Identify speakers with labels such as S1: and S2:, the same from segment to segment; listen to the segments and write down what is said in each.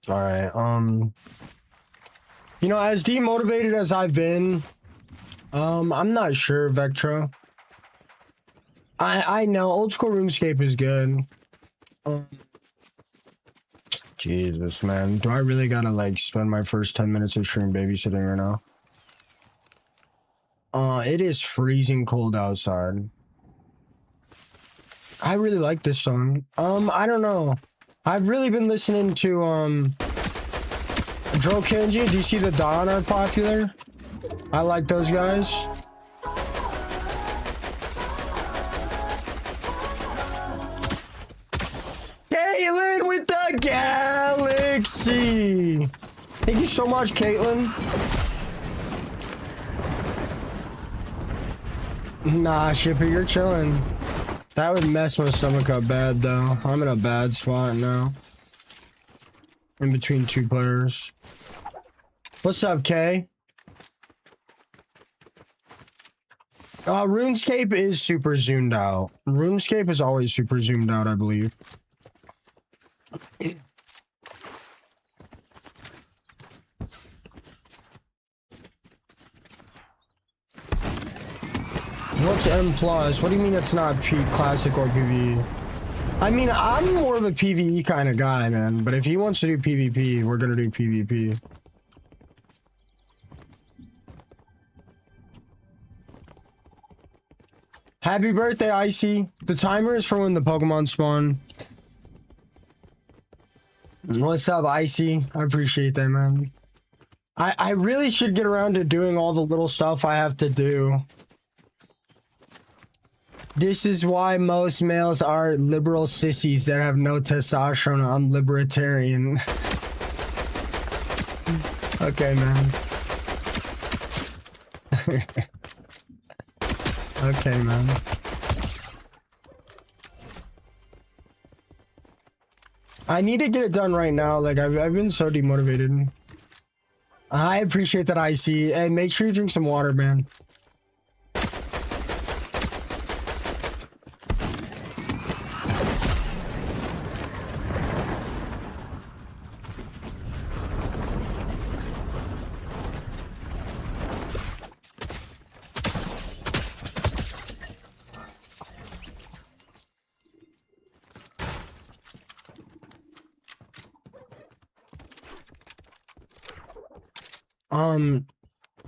S1: All right. You know, as demotivated as I've been, I'm not sure, Vectra. I know old school RuneScape is good. Jesus, man. Do I really gotta like spend my first 10 minutes of stream babysitting right now? It is freezing cold outside. I really like this song. I don't know. I've really been listening to Dro Kenji. Do you see the Dawn are popular? I like those guys. Caitlin with the galaxy. Thank you so much, Caitlin. Nah, Shipper, you're chilling. That would mess my stomach up bad, though. I'm in a bad spot now. In between two players. What's up, Kay? RuneScape is super zoomed out. RuneScape is always super zoomed out, I believe. What's M+? What do you mean it's not Classic or PvE? I mean, I'm more of a PvE kind of guy, man. But if he wants to do PvP, we're gonna do PvP. Happy birthday, Icy. The timer is for when the Pokemon spawn. What's up, Icy? I appreciate that, man. I really should get around to doing all the little stuff I have to do. This is why most males are liberal sissies that have no testosterone. I'm libertarian. Okay, man. Okay, man. I need to get it done right now. Like, I've been so demotivated. I appreciate that, Icy. And make sure you drink some water, man.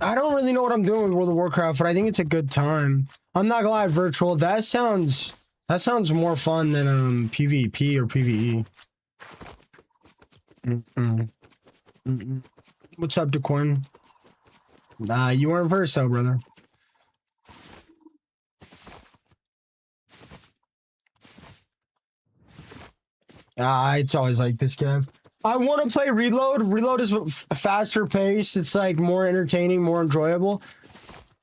S1: I don't really know what I'm doing with World of Warcraft, but I think it's a good time. I'm not gonna lie, virtual. That sounds more fun than PvP or PvE. What's up, DeQuinn? You weren't first though, brother. It's always like this, Kev. I want to play Reload. Reload is a faster pace. It's like more entertaining, more enjoyable.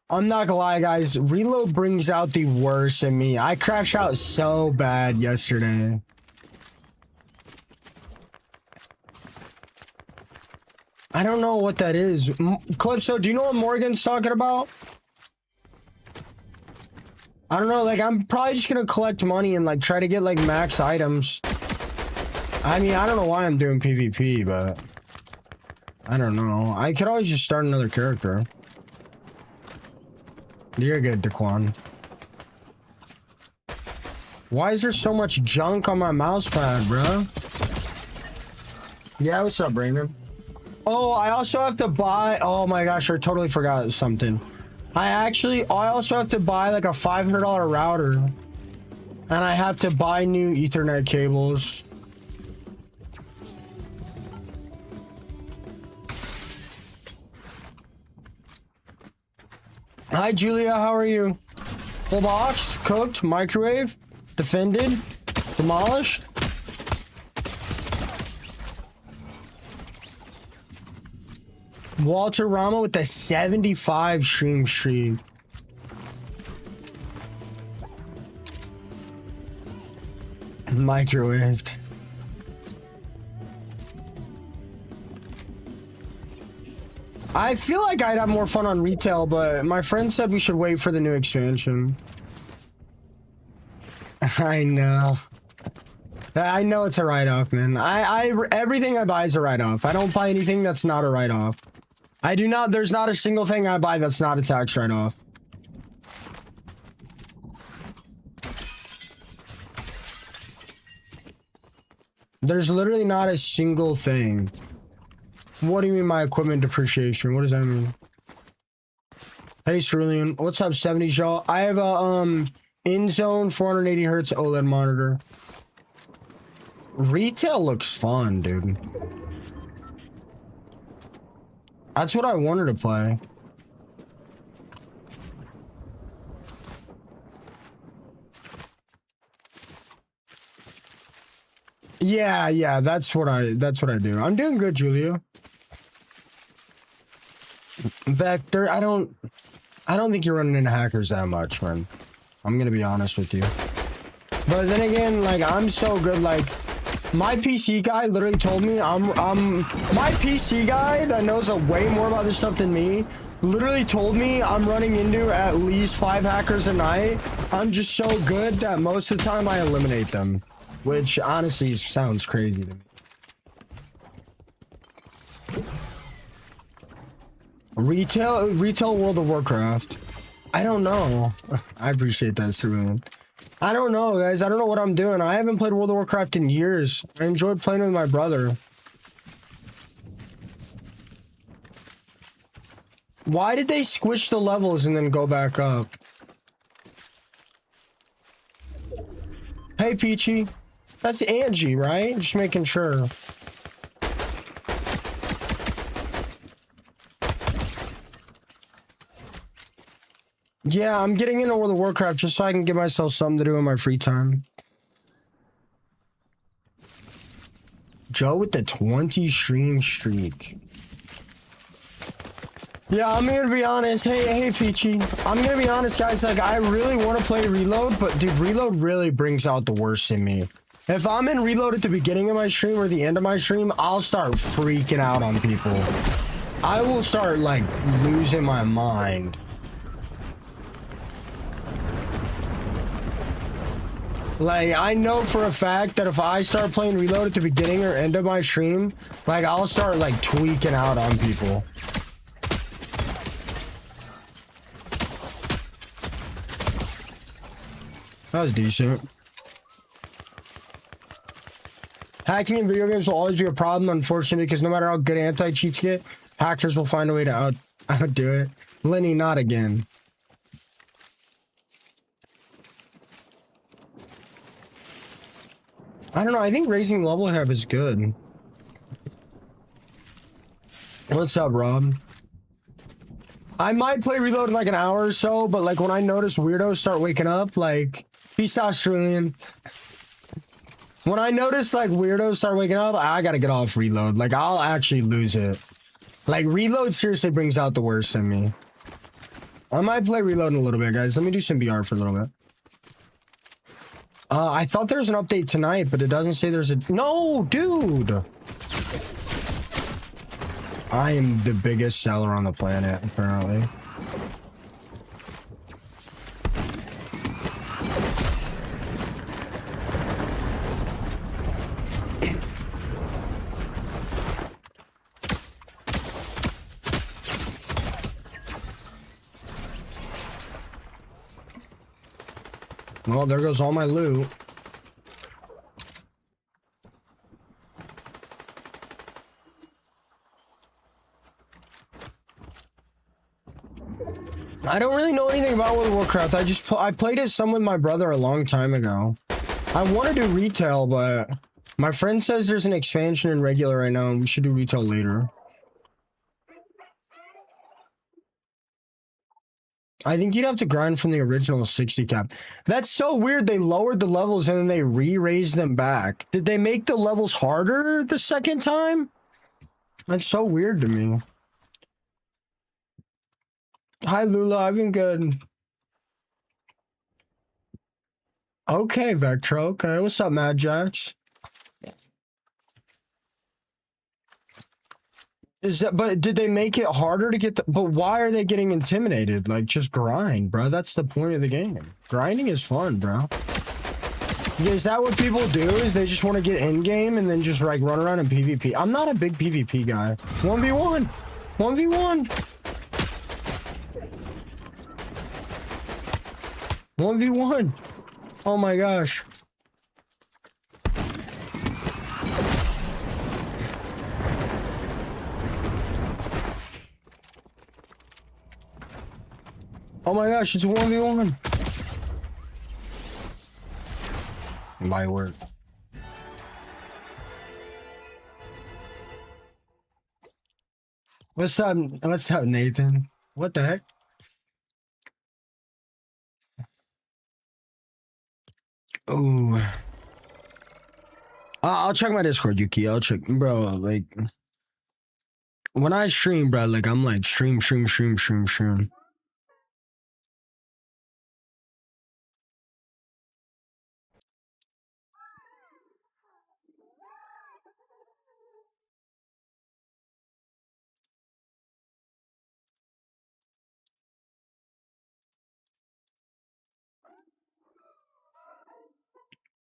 S1: I'm not gonna lie, guys. Reload brings out the worst in me. I crashed out so bad yesterday. I don't know what that is. Calypso, do you know what Morgan's talking about? I don't know. Like, I'm probably just gonna collect money and like try to get like max items. I mean, I don't know why I'm doing PvP, but I don't know. I could always just start another character. You're good, Daquan. Why is there so much junk on my mouse pad, bro? Yeah, what's up, Brandon? Oh, I also have to buy... Oh my gosh, I totally forgot something. I also have to buy like a $500 router. And I have to buy new Ethernet cables. Hi, Julia. How are you? Full box, cooked, microwave, defended, demolished. Walter Rama with the 75 stream streak. Microwaved. I feel like I'd have more fun on retail, but my friend said we should wait for the new expansion. I know. I know it's a write-off, man. Everything I buy is a write-off. I don't buy anything that's not a write-off. I do not, there's not a single thing I buy that's not a tax write-off. There's literally not a single thing. What do you mean my equipment depreciation? What does that mean? Hey, Cerulean. What's up, 70s, y'all? I have a, in-zone 480 hertz OLED monitor. Retail looks fun, dude. That's what I wanted to play. Yeah, that's what I do. I'm doing good, Julia. Vector, I don't think you're running into hackers that much, man. I'm gonna be honest with you. But then again, like, I'm so good, like, my PC guy literally told me my PC guy that knows way more about this stuff than me literally told me I'm running into at least 5 hackers a night. I'm just so good that most of the time I eliminate them, which honestly sounds crazy to me. Retail World of Warcraft. I don't know. I appreciate that, Cerulean. I don't know, guys. I don't know what I'm doing. I haven't played World of Warcraft in years. I enjoyed playing with my brother. Why did they squish the levels and then go back up? Hey, Peachy. That's Angie, right? Just making sure. Yeah, I'm getting into World of Warcraft just so I can give myself something to do in my free time. Joe with the 20 stream streak. Yeah, I'm gonna be honest. Hey, Peachy. I'm gonna be honest, guys. Like, I really want to play Reload, but dude, Reload really brings out the worst in me. If I'm in Reload at the beginning of my stream or the end of my stream, I'll start freaking out on people. I will start, like, losing my mind. Like, I know for a fact that if I start playing Reload at the beginning or end of my stream, like, I'll start, like, tweaking out on people. That was decent. Hacking in video games will always be a problem, unfortunately, because no matter how good anti-cheats get, hackers will find a way to outdo it. Lenny, not again. I don't know. I think raising level cap is good. What's up, Rob? I might play Reload in like an hour or so, but like when I notice weirdos start waking up, like, peace out, Australian. When I notice like weirdos start waking up, I gotta get off Reload. Like, I'll actually lose it. Like, Reload seriously brings out the worst in me. I might play Reload in a little bit, guys. Let me do some VR for a little bit. I thought there was an update tonight, but it doesn't say there's a... No, dude! I am the biggest seller on the planet, apparently. Well, there goes all my loot. I don't really know anything about World of Warcraft. I played it some with my brother a long time ago. I want to do retail, but my friend says there's an expansion in regular right now, and we should do retail later. I think you'd have to grind from the original 60 cap. That's so weird. They lowered the levels and then they re-raised them back. Did they make the levels harder the second time? That's so weird to me. Hi, Lula. I've been good. Okay, Vectro. Okay, what's up, Mad Jax? Is that, but did they make it harder to get the, but why are they getting intimidated? Like, just grind, bro. That's the point of the game. Grinding is fun, bro. Yeah, is that what people do? Is they just want to get in game and then just like run around in PvP? I'm not a big PvP guy. 1v1. 1v1. 1v1. Oh my gosh. Oh my gosh, it's a 1v1. My word. What's up, Nathan? What the heck? Oh. I'll check my Discord, Yuki. I'll check, bro. Like, when I stream, bro, like, I'm like, stream.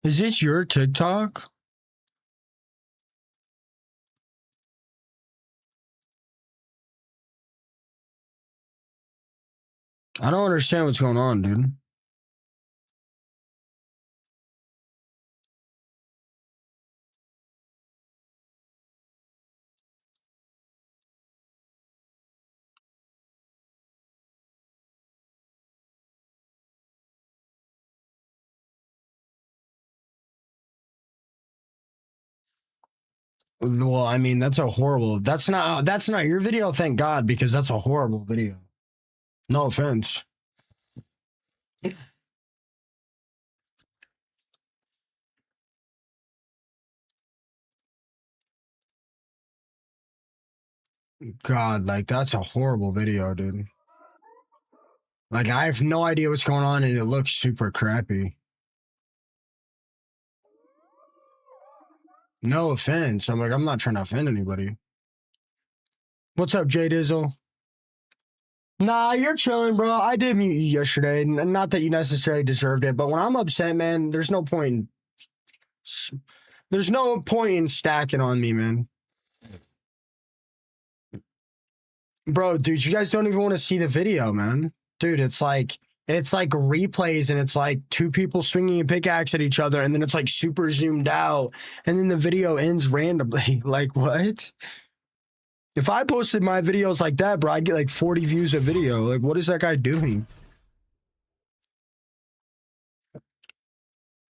S1: Is this your TikTok? I don't understand what's going on, dude. Well, I mean, that's not your video, thank God, because that's a horrible video. No offense. God, like, that's a horrible video, dude. Like, I have no idea what's going on, and it looks super crappy. No offense. I'm like, I'm not trying to offend anybody. What's up, Jay Dizzle? Nah, you're chilling, bro. I did mute you yesterday. Not that you necessarily deserved it, but when I'm upset, man, there's no point in stacking on me, man. Bro, dude, you guys don't even want to see the video, man. Dude, it's like replays, and it's like two people swinging a pickaxe at each other, and then it's like super zoomed out, and then the video ends randomly. Like, what? If I posted my videos like that, bro, I'd get like 40 views a video. Like, what is that guy doing?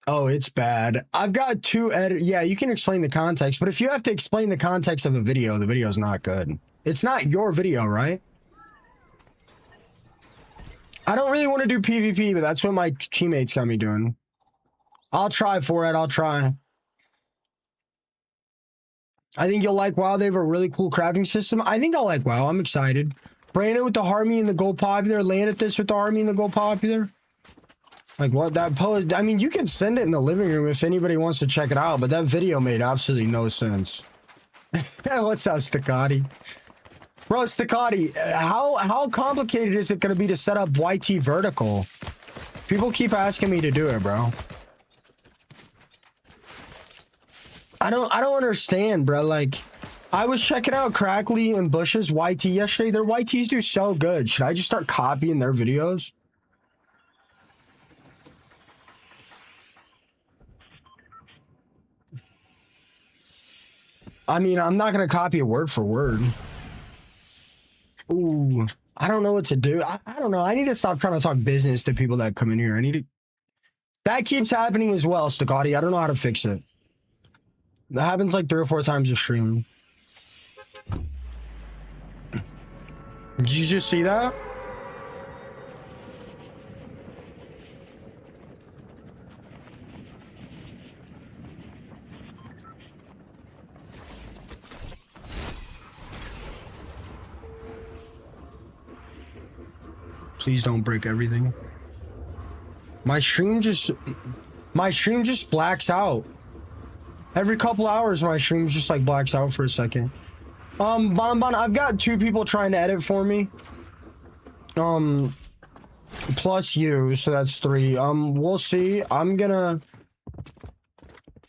S1: Oh, it's bad. I've got two edit. Yeah, you can explain the context, but if you have to explain the context of a video, the video's not good. It's not your video, right? I don't really want to do PvP, but that's what my teammates got me doing. I'll try for it. I'll try. I think you'll like WoW. They have a really cool crafting system. I think I'll like WoW. I'm excited. Brandon with the Army and the Gold Popular. Landed this with the Army and the Gold Popular. Like, what? That post. I mean, you can send it in the living room if anybody wants to check it out, but that video made absolutely no sense. What's up, Staccati? Bro, Staccati, how complicated is it going to be to set up YT vertical? People keep asking me to do it, bro. I don't understand, bro. Like, I was checking out Crackly and Bush's YT yesterday. Their YTs do so good. Should I just start copying their videos? I mean, I'm not going to copy it word for word. Ooh, I don't know what to do. I don't know. I need to stop trying to talk business to people that come in here. That keeps happening as well, Staccati. I don't know how to fix it. That happens like 3 or 4 times a stream. Did you just see that? Please don't break everything. My stream just blacks out. Every couple hours, my stream just like blacks out for a second. Bonbon, I've got 2 people trying to edit for me. Plus you, so that's 3. We'll see. I'm gonna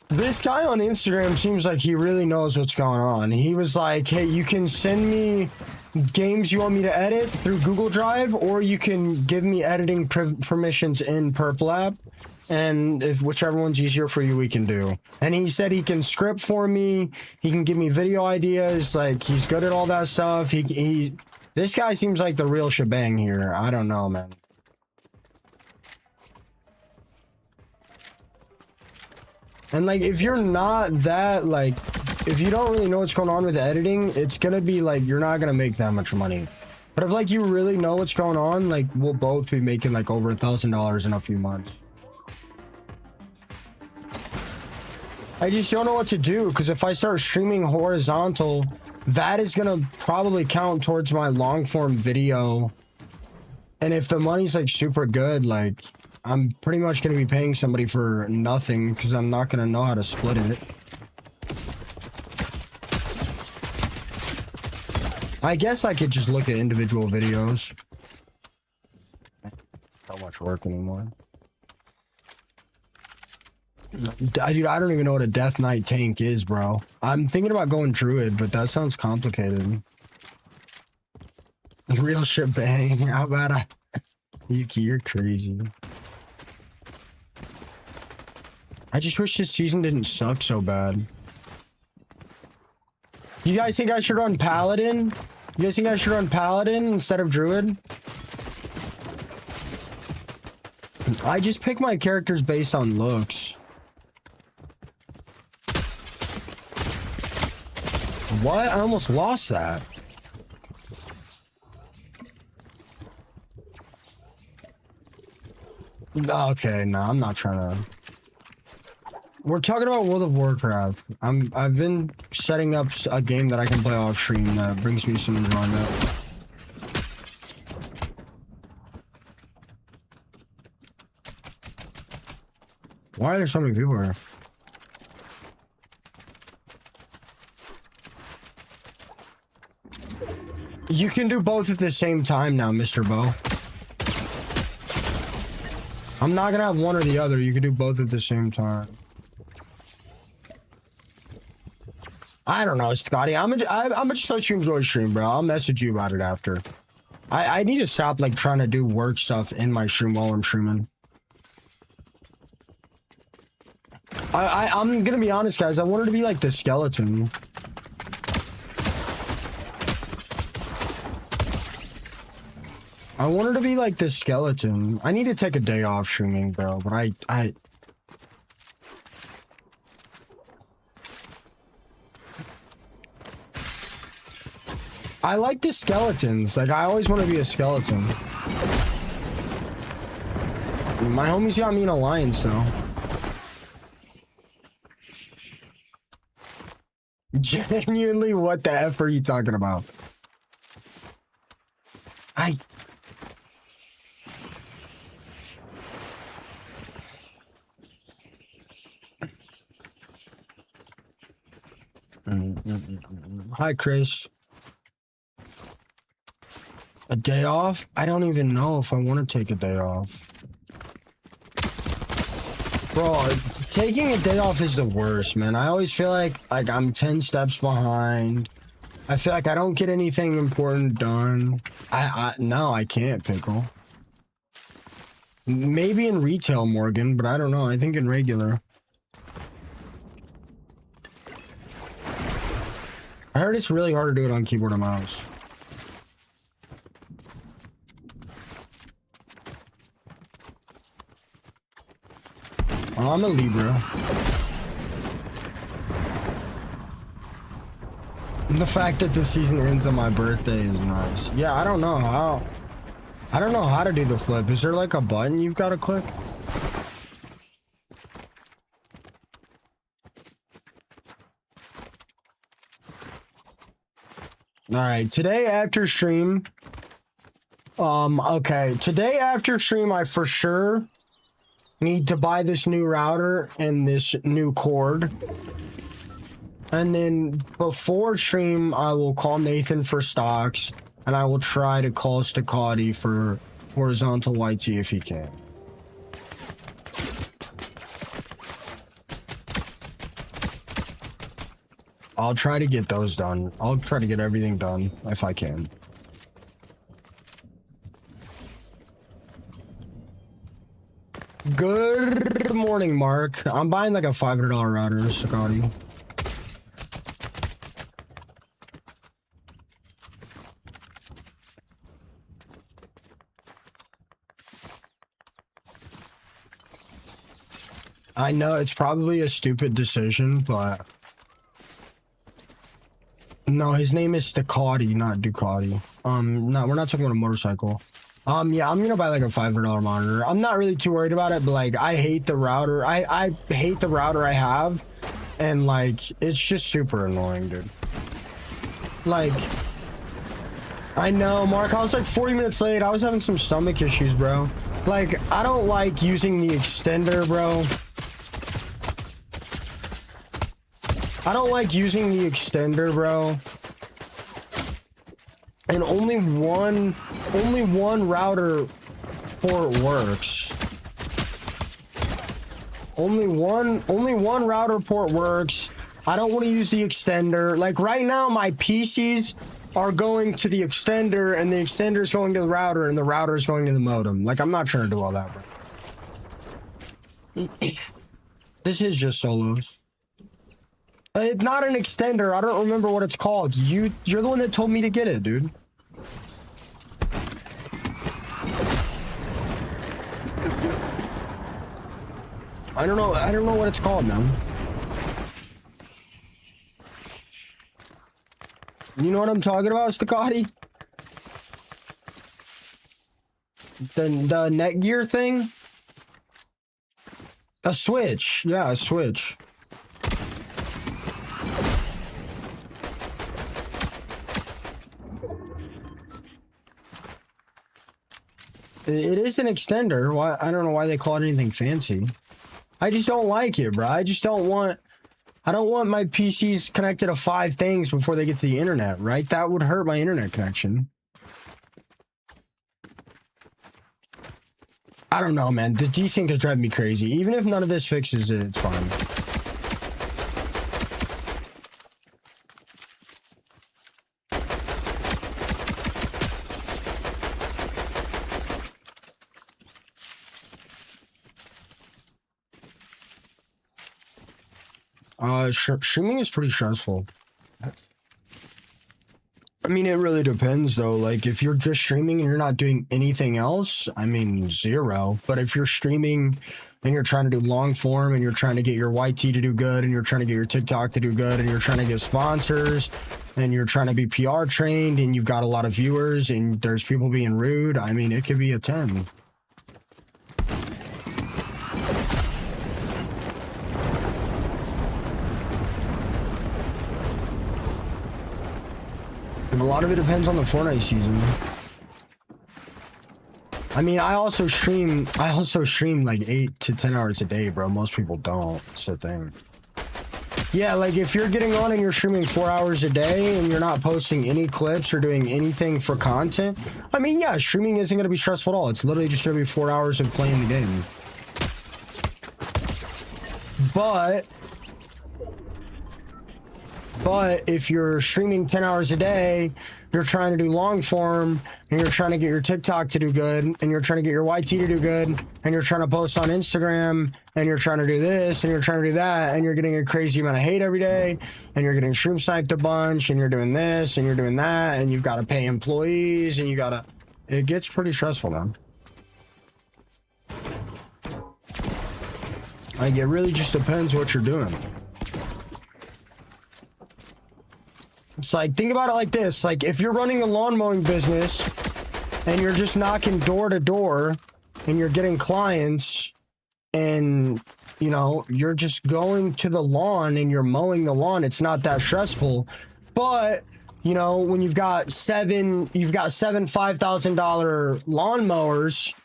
S1: This guy on Instagram seems like he really knows what's going on. He was like, hey, you can send me games you want me to edit through Google Drive, or you can give me editing permissions in Purple app. And if whichever one's easier for you, we can do. And he said he can script for me. He can give me video ideas. Like, he's good at all that stuff. This guy seems like the real shebang here. I don't know, man. And like, if you're not that, like, if you don't really know what's going on with editing, it's gonna be like, you're not gonna make that much money. But if like you really know what's going on, like, we'll both be making like over $1,000 in a few months. I just don't know what to do, because if I start streaming horizontal, that is gonna probably count towards my long form video. And if the money's like super good, like, I'm pretty much going to be paying somebody for nothing because I'm not going to know how to split it. I guess I could just look at individual videos. Not much work anymore. Dude, I don't even know what a Death Knight tank is, bro. I'm thinking about going Druid, but that sounds complicated. Real shit bang. How about I... Yuki, you're crazy. I just wish this season didn't suck so bad. You guys think I should run Paladin? You guys think I should run Paladin instead of Druid? I just pick my characters based on looks. What? I almost lost that. Okay, no, I'm not trying to... We're talking about World of Warcraft. I've been setting up a game that I can play off stream that brings me some enjoyment. Why are there so many people here? You can do both at the same time now, Mr. Bo. I'm not gonna have one or the other. You can do both at the same time. I don't know, Scotty. I'm just let you enjoy stream, bro. I'll message you about it after. I need to stop like trying to do work stuff in my stream while I'm streaming. I'm gonna be honest, guys. I wanted to be like the skeleton. I wanted to be like the skeleton. I need to take a day off streaming, bro. But I like the skeletons. Like, I always want to be a skeleton. My homies got me an alliance, though. Genuinely, what the F are you talking about? Hi, Chris. A day off? I don't even know if I want to take a day off. Bro, taking a day off is the worst, man. I always feel like I'm 10 steps behind. I feel like I don't get anything important done. No, I can't, Pickle. Maybe in retail, Morgan, but I don't know. I think in regular. I heard it's really hard to do it on keyboard and mouse. Oh, I'm a Libra. The fact that the season ends on my birthday is nice. Yeah, I don't know how. I don't know how to do the flip. Is there like a button you've got to click? Alright, today after stream. Okay. Today after stream, I for sure need to buy this new router and this new cord. And then before stream, I will call Nathan for stocks. And I will try to call Staccati for horizontal YT if he can. I'll try to get those done. I'll try to get everything done if I can. Good morning, Mark. I'm buying like a $500 router, Scotty. I know it's probably a stupid decision, but no, his name is Stacati, not Ducati. No, we're not talking about a motorcycle. Yeah, I'm gonna buy like a $500 monitor. I'm not really too worried about it, but like I hate the router. I hate the router I have, and like it's just super annoying, dude. Like, I know, Mark. I was like 40 minutes late. I was having some stomach issues, bro. Like, I don't like using the extender, bro. I don't like using the extender, bro. And only one router port works. Only one router port works. I don't want to use the extender. Like right now, my PCs are going to the extender, and the extender is going to the router, and the router is going to the modem. Like, I'm not trying to do all that, bro. This is just solos. It's not an extender. I don't remember what it's called. You're the one that told me to get it, dude. I don't know what it's called, man. You know what I'm talking about, Stacati? The Netgear thing? A switch. Yeah, a switch. It is an extender. Why? I don't know why they call it anything fancy. I just don't like it, bro. I don't want my PCs connected to 5 things before they get to the internet, right? That would hurt my internet connection. I don't know, man. The desync is driving me crazy. Even if none of this fixes it, it's fine. Streaming is pretty stressful. I mean, it really depends, though. Like, if you're just streaming and you're not doing anything else, I mean, 0. But if you're streaming and you're trying to do long form and you're trying to get your YT to do good and you're trying to get your TikTok to do good and you're trying to get sponsors and you're trying to be PR trained and you've got a lot of viewers and there's people being rude, I mean, it could be a 10. A lot of it depends on the Fortnite season. I mean, I also stream like 8 to 10 hours a day, bro. Most people don't. It's the thing. Yeah, like if you're getting on and you're streaming 4 hours a day and you're not posting any clips or doing anything for content, I mean, yeah, streaming isn't going to be stressful at all. It's literally just going to be 4 hours of playing the game. But if you're streaming 10 hours a day, you're trying to do long form, and you're trying to get your TikTok to do good, and you're trying to get your YT to do good, and you're trying to post on Instagram, and you're trying to do this, and you're trying to do that, and you're getting a crazy amount of hate every day, and you're getting stream sniped a bunch, and you're doing this, and you're doing that, and you've got to pay employees, and it gets pretty stressful, man. Like, it really just depends what you're doing. It's like, think about it like this. Like, if you're running a lawn mowing business and you're just knocking door to door and you're getting clients and, you know, you're just going to the lawn and you're mowing the lawn, it's not that stressful. But, you know, when you've got seven $5,000 lawn mowers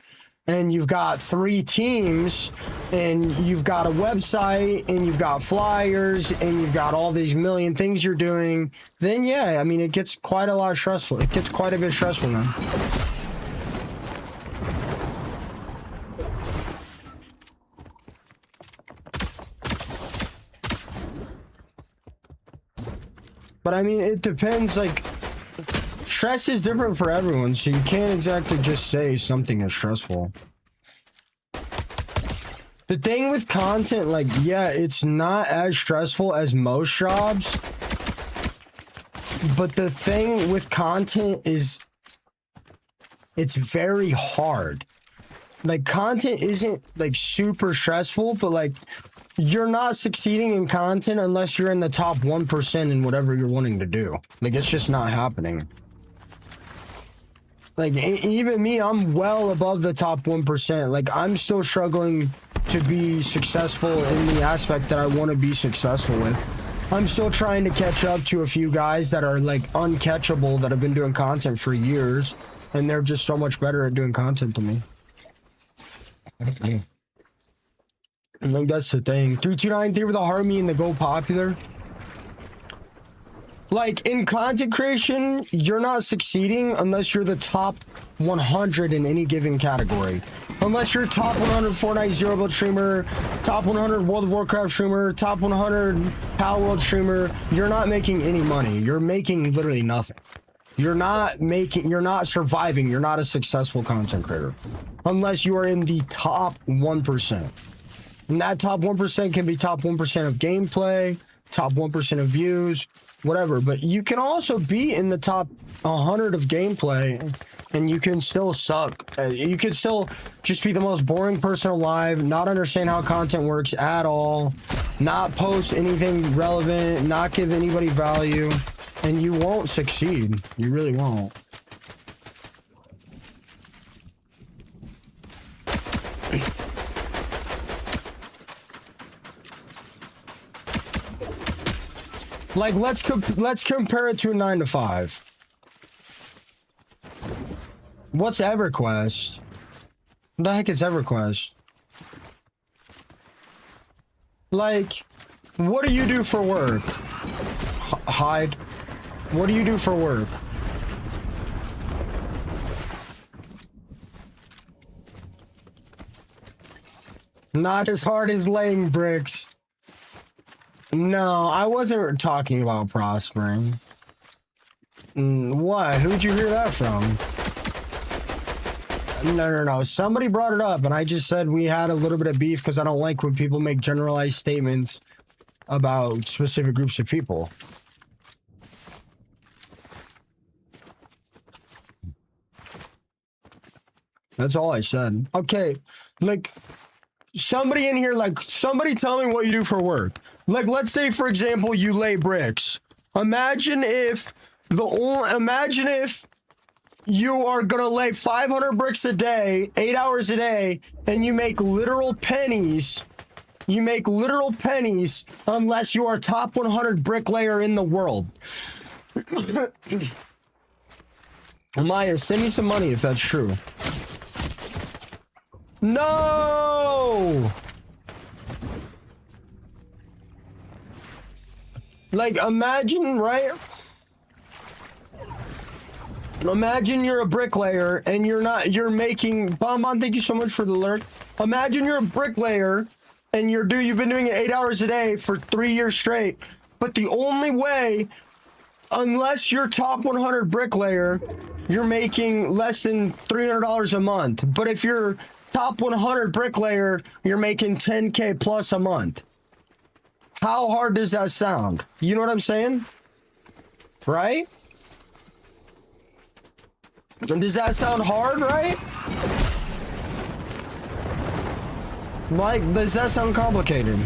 S1: and you've got 3 teams and you've got a website and you've got flyers and you've got all these million things you're doing, then yeah, I mean, it gets quite a lot stressful. It gets quite a bit stressful, man. But I mean, it depends, like, stress is different for everyone, so you can't exactly just say something is stressful. The thing with content, like, yeah, it's not as stressful as most jobs, but the thing with content is it's very hard. Like, content isn't, like, super stressful, but, like, you're not succeeding in content unless you're in the top 1% in whatever you're wanting to do. Like, it's just not happening. Like, even me, I'm well above the top 1%. Like, I'm still struggling to be successful in the aspect that I want to be successful with. I'm still trying to catch up to a few guys that are, like, uncatchable that have been doing content for years, and they're just so much better at doing content than me. And like, that's the thing. 3293 with the Harmony and the Go Popular. Like, in content creation, you're not succeeding unless you're the top 100 in any given category. Unless you're top 100 Fortnite Zero Build streamer, top 100 World of Warcraft streamer, top 100 Power World streamer, you're not making any money. You're making literally nothing. You're not surviving. You're not a successful content creator. Unless you are in the top 1%. And that top 1% can be top 1% of gameplay, top 1% of views, whatever. But you can also be in the top 100 of gameplay and you can still suck. You can still just be the most boring person alive, not understand how content works at all, not post anything relevant, not give anybody value, and you won't succeed. You really won't. Like, let's compare it to a 9 to 5. What's EverQuest? What the heck is EverQuest? Like, what do you do for work? Hide. What do you do for work? Not as hard as laying bricks. No, I wasn't talking about prospering. What? Who'd you hear that from? No. Somebody brought it up, and I just said we had a little bit of beef because I don't like when people make generalized statements about specific groups of people. That's all I said. Okay, like, somebody in here, like, somebody tell me what you do for work. Like, let's say, for example, you lay bricks. Imagine if you are gonna lay 500 bricks a day, 8 hours a day, and you make literal pennies. You make literal pennies unless you are top 100 bricklayer in the world. Amaya, send me some money if that's true. No! Like, imagine, right? Imagine you're a bricklayer and you're making, Bon, thank you so much for the alert. Imagine you're a bricklayer and you've been doing it 8 hours a day for 3 years straight. But the only way, unless you're top 100 bricklayer, you're making less than $300 a month. But if you're top 100 bricklayer, you're making 10K plus a month. How hard does that sound? You know what I'm saying? Right? Does that sound hard, right? Like, does that sound complicated?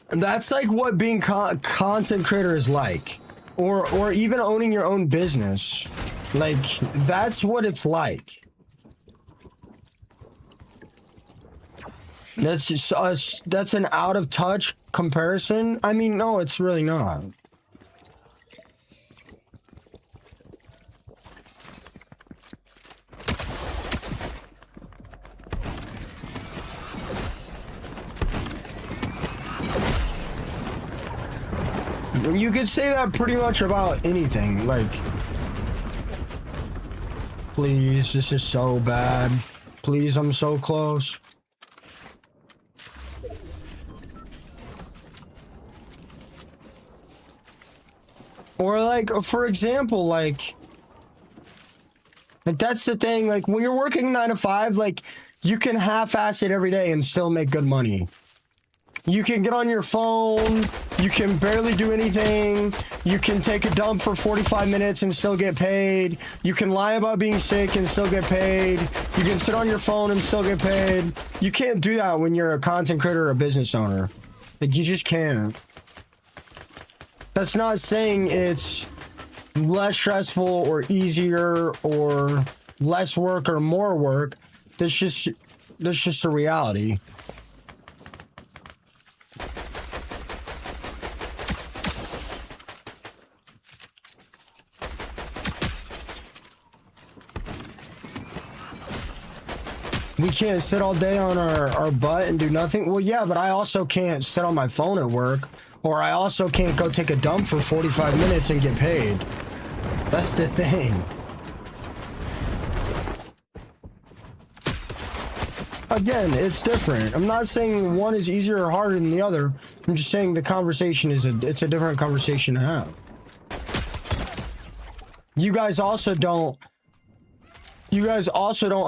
S1: That's like what being content creator is like. Or even owning your own business. Like, that's what it's like. That's just us. That's an out of touch comparison. I mean, no, it's really not. You could say that pretty much about anything. Like, please, this is so bad. Please, I'm so close. Or like, for example, like that's the thing. Like when you're working 9 to 5, like you can half-ass it every day and still make good money. You can get on your phone. You can barely do anything. You can take a dump for 45 minutes and still get paid. You can lie about being sick and still get paid. You can sit on your phone and still get paid. You can't do that when you're a content creator or a business owner. Like, you just can't. That's not saying it's less stressful or easier or less work or more work. That's just a reality. We can't sit all day on our butt and do nothing. Well, yeah, but I also can't sit on my phone at work, or I also can't go take a dump for 45 minutes and get paid. That's the thing. Again, it's different. I'm not saying one is easier or harder than the other. I'm just saying the conversation is it's a different conversation to have. You guys also don't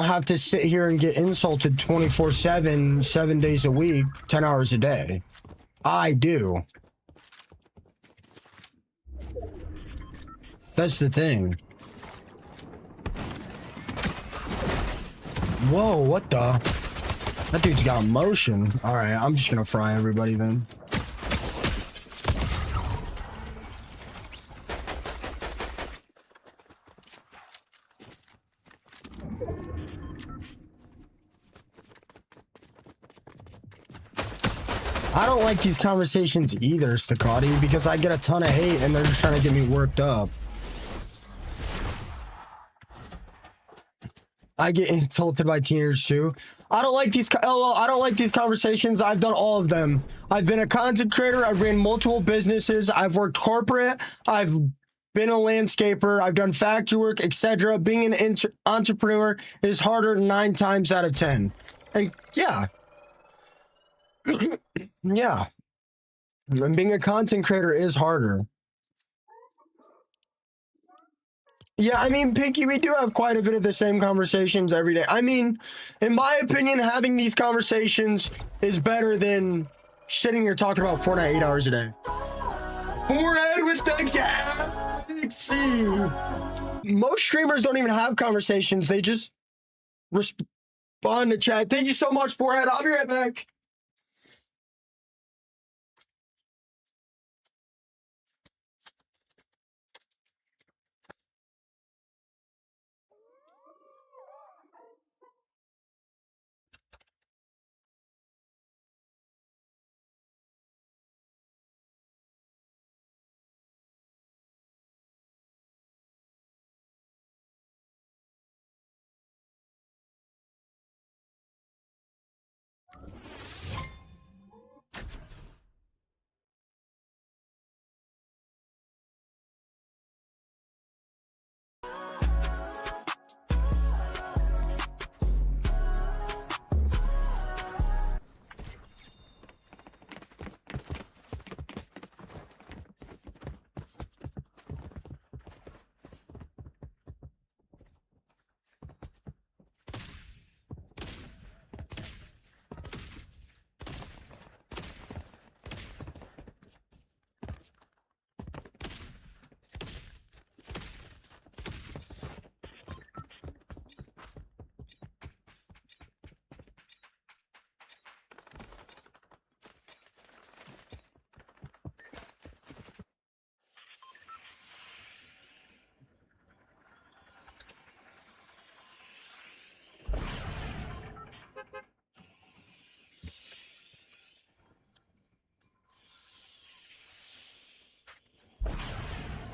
S1: have to sit here and get insulted 24/7, 7 days a week, 10 hours a day. I do. That's the thing. Whoa, what the? That dude's got motion. All right, I'm just gonna fry everybody then. I don't like these conversations either, Stacati, because I get a ton of hate and they're just trying to get me worked up. I get insulted by teenagers too. I don't like these conversations. I've done all of them. I've been a content creator. I've ran multiple businesses. I've worked corporate. I've been a landscaper. I've done factory work, etc. Being an entrepreneur is harder 9 times out of 10. And yeah. Yeah. And being a content creator is harder. Yeah, I mean, Pinky, we do have quite a bit of the same conversations every day. I mean, in my opinion, having these conversations is better than sitting here talking about Fortnite 8 hours a day. Forehead with the galaxy. Most streamers don't even have conversations. They just respond to chat. Thank you so much, Forehead. I'll be right back.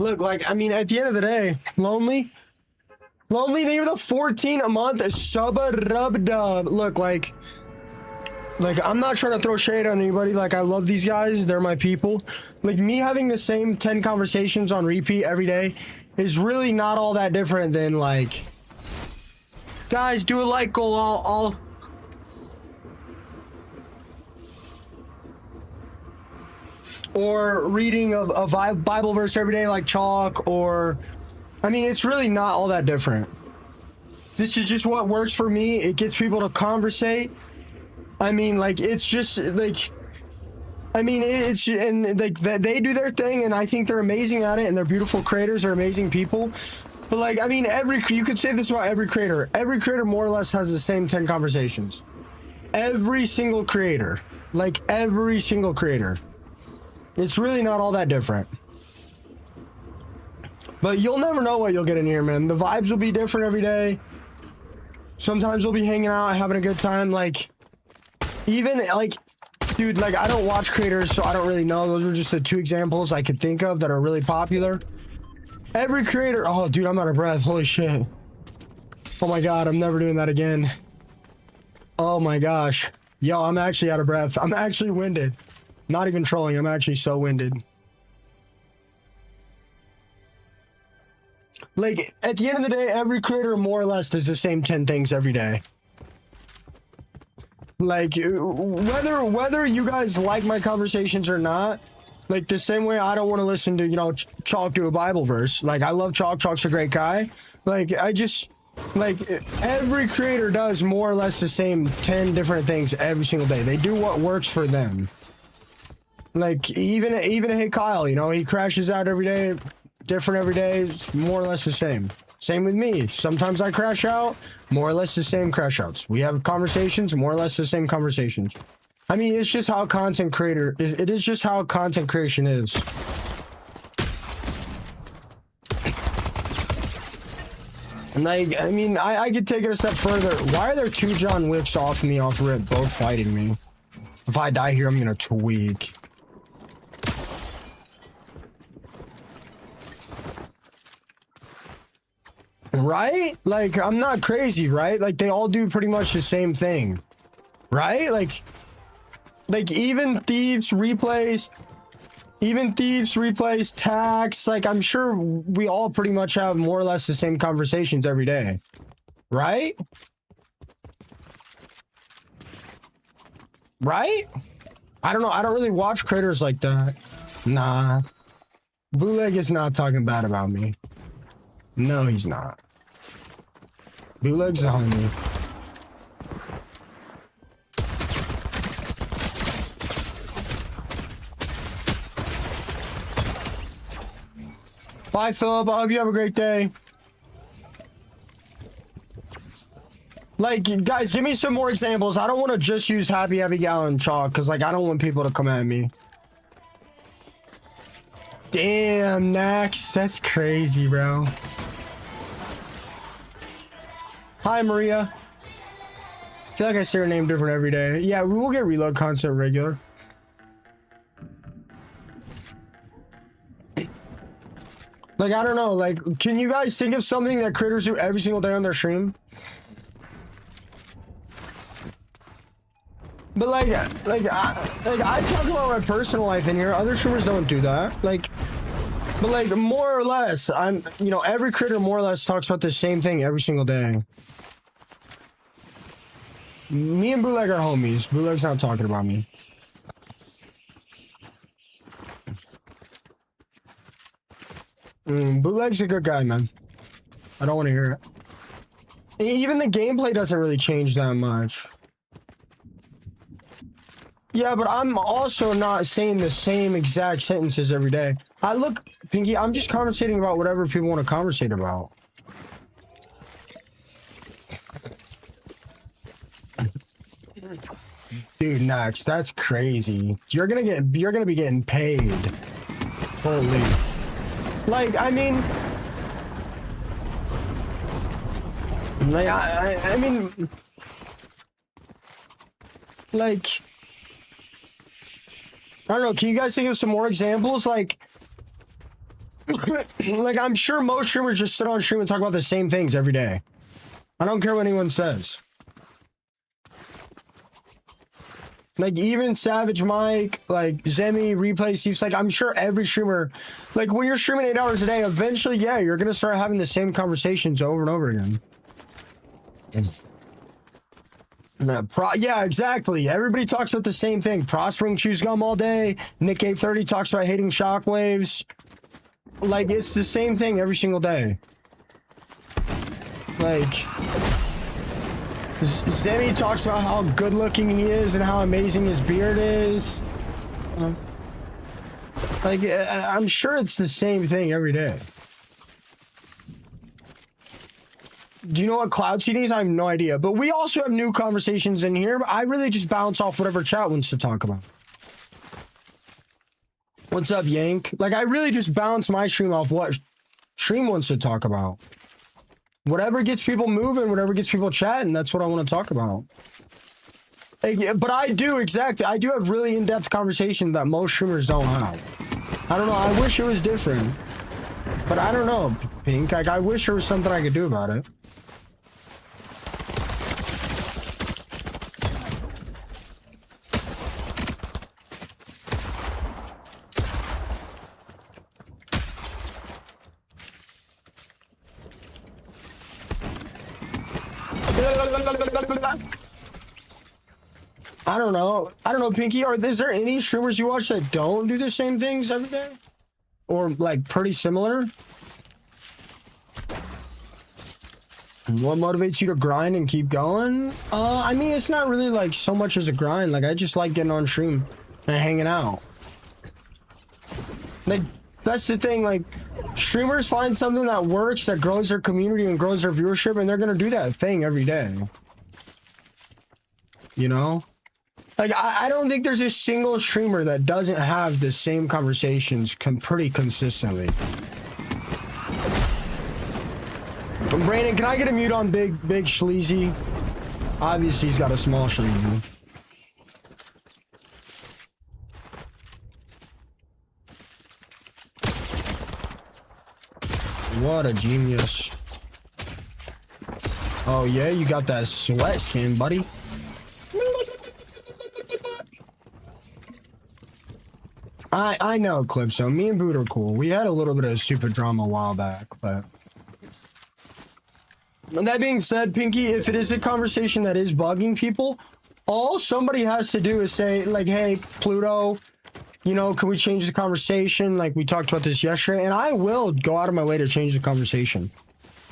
S1: Look, like, I mean, at the end of the day, Lonely, they were the 14 a month sub-a-rub-dub. Look, like, I'm not trying to throw shade on anybody. Like, I love these guys. They're my people. Like, me having the same 10 conversations on repeat every day is really not all that different than, like, guys, do a like goal. I'll or reading a Bible verse every day like Chalk, or I mean, it's really not all that different. This is just what works for me. It gets people to conversate. I mean, like, it's just like, I mean, it's, and like they do their thing, and I think they're amazing at it, and they're beautiful creators, they're amazing people. But like, I mean, you could say this about every creator. Every creator more or less has the same 10 conversations. Every single creator, like every single creator. It's really not all that different. But you'll never know what you'll get in here, man. The vibes will be different every day. Sometimes we'll be hanging out, having a good time. Like, even like, dude, like, I don't watch creators, so I don't really know. Those are just the 2 examples I could think of that are really popular. Every creator, oh, dude, I'm out of breath. Holy shit. Oh my God, I'm never doing that again. Oh my gosh. Yo, I'm actually out of breath. I'm actually winded. Not even trolling, I'm actually so winded. Like, at the end of the day, every creator more or less does the same 10 things every day. Like, whether you guys like my conversations or not, like, the same way I don't want to listen to, you know, Chalk do a Bible verse. Like, I love Chalk. Chalk's a great guy. Like, I just, like, every creator does more or less the same 10 different things every single day. They do what works for them. Like, even Hey Kyle, you know, he crashes out every day. Different every day, it's more or less the same. Same with me. Sometimes I crash out, more or less the same crash outs. We have conversations, more or less the same conversations. I mean, it's just how content creator is. It is just how content creation is. And like, I mean, I could take it a step further. Why are there 2 John Wicks off in the off rip, both fighting me? If I die here, I'm gonna tweak. Right? Like, I'm not crazy, right? Like, they all do pretty much the same thing. Right? Like even thieves replays, tax. Like, I'm sure we all pretty much have more or less the same conversations every day. Right? Right? I don't know. I don't really watch creators like that. Nah. Bootleg is not talking bad about me. No, he's not. Bootleg's a homie. Bye, Philip. I hope you have a great day. Like, guys, give me some more examples. I don't want to just use Happy Gal and Chalk, because, like, I don't want people to come at me. Damn, Nax. That's crazy, bro. Hi, Maria. I feel like I say her name different every day. Yeah, we will get reload content regular. Like, I don't know. Like, can you guys think of something that creators do every single day on their stream? But like I talk about my personal life in here. Other streamers don't do that. Like, but like, more or less, you know, every creator more or less talks about the same thing every single day. Me and Bootleg are homies. Bootleg's not talking about me. Bootleg's a good guy, man. I don't want to hear it. Even the gameplay doesn't really change that much. Yeah, but I'm also not saying the same exact sentences every day. Pinky, I'm just conversating about whatever people want to conversate about. Dude, Nax, that's crazy. You're gonna be getting paid. Holy. Like, I mean, like, I mean, like, I don't know. Can you guys think of some more examples? Like, like, I'm sure most streamers just sit on stream and talk about the same things every day. I don't care what anyone says. Like, even Savage Mike, like, Zemi, Replay, Steve's, like, I'm sure every streamer, like, when you're streaming 8 hours a day, eventually, yeah, you're gonna start having the same conversations over and over again. Yeah, exactly. Everybody talks about the same thing. Prospering chews gum all day. Nick 830 talks about hating shockwaves. Like, it's the same thing every single day. Like, Zemi talks about how good looking he is and how amazing his beard is. Like, I'm sure it's the same thing every day. Do you know what cloud seeding is? I have no idea. But we also have new conversations in here. But I really just bounce off whatever chat wants to talk about. What's up, Yank? Like, I really just bounce my stream off what stream wants to talk about. Whatever gets people moving, whatever gets people chatting, that's what I want to talk about. Like, but I do have really in-depth conversations that most streamers don't have. I don't know. I wish it was different. But I don't know, Pink. Like, I wish there was something I could do about it. I don't know, Pinky. Is there any streamers you watch that don't do the same things every day? Or, like, pretty similar? What motivates you to grind and keep going? I mean, it's not really, like, so much as a grind. Like, I just like getting on stream and hanging out. Like, that's the thing, like, streamers find something that works, that grows their community and grows their viewership, and they're gonna do that thing every day. You know? Like, I don't think there's a single streamer that doesn't have the same conversations pretty consistently. Brandon, can I get a mute on Big Schleezy? Obviously, he's got a small Schleezy. What a genius. Oh, yeah? You got that sweat skin, buddy. I know, Clipso. Me and Boot are cool. We had a little bit of stupid drama a while back, but... That being said, Pinky, if it is a conversation that is bugging people, all somebody has to do is say, like, hey, Pluto, you know, can we change the conversation? Like, we talked about this yesterday, and I will go out of my way to change the conversation.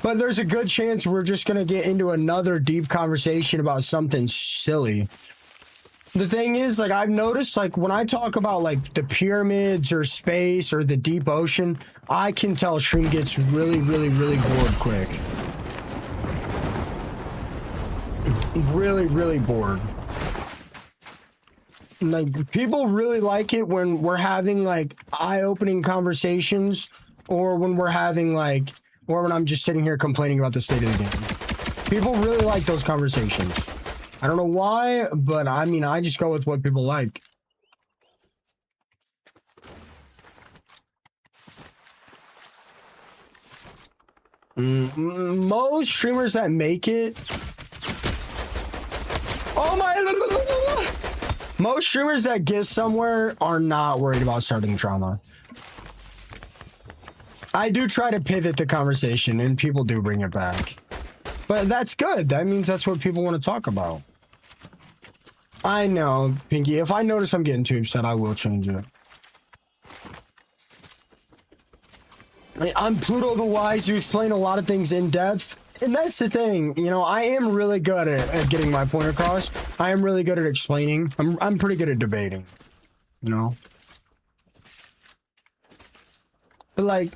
S1: But there's a good chance we're just going to get into another deep conversation about something silly. The thing is, like, I've noticed, like, when I talk about, like, the pyramids or space or the deep ocean, I can tell stream gets really, really, really bored quick. Really, really bored. Like, people really like it when we're having, like, eye-opening conversations, or when we're having, like, or when I'm just sitting here complaining about the state of the game. People really like those conversations. I don't know why, but I mean, I just go with what people like. Most streamers that make it... Oh my... Most streamers that get somewhere are not worried about starting drama. I do try to pivot the conversation, and people do bring it back. But that's good. That means that's what people want to talk about. I know, Pinky. If I notice I'm getting too upset, I will change it. I'm Pluto the Wise. You explain a lot of things in depth. And that's the thing. You know, I am really good at getting my point across. I am really good at explaining. I'm pretty good at debating. You know? But, like,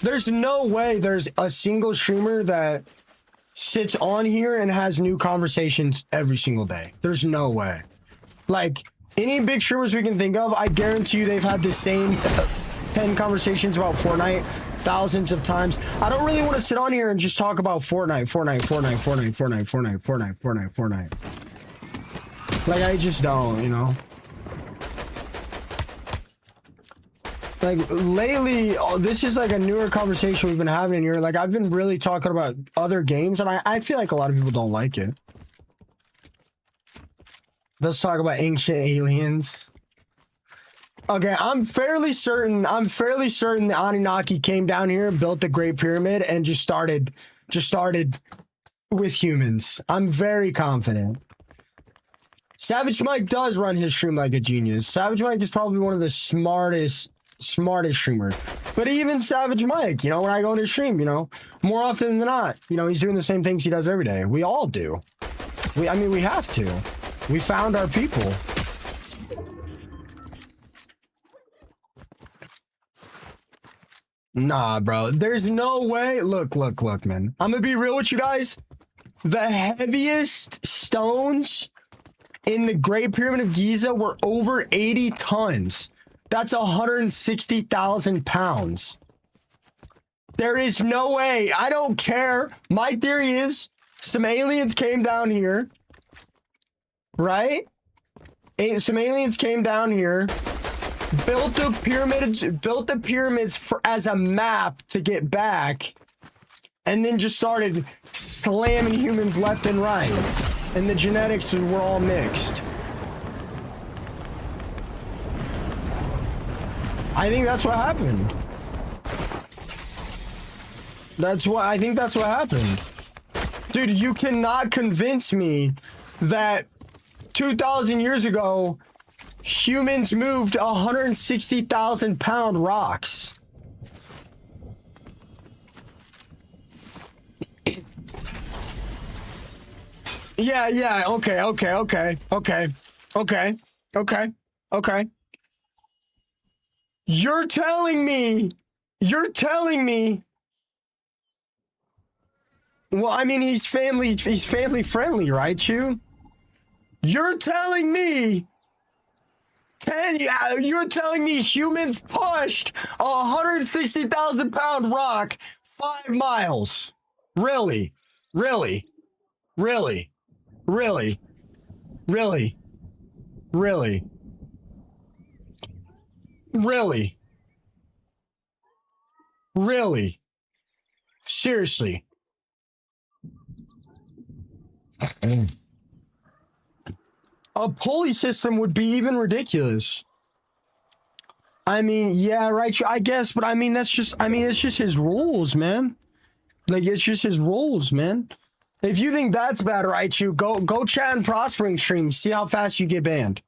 S1: there's no way there's a single streamer that sits on here and has new conversations every single day. There's no way. Like, any big streamers we can think of, I guarantee you they've had the same 10 conversations about Fortnite thousands of times. I don't really want to sit on here and just talk about Fortnite. Like, I just don't, you know? Like, lately, this is like a newer conversation we've been having here. Like, I've been really talking about other games, and I feel like a lot of people don't like it. Let's talk about ancient aliens. Okay, I'm fairly certain the Anunnaki came down here, built the Great Pyramid, and just started with humans. I'm very confident. Savage Mike does run his stream like a genius. Savage Mike is probably one of the smartest streamers. But even Savage Mike, you know, when I go into stream, you know, more often than not, you know, he's doing the same things he does every day. We all do. I mean, we have to. We found our people. Nah, bro. There's no way. Look, man. I'm gonna be real with you guys. The heaviest stones in the Great Pyramid of Giza were over 80 tons. That's 160,000 pounds. There is no way. I don't care. My theory is some aliens came down here, right? Some aliens came down here, built the pyramids for as a map to get back, and then just started slamming humans left and right. And the genetics were all mixed. I think that's what happened. I think that's what happened. Dude, you cannot convince me that 2,000 years ago, humans moved 160,000 pound rocks. Yeah, okay. You're telling me, well, I mean, he's family friendly, right, Chew? You're telling me, you're telling me humans pushed a 160,000 pound rock 5 miles. Really? Seriously. A pulley system would be even ridiculous. I mean, yeah, right, I guess, but I mean, it's just his rules, man. Like, it's just his rules, man. If you think that's bad, right, you go chat and prospering stream, see how fast you get banned.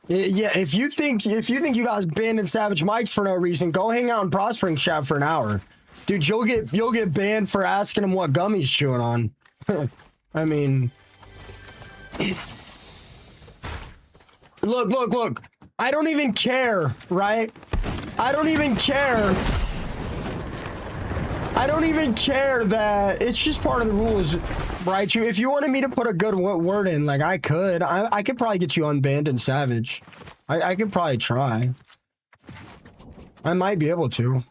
S1: Yeah, if you think you guys banned in Savage Mike's for no reason, go hang out in prospering chat for an hour. Dude, you'll get banned for asking him what gum he's chewing on. I mean, look. I don't even care, right? I don't even care that it's just part of the rules, right? If you wanted me to put a good word in, like, I could probably get you unbanned in Savage. I could probably try. I might be able to.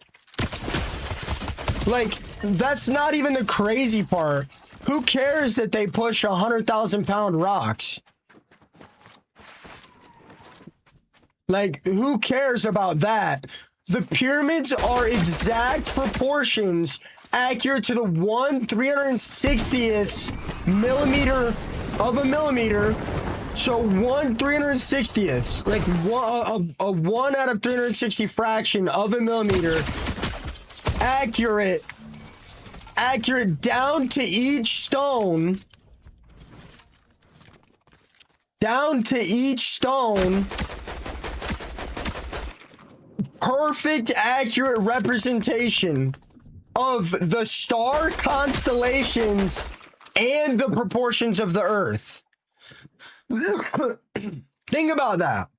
S1: Like, that's not even the crazy part. Who cares that they push 100,000 pound rocks? Like, who cares about that? The pyramids are exact proportions accurate to the 1/360th millimeter of a millimeter. So 1/360th, like a 1 out of 360 fraction of a millimeter. Accurate down to each stone. Perfect, accurate representation of the star constellations and the proportions of the Earth. Think about that.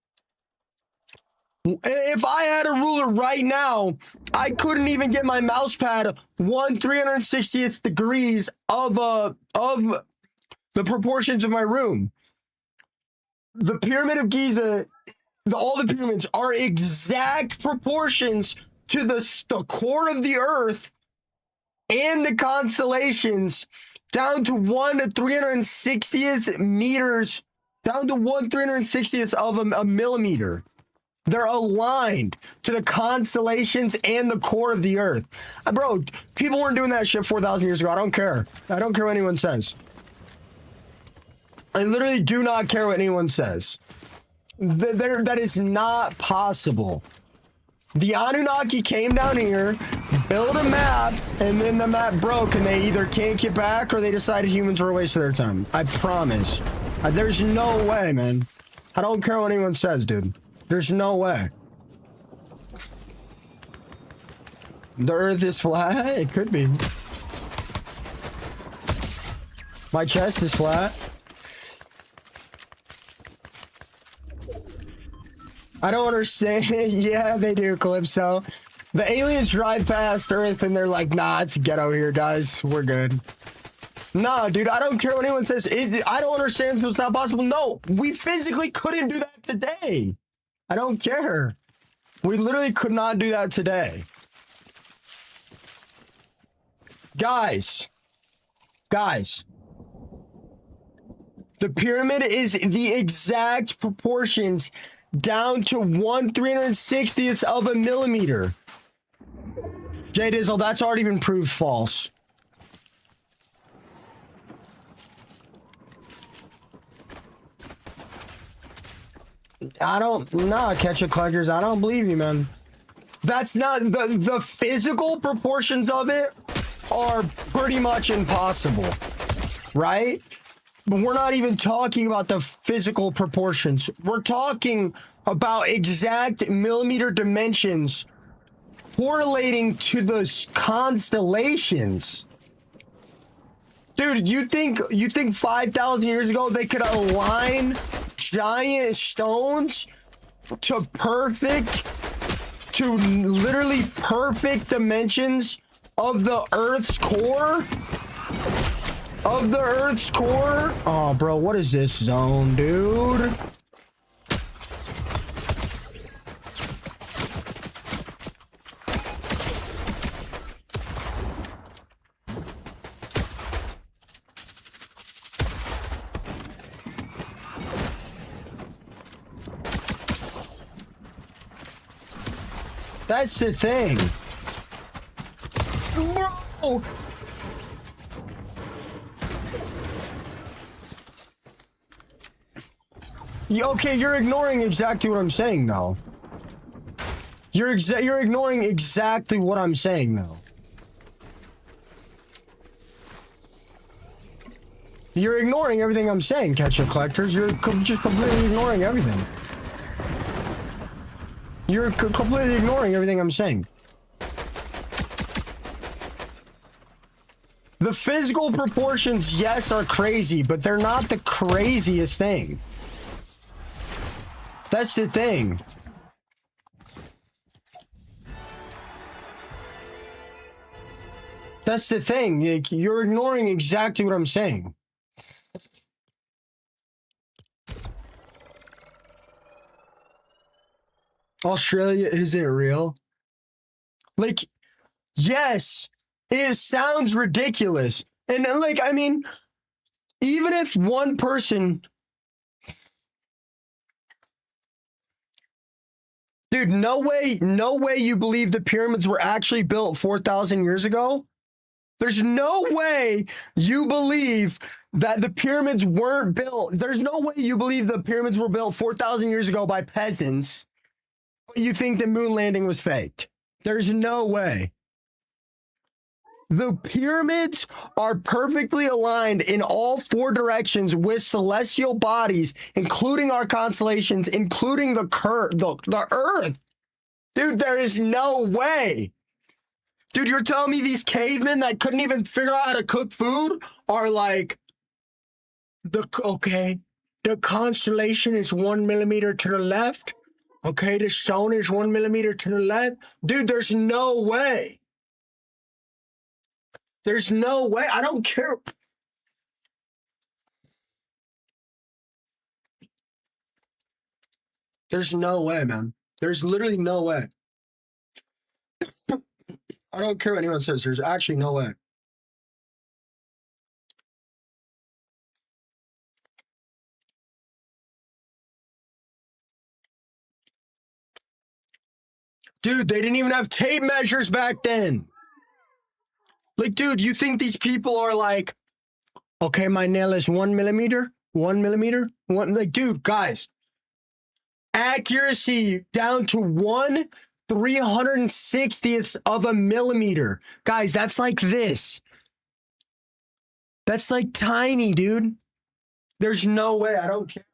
S1: If I had a ruler right now, I couldn't even get my mouse pad 1/360th degrees of the proportions of my room. The Pyramid of Giza, all the pyramids are exact proportions to the core of the Earth and the constellations, down to 1/360th meters, down to 1/360th of a millimeter. They're aligned to the constellations and the core of the Earth. Bro, people weren't doing that shit 4,000 years ago. I don't care. I don't care what anyone says. I literally do not care what anyone says. That is not possible. The Anunnaki came down here, built a map, and then the map broke, and they either can't get back or they decided humans were a waste of their time. I promise. There's no way, man. I don't care what anyone says, dude. There's no way. The Earth is flat? It could be. My chest is flat. I don't understand. Yeah, they do, Calypso. The aliens drive past Earth and they're like, nah, it's ghetto here, guys. We're good. Nah, dude, I don't care what anyone says. I don't understand if it's not possible. No, we physically couldn't do that today. I don't care. We literally could not do that today. Guys. The pyramid is the exact proportions down to 1/360th of a millimeter. J Dizzle, that's already been proved false. Catch a collectors. I don't believe you, man. That's not the physical proportions of it are pretty much impossible, right? But we're not even talking about the physical proportions. We're talking about exact millimeter dimensions correlating to the constellations. Dude, you think 5,000 years ago they could align giant stones to literally perfect dimensions of the Earth's core? Oh, bro, what is this zone, dude? That's the thing. Bro! Okay, you're ignoring exactly what I'm saying, though. You're ignoring exactly what I'm saying, though. You're ignoring everything I'm saying, Catch-Up Collectors. You're just completely ignoring everything. You're completely ignoring everything I'm saying. The physical proportions, yes, are crazy, but they're not the craziest thing. That's the thing. That's the thing. You're ignoring exactly what I'm saying. Australia isn't real. Like, yes, it sounds ridiculous. And like, I mean, even if one person... Dude, no way you believe the pyramids were actually built 4,000 years ago? There's no way you believe that the pyramids weren't built. There's no way you believe the pyramids were built 4,000 years ago by peasants, but you think the moon landing was faked. There's no way. The pyramids are perfectly aligned in all four directions with celestial bodies, including our constellations, including the Earth. Dude, there is no way. Dude, you're telling me these cavemen that couldn't even figure out how to cook food are like, okay, the constellation is 1 millimeter to the left. Okay, the stone is 1 millimeter to the left. Dude, there's no way. There's no way. I don't care. There's no way, man. There's literally no way. I don't care what anyone says. There's actually no way. Dude, they didn't even have tape measures back then. Like, dude, you think these people are like, okay, my nail is 1 millimeter? 1 millimeter? Like, dude, guys. Accuracy down to 1 360ths of a millimeter. Guys, that's like this. That's like tiny, dude. There's no way. I don't care.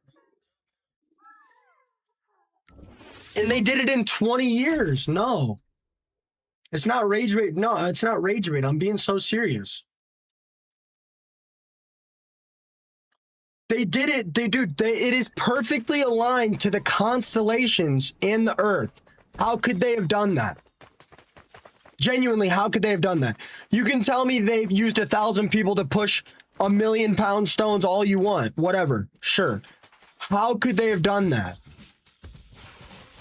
S1: And they did it in 20 years. No. It's not rage bait. No, it's not rage bait. I'm being so serious. They did it. It is perfectly aligned to the constellations and the Earth. How could they have done that? Genuinely, how could they have done that? You can tell me they've used 1,000 people to push 1,000,000-pound stones all you want. Whatever. Sure. How could they have done that?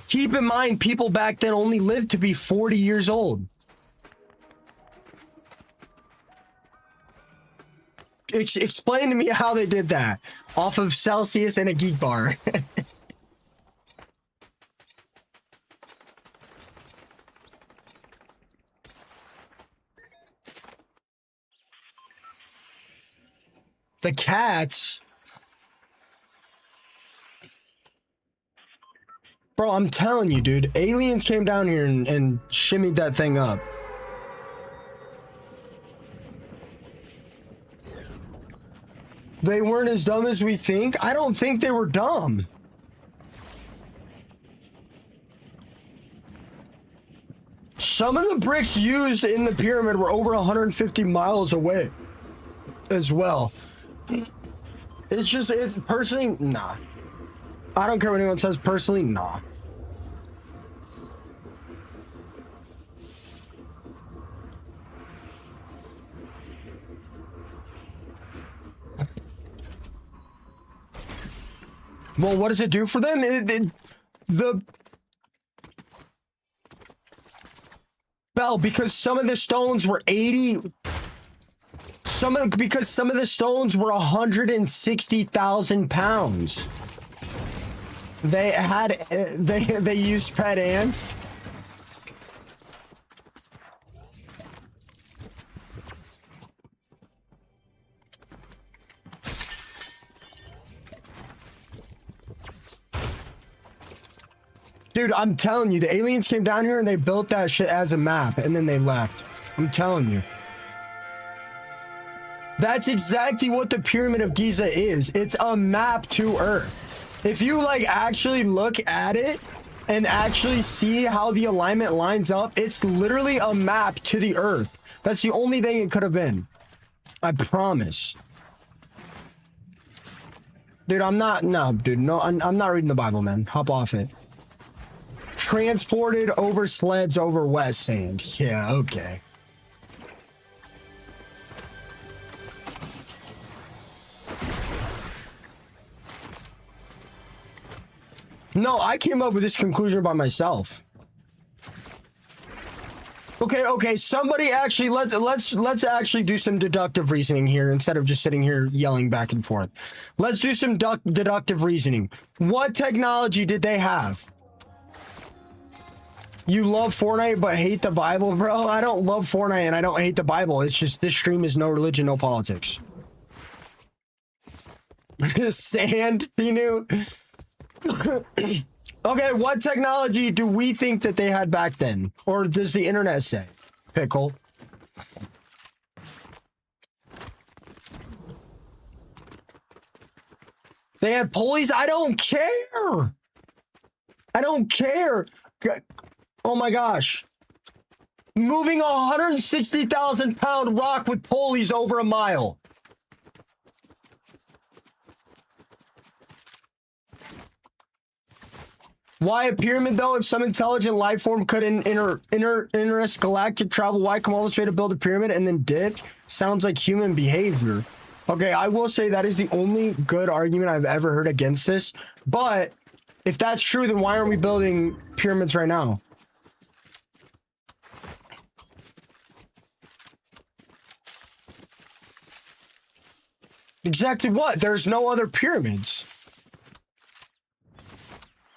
S1: Keep in mind, people back then only lived to be 40 years old. Explain to me how they did that. Off of Celsius and a geek bar. The cats. Bro, I'm telling you, dude. Aliens came down here and shimmied that thing up. They weren't as dumb as we think. I don't think they were dumb. Some of the bricks used in the pyramid were over 150 miles away as well. It's just, personally, nah. I don't care what anyone says, personally, nah. Well, what does it do for them? Because some of the stones were 80. Because some of the stones were 160,000 pounds. They used pet ants. Dude, I'm telling you, the aliens came down here and they built that shit as a map and then they left. I'm telling you. That's exactly what the Pyramid of Giza is. It's a map to Earth. If you like actually look at it and actually see how the alignment lines up, it's literally a map to the Earth. That's the only thing it could have been. I promise. Dude, I'm not reading the Bible, man. Hop off it. Transported over sleds over wet sand. Yeah, okay. No, I came up with this conclusion by myself. Okay, somebody actually let's actually do some deductive reasoning here instead of just sitting here yelling back and forth. Let's do some deductive reasoning. What technology did they have? You love Fortnite but hate the Bible, bro? I don't love Fortnite and I don't hate the Bible. It's just this stream is no religion, no politics. Sand, Pinu. Okay, what technology do we think that they had back then? Or does the internet say? Pickle. They had pulleys? I don't care. I don't care. Oh my gosh. Moving a 160,000 pound rock with pulleys over a mile. Why a pyramid though? If some intelligent life form could intergalactic travel, why come all this way to build a pyramid and then dip? Sounds like human behavior. Okay, I will say that is the only good argument I've ever heard against this. But if that's true, then why aren't we building pyramids right now? Exactly what? There's no other pyramids.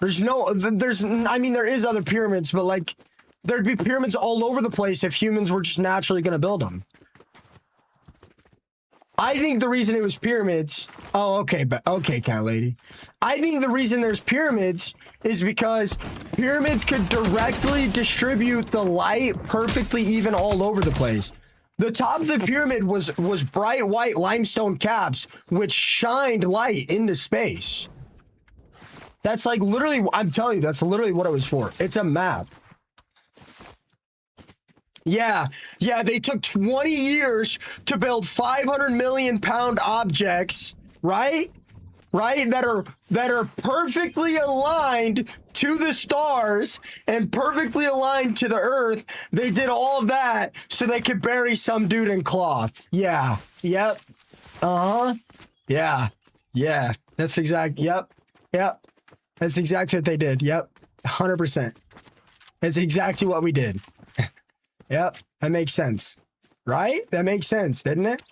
S1: I mean, there is other pyramids, but like, there'd be pyramids all over the place if humans were just naturally going to build them. I think the reason it was pyramids. Oh, okay, but okay, cat lady. I think the reason there's pyramids is because pyramids could directly distribute the light perfectly even all over the place. The top of the pyramid was bright white limestone caps which shined light into space. That's like literally, I'm telling you, that's literally what it was for. It's a map. Yeah, they took 20 years to build 500 million pound objects, right? Right? That are perfectly aligned to the stars and perfectly aligned to the earth. They did all of that so they could bury some dude in cloth. Yeah. Yep. Uh-huh. Yeah. Yeah. That's exact. Yep. That's exactly what they did. Yep. 100%. That's exactly what we did. Yep, that makes sense. Right? That makes sense, didn't it?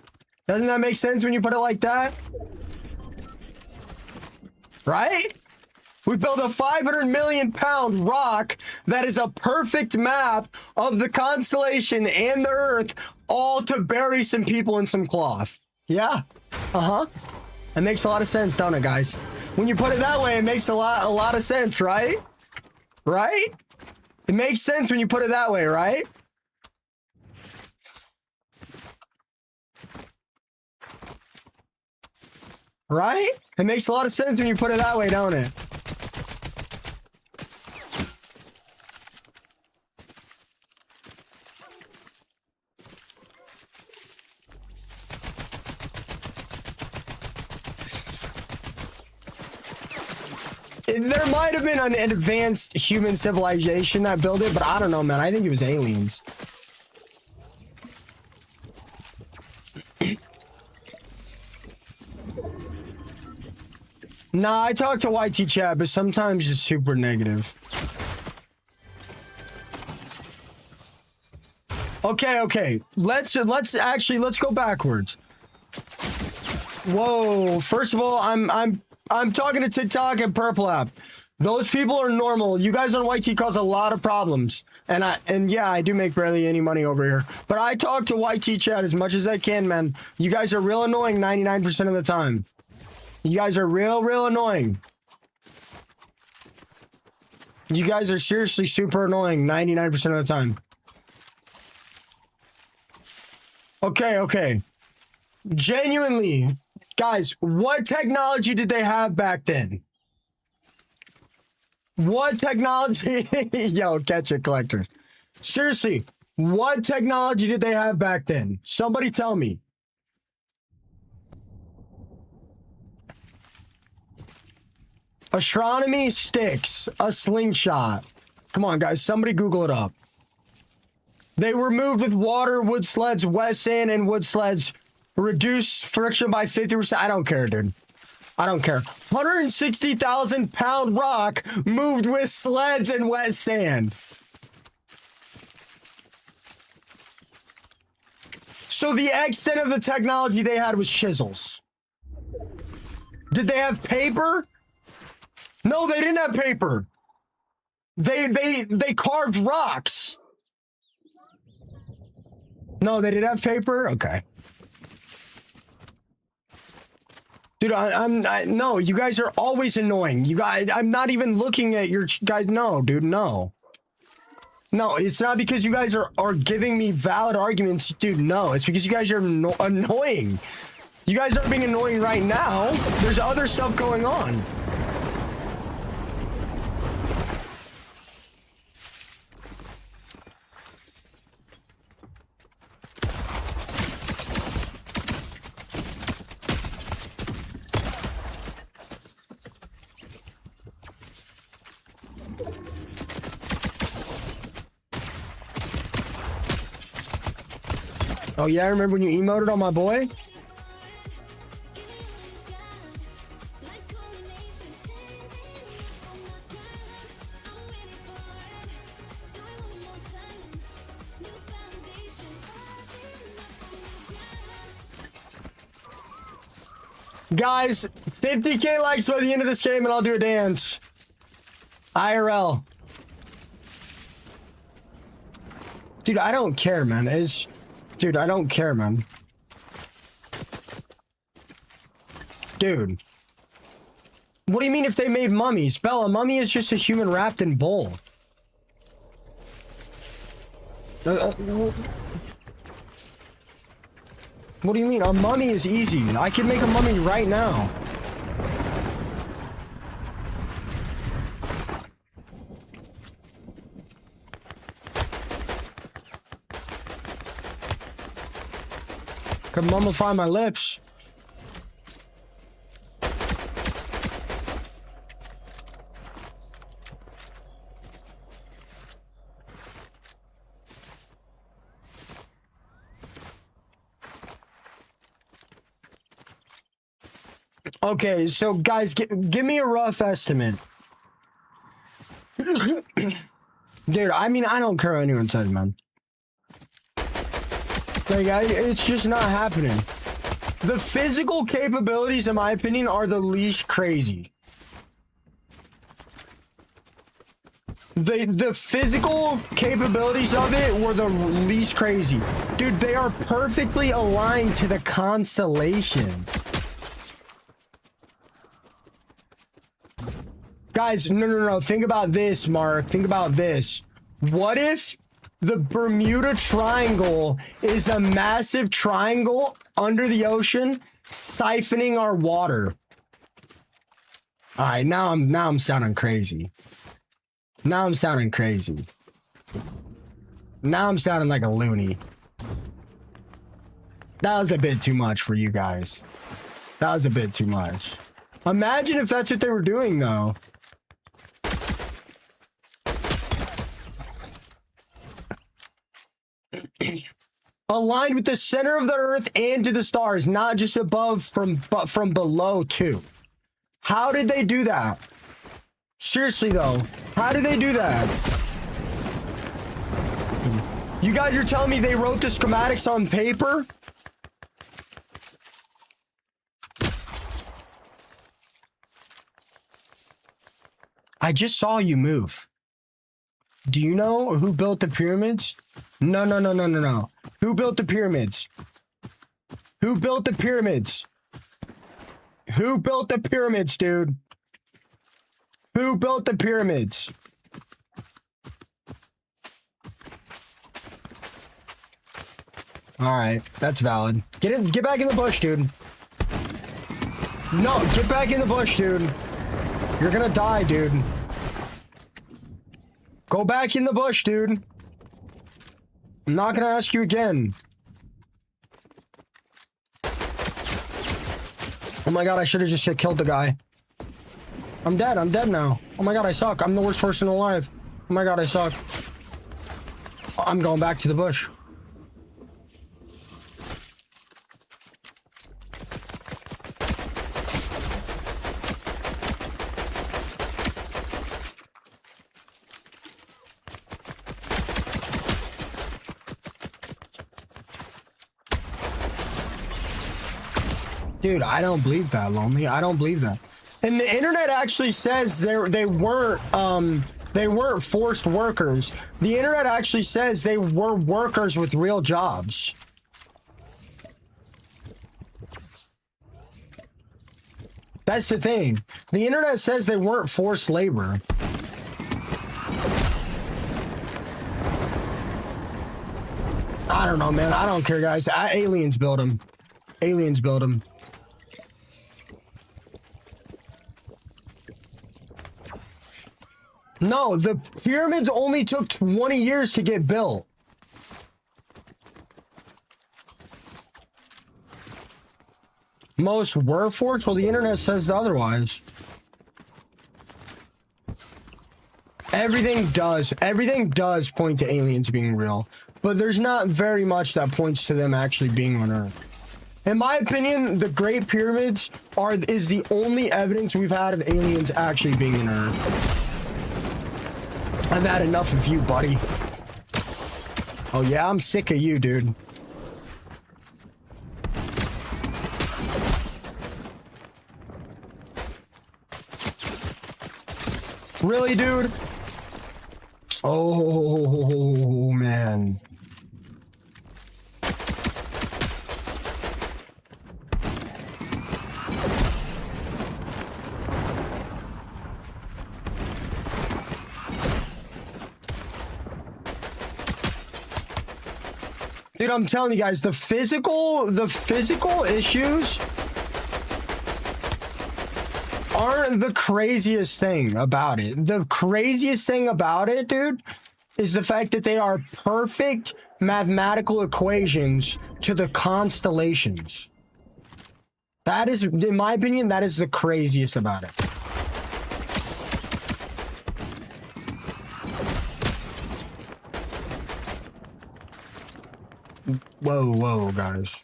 S1: Doesn't that make sense when you put it like that? Right? We built a 500 million pound rock that is a perfect map of the constellation and the earth, all to bury some people in some cloth. Yeah. Uh-huh. It makes a lot of sense, don't it, guys? When you put it that way, it makes a lot of sense, right? Right? It makes sense when you put it that way, right? Right? It makes a lot of sense when you put it that way, don't it? There might have been an advanced human civilization that built it, but I don't know, man. I think it was aliens. Nah, I talk to YT chat, but sometimes it's super negative. Okay. Let's go backwards. Whoa. First of all, I'm talking to TikTok and Purple App. Those people are normal. You guys on YT cause a lot of problems. And yeah, I do make barely any money over here. But I talk to YT chat as much as I can, man. You guys are real annoying 99% of the time. You guys are real annoying. You guys are seriously super annoying 99% of the time. Okay. Genuinely, guys, what technology did they have back then? What technology? Yo, catch it, collectors. Seriously, what technology did they have back then? Somebody tell me. Astronomy, sticks, a slingshot. Come on, guys. Somebody Google it up. They were moved with water, wood sleds, wet sand, and wood sleds. Reduce friction by 50%. I don't care, dude. I don't care. 160,000 pound rock moved with sleds and wet sand. So the extent of the technology they had was chisels. Did they have paper? No, they didn't have paper. They carved rocks. No, they didn't have paper? Okay. Dude, no, you guys are always annoying. You guys, I'm not even looking at your guys. No, dude, no. No, it's not because you guys are giving me valid arguments. Dude, no, it's because you guys are annoying. You guys are being annoying right now. There's other stuff going on. Oh yeah, I remember when you emoted on my boy? Guys, 50k likes by the end of this game and I'll do a dance. IRL. Dude, I don't care, man. Dude, I don't care, man. Dude. What do you mean if they made mummies? Bella, a mummy is just a human wrapped in bull. What do you mean? A mummy is easy. I can make a mummy right now. Can mummify my lips. Okay, so guys, give me a rough estimate. Dude, I mean, I don't care what anyone says, man. Like, it's just not happening. The physical capabilities, in my opinion, are the least crazy. The physical capabilities of it were the least crazy. Dude, they are perfectly aligned to the constellation. Guys, no. Think about this, Mark. Think about this. What if the Bermuda Triangle is a massive triangle under the ocean, siphoning our water? All right, now I'm sounding crazy. Now I'm sounding crazy. Now I'm sounding like a loony. That was a bit too much for you guys. That was a bit too much. Imagine if that's what they were doing, though. Aligned with the center of the earth and to the stars, not just above but from below too. How did they do that? Seriously though, how did they do that? You guys are telling me they wrote the schematics on paper? I just saw you move. Do you know who built the pyramids? No. Who built the pyramids? Who built the pyramids? Who built the pyramids, dude? Who built the pyramids? All right, that's valid. Get back in the bush, dude. No, get back in the bush, dude. You're gonna die, dude. Go back in the bush, dude. I'm not gonna ask you again. Oh my god, I should have just killed the guy. I'm dead now. Oh my god, I suck. I'm the worst person alive. Oh my god, I suck. I'm going back to the bush. Dude, I don't believe that, Lonely. I don't believe that. And the internet actually says they weren't forced workers. The internet actually says they were workers with real jobs. That's the thing. The internet says they weren't forced labor. I don't know, man. I don't care, guys. Aliens build them. Aliens build them. No, the pyramids only took 20 years to get built. Most were forged? Well, the internet says otherwise. Everything does point to aliens being real, but there's not very much that points to them actually being on Earth. In my opinion, the Great Pyramids is the only evidence we've had of aliens actually being on Earth. I've had enough of you, buddy. Oh yeah, I'm sick of you, dude. Really, dude? Oh, man. Dude, I'm telling you guys, the physical issues aren't the craziest thing about it. The craziest thing about it, dude, is the fact that they are perfect mathematical equations to the constellations. That is, in my opinion, that is the craziest about it. Whoa, guys.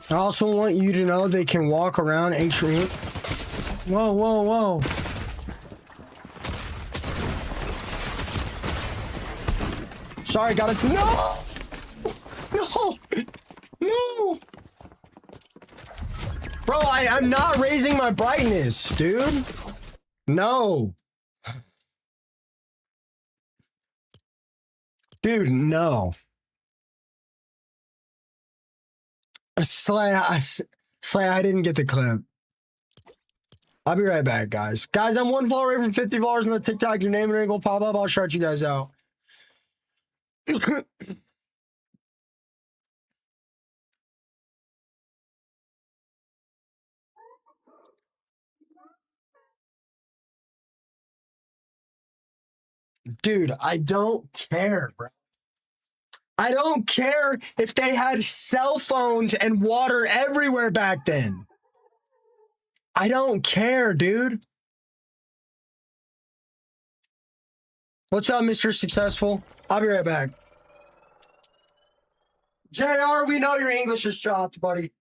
S1: I also want you to know they can walk around ancient. Whoa. Sorry, gotta. No! Bro, I'm not raising my brightness, dude. No. Dude, no. Slay, I didn't get the clip. I'll be right back, guys. Guys, I'm one follower away from 50 followers on the TikTok. Your name and ring will pop up. I'll shout you guys out. Dude, I don't care, bro. I don't care if they had cell phones and water everywhere back then. I don't care, dude. What's up, Mr. Successful? I'll be right back. JR, we know your English is chopped, buddy.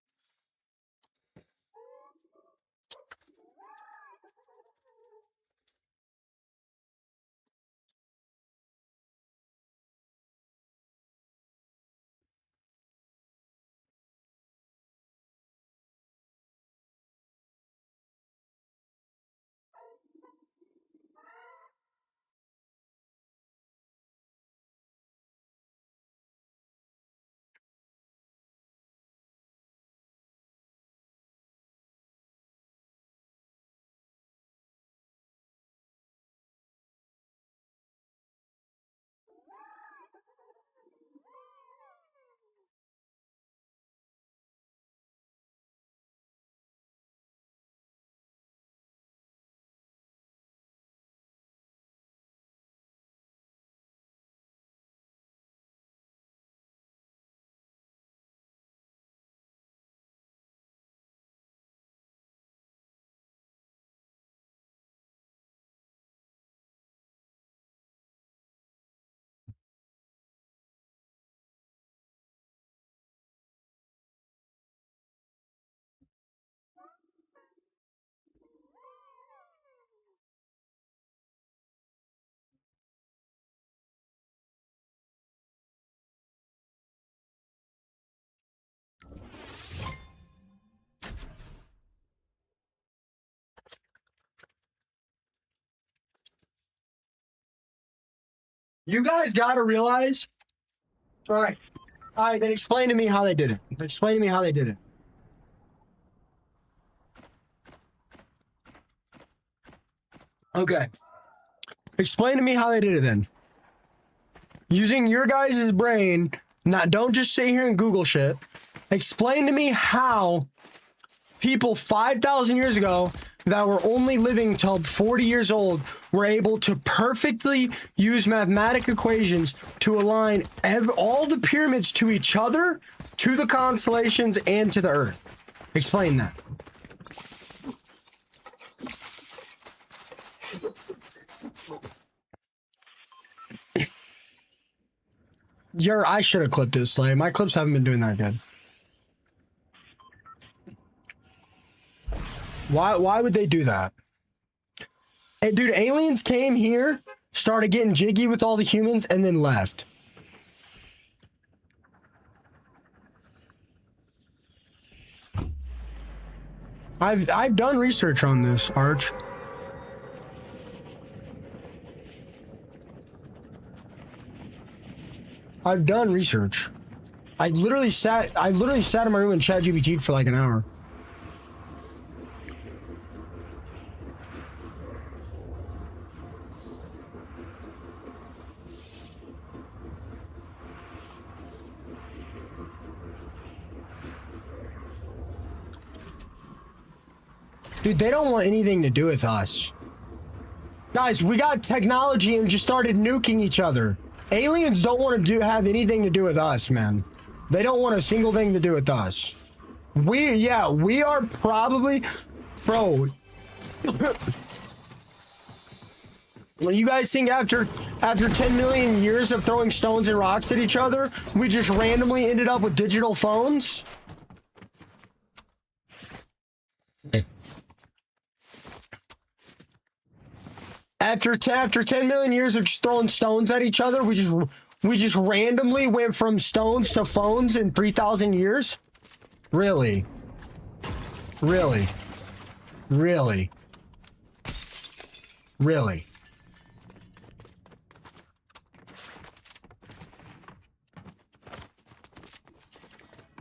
S1: You guys gotta realize. All right, then explain to me how they did it. Explain to me how they did it. Okay. Explain to me how they did it then. Using your guys' brain, don't just sit here and Google shit. Explain to me how people 5,000 years ago that were only living till 40 years old were able to perfectly use mathematical equations to align all the pyramids to each other, to the constellations, and to the Earth. Explain that. I should have clipped this, Slay. My clips haven't been doing that good. Why would they do that? Hey, dude, aliens came here, started getting jiggy with all the humans, and then left. I've done research on this, Arch. I've done research. I literally sat in my room and ChatGPT'd for like an hour. Dude, they don't want anything to do with us. Guys, we got technology and just started nuking each other. Aliens don't want to have anything to do with us, man. They don't want a single thing to do with us. We are probably... Bro. When you guys think after 10 million years of throwing stones and rocks at each other, we just randomly ended up with digital phones? After 10 million years of just throwing stones at each other, we just randomly went from stones to phones in 3,000 years? Really? Really? Really? Really?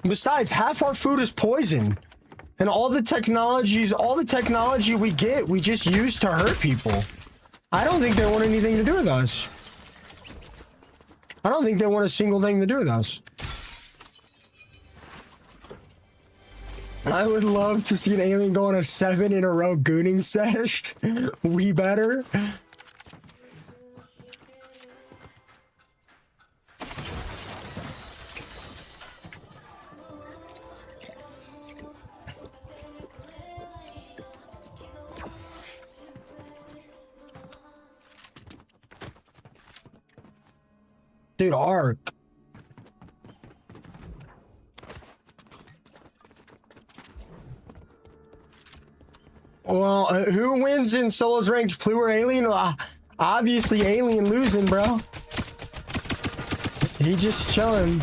S1: Besides, half our food is poison. And all the technology we get, we just use to hurt people. I don't think they want anything to do with us. I don't think they want a single thing to do with us. I would love to see an alien go on a 7 in a row gooning sesh. We better. Dude, Ark. Well, who wins in solos ranked, Plu or Alien? Obviously, Alien losing, bro. He just chilling.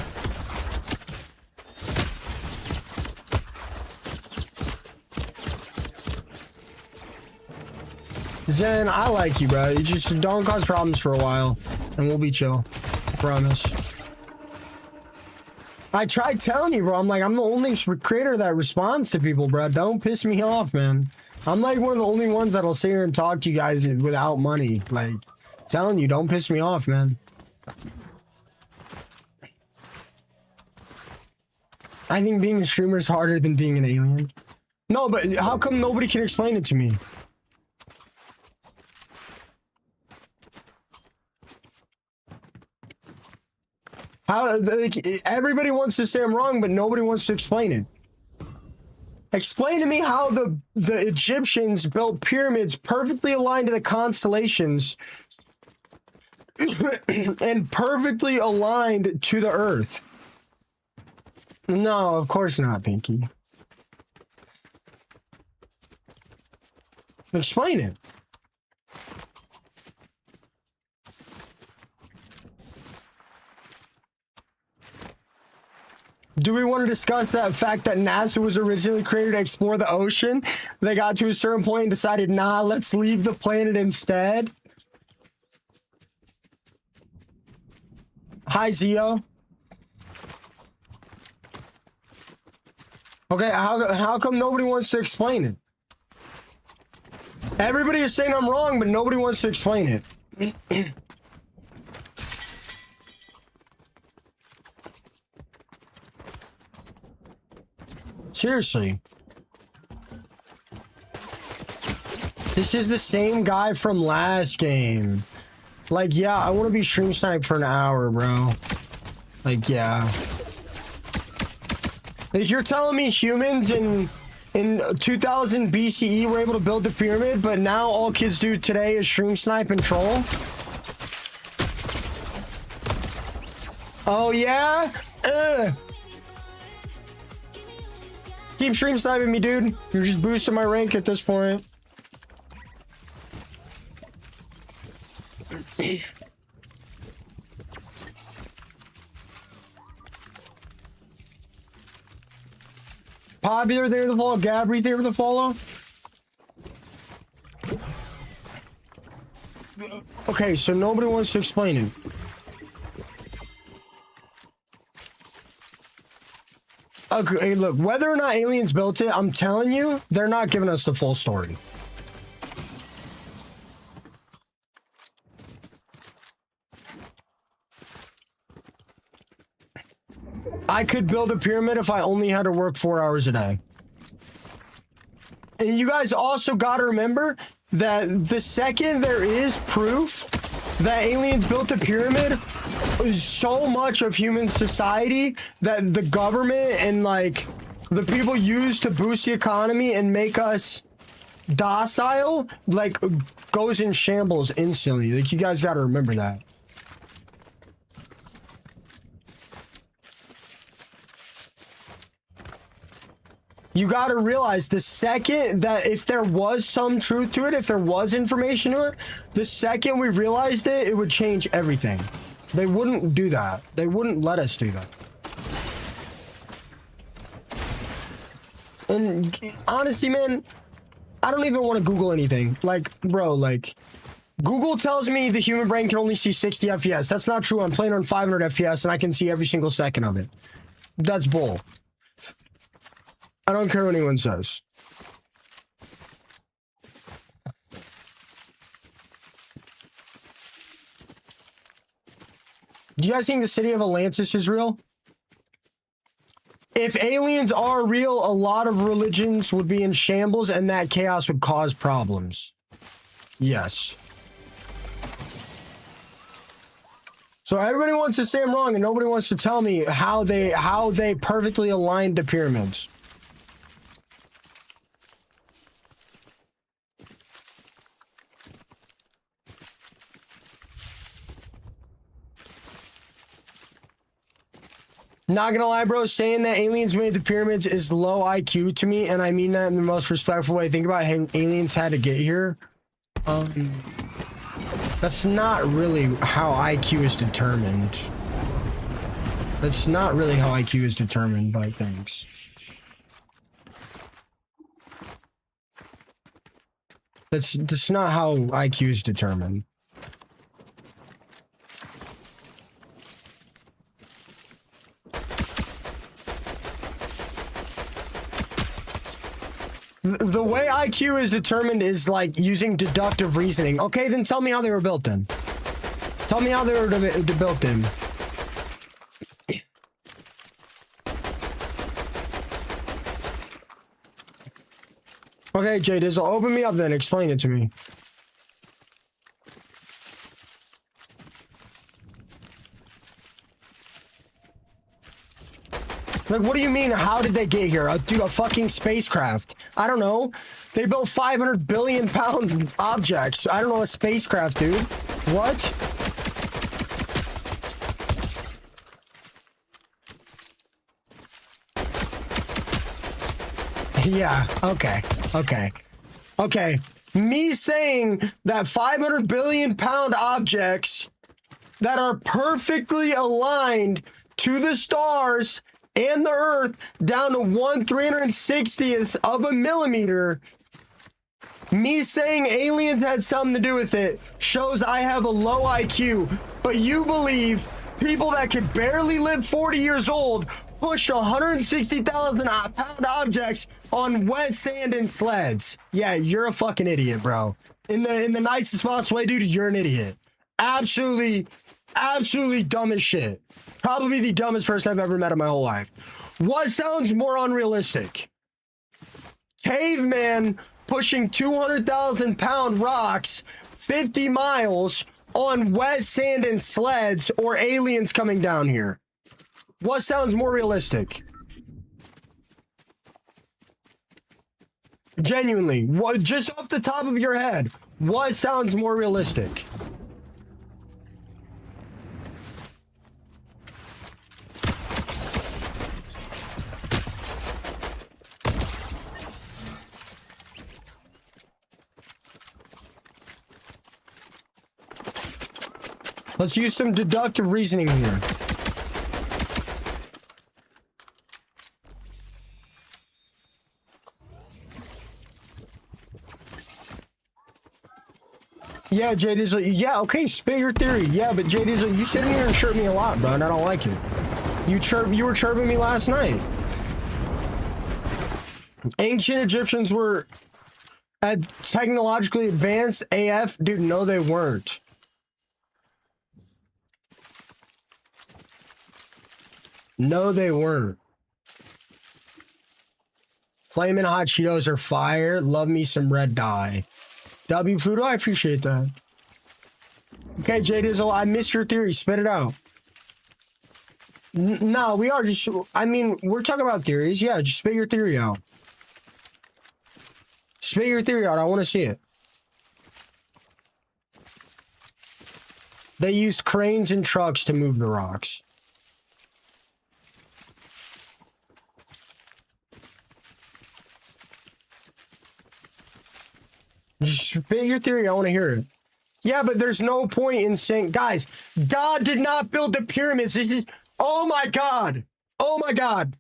S1: Zen, I like you, bro. You just don't cause problems for a while, and we'll be chill. Promise. I tried telling you, bro. I'm like, I'm the only creator that responds to people, bro. Don't piss me off, man. I'm like one of the only ones that'll sit here and talk to you guys without money. Like, telling you, don't piss me off, man. I think being a streamer is harder than being an alien. No, but how come nobody can explain it to me? How, like, everybody wants to say I'm wrong, but nobody wants to explain it. Explain to me how the Egyptians built pyramids perfectly aligned to the constellations and perfectly aligned to the earth. No, of course not, Pinky. Explain it. Do we want to discuss that fact that NASA was originally created to explore the ocean? They got to a certain point and decided, nah, let's leave the planet instead. Hi, Zio. Okay, how come nobody wants to explain it? Everybody is saying I'm wrong, but nobody wants to explain it. Seriously. This is the same guy from last game. Like, yeah, I want to be stream sniped for an hour, bro. Like, yeah. If you're telling me humans in 2000 BCE were able to build the pyramid, but now all kids do today is stream snipe and troll? Oh, yeah? Keep stream sniping me, dude. You're just boosting my rank at this point. Popular there the follow. Gabri there the follow. Okay, so nobody wants to explain it. Okay, look, whether or not aliens built it, I'm telling you, they're not giving us the full story. I could build a pyramid if I only had to work 4 hours a day. And you guys also got to remember that the second there is proof that aliens built a pyramid, is so much of human society that the government and like the people use to boost the economy and make us docile, like, goes in shambles instantly. Like, you guys got to remember that. You got to realize the second that if there was some truth to it, if there was information to it, the second we realized it, it would change everything. They wouldn't do that. They wouldn't let us do that. And honestly, man, I don't even want to Google anything. Like, bro, like, Google tells me the human brain can only see 60 FPS. That's not true. I'm playing on 500 FPS and I can see every single second of it. That's bull. I don't care what anyone says. Do you guys think the city of Atlantis is real? If aliens are real, a lot of religions would be in shambles and that chaos would cause problems. Yes. So everybody wants to say I'm wrong and nobody wants to tell me how they perfectly aligned the pyramids. Not gonna lie, bro, saying that aliens made the pyramids is low IQ to me, and I mean that in the most respectful way. Think about how aliens had to get here. That's not really how IQ is determined. That's not really how IQ is determined by things. That's not how IQ is determined. The way IQ is determined is like using deductive reasoning. Okay, then tell me how they were built then. Tell me how they were built then. Okay, Jay Dizzle, open me up then. Explain it to me. Like, what do you mean? How did they get here? Dude, a fucking spacecraft. I don't know. They built 500 billion pound objects. I don't know, a spacecraft, dude. What? Yeah, okay, okay, okay. Me saying that 500 billion pound objects that are perfectly aligned to the stars and the Earth down to 1/360th of a millimeter, me saying aliens had something to do with it shows I have a low IQ. But you believe people that could barely live 40 years old pushed 160,000 pound objects on wet sand and sleds. Yeah, you're a fucking idiot, bro. In the nicest possible way, dude, you're an idiot. Absolutely dumb as shit. Probably the dumbest person I've ever met in my whole life. What sounds more unrealistic? Caveman pushing 200,000 pound rocks 50 miles on wet sand and sleds, or aliens coming down here? What sounds more realistic? Genuinely, what, just off the top of your head, what sounds more realistic? Let's use some deductive reasoning here. Yeah, Jay Dizzle. Yeah, okay, spit your theory. Yeah, but Jay Dizzle, you sit here and chirp me a lot, bro, and I don't like it. You were chirping me last night. Ancient Egyptians were technologically advanced AF. Dude, no, they weren't. No, they weren't. Flamin' hot Cheetos are fire. Love me some red dye. W Pluto, I appreciate that. Okay, J Dizzle, I missed your theory. Spit it out. No, we are just. I mean, we're talking about theories. Yeah, just spit your theory out. Spit your theory out. I want to see it. They used cranes and trucks to move the rocks. Just spit your theory. I want to hear it. Yeah, but there's no point in saying, guys, God did not build the pyramids. This is, oh my God. Oh my God.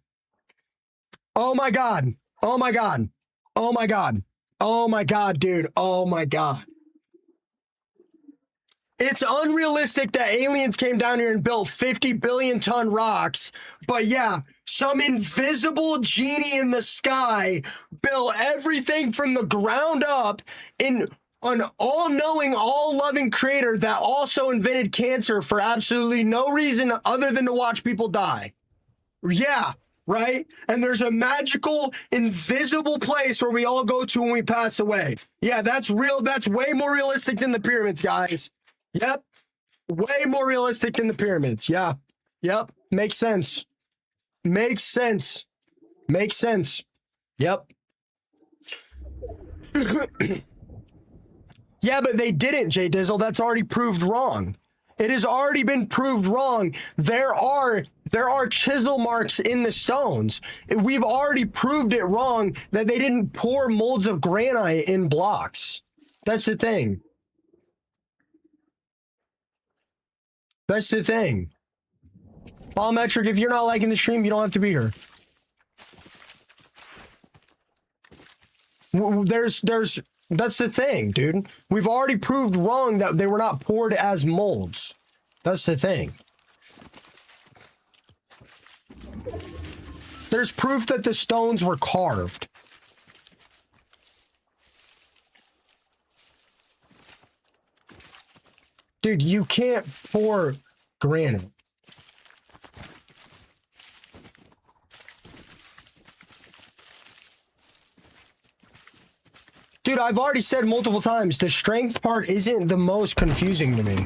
S1: Oh my God. Oh my God. Oh my God. Oh my God, dude. Oh my God. It's unrealistic that aliens came down here and built 50 billion ton rocks. But yeah, some invisible genie in the sky built everything from the ground up in an all-knowing, all-loving creator that also invented cancer for absolutely no reason other than to watch people die. Yeah, right? And there's a magical, invisible place where we all go to when we pass away. Yeah, that's real. That's way more realistic than the pyramids, guys. Yep. Way more realistic than the pyramids. Yeah. Yep. Makes sense. Makes sense. Makes sense. Yep. Yeah, but they didn't, J Dizzle. That's already proved wrong. It has already been proved wrong. There are chisel marks in the stones. We've already proved it wrong that they didn't pour molds of granite in blocks. That's the thing. That's the thing. Ballmetric, if you're not liking the stream, you don't have to be here. That's the thing, dude. We've already proved wrong that they were not poured as molds. That's the thing. There's proof that the stones were carved. Dude, you can't pour granite. Dude, I've already said multiple times, the strength part isn't the most confusing to me.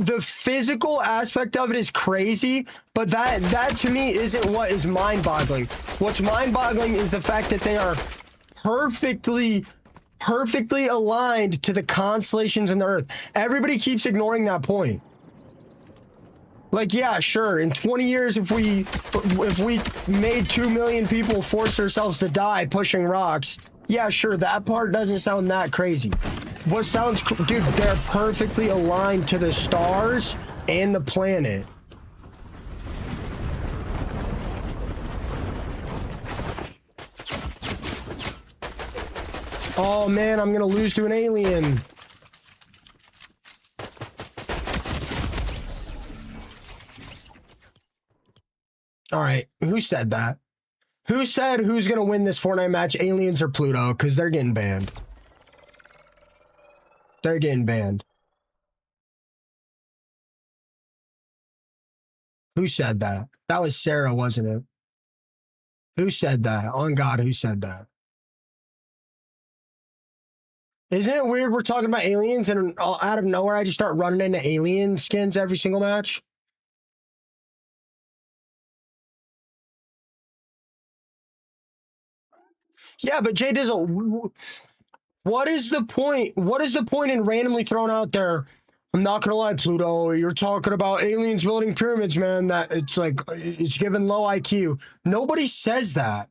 S1: The physical aspect of it is crazy, but that to me isn't what is mind-boggling. What's mind-boggling is the fact that they are perfectly aligned to the constellations in the earth. Everybody keeps ignoring that point. Like, yeah, sure, in 20 years, if we made 2 million people force themselves to die pushing rocks, yeah, sure, that part doesn't sound that crazy. What sounds, dude, they're perfectly aligned to the stars and the planet. Oh man, I'm gonna lose to an alien. All right, who said that? Who said who's gonna win this Fortnite match, aliens or Pluto? Because they're getting banned. They're getting banned. Who said that? That was Sarah, wasn't it? Who said that? On God, who said that? Isn't it weird we're talking about aliens and out of nowhere I just start running into alien skins every single match? Yeah, but Jay Dizzle, what is the point? What is the point in randomly throwing out there? I'm not gonna lie, Pluto, you're talking about aliens building pyramids, man. That it's like, it's given low IQ. Nobody says that.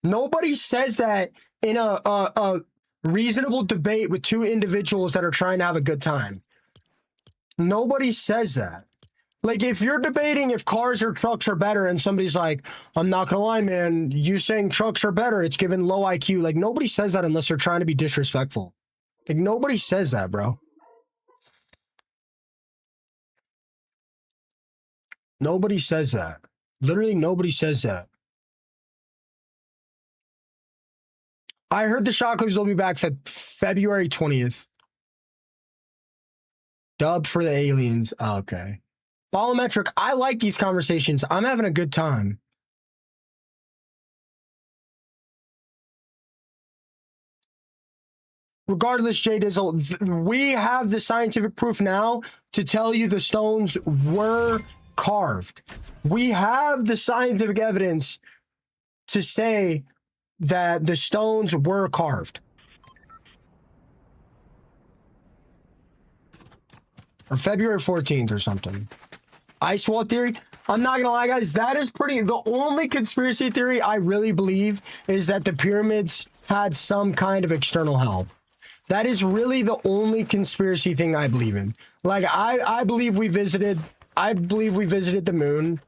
S1: Nobody says that in a reasonable debate with two individuals that are trying to have a good time. Nobody says that. Like, if you're debating if cars or trucks are better and somebody's like, I'm not gonna lie, man, you saying trucks are better, it's given low IQ. Like, nobody says that unless they're trying to be disrespectful. Like, nobody says that, bro. Nobody says that. Literally, nobody says that. I heard the Shot Clips will be back February 20th. Dub for the aliens. Oh, okay. Volumetric, I like these conversations. I'm having a good time. Regardless, Jay Dizzle, we have the scientific proof now to tell you the stones were carved. We have the scientific evidence to say that the stones were carved. Or February 14th or something. Ice wall theory? I'm not gonna lie, guys, that is pretty... The only conspiracy theory I really believe is that the pyramids had some kind of external help. That is really the only conspiracy thing I believe in. Like, I believe we visited... I believe we visited the moon.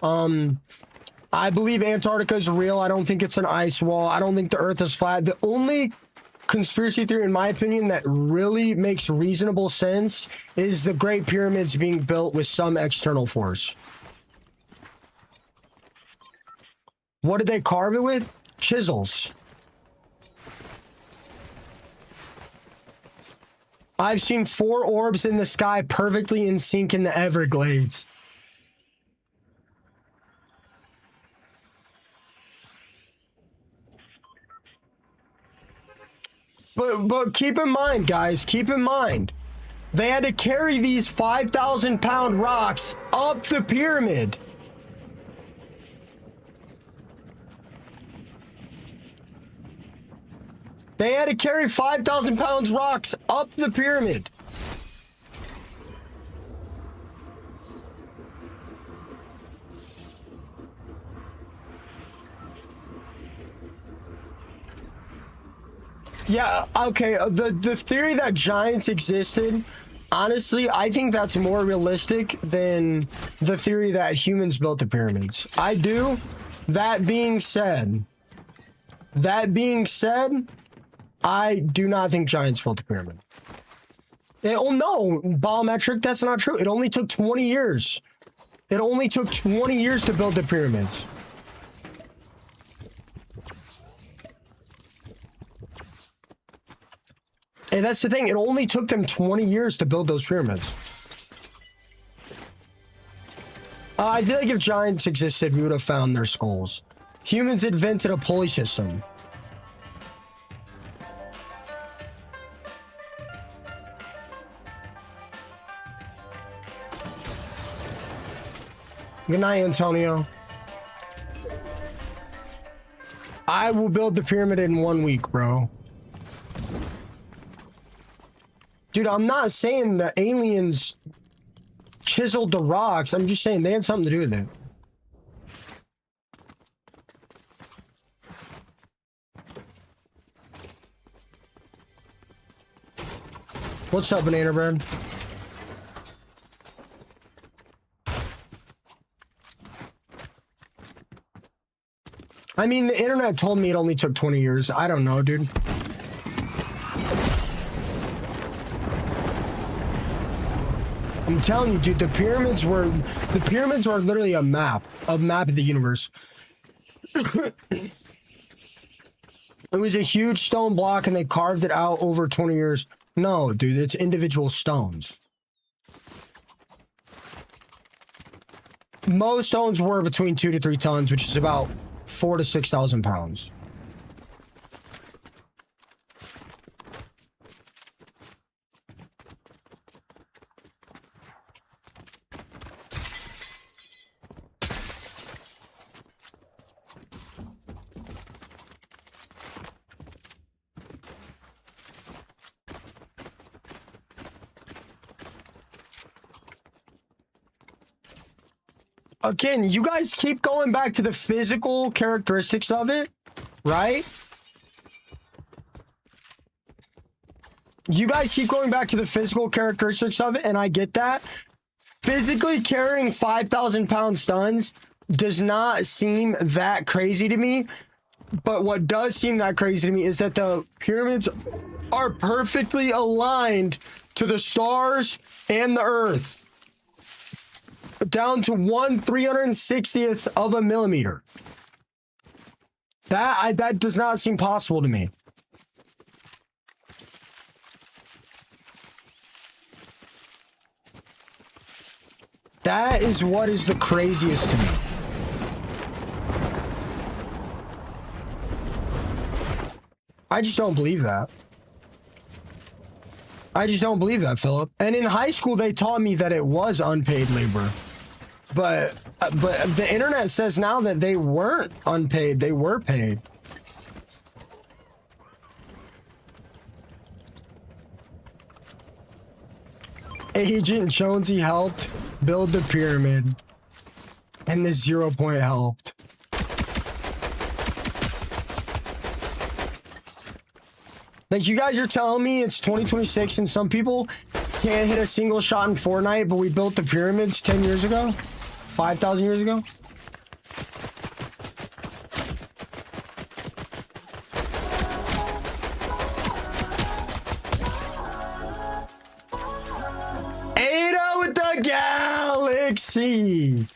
S1: I believe Antarctica is real. I don't think it's an ice wall. I don't think the Earth is flat. The only conspiracy theory, in my opinion, that really makes reasonable sense is the Great Pyramids being built with some external force. What did they carve it with? Chisels. I've seen 4 orbs in the sky perfectly in sync in the Everglades. But keep in mind, guys, keep in mind, they had to carry these 5,000-pound rocks up the pyramid. They had to carry 5,000 pounds rocks up the pyramid. Yeah, okay, the theory that giants existed, honestly, I think that's more realistic than the theory that humans built the pyramids. I do. That being said, I do not think giants built the pyramid. Oh no, biometric, that's not true. It only took 20 years. It only took 20 years to build the pyramids. And that's the thing, it only took them 20 years to build those pyramids. I feel like if giants existed, we would have found their skulls. Humans invented a pulley system. Good night, Antonio. I will build the pyramid in 1 week, bro. Dude, I'm not saying the aliens chiseled the rocks. I'm just saying they had something to do with it. What's up, Banana Bread? I mean, the internet told me it only took 20 years. I don't know, dude. I'm telling you, dude, the pyramids were literally a map of the universe. It was a huge stone block and they carved it out over 20 years. No, dude, it's individual stones. Most stones were between 2 to 3 tons, which is about 4,000 to 6,000 pounds. Again, you guys keep going back to the physical characteristics of it, right? You guys keep going back to the physical characteristics of it, and I get that. Physically carrying 5,000-pound stones does not seem that crazy to me. But what does seem that crazy to me is that the pyramids are perfectly aligned to the stars and the earth. Down to 1/360th of a millimeter. That does not seem possible to me. That is what is the craziest to me. I just don't believe that. I just don't believe that, Philip. And in high school, they taught me that it was unpaid labor. But the internet says now that they weren't unpaid. They were paid. Agent Jonesy helped build the pyramid. And the 0 point helped. Like, you guys are telling me it's 2026 and some people can't hit a single shot in Fortnite, but we built the pyramids 10 years ago? 5,000 years ago? Ada with the galaxy!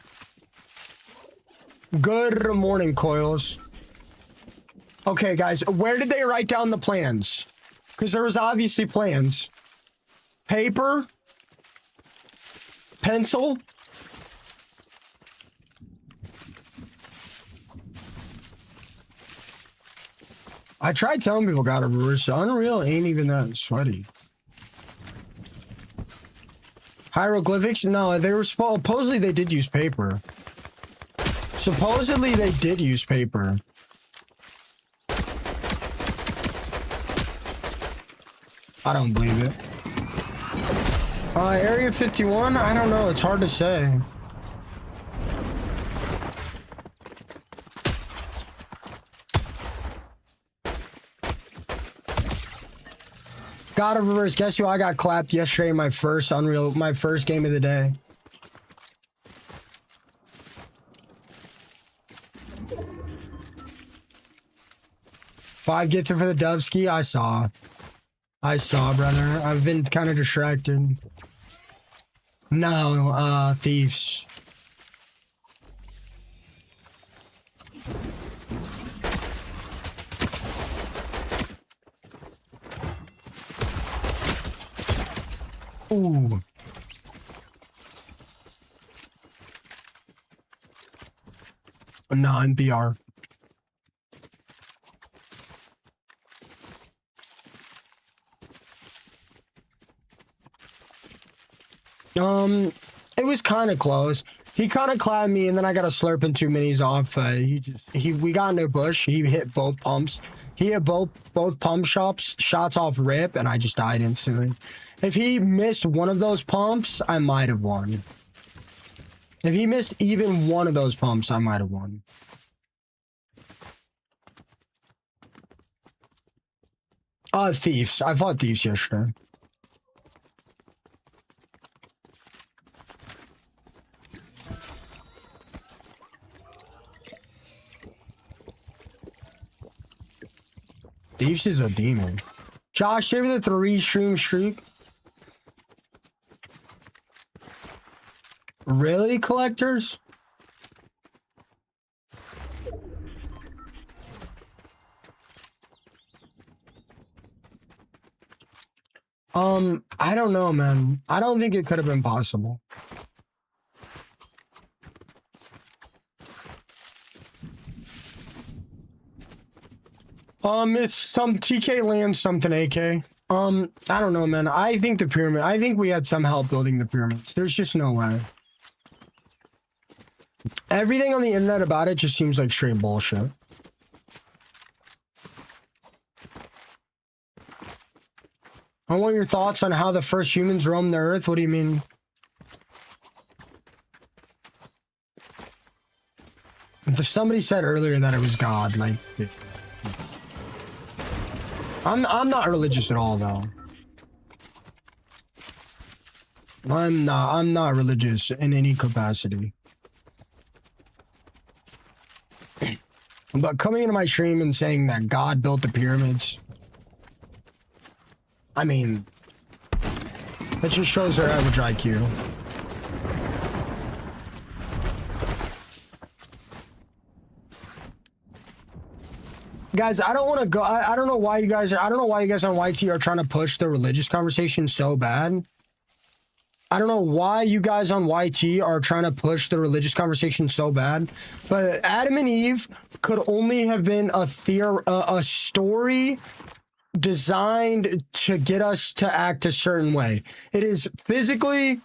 S1: Good morning, Coils. Okay, guys, where did they write down the plans? Because there was obviously plans. Paper? Pencil? I tried telling people got a reverse. Unreal ain't even that sweaty. Hieroglyphics? No, they were supposedly they did use paper. Supposedly they did use paper. I don't believe it. Area 51? I don't know. It's hard to say. God of Reverse. Guess who I got clapped yesterday in my first game of the day. Five gifted for the Dubski. I saw, brother. I've been kind of distracted. No, thieves. Ooh. No, NPR. It was kind of close. He kind of clapped me, and then I got a slurping 2 minis off. We got in a bush. He hit both pumps. He hit both pump shots off rip, and I just died instantly. If he missed one of those pumps, I might have won. If he missed even one of those pumps, I might have won. Thieves. I fought thieves yesterday. Thieves is a demon. Josh, save the 3-stream streak. Really, collectors? I don't know, man. I don't think it could have been possible. It's some TK land, something AK. I don't know, man. I think the pyramid. I think we had some help building the pyramids. There's just no way. Everything on the internet about it just seems like straight bullshit. I want your thoughts on how the first humans roamed the earth. What do you mean? Somebody said earlier that it was God. Like, I'm not religious at all, though. I'm not religious in any capacity. But coming into my stream and saying that God built the pyramids, I mean, that just shows their average IQ. Guys, I don't want to go. I don't know why you guys. I don't know why you guys on YT are trying to push the religious conversation so bad. I don't know why you guys on YT are trying to push the religious conversation so bad, but Adam and Eve could only have been a story designed to get us to act a certain way. It is physically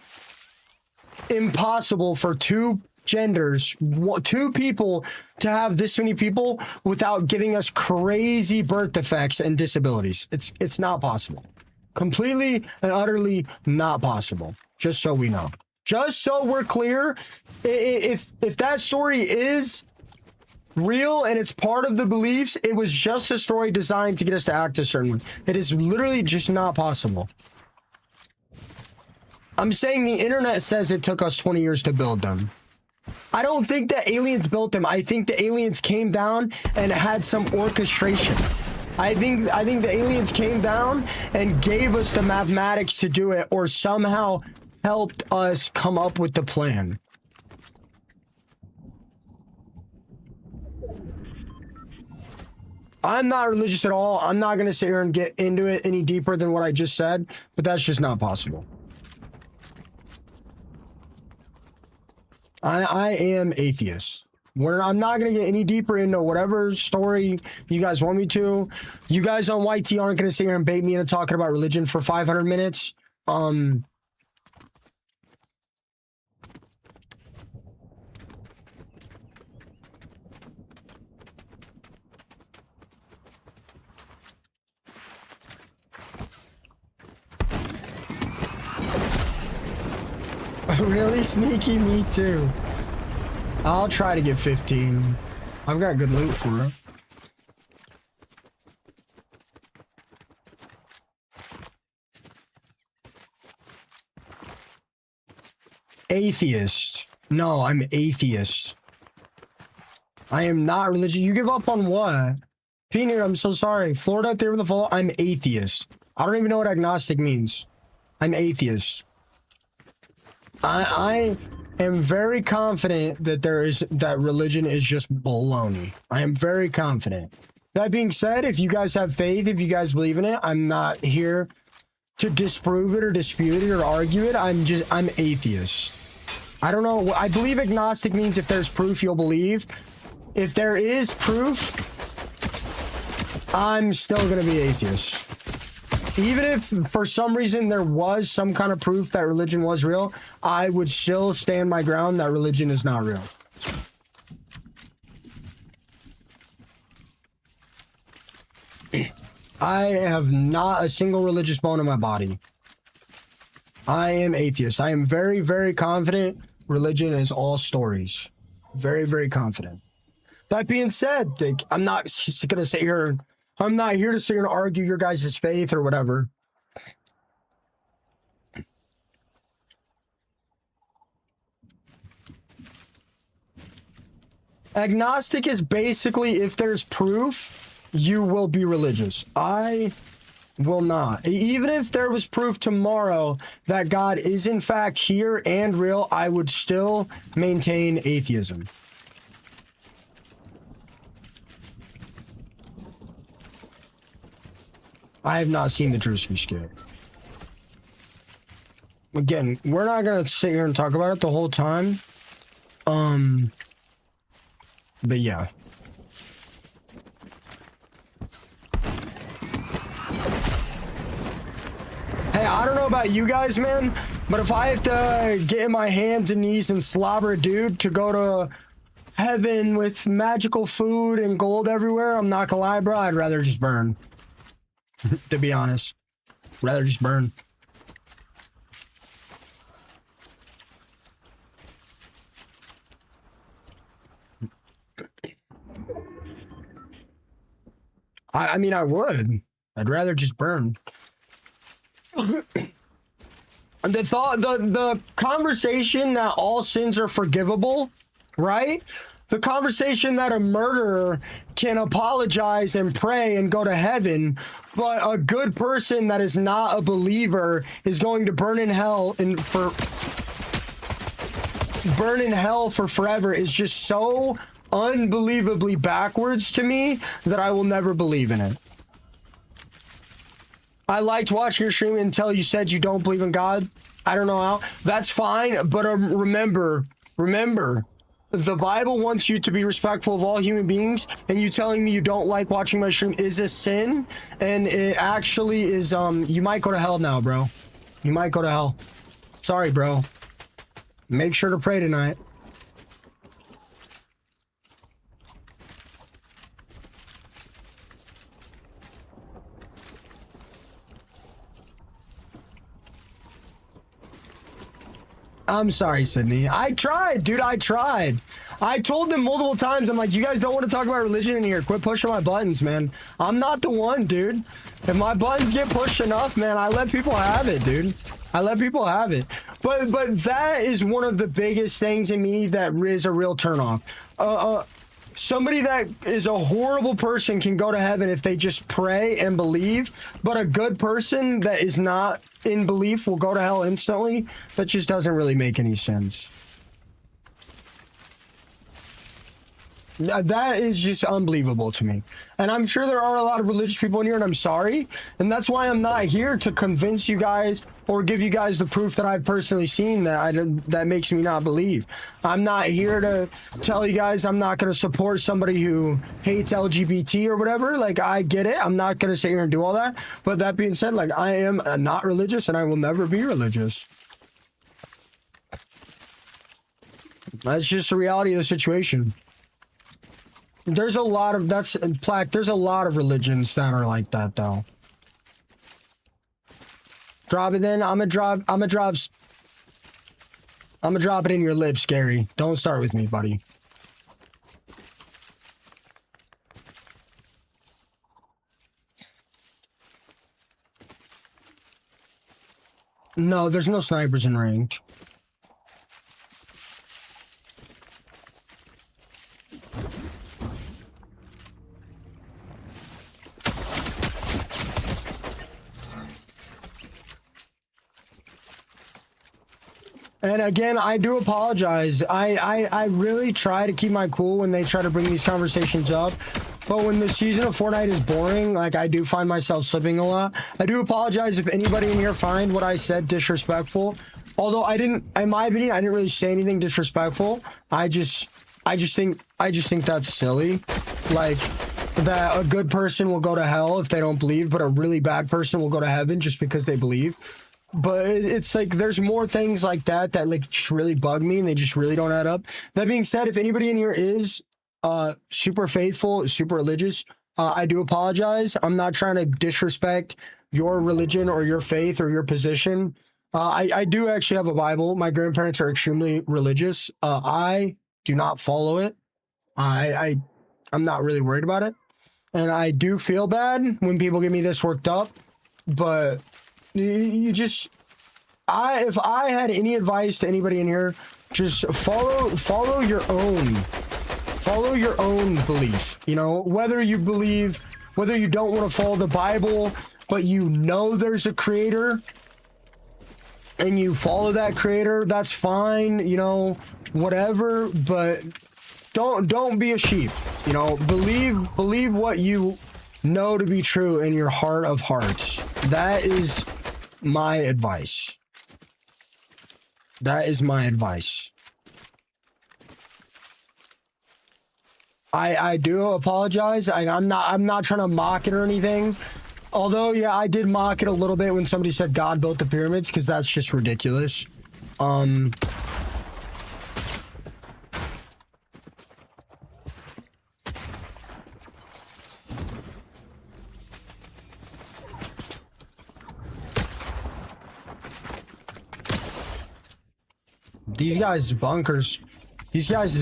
S1: impossible for two genders, two people, to have this many people without giving us crazy birth defects and disabilities. It's not possible. Completely and utterly not possible. Just so we know. Just so we're clear, if that story is real and it's part of the beliefs, it was just a story designed to get us to act a certain way. It is literally just not possible. I'm saying the internet says it took us 20 years to build them. I don't think that aliens built them. I think the aliens came down and had some orchestration. I think the aliens came down and gave us the mathematics to do it, or somehow helped us come up with the plan. I'm not religious at all. I'm not going to sit here and get into it any deeper than what I just said, but that's just not possible. I am atheist. I'm not going to get any deeper into whatever story you guys want me to. You guys on YT aren't going to sit here and bait me into talking about religion for 500 minutes. Really sneaky, me too. I'll try to get 15. I've got good loot for it. Atheist. No, I'm atheist. I am not religious. You give up on what? Peanut, I'm so sorry. Florida Theory of the Fall, I'm atheist. I don't even know what agnostic means. I'm atheist. I am very confident that that religion is just baloney. I am very confident. That being said, if you guys have faith, if you guys believe in it, I'm not here to disprove it or dispute it or argue it. I'm atheist. I don't know. I believe agnostic means if there's proof, you'll believe. If there is proof, I'm still gonna be atheist. Even if for some reason there was some kind of proof that religion was real, I would still stand my ground that religion is not real. I have not a single religious bone in my body. I am atheist. I am very, very confident religion is all stories. Very, very confident. That being said, like, I'm not just gonna sit here. I'm not here to sit here and argue your guys' faith or whatever. Agnostic is basically if there's proof, you will be religious. I will not. Even if there was proof tomorrow that God is in fact here and real, I would still maintain atheism. I have not seen the Drewski skit. Again, we're not gonna sit here and talk about it the whole time. But yeah. Hey, I don't know about you guys, man, but if I have to get in my hands and knees and slobber a dude to go to heaven with magical food and gold everywhere, I'm not gonna lie, bro, I'd rather just burn. To be honest, rather just burn. I mean, I would. I'd rather just burn. The conversation that all sins are forgivable, right? The conversation that a murderer can apologize and pray and go to heaven, but a good person that is not a believer is going to burn in hell for forever is just so unbelievably backwards to me that I will never believe in it. I liked watching your stream until you said you don't believe in God. I don't know how. That's fine, but remember, the Bible wants you to be respectful of all human beings, and you telling me you don't like watching my stream is a sin, and it actually is, you might go to hell now, bro. You might go to hell. Sorry, bro. Make sure to pray tonight. I'm sorry, Sydney. I tried, dude. I tried. I told them multiple times. I'm like, you guys don't want to talk about religion in here. Quit pushing my buttons, man. I'm not the one, dude. If my buttons get pushed enough, man, I let people have it, dude. I let people have it. But that is one of the biggest things in me that is a real turnoff. Somebody that is a horrible person can go to heaven if they just pray and believe, but a good person that is not in belief will go to hell instantly. That just doesn't really make any sense. That is just unbelievable to me. And I'm sure there are a lot of religious people in here, and I'm sorry. And that's why I'm not here to convince you guys or give you guys the proof that I've personally seen that makes me not believe. I'm not here to tell you guys I'm not going to support somebody who hates LGBT or whatever. Like, I get it. I'm not going to sit here and do all that. But that being said, like, I am not religious, and I will never be religious. That's just the reality of the situation. There's a lot of there's a lot of religions that are like that though. Drop it in. I'm gonna drop it in your lips, Gary. Don't start with me, buddy. No, there's no snipers in ranked. And again, I do apologize. I really try to keep my cool when they try to bring these conversations up. But when the season of Fortnite is boring, like, I do find myself slipping a lot. I do apologize if anybody in here find what I said disrespectful. Although I didn't, in my opinion, I didn't really say anything disrespectful. I just think that's silly. Like, that a good person will go to hell if they don't believe, but a really bad person will go to heaven just because they believe. But it's like there's more things like that like just really bug me, and they just really don't add up. That being said, if anybody in here is super faithful, super religious, I do apologize. I'm not trying to disrespect your religion or your faith or your position. I do actually have a Bible. My grandparents are extremely religious. I do not follow it. I'm not really worried about it, and I do feel bad when people get me this worked up, but you just, if I had any advice to anybody in here, just follow your own belief. You know, whether you don't want to follow the Bible, but you know there's a creator and you follow that creator, that's fine, you know, whatever, but don't be a sheep. You know, believe what you know to be true in your heart of hearts. That is my advice. That is my advice. I do apologize. I'm not trying to mock it or anything. Although, yeah, I did mock it a little bit when somebody said God built the pyramids, because that's just ridiculous. These guys'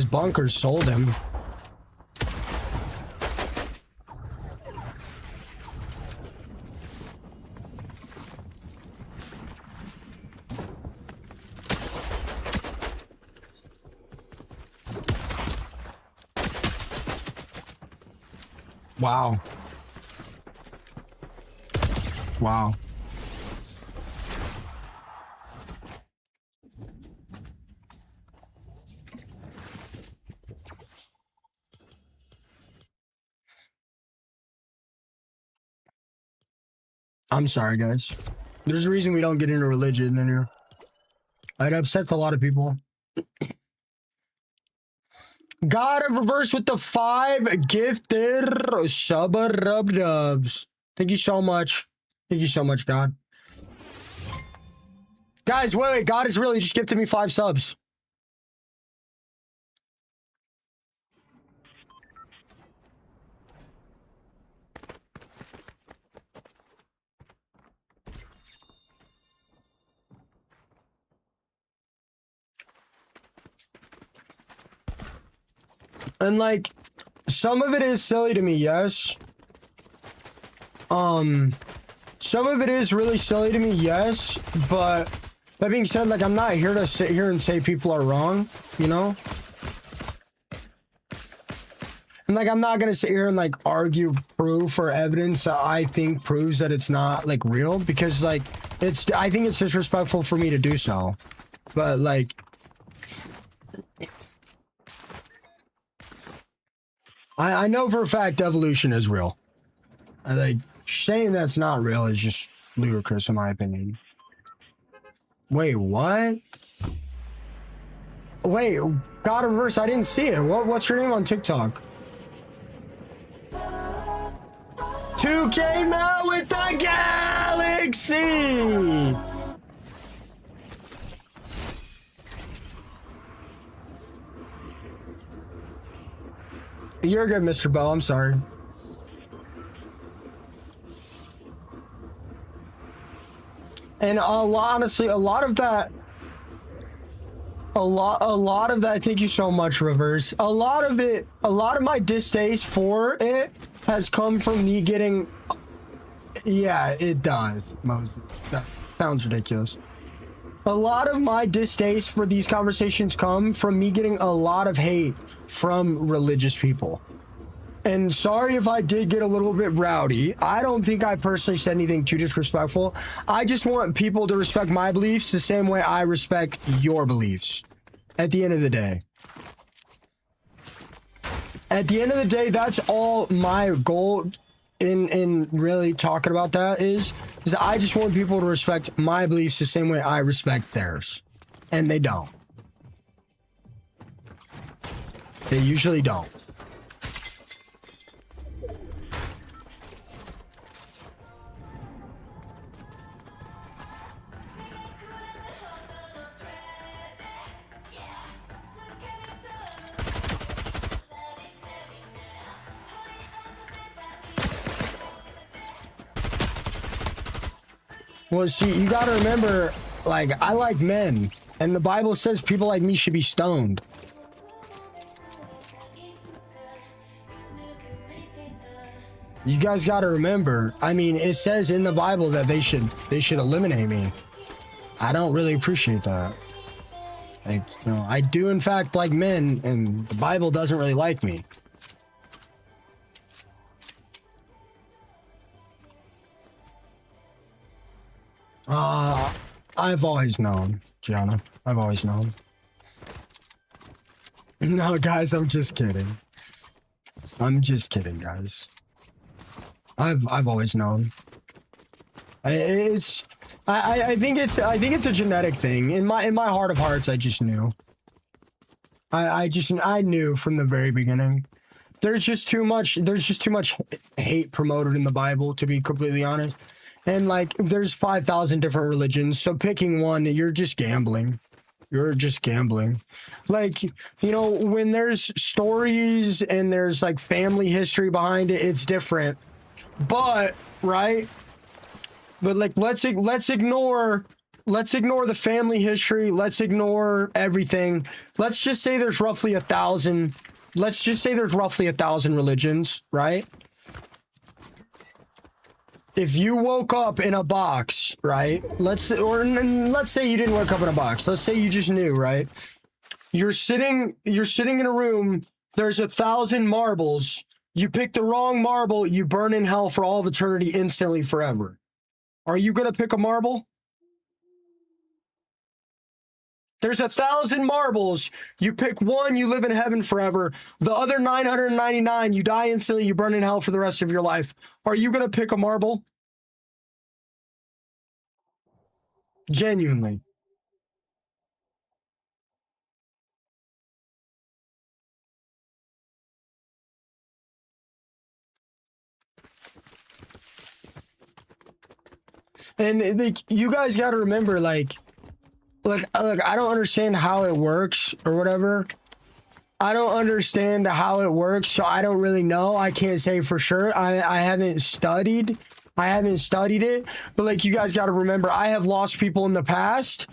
S1: bunkers sold him. Wow. Wow. I'm sorry, guys. There's a reason we don't get into religion in here. It upsets a lot of people. God of Reverse with the 5 gifted sub-rub-dubs. Thank you so much. Thank you so much, God. Guys, wait. God is really just gifted me 5 subs. And like, some of it is silly to me, yes. Some of it is really silly to me, yes. But that being said, like, I'm not here to sit here and say people are wrong, you know? And like, I'm not gonna sit here and like argue proof or evidence that I think proves that it's not like real, because like I think it's disrespectful for me to do so. But like, I know for a fact evolution is real. Like, saying that's not real is just ludicrous in my opinion. Wait, what? Wait, God of Reverse, I didn't see it. What's your name on TikTok? 2K Matt with the Galaxy! You're good, Mr. Bell. I'm sorry. And honestly, a lot of that, thank you so much, Reverse. A lot of my distaste for it has come from me getting, yeah, it does. That sounds ridiculous. A lot of my distaste for these conversations come from me getting a lot of hate from religious people. And sorry if I did get a little bit rowdy. I don't think I personally said anything too disrespectful. I just want people to respect my beliefs the same way I respect your beliefs. At the end of the day. At the end of the day, that's all my goal in really talking about that is I just want people to respect my beliefs the same way I respect theirs. And they don't. They usually don't. Well, see, you gotta remember, like, I like men, and the Bible says people like me should be stoned. You guys gotta remember, I mean, it says in the Bible that they should eliminate me. I don't really appreciate that. Like, you know, I do in fact like men, and the Bible doesn't really like me. I've always known, Gianna. I've always known. No, guys, I'm just kidding. I'm just kidding, guys. I've always known. I think it's a genetic thing. In my heart of hearts, I just knew. I knew from the very beginning. There's just too much hate promoted in the Bible, to be completely honest. And like, there's 5,000 different religions, so picking one, you're just gambling. You're just gambling. Like, you know, when there's stories and there's like family history behind it, it's different. But, right? But like, let's ignore the family history. Let's ignore everything. Let's just say there's roughly 1,000. Let's just say there's roughly 1,000 religions, right? If you woke up in a box, right? Let's say you didn't wake up in a box. Let's say you just knew, right? You're sitting in a room. There's 1,000 marbles. You pick the wrong marble. You burn in hell for all of eternity, instantly, forever. Are you gonna pick a marble? There's 1,000 marbles. You pick one, you live in heaven forever. The other 999, you die instantly, you burn in hell for the rest of your life. Are you going to pick a marble? Genuinely. And like, you guys got to remember, like, look, I don't understand how it works or whatever. I don't understand how it works, so I don't really know. I can't say for sure. I haven't studied. I haven't studied it. But like, you guys got to remember, I have lost people in the past.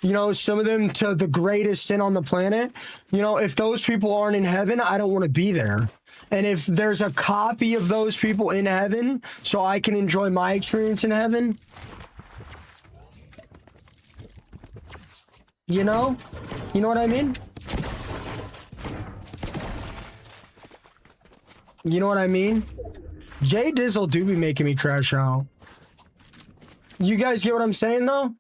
S1: You know, some of them to the greatest sin on the planet. You know, if those people aren't in heaven, I don't want to be there. And if there's a copy of those people in heaven, so I can enjoy my experience in heaven, you know what I mean? You know what I mean? Jay Dizzle do be making me crash out. You guys get what I'm saying, though?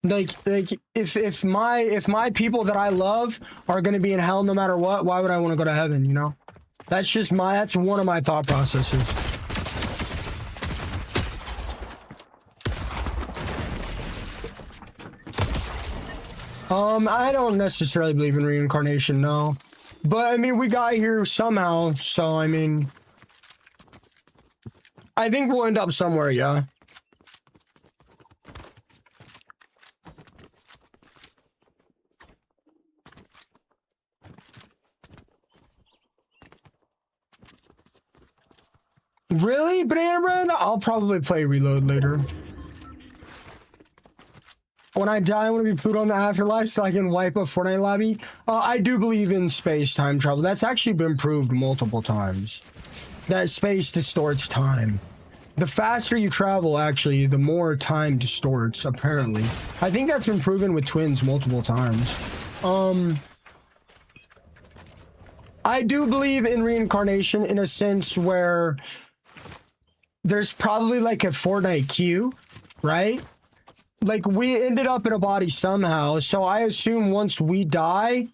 S1: Like if my people that I love are gonna be in hell no matter what, why would I want to go to heaven? You know, that's one of my thought processes. I don't necessarily believe in reincarnation, no, but I mean we got here somehow, so I mean, I think we'll end up somewhere, yeah. Really, Banana Bread? I'll probably play Reload later. When I die, I want to be Pluto in the afterlife so I can wipe a Fortnite lobby. I do believe in space time travel. That's actually been proved multiple times. That space distorts time. The faster you travel, actually, the more time distorts, apparently. I think that's been proven with twins multiple times. I do believe in reincarnation in a sense where there's probably like a Fortnite queue, right? Like we ended up in a body somehow. So I assume once we die,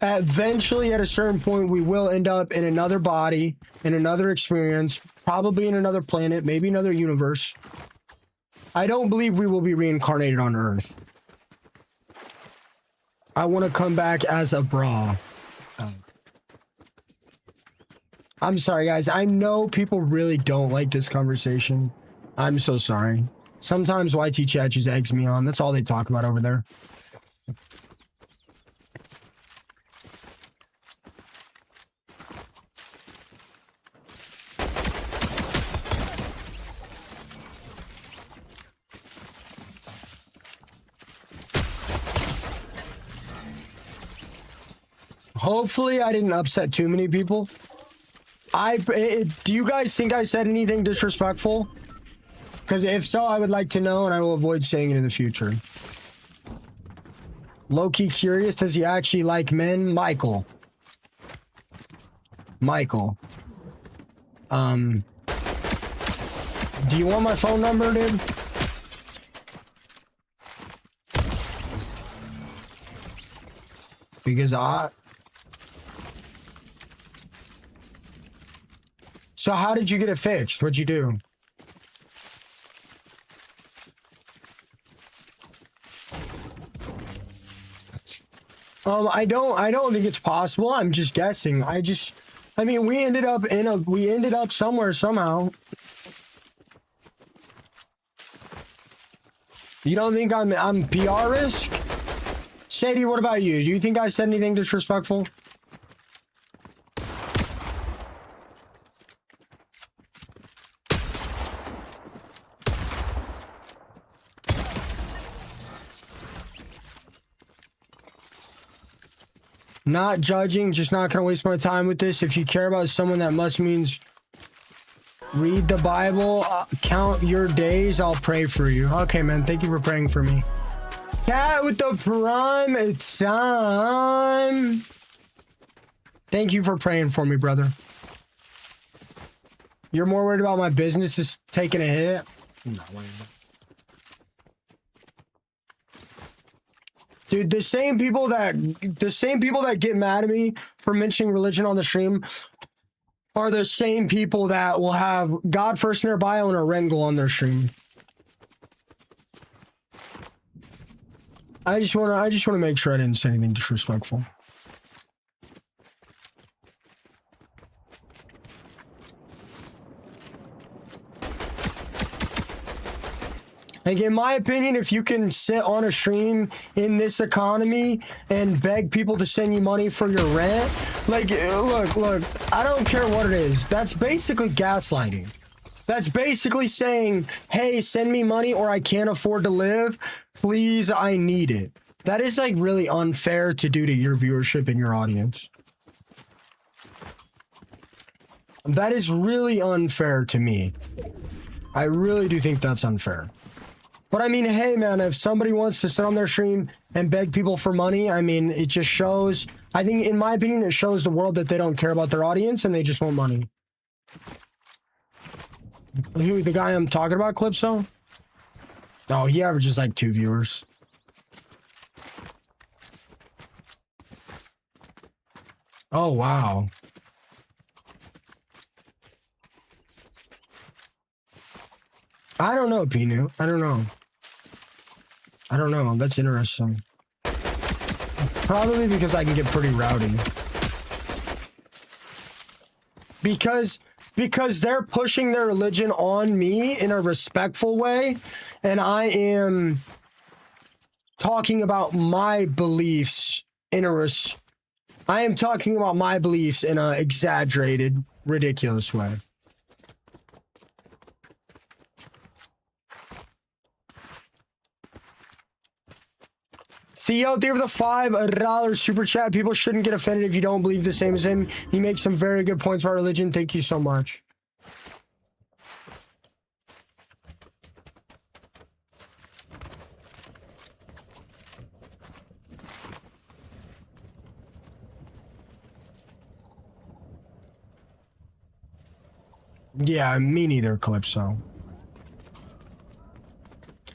S1: eventually at a certain point, we will end up in another body, in another experience, probably in another planet, maybe another universe. I don't believe we will be reincarnated on Earth. I want to come back as a bra. I'm sorry, guys. I know people really don't like this conversation. I'm so sorry. Sometimes YT chat just eggs me on. That's all they talk about over there. Hopefully, I didn't upset too many people. Do you guys think I said anything disrespectful? Because if so, I would like to know, and I will avoid saying it in the future. Low-key curious, does he actually like men? Michael. Do you want my phone number, dude? Because So how did you get it fixed? What'd you do? I don't think it's possible. I'm just guessing. I mean, we ended up somewhere somehow. You don't think I'm PR risk? Sadie, what about you? Do you think I said anything disrespectful? Not judging, just not gonna waste my time with this. If you care about someone, that must means read the Bible, count your days, I'll pray for you. Okay, man, thank you for praying for me. Cat with the prime, it's time. Thank you for praying for me, brother. You're more worried about my business is taking a hit? I'm not worried about it. Dude, the same people that get mad at me for mentioning religion on the stream are the same people that will have God first in their bio and a Rengel on their stream. I just wanna make sure I didn't say anything disrespectful. Like, in my opinion, if you can sit on a stream in this economy and beg people to send you money for your rent, like, look, I don't care what it is. That's basically gaslighting. That's basically saying, hey, send me money or I can't afford to live. Please, I need it. That is, like, really unfair to do to your viewership and your audience. That is really unfair to me. I really do think that's unfair. But I mean, hey, man, if somebody wants to sit on their stream and beg people for money, I mean, it just shows, I think, in my opinion, it shows the world that they don't care about their audience and they just want money. Who, the guy I'm talking about, Clipso? Oh, he averages like 2 viewers. Oh, wow. I don't know, Pinu. I don't know. That's interesting. Probably because I can get pretty rowdy. Because they're pushing their religion on me in a respectful way, and I am talking about my beliefs in a exaggerated, ridiculous way. Theo, thank you for the $5 super chat. People shouldn't get offended if you don't believe the same as him. He makes some very good points about religion. Thank you so much. Yeah, me neither, Calypso.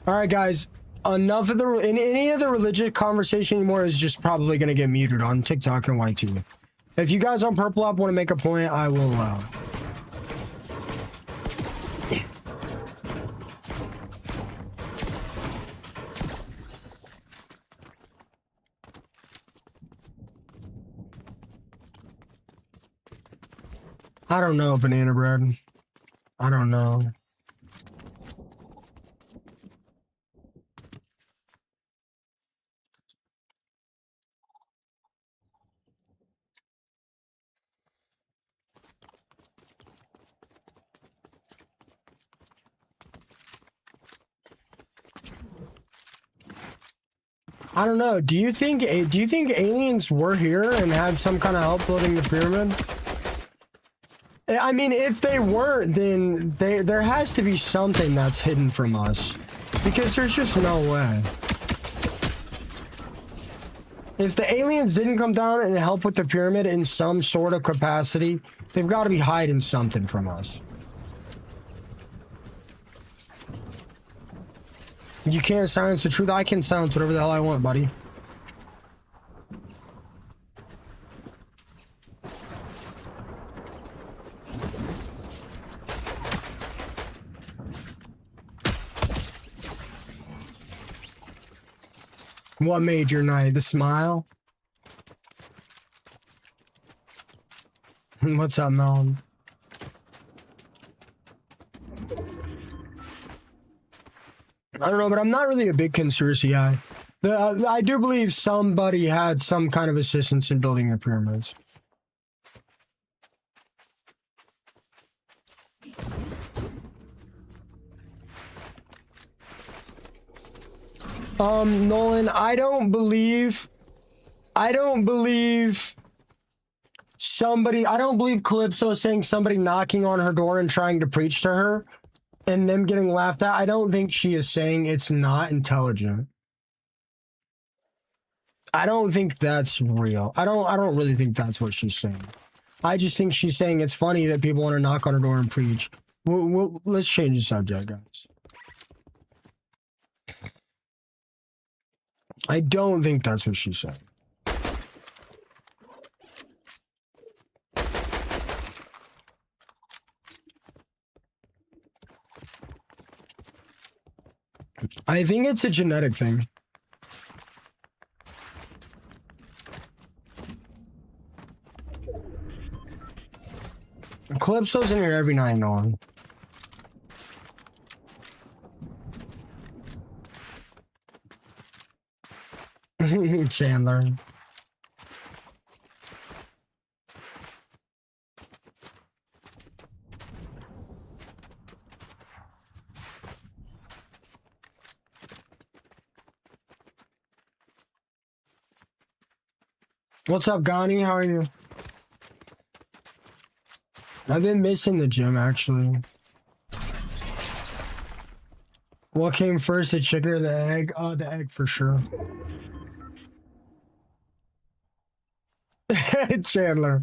S1: All right, guys. Enough of any of the religious conversation anymore is just probably going to get muted on TikTok and YT. If you guys on Purple Up want to make a point, I will allow. I don't know, Banana Bread. I don't know. I don't know. Do you think aliens were here and had some kind of help building the pyramid? I mean, if they weren't, then there has to be something that's hidden from us, because there's just no way. If the aliens didn't come down and help with the pyramid in some sort of capacity, they've got to be hiding something from us. You can't silence the truth. I can silence whatever the hell I want, buddy. What made your night? The smile? What's up, Melon? I don't know, but I'm not really a big conspiracy guy. I do believe somebody had some kind of assistance in building the pyramids. Nolan, I don't believe Calypso saying somebody knocking on her door and trying to preach to her and them getting laughed at. I don't think she is saying it's not intelligent. I don't think that's real. I don't really think that's what she's saying. I just think she's saying it's funny that people want to knock on her door and preach. Let's change the subject, guys. I don't think that's what she's saying. I think it's a genetic thing. Calypso's in here every night, Nolan. Chandler. What's up, Gani? How are you? I've been missing the gym, actually. What came first, the chicken or the egg? Oh, the egg for sure. Chandler.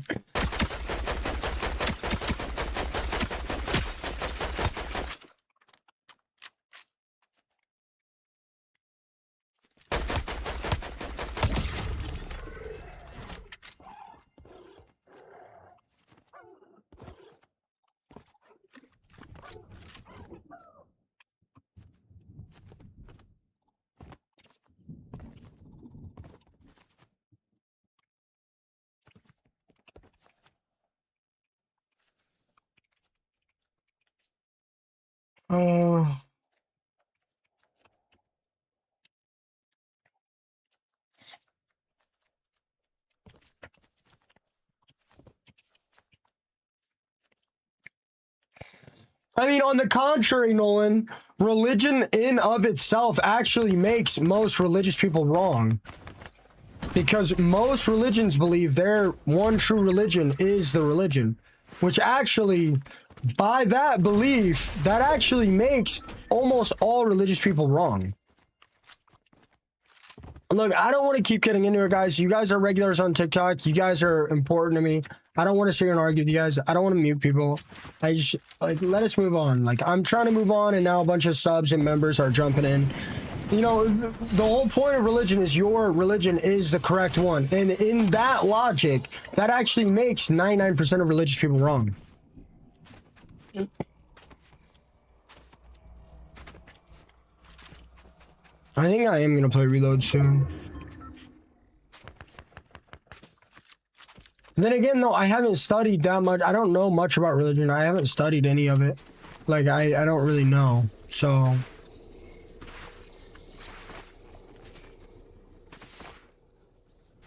S1: Oh. I mean, on the contrary, Nolan, religion in of itself actually makes most religious people wrong. Because most religions believe their one true religion is the religion. Which actually, by that belief, that actually makes almost all religious people wrong. Look, I don't want to keep getting into it, guys. You guys are regulars on TikTok. You guys are important to me. I don't want to sit here and argue with you guys. I don't want to mute people. I just, like, let us move on. Like, I'm trying to move on, and now a bunch of subs and members are jumping in. You know, the whole point of religion is your religion is the correct one. And in that logic, that actually makes 99% of religious people wrong. I think I am going to play Reload soon. Then again, though, I haven't studied that much. I don't know much about religion. I haven't studied any of it. Like, I don't really know. So...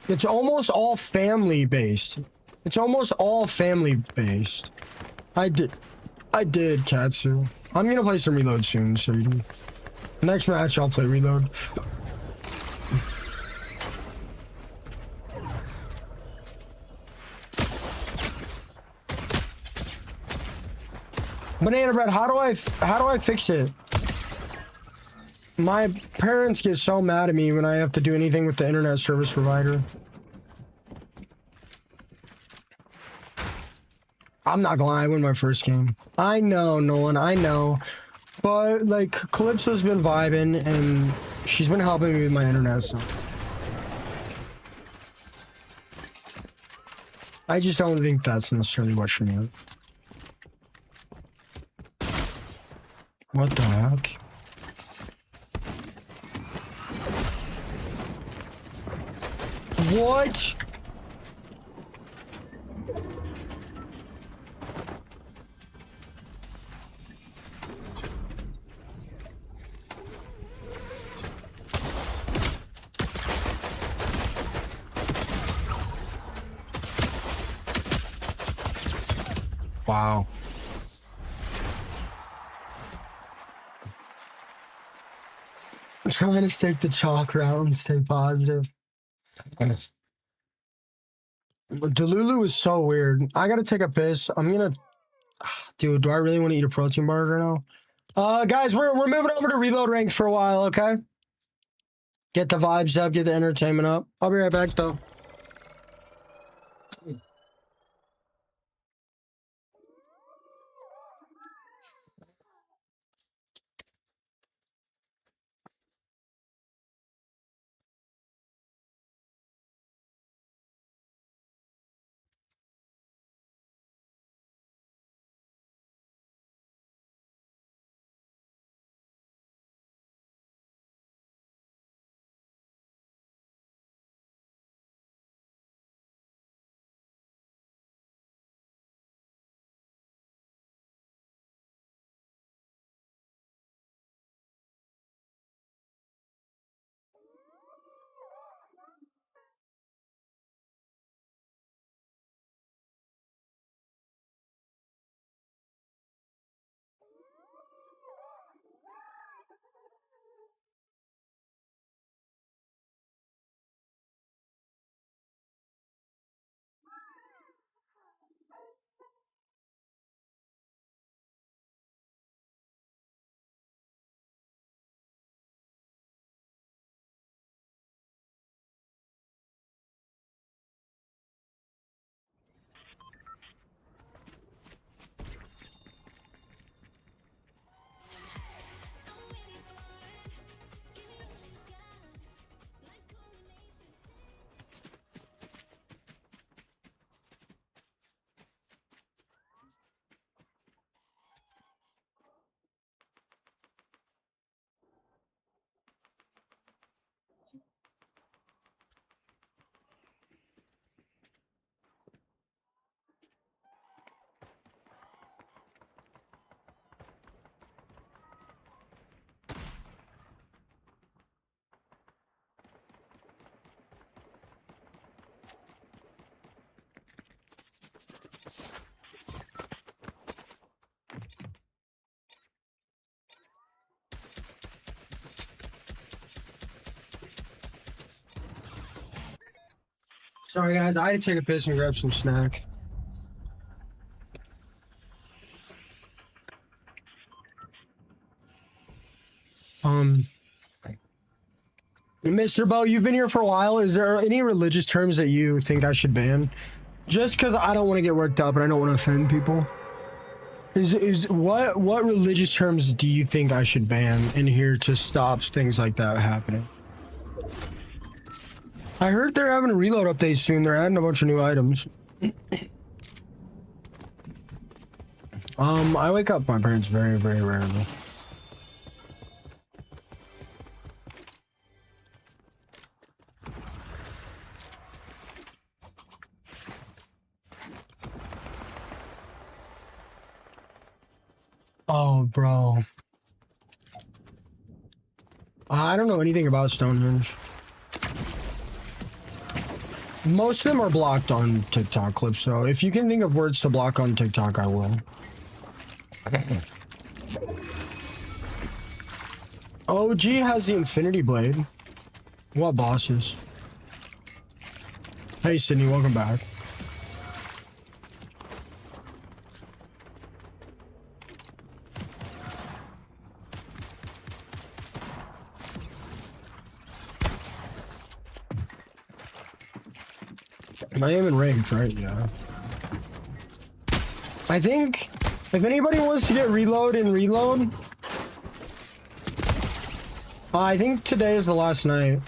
S1: it's almost all family-based. It's almost all family-based. I did, Katsu. I'm going to play some Reload soon, so you... next match, I'll play Reload. Banana Bread, how do I fix it? My parents get so mad at me when I have to do anything with the internet service provider. I'm not gonna lie, I win my first game. I know, Nolan, I know. But, like, Calypso's been vibing, and she's been helping me with my internet, so... I just don't think that's necessarily what she meant. What the heck? What? Wow. I'm trying to stick the chalk route and stay positive. Delulu is so weird. I gotta take a piss. I'm gonna... dude, do I really want to eat a protein burger now? Guys, we're moving over to Reload ranks for a while, okay? Get the vibes up, get the entertainment up. I'll be right back, though. Sorry guys, I had to take a piss and grab some snack. Mr. Bo, you've been here for a while. Is there any religious terms that you think I should ban? Just because I don't want to get worked up and I don't want to offend people. What religious terms do you think I should ban in here to stop things like that happening? I heard they're having a reload update soon. They're adding a bunch of new items. I wake up my parents very, very rarely. Oh, bro. I don't know anything about Stonehenge. Most of them are blocked on TikTok clips, so if you can think of words to block on TikTok, I will. OG has the Infinity Blade. What bosses? Hey, Sydney, welcome back. I am in ranked, right? Yeah. I think if anybody wants to get reload and reload, I think today is the last night.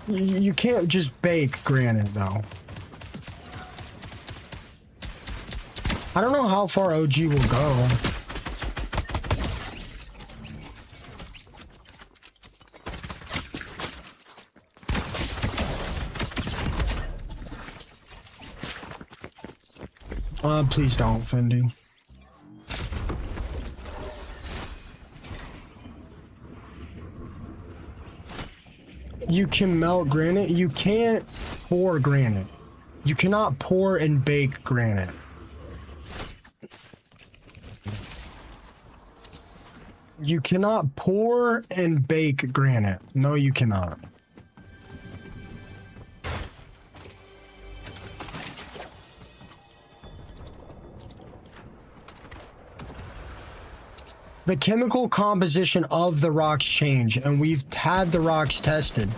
S1: You can't just bake granite though. I don't know how far OG will go. Please don't, Fendi. You can melt granite. You can't pour granite. You cannot pour and bake granite. You cannot pour and bake granite. No, you cannot. The chemical composition of the rocks change, and we've had the rocks tested.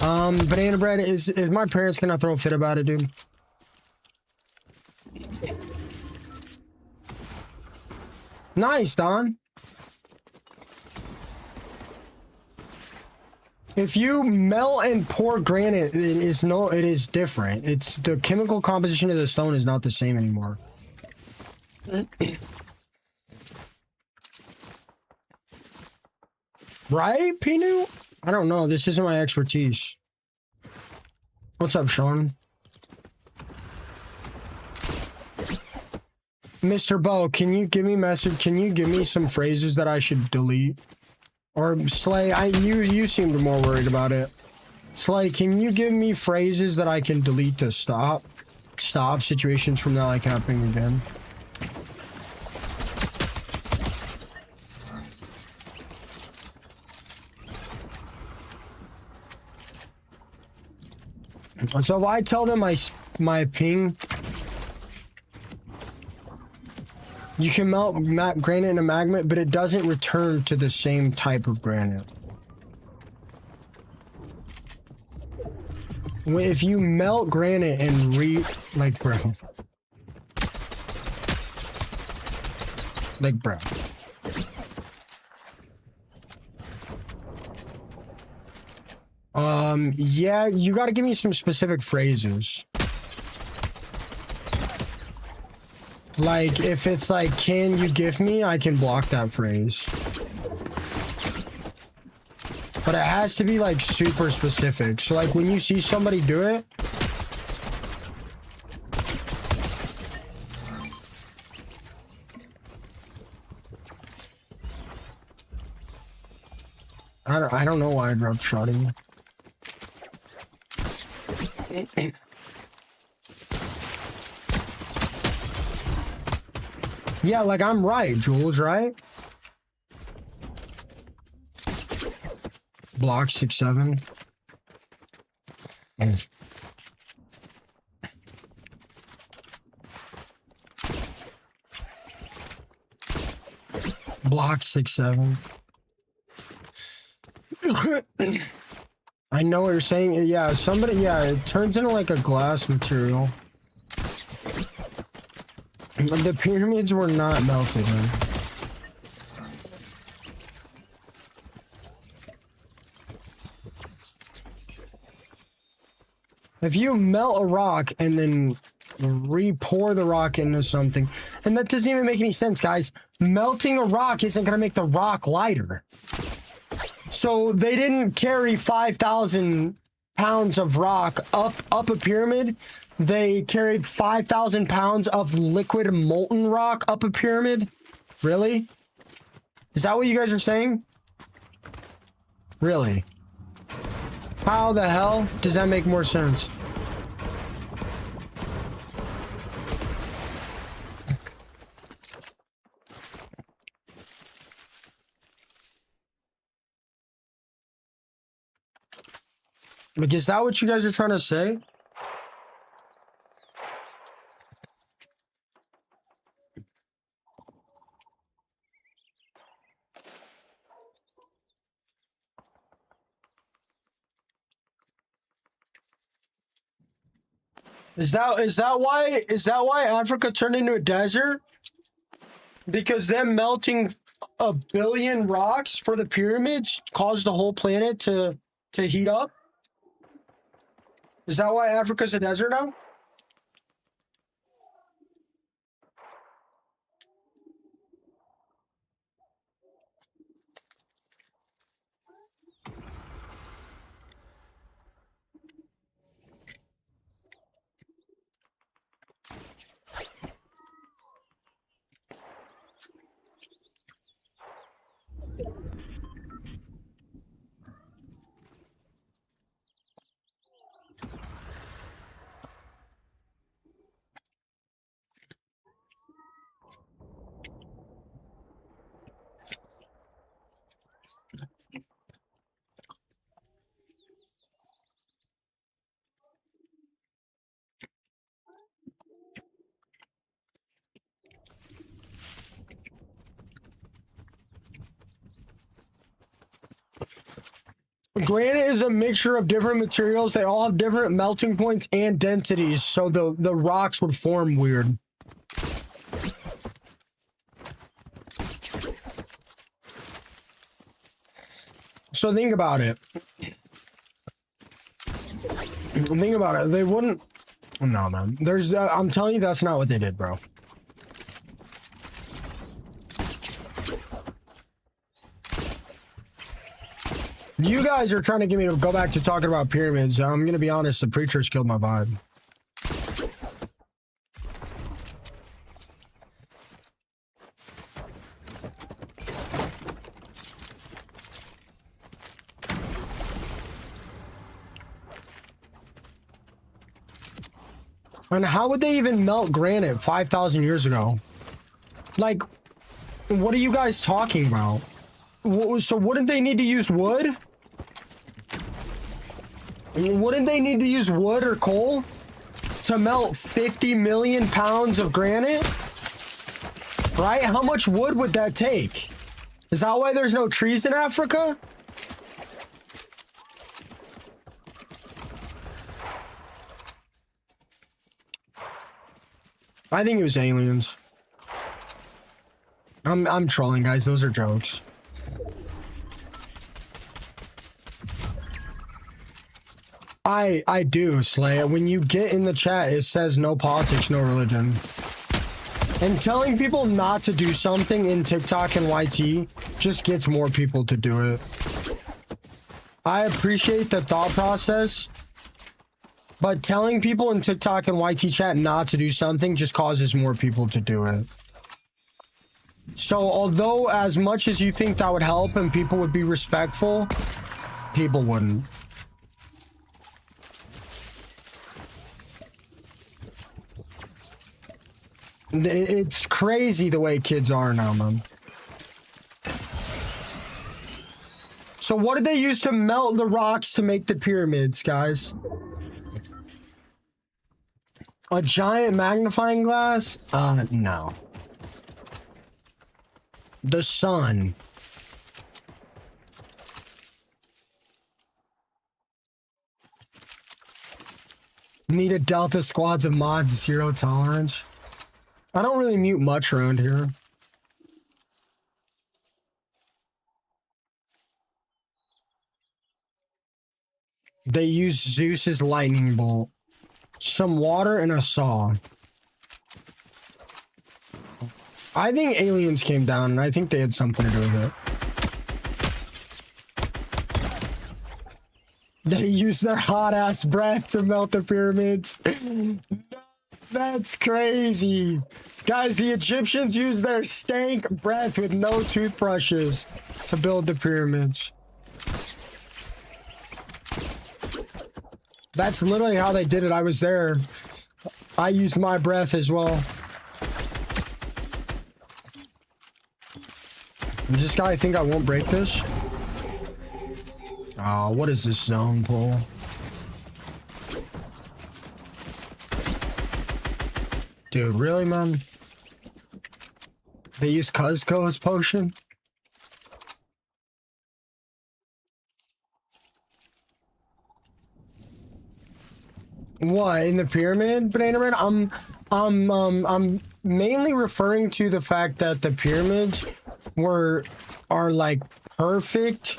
S1: Banana bread is my parents gonna throw a fit about it, dude? Nice, Don. If you melt and pour granite, it is different. It's the chemical composition of the stone is not the same anymore. Right, Pinu? I don't know. This isn't my expertise. What's up, Sean? Mr. Bo, can you give me Can you give me some phrases that I should delete? Or Slay, you seemed more worried about it. Slay, can you give me phrases that I can delete to stop situations from that like happening again? So if I tell them my ping, you can melt granite in a magnet, but it doesn't return to the same type of granite. If you melt granite and like bro. Yeah, you gotta give me some specific phrases. Like, if it's like, can you give me, I can block that phrase. But it has to be like super specific. So like when you see somebody do it, I don't know why I dropped shotting. Yeah, like I'm right, Jules, right? Block 6-7. Block 6-7. I know what you're saying. Yeah, somebody. Yeah, it turns into like a glass material. The pyramids were not melted, man. If you melt a rock and then re-pour the rock into something, and that doesn't even make any sense, guys. Melting a rock isn't going to make the rock lighter. So they didn't carry 5,000 pounds of rock up a pyramid. They carried 5,000 pounds of liquid molten rock up a pyramid. Really? Is that what you guys are saying? Really? How the hell does that make more sense? Like, is that what you guys are trying to say? Is that why Africa turned into a desert? Because them melting a billion rocks for the pyramids caused the whole planet to heat up? Is that why Africa's a desert now? Granite is a mixture of different materials. They all have different melting points and densities, so the rocks would form weird. So think about it. Think about it. They wouldn't... No, man. There's... I'm telling you, that's not what they did, bro. You guys are trying to get me to go back to talking about pyramids. I'm gonna be honest, the preachers killed my vibe. And how would they even melt granite 5,000 years ago? Like, what are you guys talking about? So wouldn't they need to use wood? Wouldn't they need to use wood or coal to melt 50 million pounds of granite? Right? How much wood would that take? Is that why there's no trees in Africa? I think it was aliens. I'm trolling, guys. Those are jokes. I do, Slay. When you get in the chat, it says no politics, no religion. And telling people not to do something in TikTok and YT just gets more people to do it. I appreciate the thought process, but telling people in TikTok and YT chat not to do something just causes more people to do it. So although as much as you think that would help and people would be respectful, people wouldn't. It's crazy the way kids are now, man. So what did they use to melt the rocks to make the pyramids, guys? A giant magnifying glass? No. The sun. Need a Delta squads of mods, zero tolerance. I don't really mute much around here. They use Zeus's lightning bolt. Some water and a saw. I think aliens came down and I think they had something to do with it. They use their hot ass breath to melt the pyramids. That's crazy. Guys, the Egyptians used their stank breath with no toothbrushes to build the pyramids. That's literally how they did it. I was there. I used my breath as well. Does this guy think I won't break this? Oh, what is this zone pull? Dude, really, man? They use Cuzco's potion? What, in the pyramid, Banana Man? I'm mainly referring to the fact that the pyramids are like perfect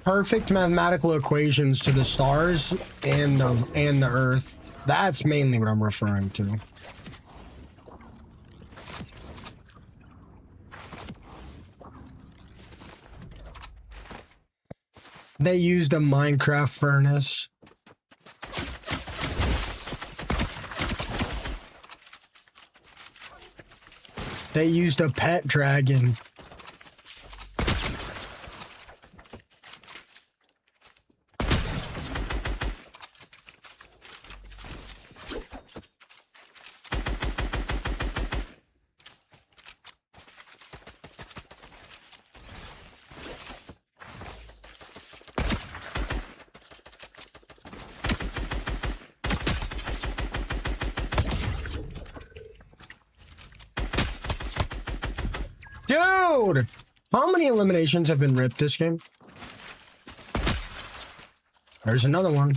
S1: mathematical equations to the stars and the earth. That's mainly what I'm referring to. They used a Minecraft furnace. They used a pet dragon. Dude! How many eliminations have been ripped this game? There's another one.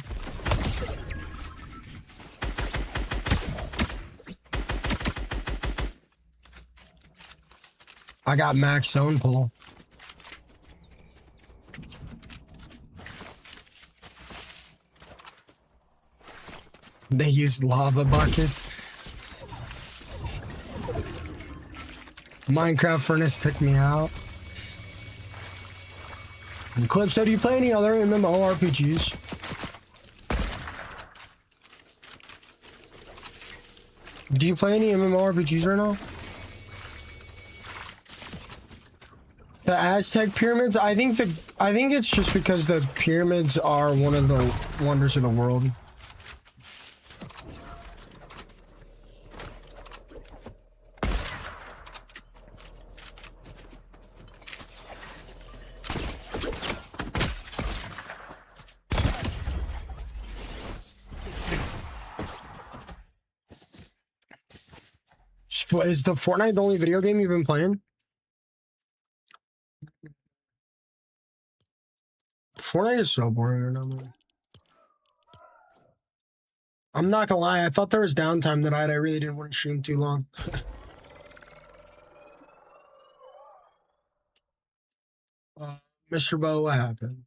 S1: I got max zone pull. They used lava buckets. Minecraft furnace took me out. And Clip said, do you play any other MMORPGs? Do you play any MMORPGs right now? The Aztec pyramids? I think it's just because the pyramids are one of the wonders of the world. Is the Fortnite the only video game you've been playing? Fortnite is so boring right now, man. I'm not gonna lie, I thought there was downtime tonight. I really didn't want to stream too long. Mr. Bo, what happened?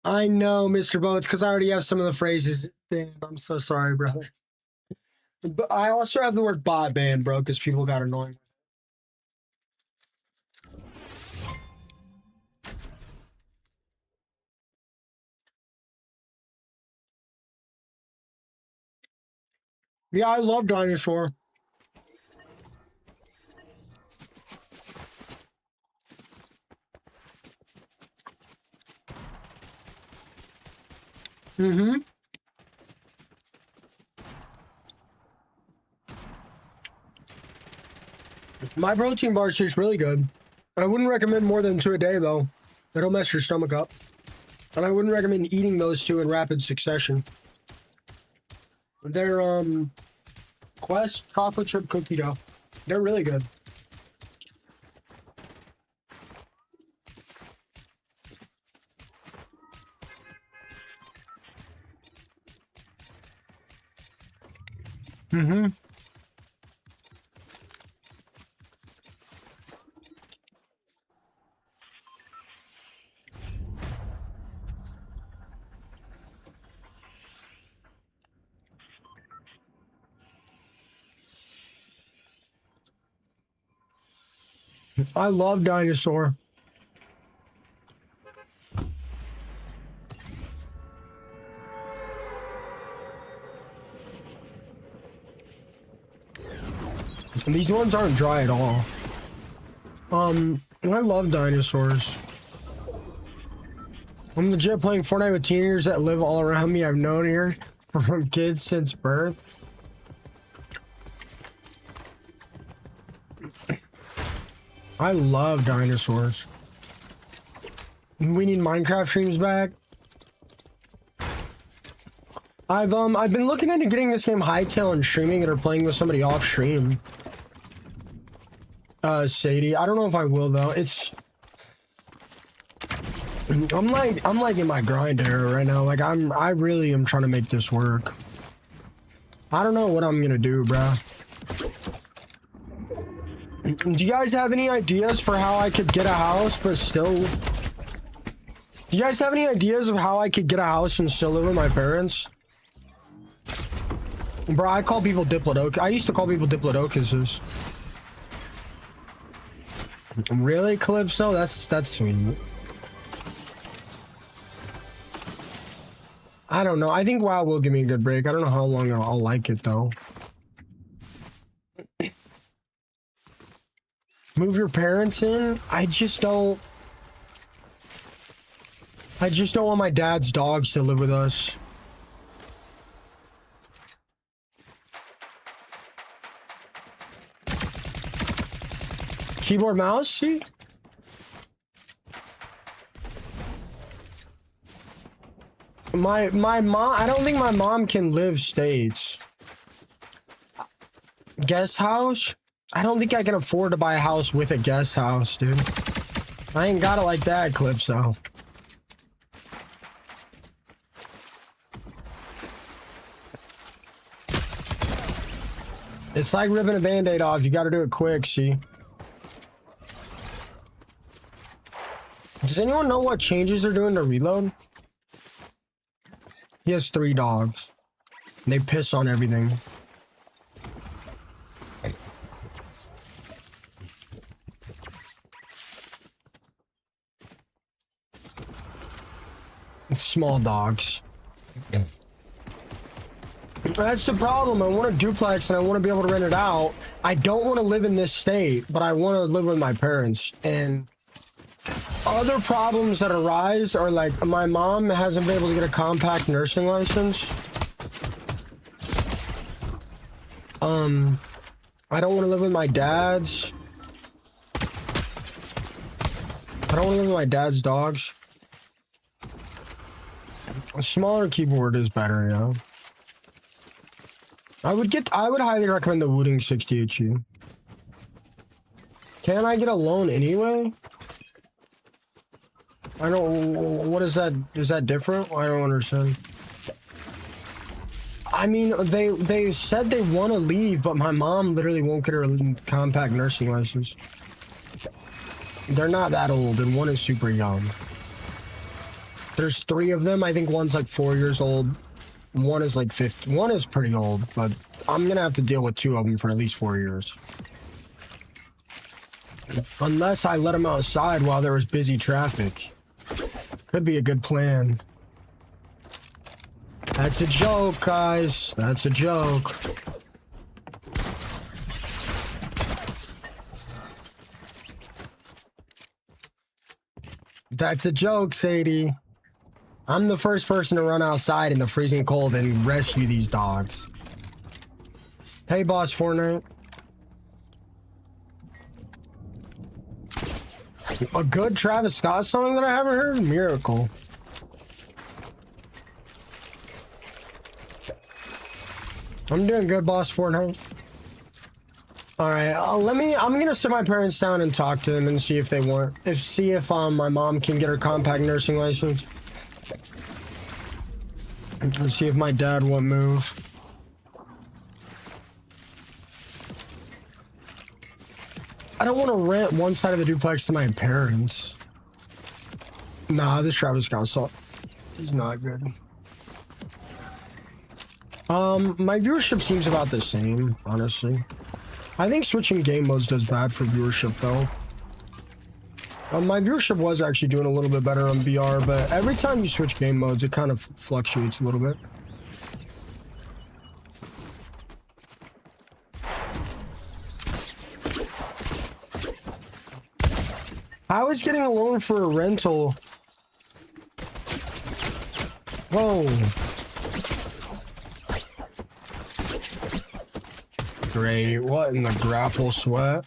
S1: I know, Mr. Bo, it's because I already have some of the phrases. Damn, I'm so sorry, brother. But I also have the word bot ban, bro, because people got annoying. Yeah, I love Dinosaur. Mm-hmm. My protein bars taste really good. I wouldn't recommend more than 2 a day, though. It'll mess your stomach up. And I wouldn't recommend eating those 2 in rapid succession. They're, Quest chocolate chip cookie dough. They're really good. Mm-hmm. I love dinosaur. These ones aren't dry at all. I love dinosaurs. I'm legit playing Fortnite with teenagers that live all around me. I've known here from kids since birth. I love dinosaurs. We need Minecraft streams back. I've been looking into getting this game Hightail and streaming it or playing with somebody off stream. Sadie, I don't know if I will though. I'm like in my grind era right now. Like I really am trying to make this work. I don't know what I'm gonna do, bro. Do you guys have any ideas for how I could get a house but still... Do you guys have any ideas of how I could get a house and still live with my parents? Bro, I call people Diplodocus. I used to call people Diplodocuses. Really, Calypso? That's sweet. I don't know. I think WoW will give me a good break. I don't know how long I'll like it, though. Move your parents in? I just don't want my dad's dogs to live with us. Keyboard mouse, see? My mom, I don't think my mom can live states. Guest house? I don't think I can afford to buy a house with a guest house, dude. I ain't got it like that, Calypso. It's like ripping a band-aid off. You gotta do it quick, see? Does anyone know what changes they're doing to reload? He has 3 dogs. They piss on everything. Small dogs. That's the problem. I want a duplex and I want to be able to rent it out. I don't want to live in this state, but I want to live with my parents. And other problems that arise are like my mom hasn't been able to get a compact nursing license. I don't want to live with my dad's. I don't want to live with my dad's dogs. A smaller keyboard is better, you know. I would highly recommend the Wooting 60HE. Can I get a loan anyway? I don't, what is that? Is that different? I don't understand. I mean, they said they want to leave, but my mom literally won't get her a compact nursing license. They're not that old, and one is super young. There's 3 of them. I think one's like 4 years old. One is like 50. One is pretty old, but I'm gonna have to deal with 2 of them for at least 4 years. Unless I let them outside while there was busy traffic. Could be a good plan. That's a joke, guys. That's a joke. That's a joke, Sadie. I'm the first person to run outside in the freezing cold and rescue these dogs. Hey, boss Fortnite. A good Travis Scott song that I haven't heard? Miracle. I'm doing good, boss Fortnite. All right, I'm gonna sit my parents down and talk to them and see if they want, see if my mom can get her compact nursing license. And see if my dad won't move. I don't want to rent one side of the duplex to my parents. Nah, this Travis Scott song, he's not good. My viewership seems about the same, honestly. I think switching game modes does bad for viewership, though. My viewership was actually doing a little bit better on VR, but every time you switch game modes, it kind of fluctuates a little bit. How is getting a loan for a rental? Whoa. Great, what in the grapple sweat?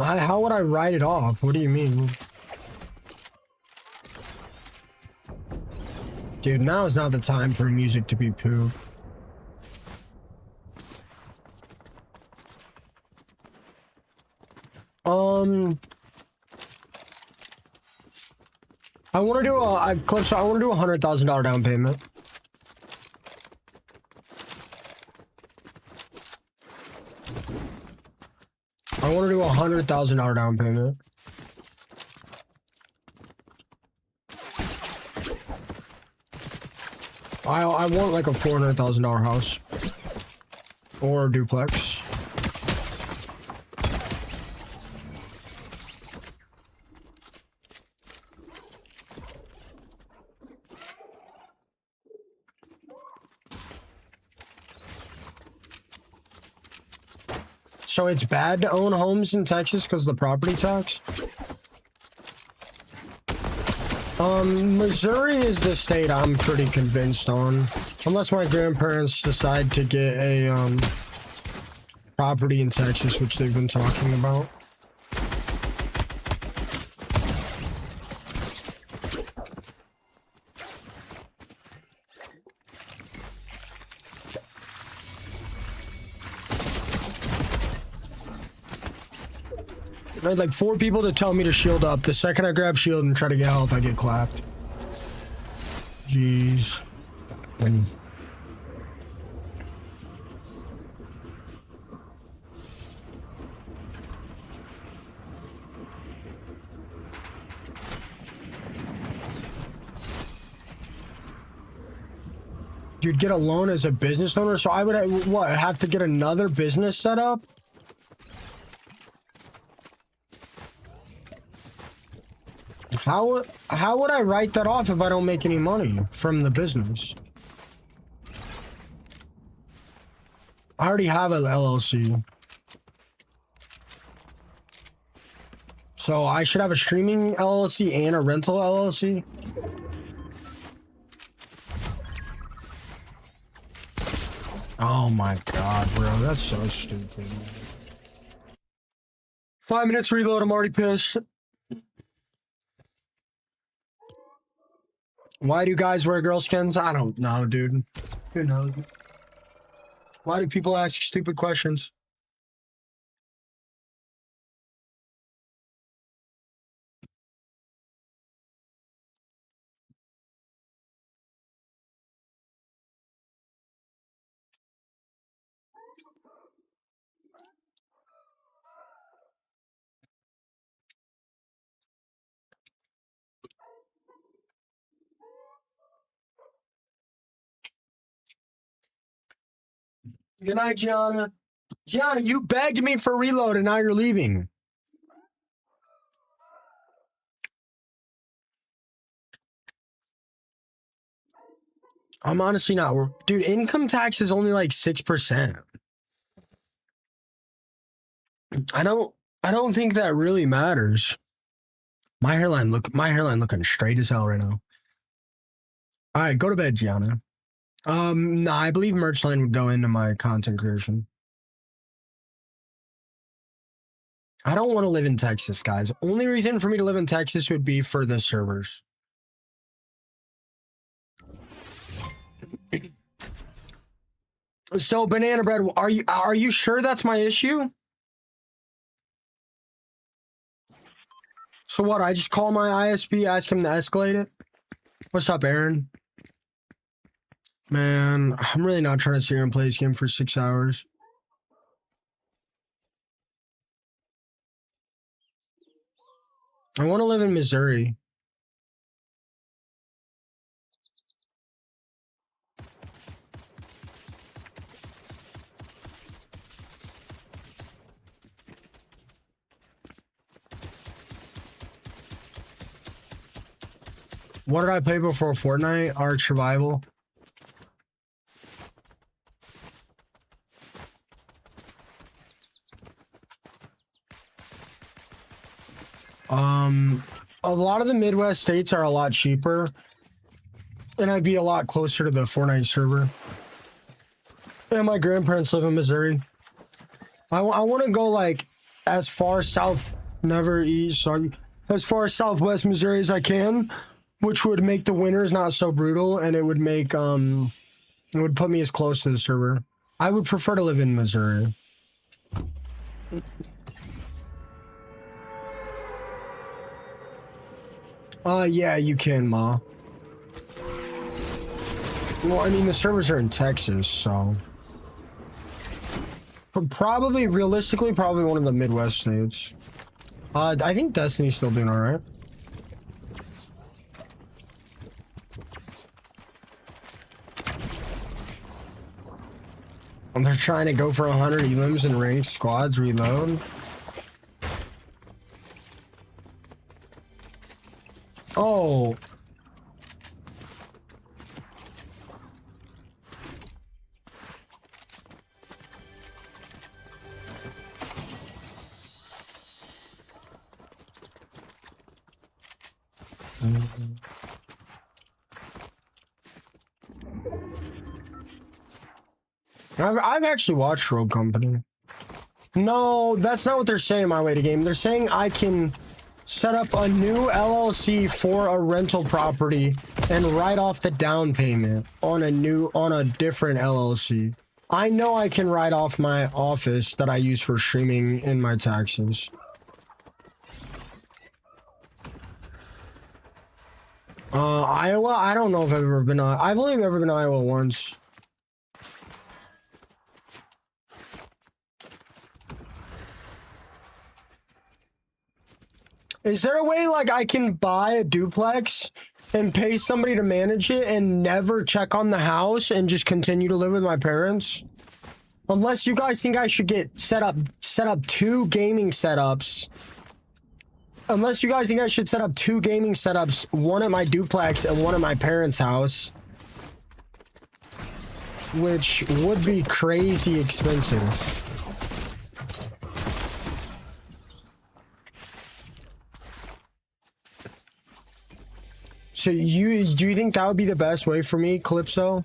S1: How would I write it off? What do you mean? Dude, now is not the time for music to be poop. I want to do Clip, I want to do $100,000 down payment. I want to do $100,000 down payment. I want like a $400,000 house or a duplex. So it's bad to own homes in Texas because of the property tax? Missouri is the state I'm pretty convinced on. Unless my grandparents decide to get a, property in Texas, which they've been talking about. I had like 4 people to tell me to shield up. The second I grab shield and try to get health, I get clapped. Jeez. You'd get a loan as a business owner, so I would have to get another business set up? How would I write that off if I don't make any money from the business? I already have an LLC. So I should have a streaming LLC and a rental LLC? Oh my god, bro, that's so stupid. 5 minutes reload, I'm already pissed. Why do guys wear girl skins? I don't know, dude. Who knows? Why do people ask stupid questions? Good night, Gianna. Gianna, you begged me for reload and now you're leaving. I'm honestly not. Dude, income tax is only like 6%. I don't think that really matters. My hairline looking straight as hell right now. All right, go to bed, Gianna. No, I believe Merchline would go into my content creation. I don't want to live in Texas, guys. Only reason for me to live in Texas would be for the servers. So, Banana Bread, are you sure that's my issue? So what? I just call my ISP, ask him to escalate it. What's up, Aaron? Man, I'm really not trying to sit here and play this game for 6 hours. I want to live in Missouri. What did I play before Fortnite? Ark Survival. A lot of the Midwest states are a lot cheaper, and I'd be a lot closer to the Fortnite server. And my grandparents live in Missouri. I want to go like as far south, never east, sorry, as far southwest Missouri as I can, which would make the winters not so brutal, and it would make it would put me as close to the server. I would prefer to live in Missouri. Yeah, you can, Ma. Well, I mean, the servers are in Texas, so... Probably, realistically, probably one of the Midwest states. I think Destiny's still doing alright. And they're trying to go for 100 elims and ranked squads reload. Oh. I've actually watched Rogue Company. No, that's not what they're saying, My Way to Game. They're saying I can set up a new LLC for a rental property and write off the down payment on a different LLC. I know I can write off my office that I use for streaming in my taxes. Iowa, I don't know if I've ever been I've only ever been to Iowa once. Is there a way like I can buy a duplex and pay somebody to manage it and never check on the house and just continue to live with my parents? Unless you guys think I should get set up 2 gaming setups. Unless you guys think I should set up 2 gaming setups, one at my duplex and one at my parents' house. Which would be crazy expensive. So do you think that would be the best way for me, Calypso?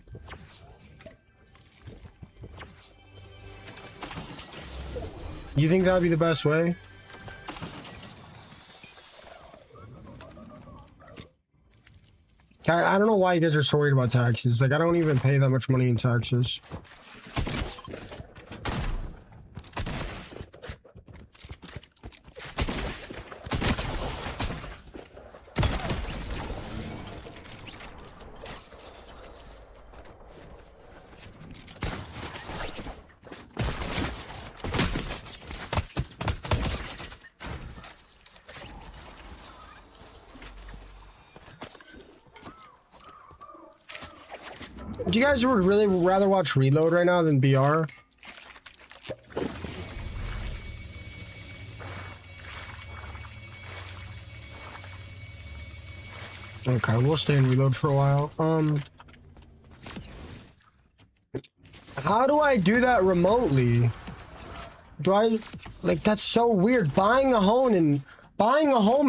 S1: You think that would be the best way? I don't know why you guys are so worried about taxes. Like, I don't even pay that much money in taxes. Do you guys would really rather watch Reload right now than BR? Okay, we'll stay in Reload for a while. How do I do that remotely? Do I like that's so weird. Buying a home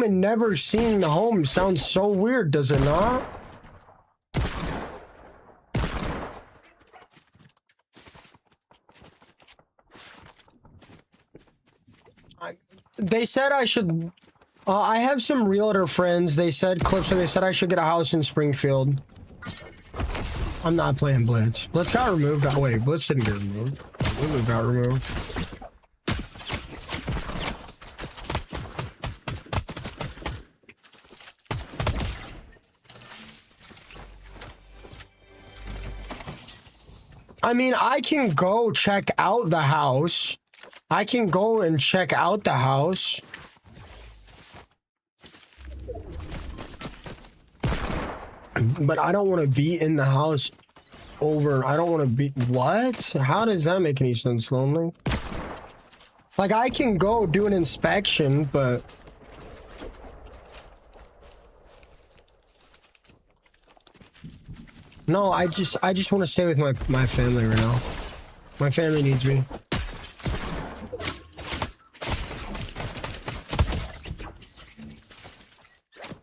S1: and never seeing the home sounds so weird, does it not? They said I should I have some realtor friends. They said clips where they said I should get a house in Springfield. I'm not playing Blitz. Blitz got removed. Oh, wait, Blitz didn't get removed. Blitz got removed. I mean, I can go check out the house. I can go and check out the house. But I don't want to be in the house over. I don't want to be. What? How does that make any sense, Lonely? Like, I can go do an inspection, but. No, I just want to stay with my family right now. My family needs me.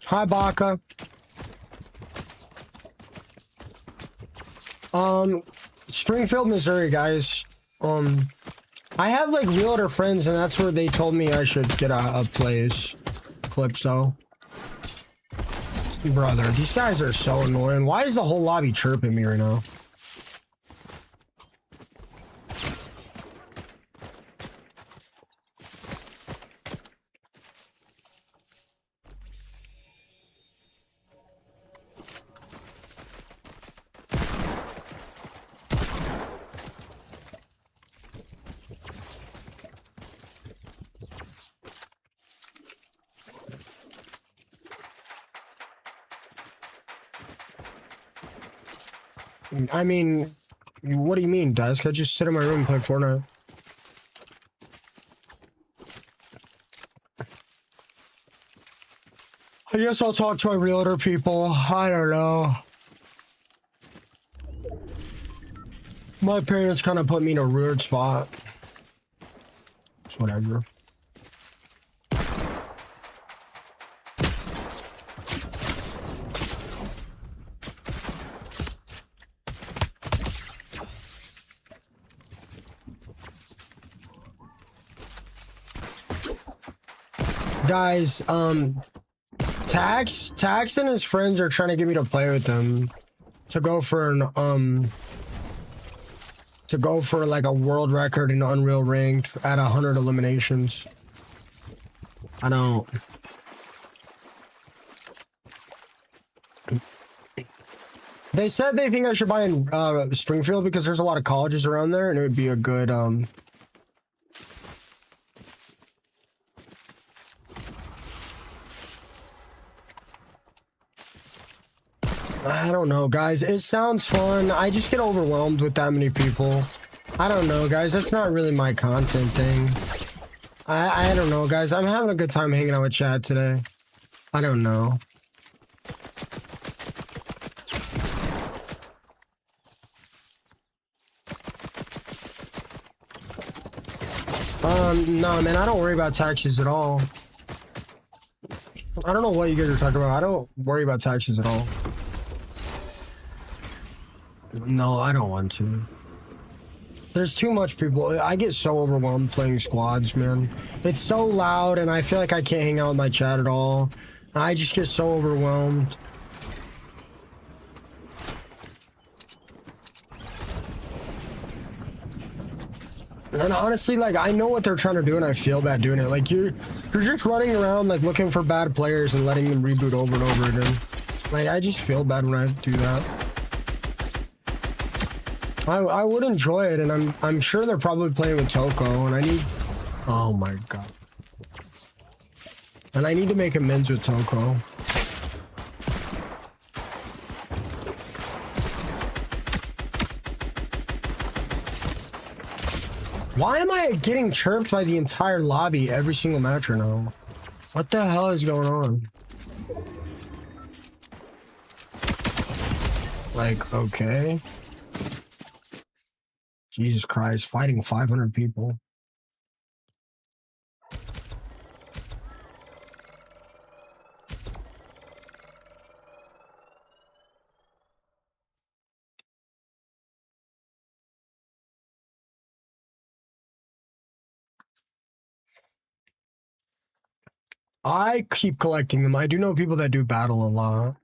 S1: Hi, Baka. Springfield, Missouri, guys. I have like realtor friends, and that's where they told me I should get a place. Calypso. Brother, these guys are so annoying. Why is the whole lobby chirping me right now? I mean, what do you mean, Dusk? I just sit in my room and play Fortnite. I guess I'll talk to my realtor people. I don't know. My parents kind of put me in a weird spot. It's whatever. Guys, Tax and his friends are trying to get me to play with them to go for an like a world record in Unreal Ranked at 100 eliminations. I don't. They said they think I should buy in Springfield because there's a lot of colleges around there, and it would be a good I don't know, guys. It sounds fun. I just get overwhelmed with that many people. I don't know, guys. That's not really my content thing. I don't know, guys. I'm having a good time hanging out with Chad today. I don't know. No, man. I don't worry about taxes at all. I don't know what you guys are talking about. I don't worry about taxes at all. No, I don't want to. There's too much people. I get so overwhelmed playing squads, man. It's so loud, and I feel like I can't hang out with my chat at all. I just get so overwhelmed. And honestly, like, I know what they're trying to do, and I feel bad doing it. Like, you're just running around, like, looking for bad players and letting them reboot over and over again. Like, I just feel bad when I do that. I would enjoy it, and I'm sure they're probably playing with Toko, and I need. Oh my god. And I need to make amends with Toko. Why am I getting chirped by the entire lobby every single match or no? What the hell is going on? Like, okay. Jesus Christ, fighting 500 people. I keep collecting them. I do know people that do battle a lot.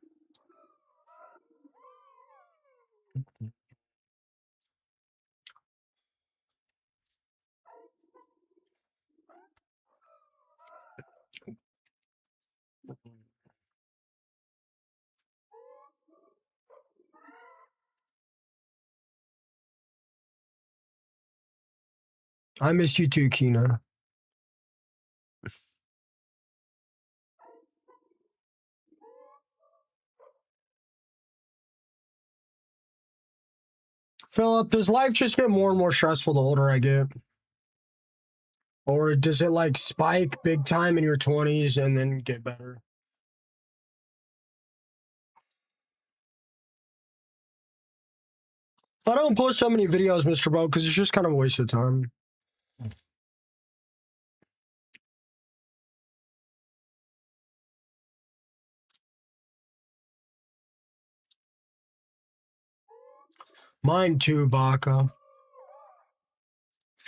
S1: I miss you too, Kina. Philip, does life just get more and more stressful the older I get? Or does it like spike big time in your 20s and then get better? I don't post so many videos, Mr. Bo, because it's just kind of a waste of time. Mine too, Baka.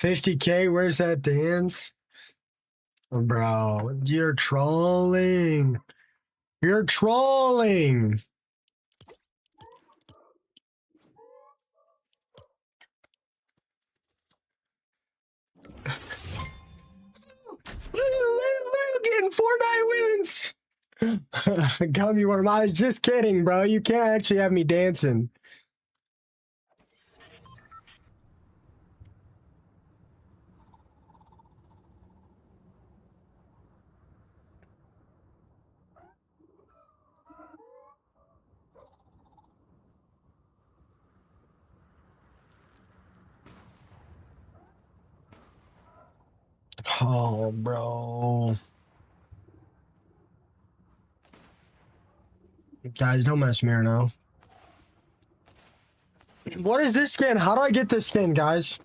S1: 50K, where's that dance? Bro, you're trolling. You're trolling. Getting Fortnite wins. Gummy worm. I was just kidding, bro. You can't actually have me dancing. Oh, bro. Guys, don't mess me now. What is this skin? How do I get this skin, guys?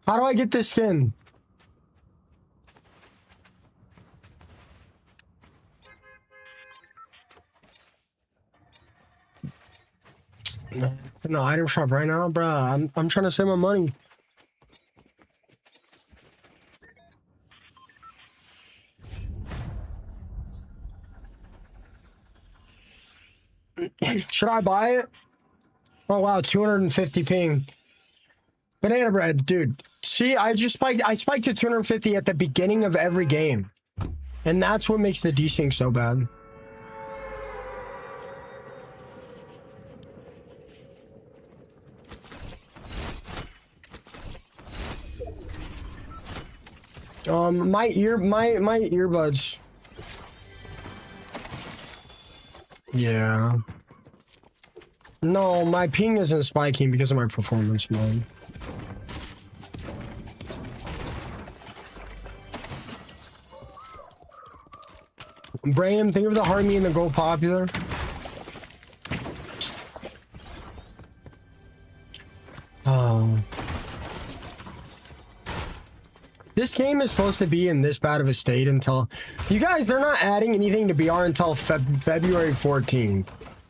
S1: How do I get this skin? No, item shop right now, bro. I'm trying to save my money. Should I buy it? Oh wow, 250 ping. Banana bread, dude. See, I spiked to 250 at the beginning of every game. And that's what makes the desync so bad. My earbuds. Yeah. No, my ping isn't spiking because of my performance mode. Brandon, think of the heart me and the go popular. Oh. This game is supposed to be in this bad of a state until... You guys, they're not adding anything to BR until February 14th.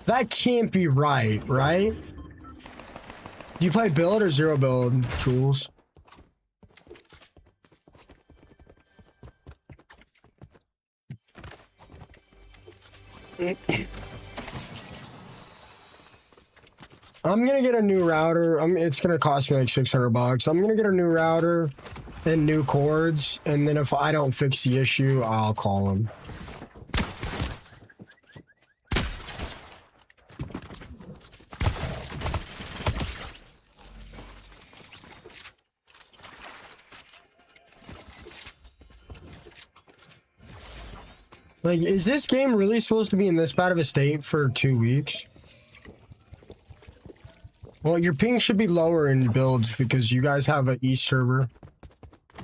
S1: That can't be right, right? Do you play build or zero build, Jules? I'm gonna get a new router. It's gonna cost me like 600 bucks. I'm gonna get a new router and new cords, and then if I don't fix the issue, I'll call him. Like, is this game really supposed to be in this bad of a state for 2 weeks? Well, your ping should be lower in builds because you guys have an East server.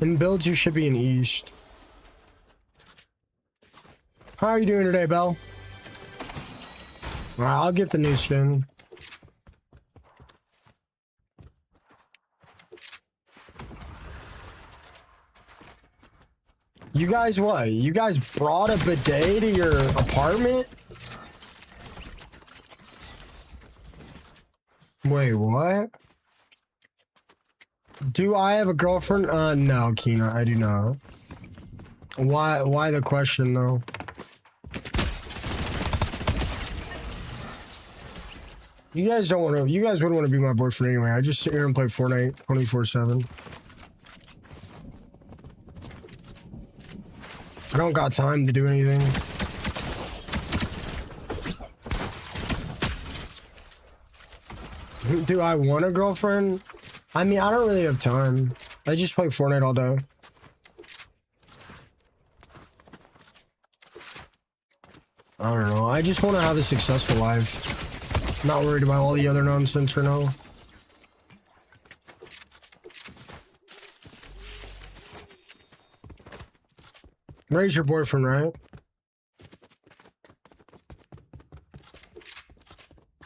S1: In builds, you should be in East. How are you doing today, Belle? Alright, I'll get the new skin. You guys what? You guys brought a bidet to your apartment? Wait, what? Do I have a girlfriend? No, Kina, I do not. Why the question, though? You guys don't want to, you guys wouldn't want to be my boyfriend anyway. I just sit here and play Fortnite 24/7. I don't got time to do anything. Do I want a girlfriend? I mean, I don't really have time. I just play Fortnite all day. I don't know. I just want to have a successful life. Not worried about all the other nonsense or no. Ray's your boyfriend, right?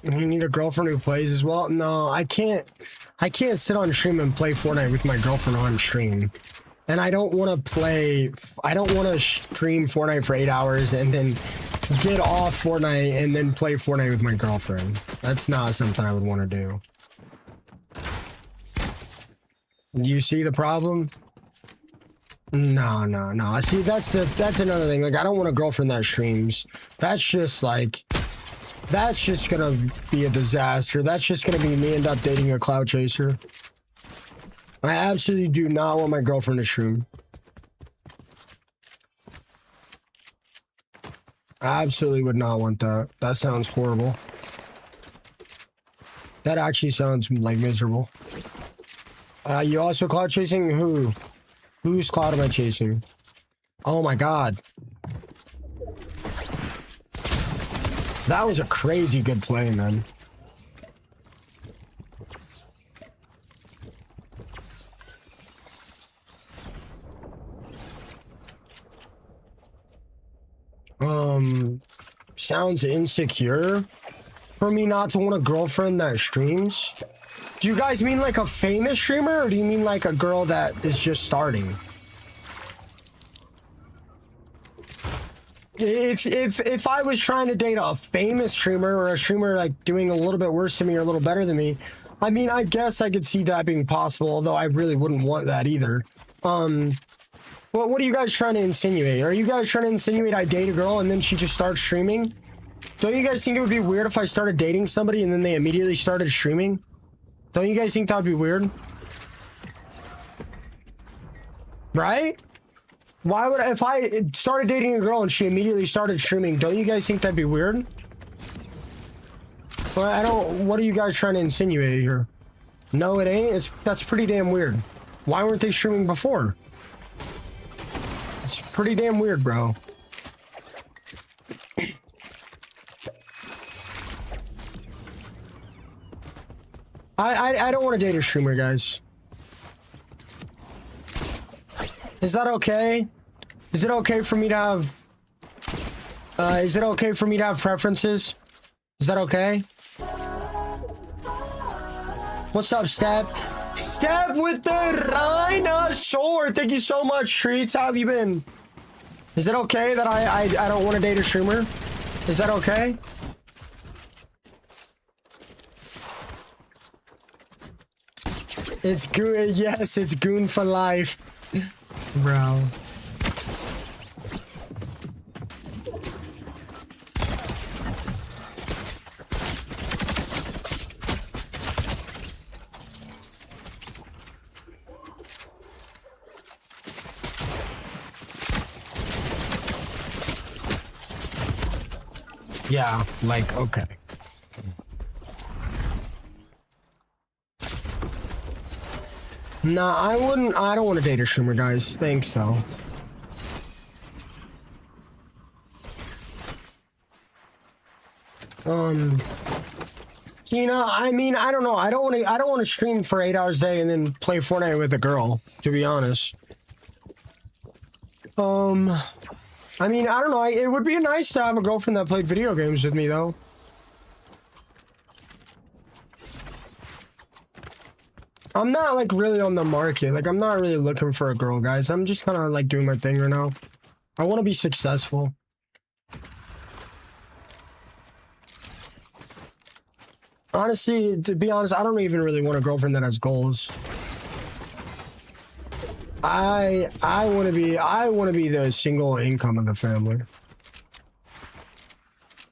S1: You need a girlfriend who plays as well? No, I can't sit on stream and play Fortnite with my girlfriend on stream. And I don't want to stream Fortnite for 8 hours and then get off Fortnite and then play Fortnite with my girlfriend. That's not something I would want to do. You see the problem? No. See, that's another thing. Like, I don't want a girlfriend that streams. That's just gonna be a disaster. That's just gonna be me end up dating a cloud chaser. I absolutely do not want my girlfriend to stream. I absolutely would not want that. That sounds horrible. That actually sounds like miserable. You also cloud chasing? Who? Whose cloud am I chasing? Oh my god. That was a crazy good play, man. Sounds insecure for me not to want a girlfriend that streams. Do you guys mean like a famous streamer, or do you mean like a girl that is just starting? If I was trying to date a famous streamer, or a streamer like doing a little bit worse than me or a little better than me, I mean, I guess I could see that being possible, although I really wouldn't want that either. What are you guys trying to insinuate? Are you guys trying to insinuate I date a girl and then she just starts streaming? Don't you guys think it would be weird if I started dating somebody and then they immediately started streaming? Don't you guys think that would be weird? Right? Why would if I started dating a girl and she immediately started streaming, don't you guys think that'd be weird? Well, I don't. What are you guys trying to insinuate here? No, it ain't. That's pretty damn weird. Why weren't they streaming before? It's pretty damn weird, bro. I don't want to date a streamer, guys. Is that okay? Is it okay for me to have... is it okay for me to have preferences? Is that okay? What's up, Step? Step with the dinosaur! Thank you so much, Treats. How have you been? Is it okay that I don't want to date a streamer? Is that okay? It's good. Yes, it's goon for life. Bro. Yeah, like, okay. Nah, I don't want to date a streamer, guys. Thanks, though. Kina, I mean, I don't know. I don't want to stream for 8 hours a day and then play Fortnite with a girl, to be honest. I mean, I don't know. It would be nice to have a girlfriend that played video games with me, though. I'm not like really on the market. Like I'm not really looking for a girl, guys. I'm just kind of like doing my thing right now. I want to be successful. Honestly, to be honest, I don't even really want a girlfriend that has goals. I want to be the single income of the family.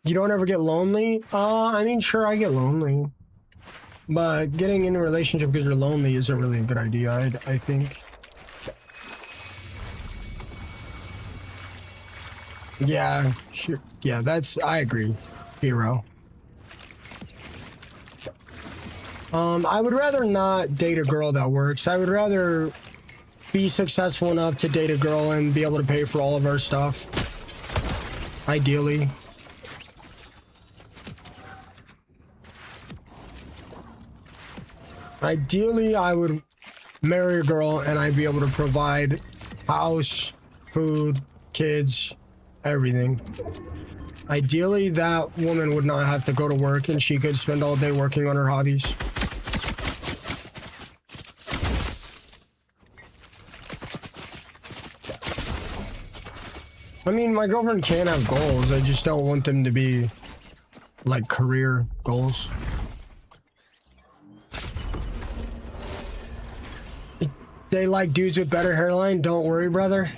S1: You don't ever get lonely? I mean, sure, I get lonely. But getting in a relationship because you're lonely isn't really a good idea, I think. Yeah, sure. Yeah, I agree. Hero. I would rather not date a girl that works. I would rather be successful enough to date a girl and be able to pay for all of our stuff. Ideally. Ideally, I would marry a girl and I'd be able to provide house, food, kids, everything. Ideally, that woman would not have to go to work and she could spend all day working on her hobbies. I mean, my girlfriend can have goals. I just don't want them to be like career goals. They like dudes with better hairline. Don't worry, brother.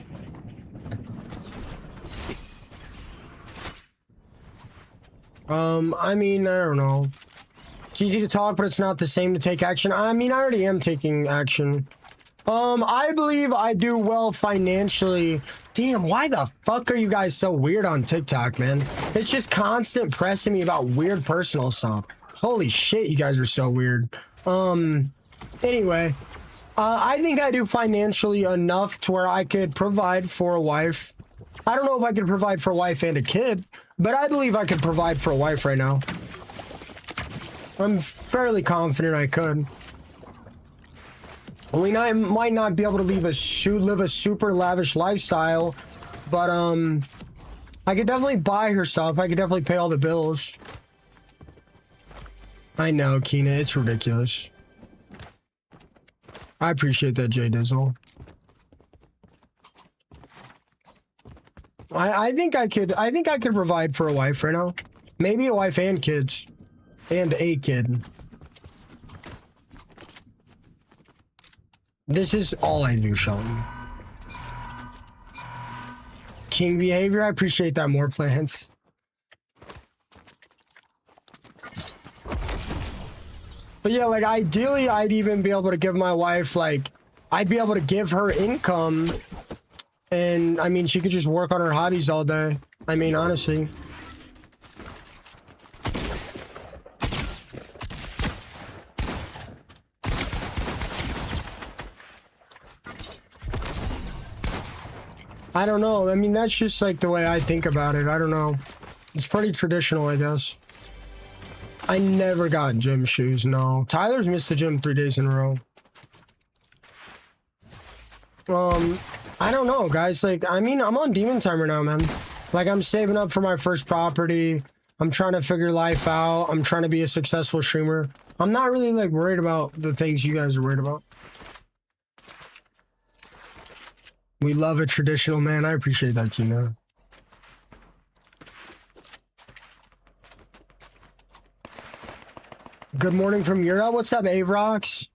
S1: I mean, I don't know. It's easy to talk, but it's not the same to take action. I mean, I already am taking action. I believe I do well financially. Damn, why the fuck are you guys so weird on TikTok, man? It's just constant pressing me about weird personal stuff. Holy shit, you guys are so weird. Anyway, I think I do financially enough to where I could provide for a wife. I don't know if I could provide for a wife and a kid, but I believe I could provide for a wife right now. I'm fairly confident I could. We might not be able to live a super lavish lifestyle, but I could definitely buy her stuff. I could definitely pay all the bills. I know, Keena, it's ridiculous. I appreciate that, Jay Dizzle. I think I could provide for a wife right now. Maybe a wife and kids. And a kid. This is all I do, Sheldon. King behavior, I appreciate that more, plants. But yeah, like ideally I'd even be able to give my wife, like, I'd be able to give her income. And I mean, she could just work on her hobbies all day. I mean, honestly. I don't know. I mean, that's just like the way I think about it. I don't know. It's pretty traditional, I guess. I never got gym shoes, no. Tyler's missed the gym 3 days in a row. I don't know, guys. Like, I mean, I'm on demon time right now, man. Like, I'm saving up for my first property. I'm trying to figure life out. I'm trying to be a successful streamer. I'm not really, like, worried about the things you guys are worried about. We love a traditional man. I appreciate that, Gina. Good morning from Europe. What's up, Avrox?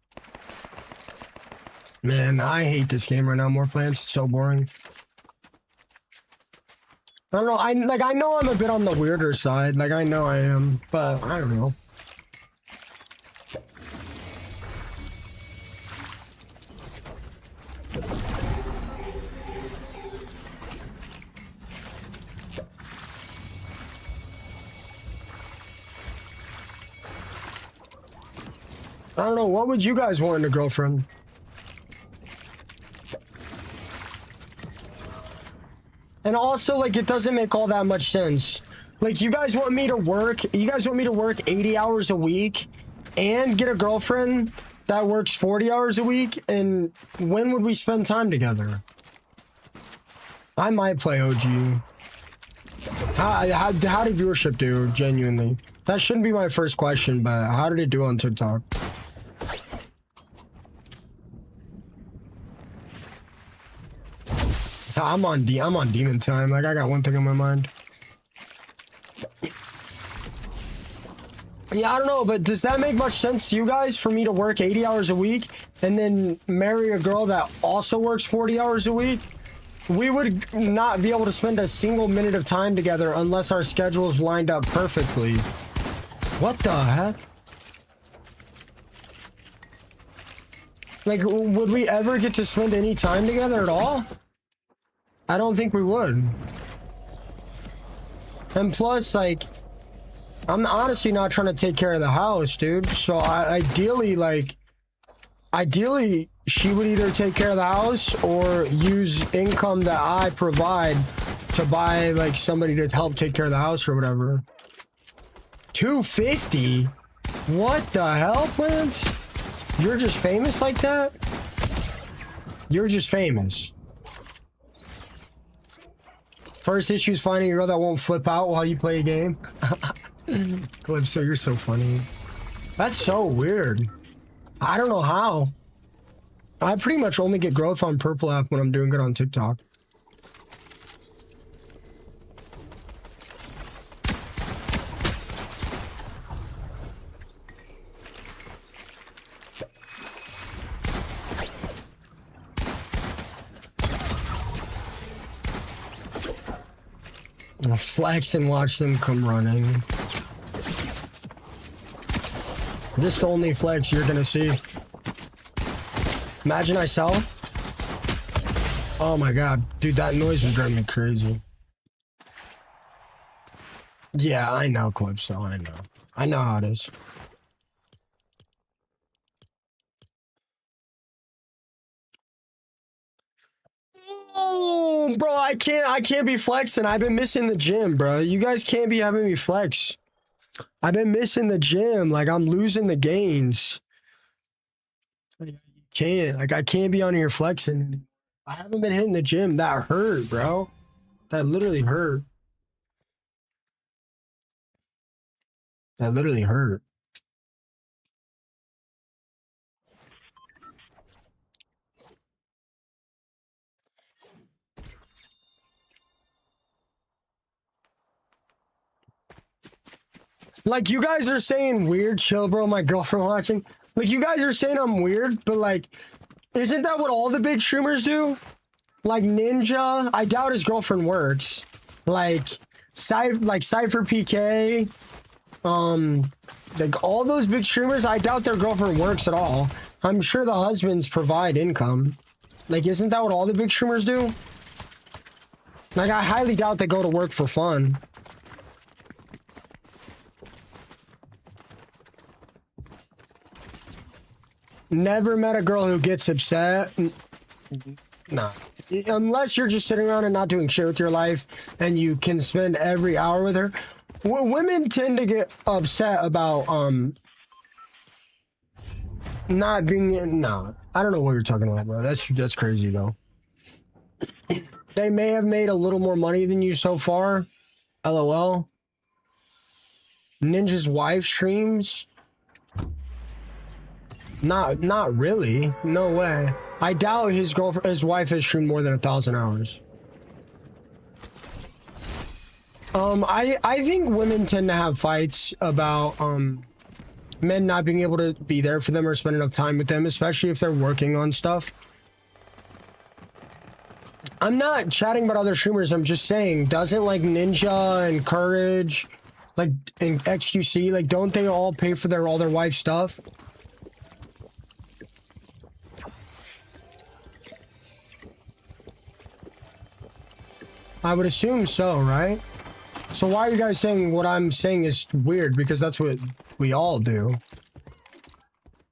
S1: Man, I hate this game right now. More plans. It's so boring. I don't know. I know I'm a bit on the weirder side. Like, I know I am, but I don't know. I don't know. What would you guys want in a girlfriend? And also, like, it doesn't make all that much sense. Like, you guys want me to work 80 hours a week and get a girlfriend that works 40 hours a week? And when would we spend time together? I might play OG. How did viewership do, genuinely? That shouldn't be my first question, but how did it do on TikTok? I'm on demon time. Like, I got one thing on my mind. Yeah, I don't know, but does that make much sense to you guys for me to work 80 hours a week and then marry a girl that also works 40 hours a week? We would not be able to spend a single minute of time together unless our schedules lined up perfectly. What the heck? Like, would we ever get to spend any time together at all? I don't think we would. And plus, like, I'm honestly not trying to take care of the house, dude. So ideally, she would either take care of the house or use income that I provide to buy, like, somebody to help take care of the house or whatever. 250? What the hell, Plants? You're just famous like that? You're just famous. First issue is finding a girl that won't flip out while you play a game. Calypso, you're so funny. That's so weird. I don't know how. I pretty much only get growth on Purple App when I'm doing good on TikTok. I'll flex and watch them come running. This is the only flex you're gonna see. Imagine I sell. Oh my god, dude, that noise was driving me crazy. Yeah, I know, Calypso, I know. I know how it is. Oh, bro, I can't be flexing. I've been missing the gym, bro. You guys can't be having me flex. I've been missing the gym. Like, I'm losing the gains. I can't be on here flexing. I haven't been hitting the gym. That hurt, bro. That literally hurt. That literally hurt. Like, you guys are saying weird, chill, bro, my girlfriend watching. Like, you guys are saying I'm weird, but, like, isn't that what all the big streamers do? Like, Ninja, I doubt his girlfriend works. Like, Cypher PK, like, all those big streamers, I doubt their girlfriend works at all. I'm sure the husbands provide income. Like, isn't that what all the big streamers do? Like, I highly doubt they go to work for fun. Never met a girl who gets upset. Nah. Unless you're just sitting around and not doing shit with your life and you can spend every hour with her. Women tend to get upset about, not being, no. I don't know what you're talking about, bro. That's crazy, though. They may have made a little more money than you so far. LOL. Ninja's wife streams. Not really. No way. I doubt his wife has streamed more than 1,000 hours. I think women tend to have fights about men not being able to be there for them or spend enough time with them, especially if they're working on stuff. I'm not chatting about other streamers. I'm just saying, doesn't like Ninja and Courage, like and XQC, like don't they all pay for all their wife's stuff? I would assume so, right? So why are you guys saying what I'm saying is weird? Because that's what we all do.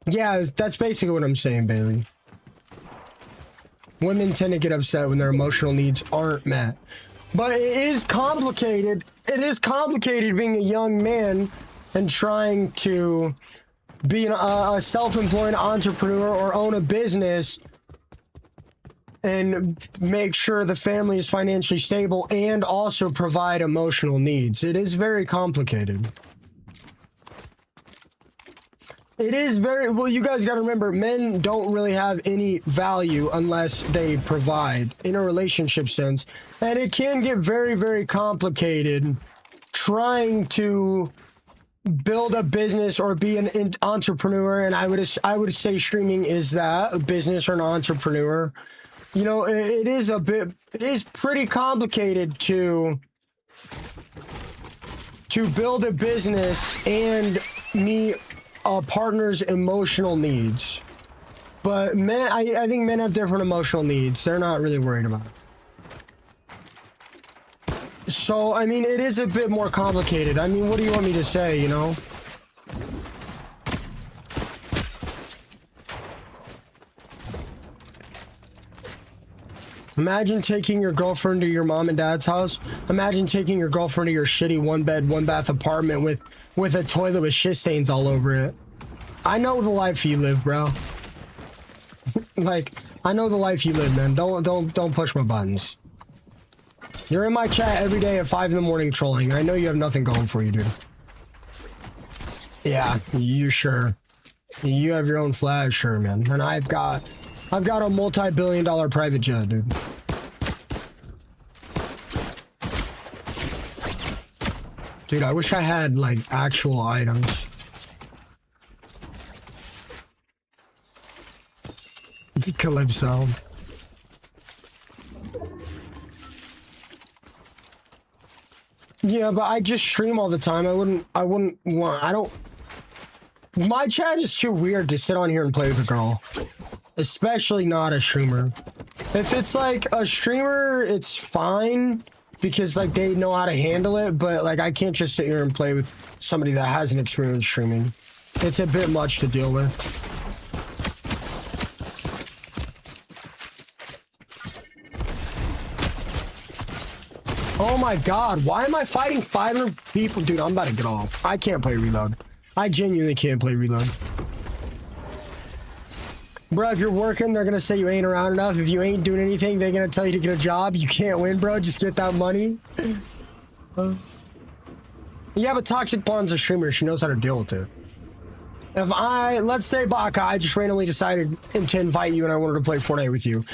S1: Yeah, that's basically what I'm saying, Bailey. Women tend to get upset when their emotional needs aren't met. But it is complicated. It is complicated being a young man and trying to be a self-employed entrepreneur or own a business and make sure the family is financially stable and also provide emotional needs. It is very complicated. It is very well. You guys got to remember, men don't really have any value unless they provide in a relationship sense, and it can get very, very complicated trying to build a business or be an entrepreneur. And I would say streaming is that, a business or an entrepreneur. You know, it is pretty complicated to build a business and meet a partner's emotional needs. But men, I think men have different emotional needs. They're not really worried about it. So, I mean, it is a bit more complicated. I mean, what do you want me to say, you know? Imagine taking your girlfriend to your mom and dad's house. Imagine taking your girlfriend to your shitty one bed, one bath apartment with a toilet with shit stains all over it. I know the life you live, bro. Like, I know the life you live, man. Don't push my buttons. You're in my chat every day at 5 in the morning trolling. I know you have nothing going for you, dude. Yeah, you sure. You have your own flag, sure, man. And I've got a multi-billion-dollar private jet, dude. Dude, I wish I had, like, actual items. Calypso. Yeah, but I just stream all the time. I wouldn't want, my chat is too weird to sit on here and play with a girl. Especially not a streamer. If it's like a streamer, it's fine because like they know how to handle it, but like I can't just sit here and play with somebody that hasn't experienced streaming. It's a bit much to deal with. Oh my god, why am I fighting 500 people? Dude, I'm about to get off. I can't play reload. I genuinely can't play reload. Bro, if you're working, they're gonna say you ain't around enough. If you ain't doing anything, they're gonna tell you to get a job. You can't win, bro. Just get that money. Yeah, but Toxic Pawn's a streamer. She knows how to deal with it. If let's say, Baka, I just randomly decided to invite you and I wanted to play Fortnite with you.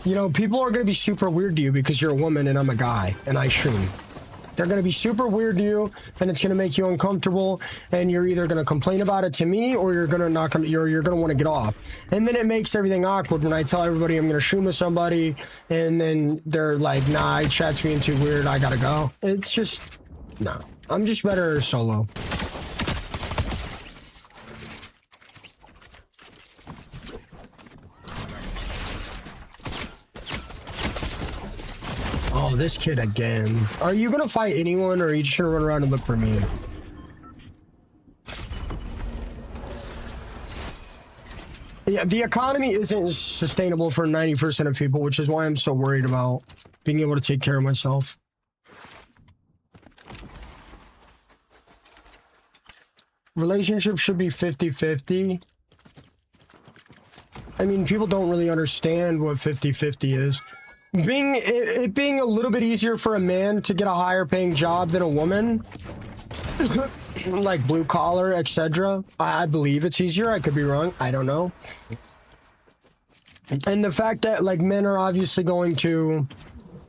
S1: You know, people are gonna be super weird to you because you're a woman and I'm a guy and I stream. They're going to be super weird to you, and it's going to make you uncomfortable, and you're either going to complain about it to me, or you're going to you're going to want to get off. And then it makes everything awkward when I tell everybody I'm going to stream with somebody, and then they're like, nah, chat's being too weird, I got to go. It's just, no. I'm just better solo. Oh, this kid again. Are you gonna fight anyone, or are you just gonna run around and look for me? Yeah, the economy isn't sustainable for 90% of people, which is why I'm so worried about being able to take care of myself. Relationships should be 50-50. I mean, people don't really understand what 50-50 is. It being a little bit easier for a man to get a higher paying job than a woman, like blue collar, etc. I believe it's easier. I could be wrong. I don't know. And the fact that like men are obviously going to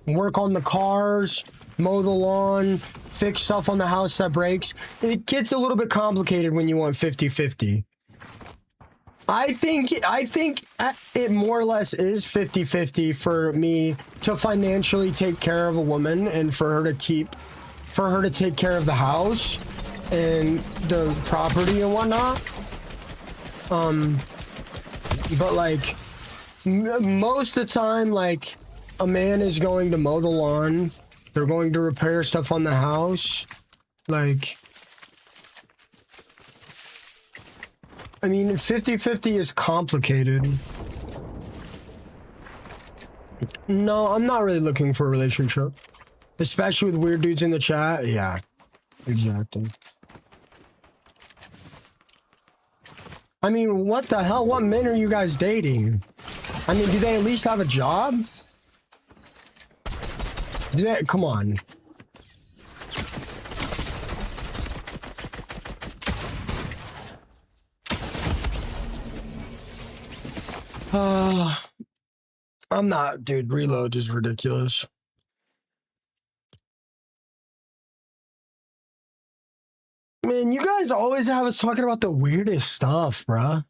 S1: work on the cars, mow the lawn, fix stuff on the house that breaks, it gets a little bit complicated when you want 50-50. I think it more or less is 50-50 for me to financially take care of a woman and for her to take care of the house and the property and whatnot. But like most of the time, like a man is going to mow the lawn, they're going to repair stuff on the house, like. I mean, 50-50 is complicated. No, I'm not really looking for a relationship. Especially with weird dudes in the chat. Yeah, exactly. I mean, what the hell? What men are you guys dating? I mean, do they at least have a job? Come on. I'm not, dude. Reload is ridiculous. Man, you guys always have us talking about the weirdest stuff, bruh.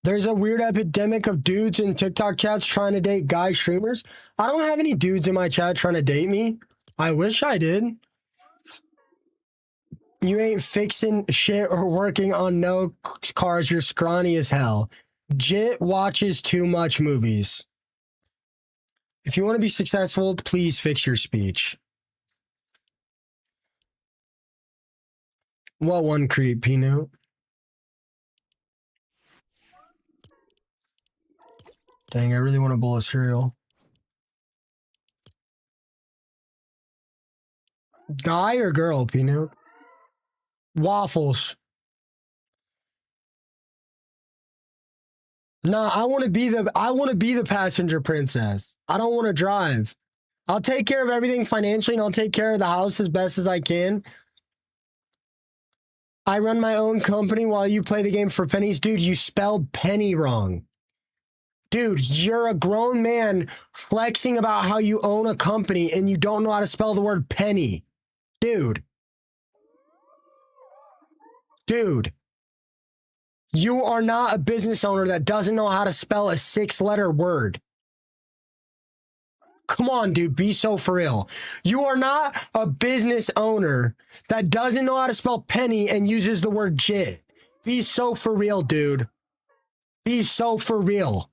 S1: There's a weird epidemic of dudes in TikTok chats trying to date guy streamers. I don't have any dudes in my chat trying to date me. I wish I did. You ain't fixing shit or working on no cars. You're scrawny as hell. Jit watches too much movies. If you want to be successful, please fix your speech. What one creep, Pinot? Dang, I really want a bowl of cereal. Guy or girl, Pinot? Waffles. Nah, I want to be the passenger princess. I don't want to drive. I'll take care of everything financially and I'll take care of the house as best as I can. I run my own company while you play the game for pennies. Dude, you spelled penny wrong. Dude, you're a grown man flexing about how you own a company and you don't know how to spell the word penny. Dude. Dude. You are not a business owner that doesn't know how to spell a 6-letter word. Come on, dude. Be so for real. You are not a business owner that doesn't know how to spell penny and uses the word jit. Be so for real, dude. Be so for real.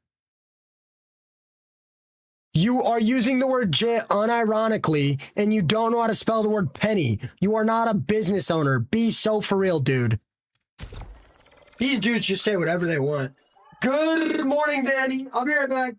S1: You are using the word jit unironically and you don't know how to spell the word penny. You are not a business owner. Be so for real, dude. These dudes just say whatever they want. Good morning, Danny. I'll be right back.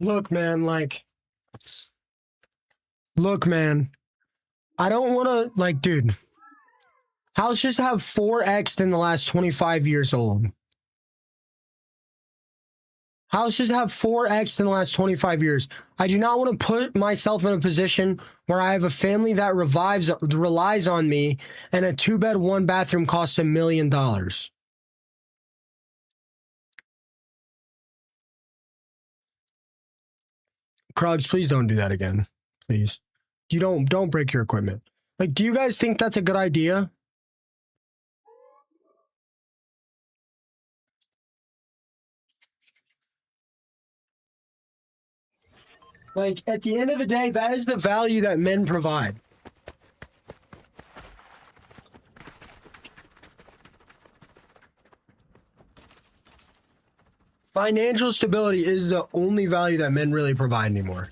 S1: Look, man, I don't want to, dude, houses have 4X'd in the last 25 years old. Houses have 4X'd in the last 25 years. I do not want to put myself in a position where I have a family that relies on me and a 2-bed, 1-bathroom costs $1 million. Krugs, please don't do that again. Please. You don't break your equipment. Do you guys think that's a good idea? At the end of the day, that is the value that men provide. Financial stability is the only value that men really provide anymore.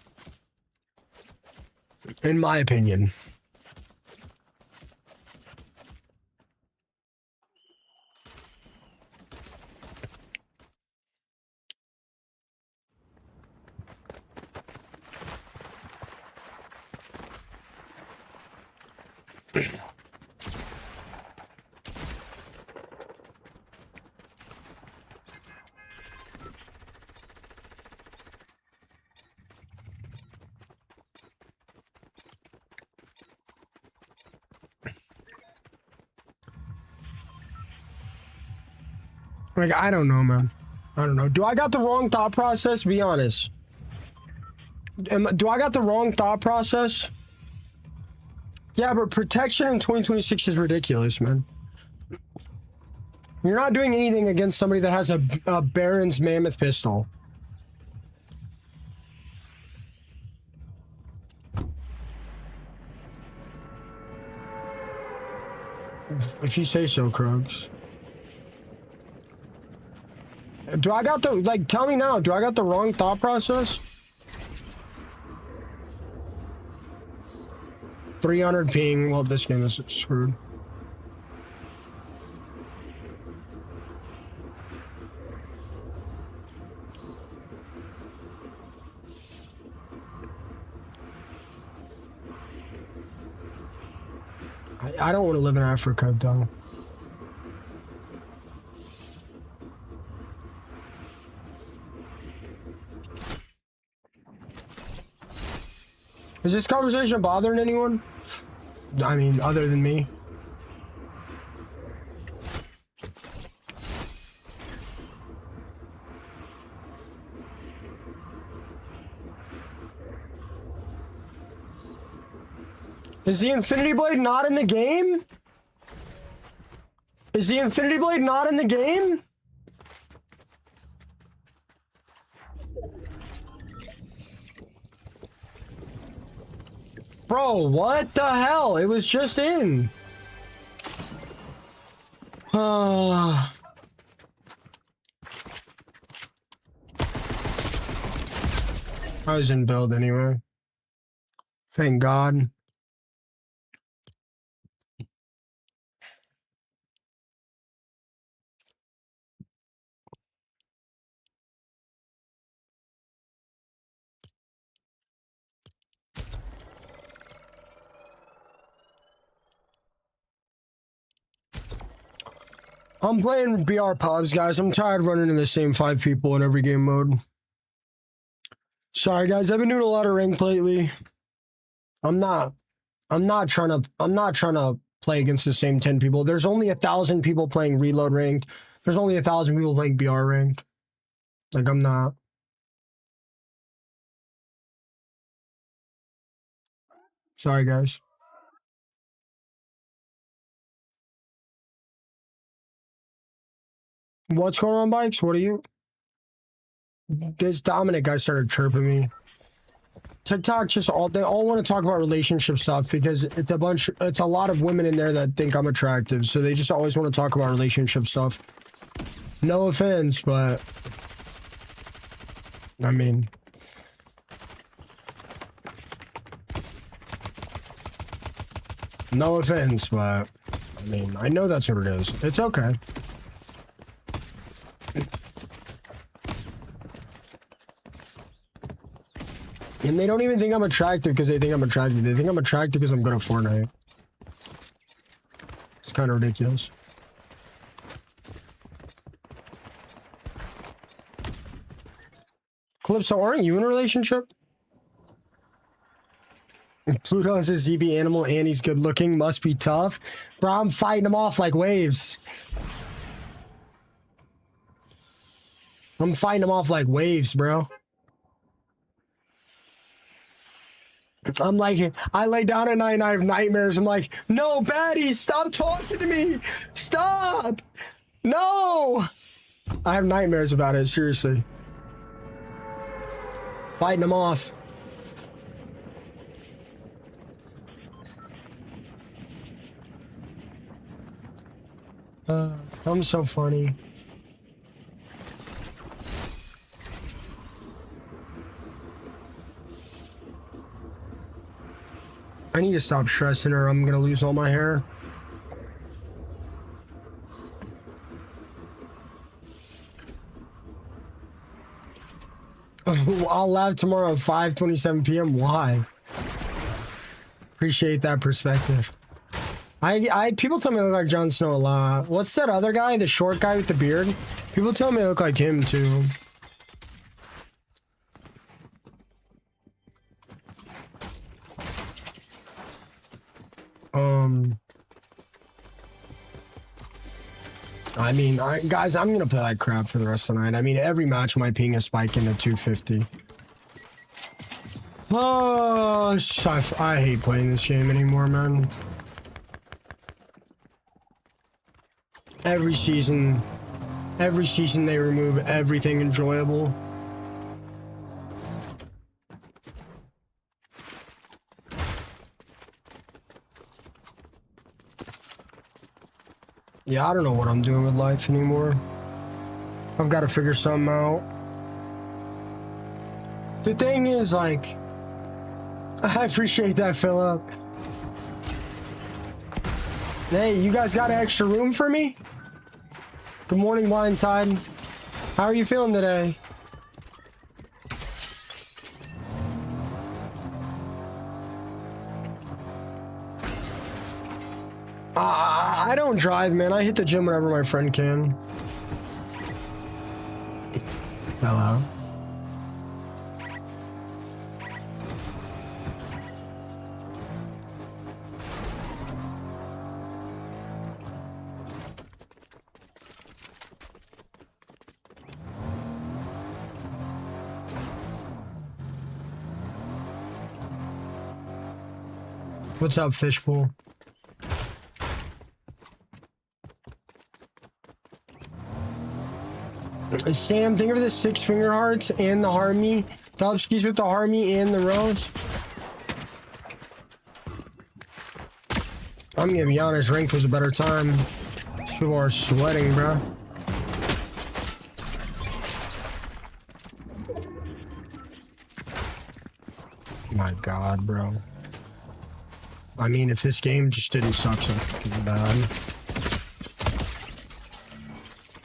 S1: In my opinion. Like, I don't know, man. I don't know. Do I got the wrong thought process? Be honest. Do I got the wrong thought process? Yeah, but protection in 2026 is ridiculous, man. You're not doing anything against somebody that has a Baron's mammoth pistol. If you say so, Krugs. Do I got the, like, tell me now, do I got the wrong thought process? 300 ping, well, this game is screwed. I don't want to live in Africa, though. Is this conversation bothering anyone? I mean, other than me? Is the Infinity Blade not in the game? Is the Infinity Blade not in the game? Bro, what the hell? It was just in. I was in build anyway. Thank God. I'm playing BR pubs, guys. I'm tired of running into the same 5 people in every game mode. Sorry, guys. I've been doing a lot of ranked lately. I'm not trying to play against the same 10 people. There's only 1,000 people playing reload ranked. There's only 1,000 people playing BR ranked. Like, I'm not. Sorry, guys. What's going on, Bikes? What are you? This Dominic guy started chirping me. TikTok just they all want to talk about relationship stuff because it's a lot of women in there that think I'm attractive, so they just always want to talk about relationship stuff. No offense, but I mean, no offense, but I mean, I know that's what it is. It's okay. And they don't even think I'm attractive because they think I'm attractive. They think I'm attractive because I'm good at Fortnite. It's kind of ridiculous. Calypso, aren't you in a relationship? Pluto is a ZB animal and he's good looking. Must be tough. Bro, I'm fighting him off like waves. I'm fighting him off like waves, bro. I'm like, I lay down at night and I have nightmares. I'm like, no, Batty, stop talking to me. Stop. No. I have nightmares about it, seriously. Fighting them off. I'm so funny. I need to stop stressing her. I'm gonna lose all my hair. I'll laugh tomorrow at 5:27 p.m. Why? Appreciate that perspective. People tell me I look like Jon Snow a lot. What's that other guy? The short guy with the beard? People tell me I look like him too. I mean, guys, I'm gonna play like crap for the rest of the night. I mean, every match my ping is spiking to 250. Oh, I hate playing this game anymore, man. Every season they remove everything enjoyable. Yeah, I don't know what I'm doing with life anymore. I've got to figure something out. The thing is, like, I appreciate that, Philip. Hey, you guys got extra room for me? Good morning, Blindside. How are you feeling today? I don't drive, man. I hit the gym whenever my friend can. Hello. What's up, Fishbowl? Sam, think of the 6 finger hearts and the Harmy. Dubskis with the Harmy and the Rose. I'm gonna be honest, ranked was a better time. These people are sweating, bro. My God, bro. I mean, if this game just didn't suck so fucking bad.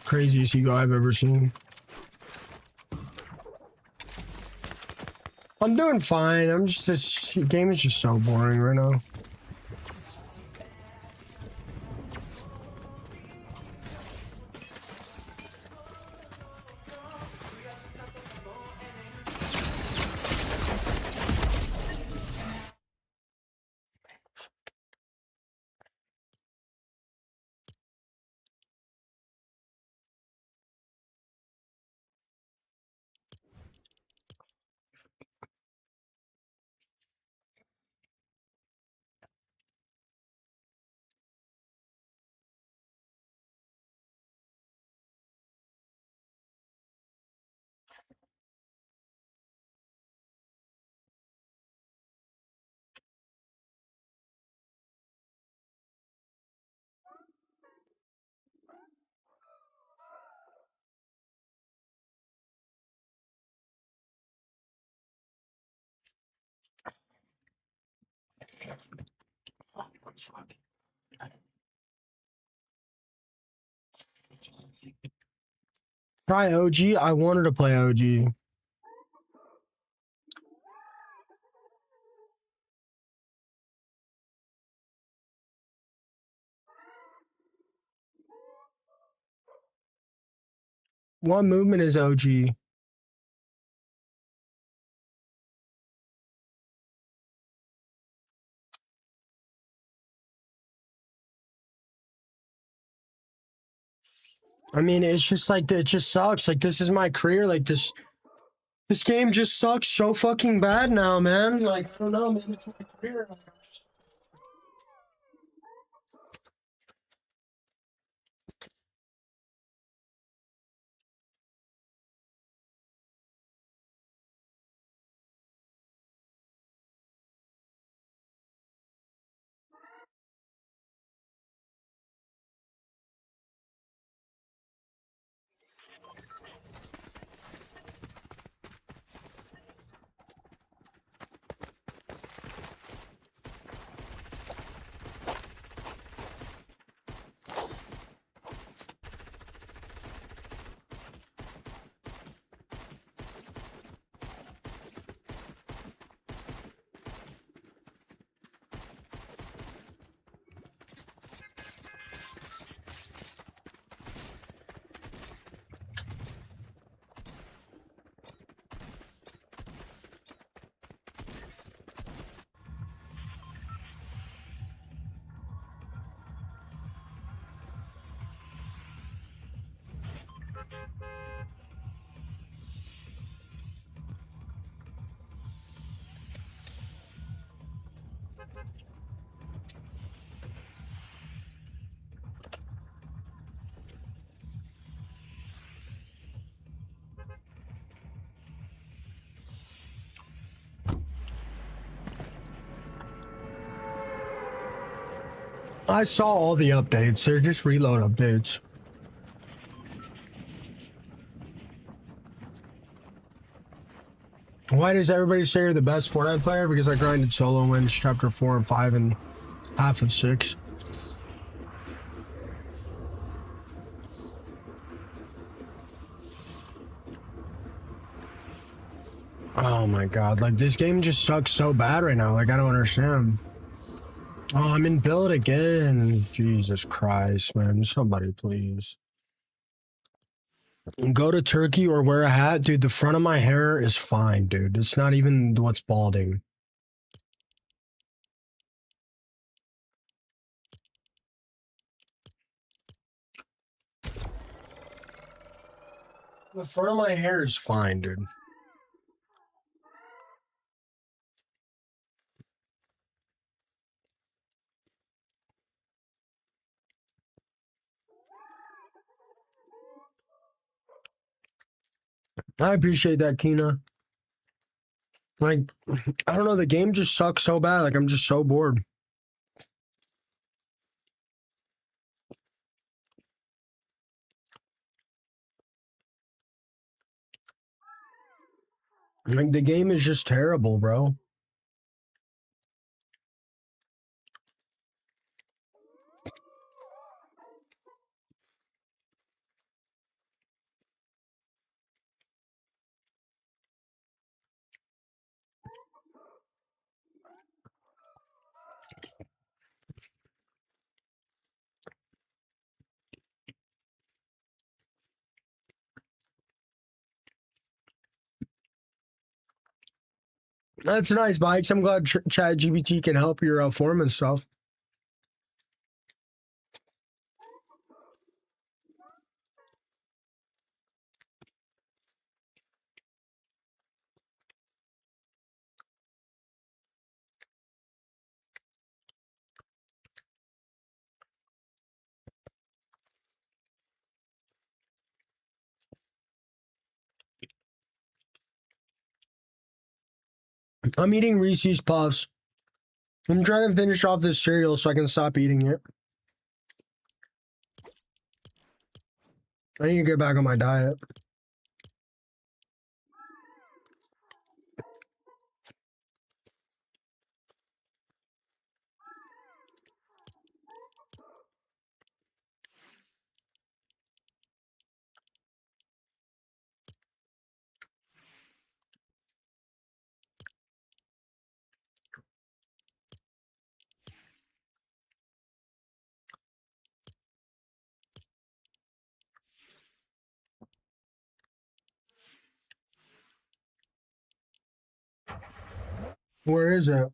S1: Craziest ego I've ever seen. I'm doing fine. This game is just so boring right now. Try OG. I wanted to play OG. What movement is OG? I mean, it's just like, it just sucks. Like, this is my career. Like, this game just sucks so fucking bad now, man. Like, I don't know, man. It's my career. I saw all the updates. They're just reload updates. Why does everybody say you're the best Fortnite player? Because I grinded solo wins chapter 4 and 5 and half of 6. Oh my god, like this game just sucks so bad right now. Like I don't understand. Oh, I'm in build again. Jesus Christ, man. Somebody please. Go to Turkey or wear a hat. Dude, the front of my hair is fine, dude. It's not even what's balding. The front of my hair is fine, dude. I appreciate that, Kina. Like, I don't know, the game just sucks so bad. Like, I'm just so bored. Like, the game is just terrible, bro. That's nice, Bikes. I'm glad Chat GPT can help your form and stuff. I'm eating Reese's Puffs. I'm trying to finish off this cereal so I can stop eating it. I need to get back on my diet. Where is it?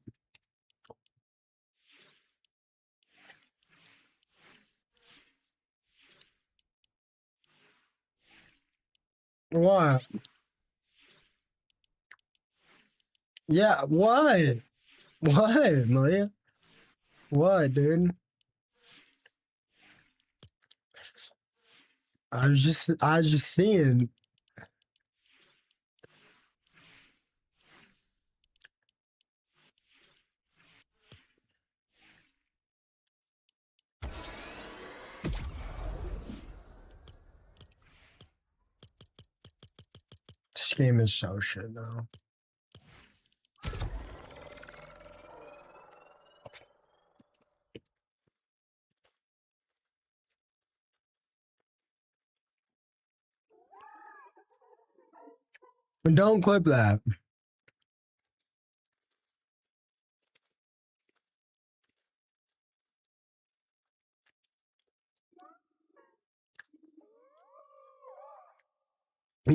S1: What? Yeah, what? What, Malia? What, dude? I was just seeing. This game is so shit now. Don't clip that.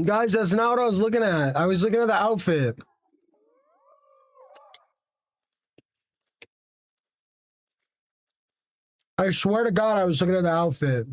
S1: Guys, that's not what I was looking at. I was looking at the outfit. I swear to God, I was looking at the outfit.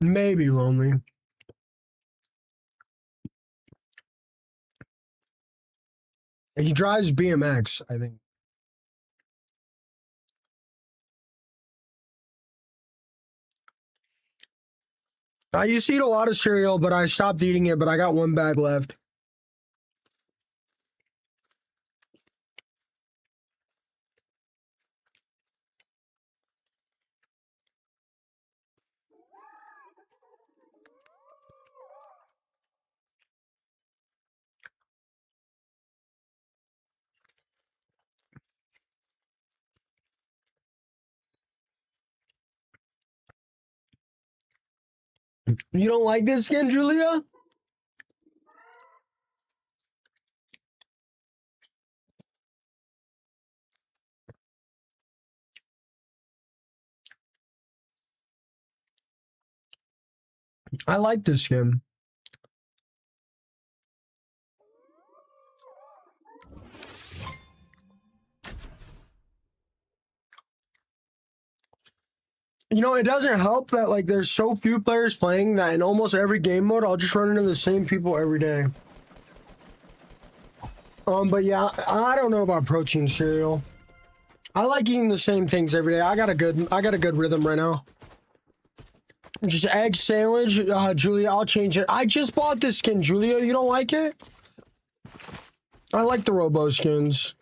S1: Maybe lonely. He drives BMX, I think. I used to eat a lot of cereal, but I stopped eating it, but I got one bag left. You don't like this skin, Julia? I like this skin. You know, it doesn't help that like there's so few players playing that in almost every game mode, I'll just run into the same people every day. But yeah, I don't know about protein cereal. I like eating the same things every day. I got a good rhythm right now. Just egg sandwich, Julia. I'll change it. I just bought this skin, Julia. You don't like it? I like the Robo skins.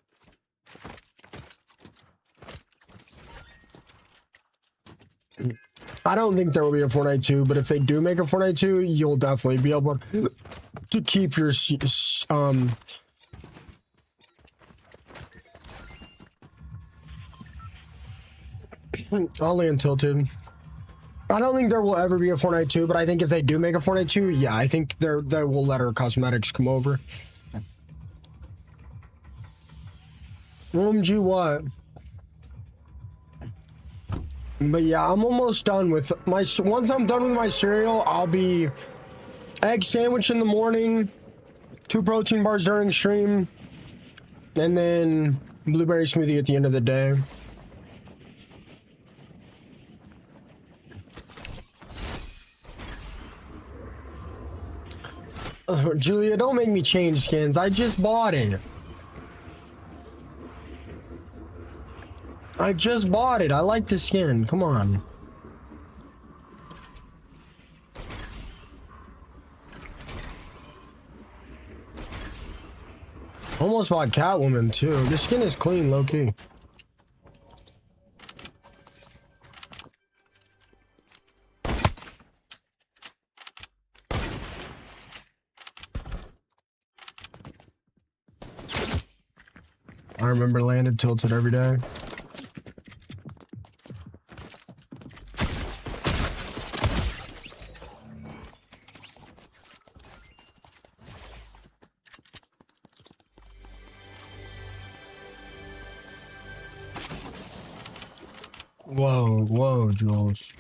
S1: I don't think there will be a Fortnite 2, but if they do make a Fortnite 2, you'll definitely be able to keep your I'll land tilted. I don't think there will ever be a Fortnite 2, but I think if they do make a Fortnite 2, yeah, I think they will let our cosmetics come over. OMG, what? But yeah, I'm almost done with my. Once I'm done with my cereal, I'll be egg sandwich in the morning, 2 protein bars during stream, and then blueberry smoothie at the end of the day. Julia, don't make me change skins. I just bought it. I just bought it. I like the skin. Come on. Almost bought Catwoman too. This skin is clean, low key. I remember landed tilted every day. Whoa, Jules.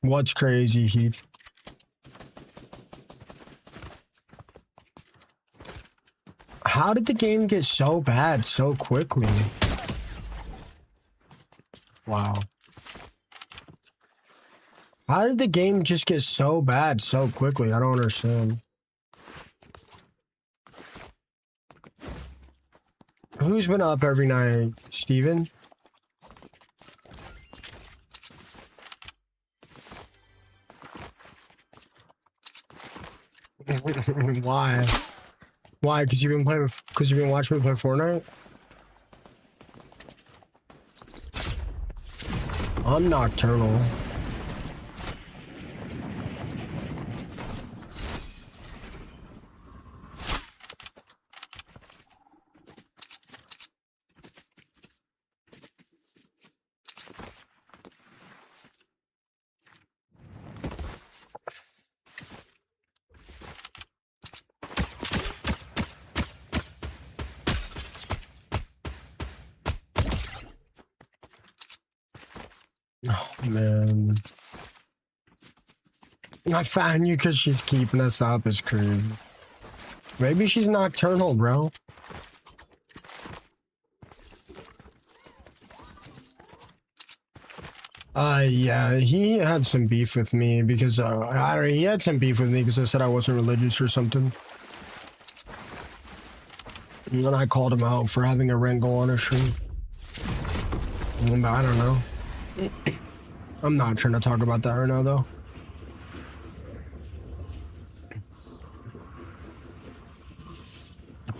S1: What's crazy, Heath? How did the game get so bad so quickly? Wow. How did the game just get so bad so quickly? I don't understand. Who's been up every night? Steven? Why? Why? Because you've been watching me play Fortnite? I'm nocturnal. Man. I found you because she's keeping us up as crew. Maybe she's nocturnal, bro. Yeah, he had some beef with me because, he had some beef with me because I said I wasn't religious or something. And then I called him out for having a wrangle on his stream. I don't know. I'm not trying to talk about that right now, though.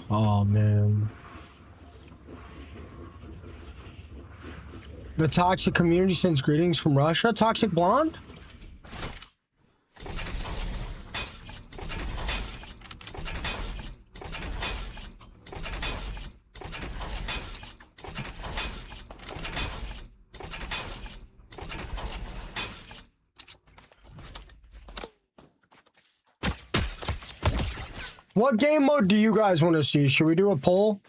S1: Oh, man. The toxic community sends greetings from Russia. Toxic blonde? What game mode do you guys want to see? Should we do a poll?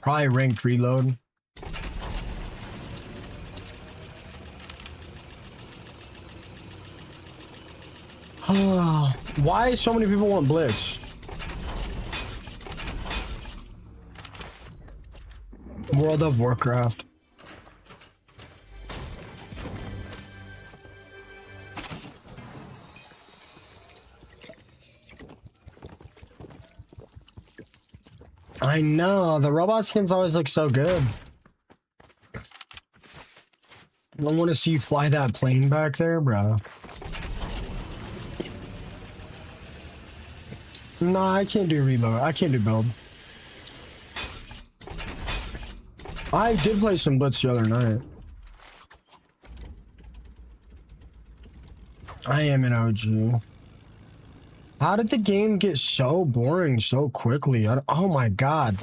S1: Probably ranked reload. Why so many people want Blitz? World of Warcraft. I know, the robot skins always look so good. I want to see you fly that plane back there, bro. Nah, I can't do reload. I can't do build. I did play some Blitz the other night. I am an OG. How did the game get so boring so quickly? Oh my god.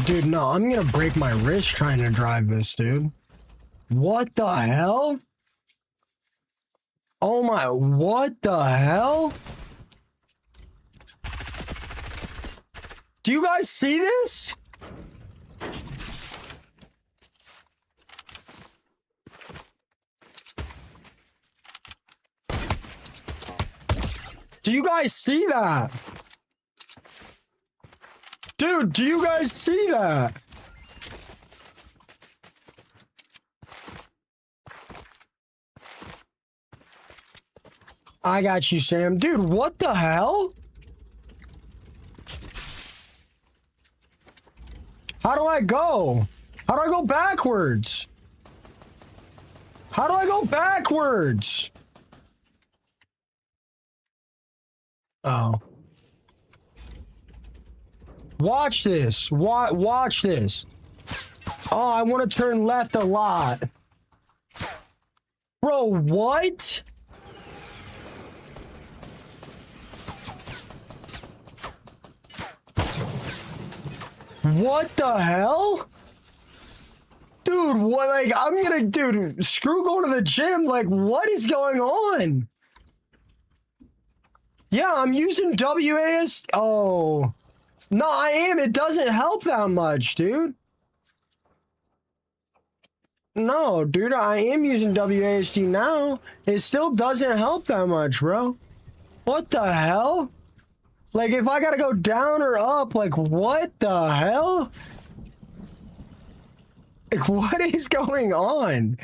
S1: Dude, no, I'm gonna break my wrist trying to drive this, dude. What the hell? Oh my, what the hell? Do you guys see this? Do you guys see that? Dude, do you guys see that? I got you, Sam. Dude, what the hell? How do I go? How do I go backwards? How do I go backwards? Oh. Watch this. Watch this. Oh, I want to turn left a lot. Bro, what? What the hell? Dude, what, like, I'm gonna, dude, screw going to the gym. Like, what is going on? Yeah, I'm using WAS. Oh. No, I am. It doesn't help that much, dude. No, dude, I am using WASD now. It still doesn't help that much, bro. What the hell? Like, if I gotta go down or up, like, what the hell? Like, what is going on?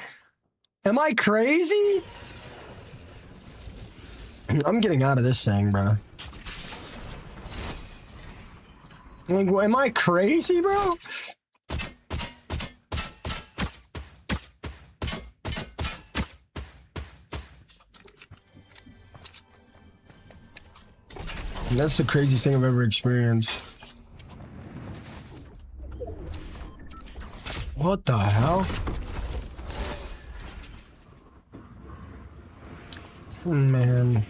S1: Am I crazy? I'm getting out of this thing, bro. Like, am I crazy, bro? That's the craziest thing I've ever experienced. What the hell? Man.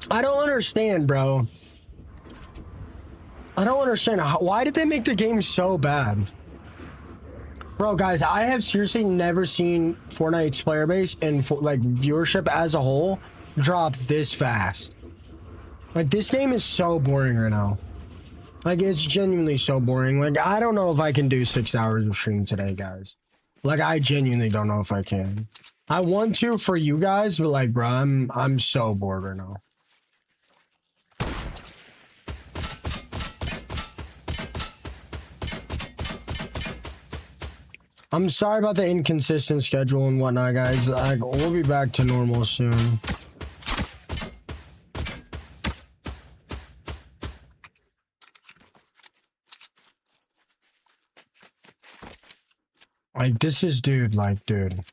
S1: I don't understand, bro. I don't understand. Why did they make the game so bad? Bro, guys, I have seriously never seen Fortnite's player base and like viewership as a whole drop this fast. Like, this game is so boring right now. Like, it's genuinely so boring. Like, I don't know if I can do 6 hours of stream today, guys. Like, I genuinely don't know if I can. I want to for you guys, but like, bro, I'm so bored right now. I'm sorry about the inconsistent schedule and whatnot, guys. We'll be back to normal soon. Like, this is, dude, like, dude.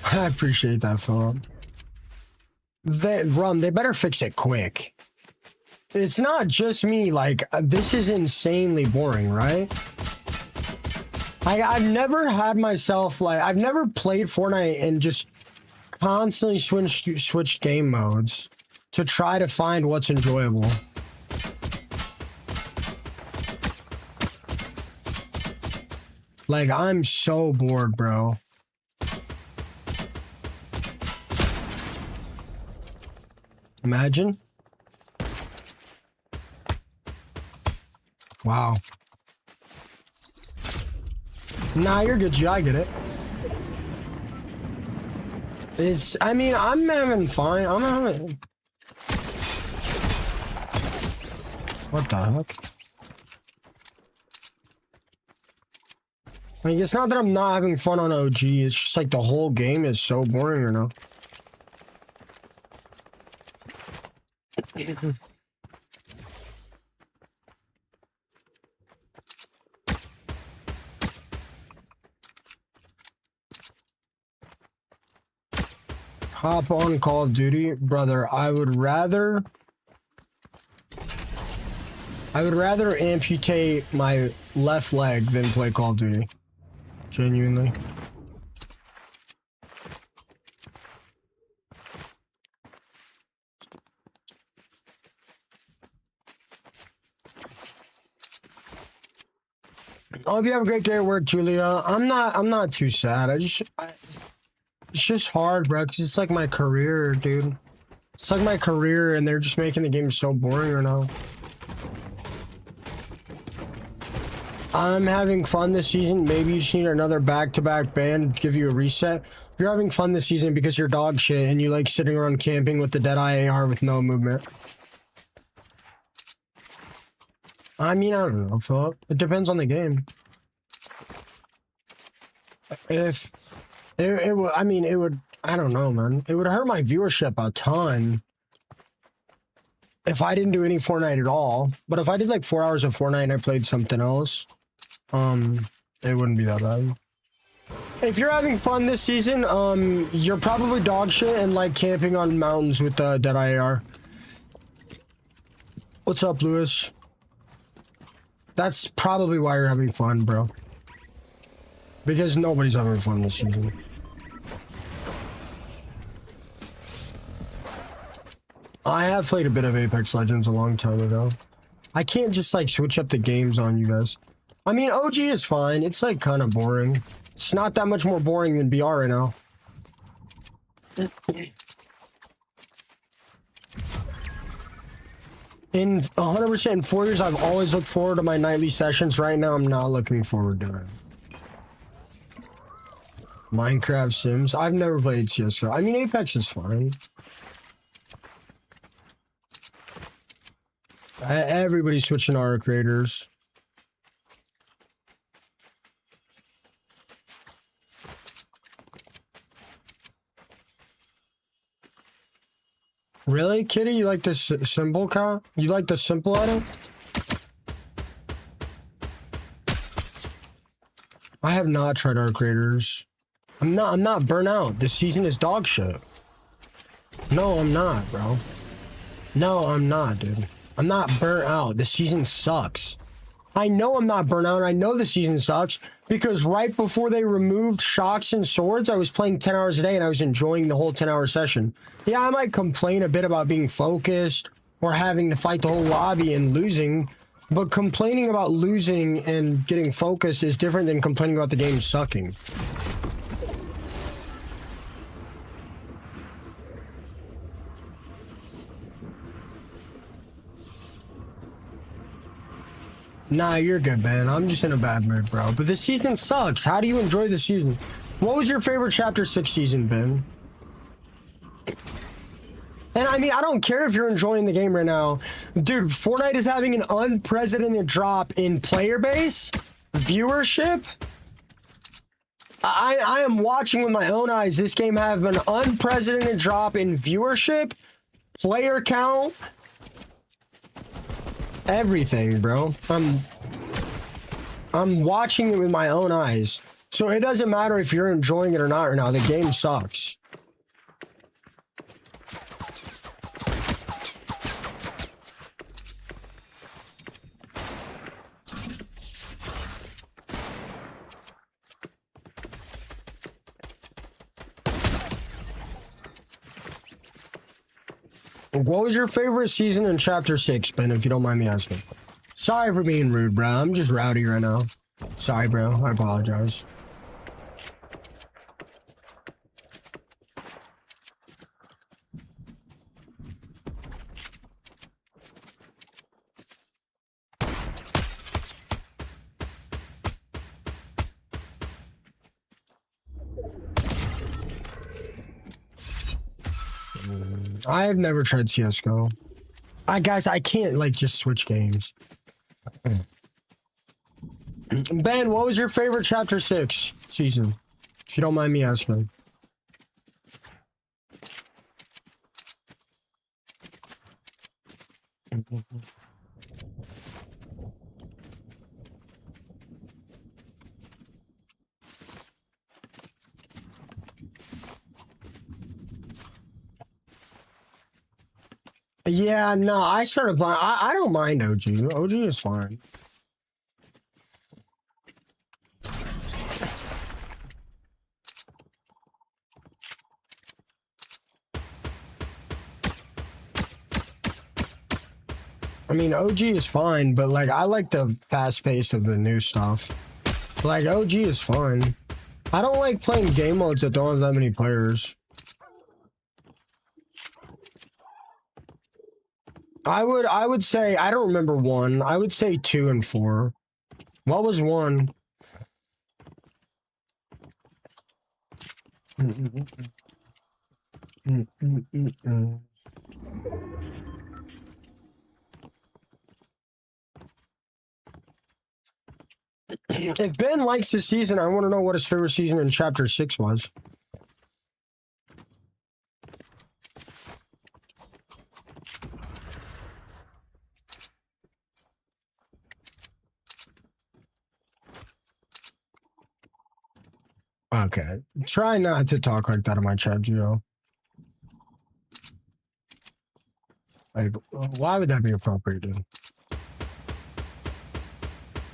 S1: I appreciate that, Philip. They better fix it quick. It's not just me, like, this is insanely boring, right? I've never had myself, like, I've never played Fortnite and just constantly switched game modes to try to find what's enjoyable. Like, I'm so bored, bro. Imagine. Wow. Nah, you're good, G. I get it. I mean, I'm having fun. I'm having... What the heck? I mean, it's not that I'm not having fun on OG. It's just like the whole game is so boring right now. Hop on Call of Duty, brother. I would rather amputate my left leg than play Call of Duty. Genuinely. I hope you have a great day at work, Julia. I'm not too sad. It's just hard, bro, because it's like my career, dude. It's like my career, and they're just making the game so boring right now. I'm having fun this season. Maybe you just need another back-to-back ban to give you a reset. If you're having fun this season because you're dog shit and you like sitting around camping with the Deadeye AR with no movement. I mean, I don't know, Philip. It depends on the game. If it would, I mean, it would, I don't know, man. It would hurt my viewership a ton if I didn't do any Fortnite at all. But if I did like 4 hours of Fortnite and I played something else, it wouldn't be that bad. If you're having fun this season, you're probably dog shit and like camping on mountains with the Deadeye AR. What's up, Lewis? That's probably why you're having fun, bro. Because nobody's having fun this season. I have played a bit of Apex Legends a long time ago. I can't just like switch up the games on you guys. I mean, OG is fine. It's like kind of boring. It's not that much more boring than BR right now. In 100% in 4 years, I've always looked forward to my nightly sessions. Right now, I'm not looking forward to it. Minecraft Sims. I've never played CSGO. I mean, Apex is fine. Everybody's switching to our creators. Really, Kitty? You like this symbol count? You like the simple item? I have not tried our creators. I'm not burnout. This season is dog shit. No, I'm not, bro. No, I'm not, dude. I'm not burnt out. This season sucks. I know I'm not burnout. I know the season sucks because right before they removed shocks and swords, I was playing 10 hours a day and I was enjoying the whole 10-hour session. Yeah, I might complain a bit about being focused or having to fight the whole lobby and losing, but complaining about losing and getting focused is different than complaining about the game sucking. Nah, you're good, man. I'm just in a bad mood, bro. But this season sucks. How do you enjoy the season? What was your favorite Chapter 6 season, Ben? And I mean, I don't care if you're enjoying the game right now. Dude, Fortnite is having an unprecedented drop in player base, viewership. I am watching with my own eyes this game have an unprecedented drop in viewership, player count, everything, bro. I'm watching it with my own eyes. So it doesn't matter if you're enjoying it or not right now. The game sucks. What was your favorite season in Chapter 6, Ben, if you don't mind me asking? Sorry for being rude, bro. I'm just rowdy right now. Sorry, bro. I apologize. I've never tried CSGO. Guys, I can't, like, just switch games. Ben, what was your favorite Chapter 6 season? If you don't mind me asking. Yeah, no, I started playing. I don't mind OG. OG is fine. I mean, OG is fine, but like I like the fast pace of the new stuff. Like OG is fine. I don't like playing game modes that don't have that many players. I would say I don't remember 1. I would say 2 and 4. What was 1? If Ben likes his season, I want to know what his favorite season in Chapter 6 was. Okay. Try not to talk like that in my chat, Gio. Like, why would that be appropriate, dude?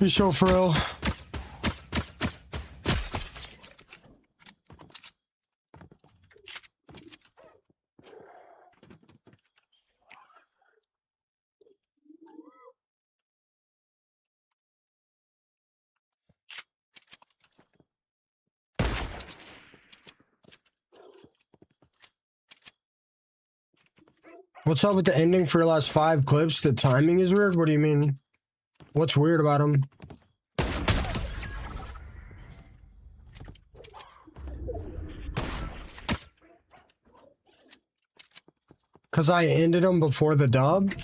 S1: You so for real? What's up with the ending for your last 5 clips? The timing is weird? What do you mean? What's weird about them? Because I ended them before the dub?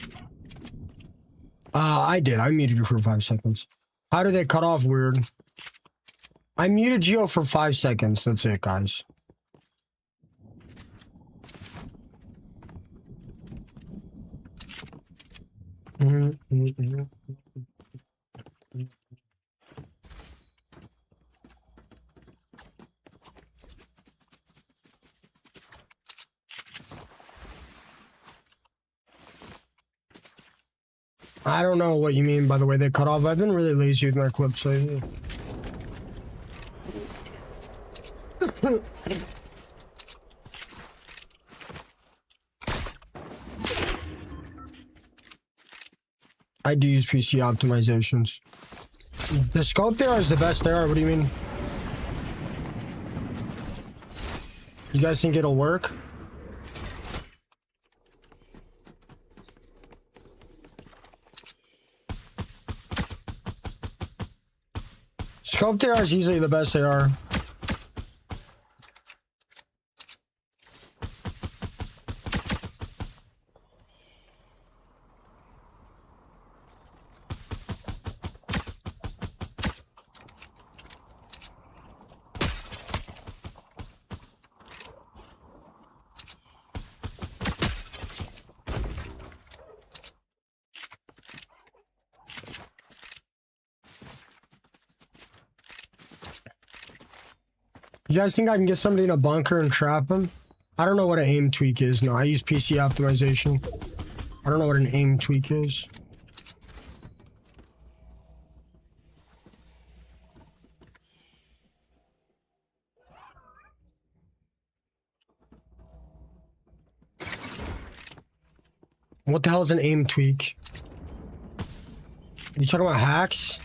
S1: I did. I muted you for 5 seconds. How did they cut off weird? I muted Gio for 5 seconds. That's it, guys. I don't know what you mean by the way they cut off. I've been really lazy with my clips lately. I do use PC optimizations. The scope there is the best there. What do you mean? You guys think it'll work? Scope there is easily the best they are. You guys think I can get somebody in a bunker and trap them? I don't know what an aim tweak is. No, I use PC optimization. I don't know what an aim tweak is. What the hell is an aim tweak? You talking about hacks?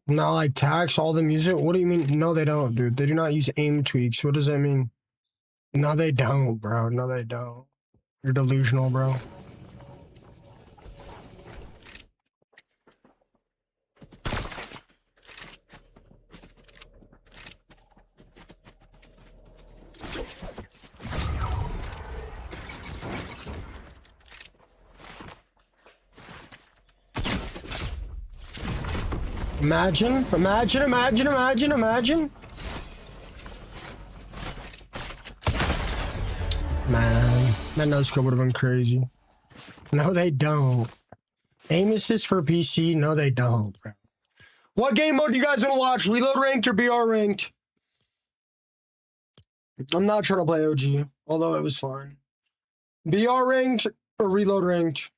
S1: Not like tax all the music? What do you mean? No, they don't, dude. They do not use aim tweaks. What does that mean? No, they don't, bro. No, they don't. You're delusional, bro. Imagine. Man, that no scope would have been crazy. No, they don't. Aim assist for PC? No, they don't, bro. What game mode do you guys want to watch? Reload ranked or BR ranked? I'm not trying to play OG, although it was fine. BR ranked or reload ranked?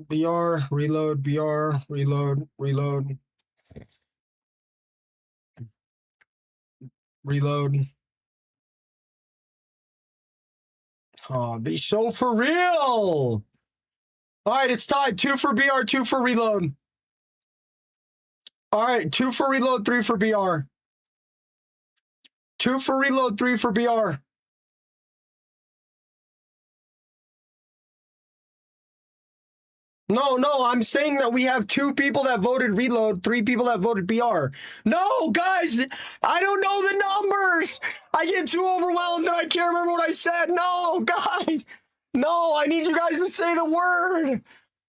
S1: BR, reload, BR, reload, reload. Reload. Oh, be so for real. All right, it's tied. 2 for BR, 2 for reload. All right, 2 for reload, 3 for BR. 2 for reload, 3 for BR. No, I'm saying that we have 2 people that voted reload, 3 people that voted BR. No, guys, I don't know the numbers. I get too overwhelmed and I can't remember what I said. No, guys. No, I need you guys to say the word.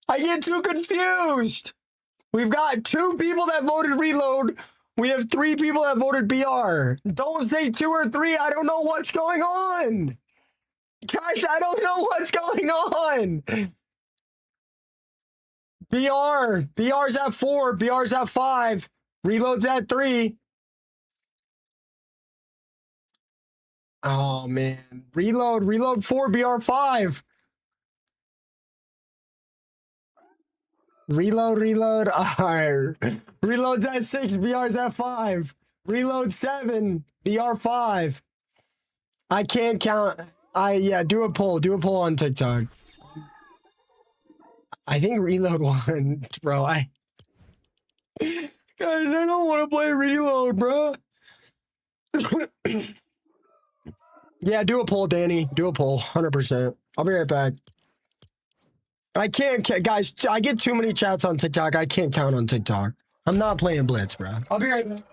S1: I get too confused. We've got 2 people that voted reload. We have 3 people that voted BR. Don't say 2 or 3. I don't know what's going on. Guys, I don't know what's going on. BR's at 4. BR's at 5. Reload's at 3. Oh, man. Reload 4. BR 5. Reload. All right. Reload's at 6. BR's at 5. Reload 7. BR 5. I can't count. Yeah, do a poll. Do a poll on TikTok. I think reload won, bro. Guys, I don't want to play reload, bro. Yeah, do a poll, Danny. Do a poll, 100%. I'll be right back. I can't, guys. I get too many chats on TikTok. I can't count on TikTok. I'm not playing Blitz, bro. I'll be right back.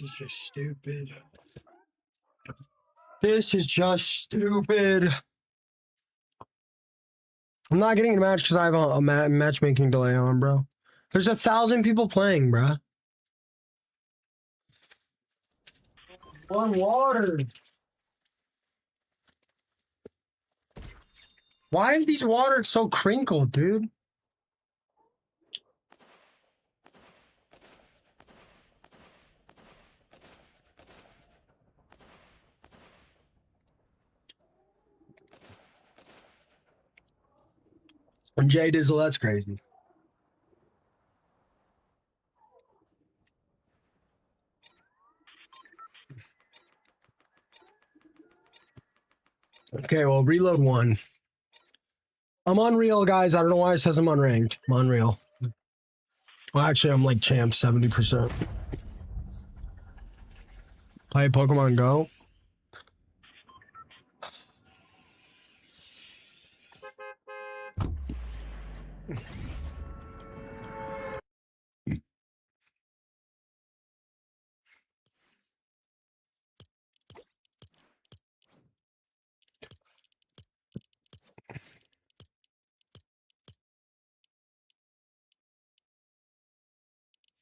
S1: This is just stupid. This is just stupid. I'm not getting a match because I have a matchmaking delay on, bro. There's 1,000 people playing, bro. One water. Why are these waters so crinkled, dude? And Jay Dizzle, that's crazy. Okay, well, reload one. I'm unreal, guys. I don't know why it says I'm unranked. I'm unreal. Well, actually, I'm like champ 70%. Play Pokemon Go.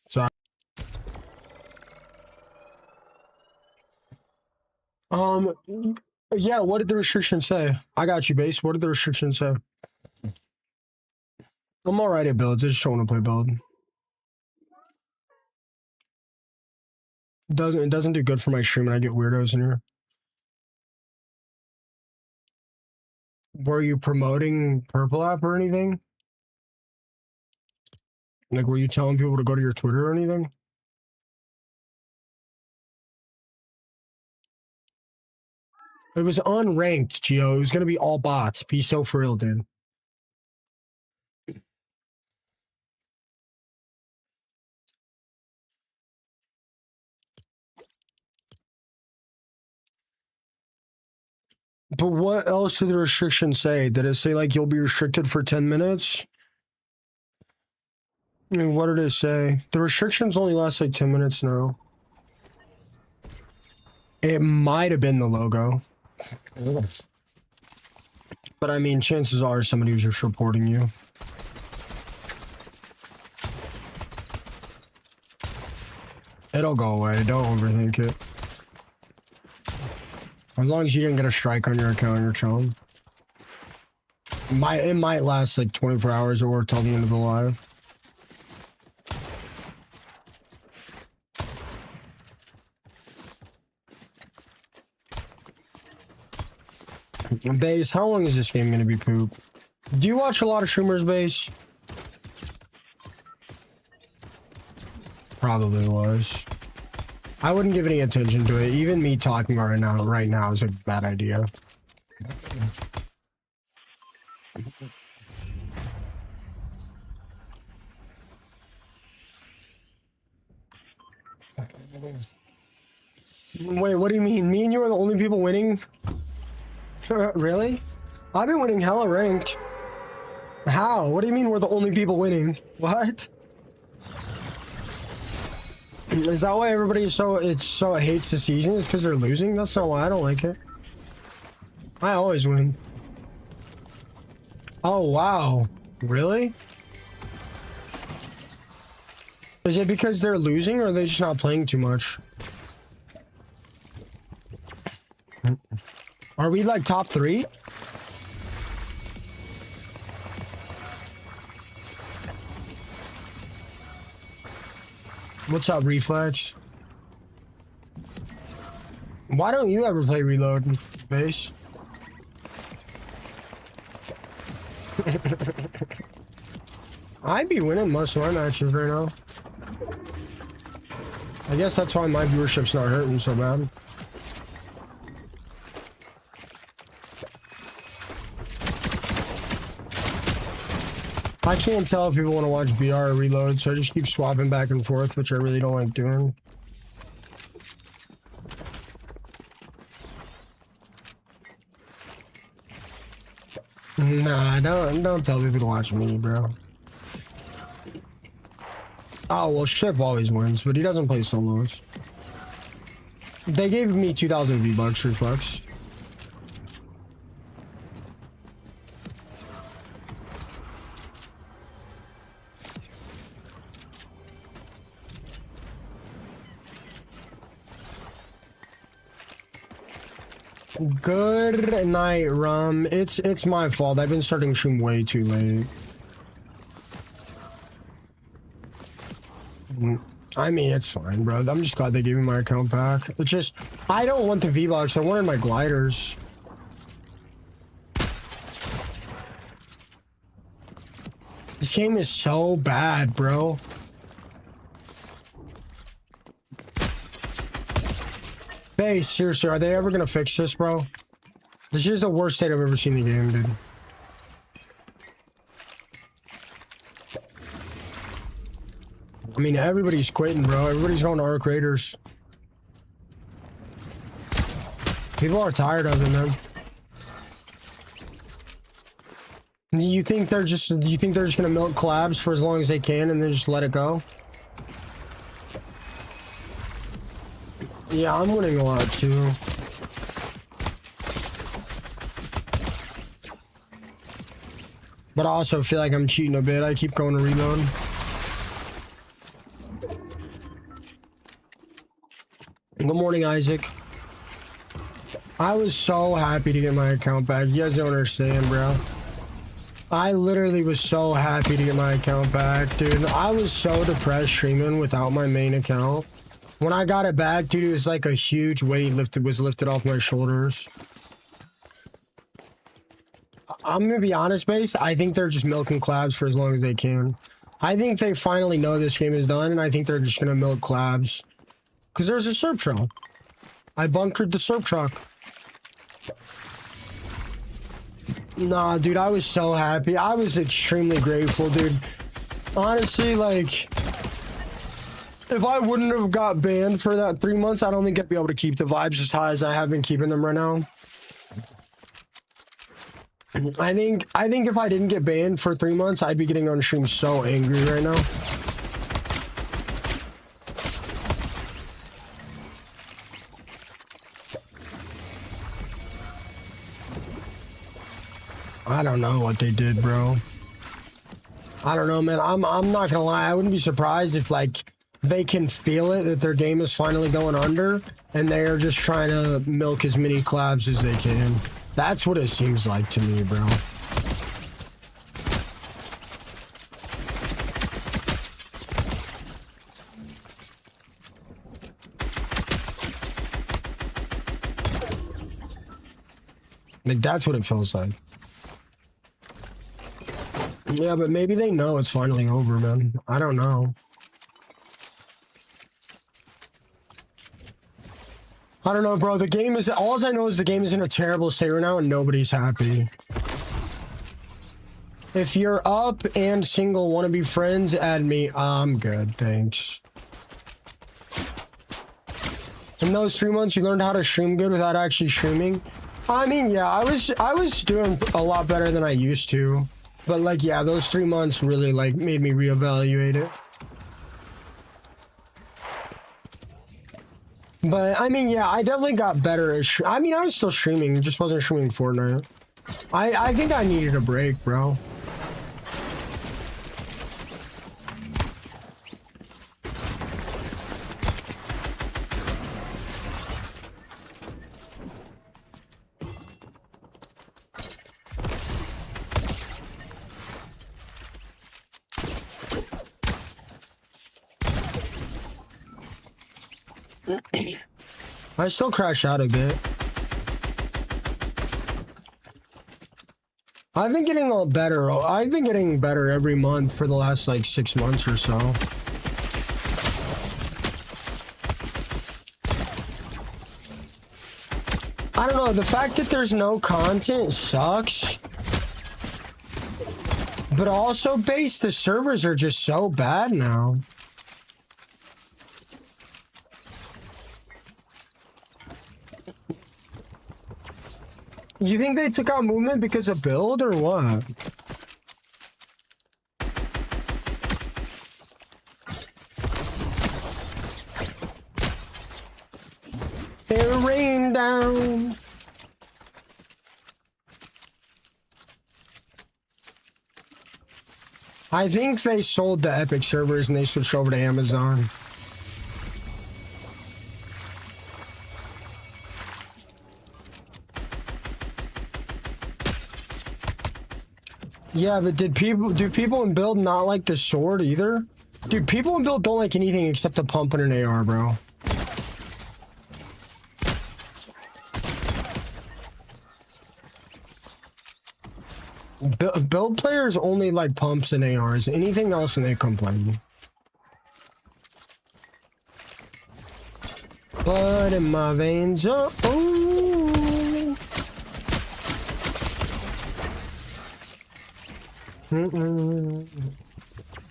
S1: Sorry. Yeah, what did the restrictions say? I got you, base. What did the restrictions say? I'm alright at builds. I just don't want to play build. It doesn't do good for my stream and I get weirdos in here. Were you promoting Purple App or anything? Like, were you telling people to go to your Twitter or anything? It was unranked, Gio. It was gonna be all bots. Be so for real, dude. But what else did the restriction say? Did it say like you'll be restricted for 10 minutes? I mean, what did it say? The restrictions only last like 10 minutes now. It might have been the logo. But I mean, chances are somebody was just reporting you. It'll go away. Don't overthink it. As long as you didn't get a strike on your account, you're chilling. It might last like 24 hours or till the end of the live. Base, how long is this game gonna be poop? Do you watch a lot of streamers, Base? Probably was. I wouldn't give any attention to it. Even me talking right now is a bad idea. Wait, what do you mean? Me and you are the only people winning? Really? I've been winning hella ranked. How? What do you mean we're the only people winning? What? Is that why everybody hates the season? Is because they're losing? That's not why I don't like it. I always win. Oh, wow. Really? Is it because they're losing or are they just not playing too much? Are we like top 3? What's up, Reflex? Why don't you ever play Reload, Base? I'd be winning most of my matches right now. I guess that's why my viewership's not hurting so bad. I can't tell if people want to watch BR or Reload, so I just keep swapping back and forth, which I really don't like doing. Nah, don't tell people to watch me, bro. Oh, well, Ship always wins, but he doesn't play solos. They gave me 2,000 V-Bucks, Reflex. Good night, Rum. It's my fault. I've been starting stream way too late. I mean, it's fine, bro. I'm just glad they gave me my account back. It's just, I don't want the V-Bucks. I wanted my gliders. This game is so bad, bro. Hey, seriously, are they ever gonna fix this, bro? This is the worst state I've ever seen the game, dude. I mean, everybody's quitting, bro. Everybody's going to Arc Raiders. People are tired of it, man. You think they're just gonna milk collabs for as long as they can and then just let it go? Yeah, I'm winning a lot too. But I also feel like I'm cheating a bit. I keep going to reload. Good morning, Isaac. I was so happy to get my account back. You guys don't understand, bro. I literally was so happy to get my account back, dude. I was so depressed streaming without my main account. When I got it back, dude, it was like a huge weight was lifted off my shoulders. I'm gonna be honest, base. I think they're just milking collabs for as long as they can. I think they finally know this game is done, and I think they're just gonna milk collabs. Because there's a SERP truck. I bunkered the SERP truck. Nah, dude, I was so happy. I was extremely grateful, dude. Honestly, like, if I wouldn't have got banned for that 3 months, I don't think I'd be able to keep the vibes as high as I have been keeping them right now. I think if I didn't get banned for 3 months, I'd be getting on stream so angry right now. I don't know what they did, bro. I don't know, man. I'm not gonna lie. I wouldn't be surprised if, like, they can feel it that their game is finally going under and they are just trying to milk as many collabs as they can. That's what it seems like to me, bro. Like, that's what it feels like. Yeah, but maybe they know it's finally over, man. I don't know. I don't know, bro. The game is... All I know is the game is in a terrible state right now and nobody's happy. If you're up and single, want to be friends, add me. I'm good, thanks. In those 3 months, you learned how to stream good without actually streaming? I mean, yeah, I was doing a lot better than I used to. But, like, yeah, those 3 months really, like, made me reevaluate it. But, I mean, yeah, I definitely got better at I mean, I was still streaming, just wasn't streaming Fortnite. I think I needed a break, bro. I still crash out a bit. I've been getting a lot better. I've been getting better every month for the last like 6 months or so. I don't know. The fact that there's no content sucks. But also, base, the servers are just so bad now. You think they took out movement because of build or what? I think they sold the Epic servers and they switched over to Amazon. Yeah, but do people in build not like the sword either? Dude, people in build don't like anything except a pump and an AR, bro. Build players only like pumps and ARs. Anything else and they complain. Blood in my veins. Oh, ooh.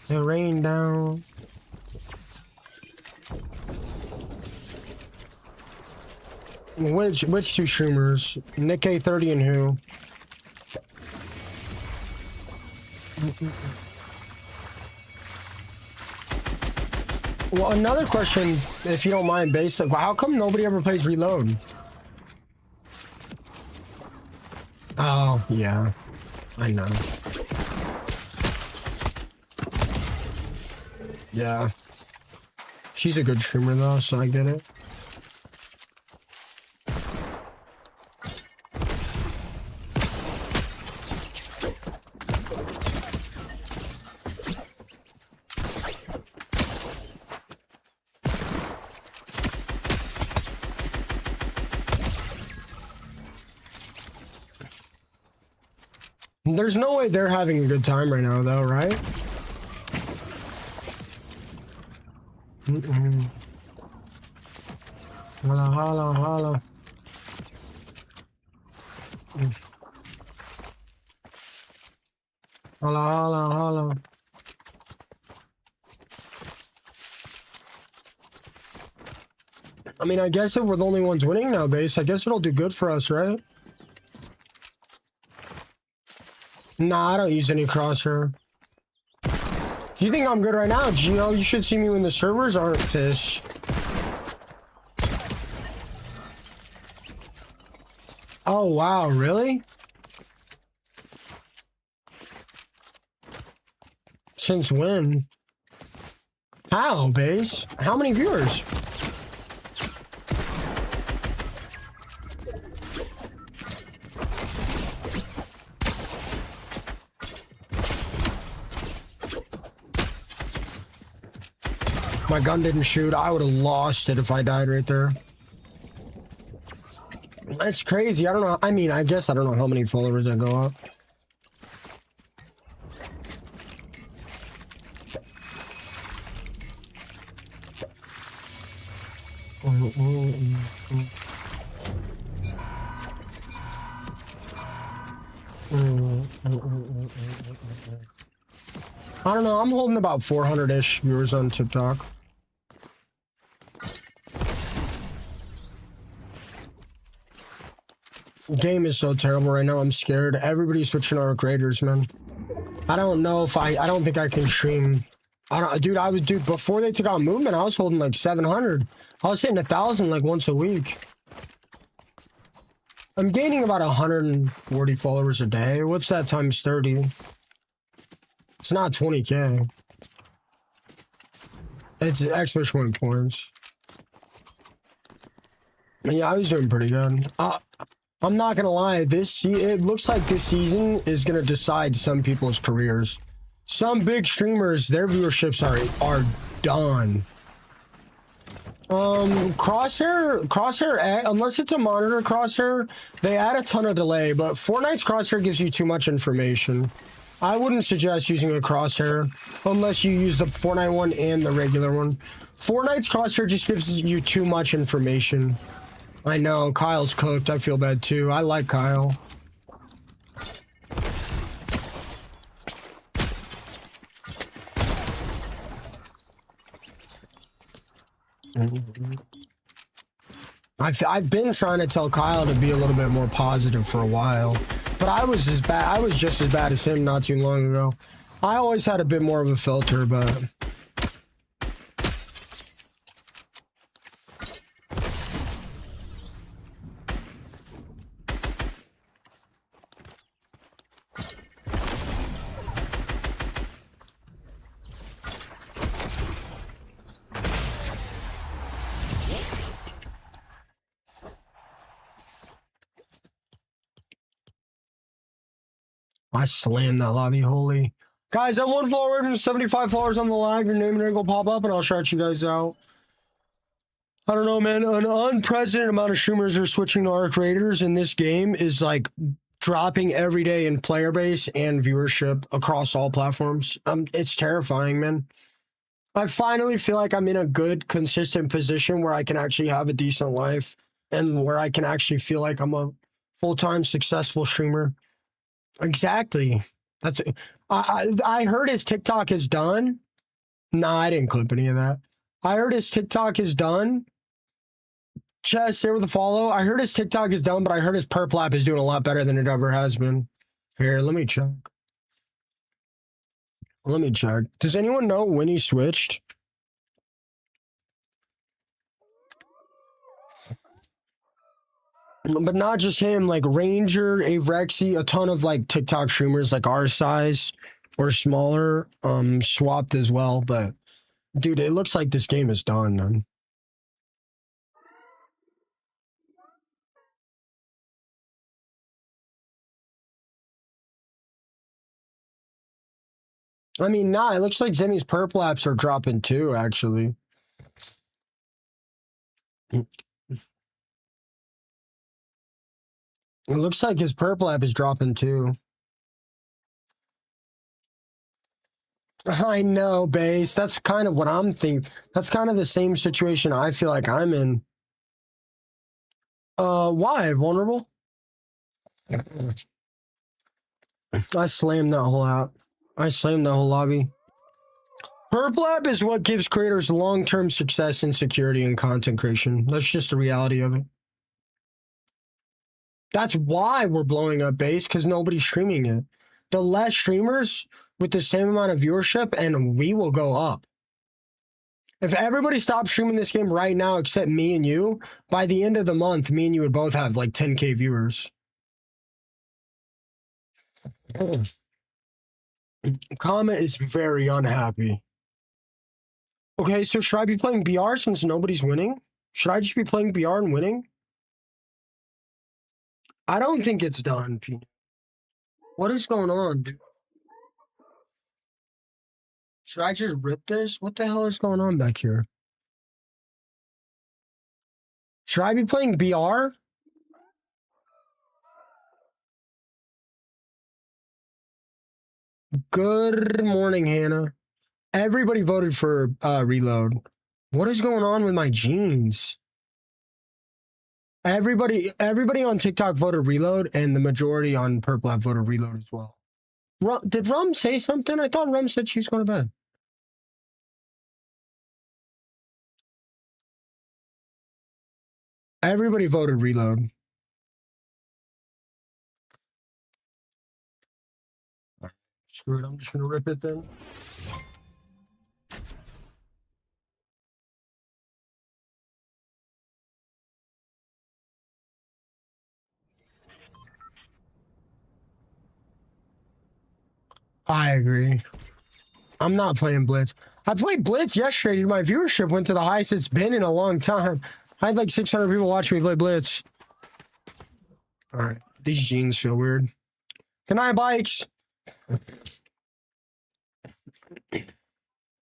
S1: It rained down. Which two streamers? Nick A30 and who? Well, another question, if you don't mind, basic. How come nobody ever plays Reload? Oh, yeah. I know. Yeah. She's a good streamer, though, so I get it. There's no way they're having a good time right now, though, right? Holla, holla, holla. Holla, holla, holla. I mean, I guess if we're the only ones winning now, base, I guess it'll do good for us, right? Nah, I don't use any crosshair. Do you think I'm good right now, Gio? You should see me when the servers aren't pissed. Oh, wow, really? Since when? How, base? How many viewers? My gun didn't shoot. I would have lost it if I died right there. That's crazy. I don't know. I mean, I guess I don't know how many followers that go up. I don't know. I'm holding about 400-ish viewers on TikTok. Game is so terrible right now. I'm scared. Everybody's switching our creators, man. I don't know if I don't think I can stream. Dude, before they took out movement, I was holding like 700. I was hitting 1,000 like once a week. I'm gaining about 140 followers a day. What's that times 30? It's not 20K. It's exclamation points. Yeah, I was doing pretty good. I'm not gonna lie, it looks like this season is gonna decide some people's careers. Some big streamers, their viewerships are done. Crosshair, unless it's a monitor crosshair, they add a ton of delay, but Fortnite's crosshair gives you too much information. I wouldn't suggest using a crosshair unless you use the Fortnite one and the regular one. Fortnite's crosshair just gives you too much information. I know, Kyle's cooked. I feel bad too. I like Kyle. I've been trying to tell Kyle to be a little bit more positive for a while, but I was just as bad as him not too long ago. I always had a bit more of a filter, but I slammed that lobby, holy. Guys, I'm 1 follower away from 75 followers on the live. Your name and ring will pop up and I'll shout you guys out. I don't know, man. An unprecedented amount of streamers are switching to our creators, and this game is like dropping every day in player base and viewership across all platforms. It's terrifying, man. I finally feel like I'm in a good, consistent position where I can actually have a decent life and where I can actually feel like I'm a full-time successful streamer. Exactly. That's I heard his TikTok is done. Nah, I didn't clip any of that. I heard his TikTok is done. Chess, stay with a follow. I heard his TikTok is done, but I heard his perp lap is doing a lot better than it ever has been. Here, let me check. Let me check. Does anyone know when he switched? But not just him, like Ranger, Avrexy, a ton of like TikTok streamers like our size or smaller swapped as well. But dude, it looks like this game is done, man. I mean, nah, it looks like Zimmy's perp laps are dropping too, actually. It looks like his perp lap is dropping too. I know, base. That's kind of what I'm thinking. That's kind of the same situation I feel like I'm in. Why? Vulnerable? I slammed that whole app. I slammed that whole lobby. Perp lap is what gives creators long-term success and security in content creation. That's just the reality of it. That's why we're blowing up base, because nobody's streaming it. The less streamers with the same amount of viewership, and we will go up. If everybody stopped streaming this game right now except me and you, by the end of the month, me and you would both have like 10K viewers. Comment is very unhappy. Okay, so should I be playing BR since nobody's winning? Should I just be playing BR and winning? I don't think it's done, Pete. What is going on, dude? Should I just rip this? What the hell is going on back here? Should I be playing BR? Good morning, Hannah. Everybody voted for reload. What is going on with my jeans? Everybody on TikTok voted reload, and the majority on Purple have voted reload as well. Did Rum say something? I thought Rum said she was going to bed. Everybody voted reload. Screw it, I'm just going to rip it then. I agree. I'm not playing Blitz. I played Blitz yesterday. My viewership went to the highest it's been in a long time. I had like 600 people watching me play Blitz. All right. These jeans feel weird. Good night, bikes.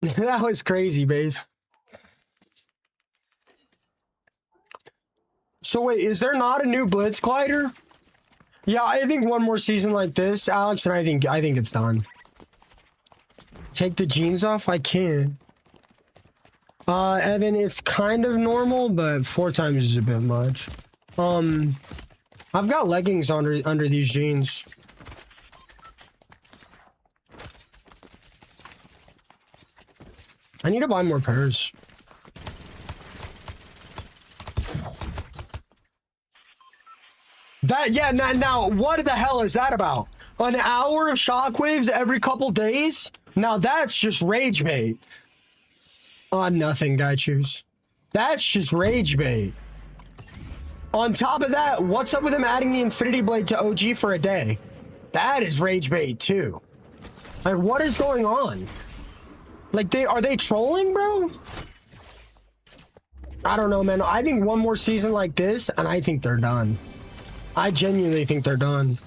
S1: That was crazy, base. So wait, is there not a new Blitz glider? Yeah, I think one more season like this, Alex, and I think it's done. Take the jeans off? I can. Evan, it's kind of normal, but 4 times is a bit much. I've got leggings under these jeans. I need to buy more pairs. Now, what the hell is that about? An hour of shockwaves every couple days? Now that's just rage bait. Nothing, guy choose. That's just rage bait. On top of that, what's up with him adding the Infinity Blade to OG for a day? That is rage bait too. Like, what is going on? Like, are they trolling, bro? I don't know, man. I think one more season like this, and I think they're done. I genuinely think they're done.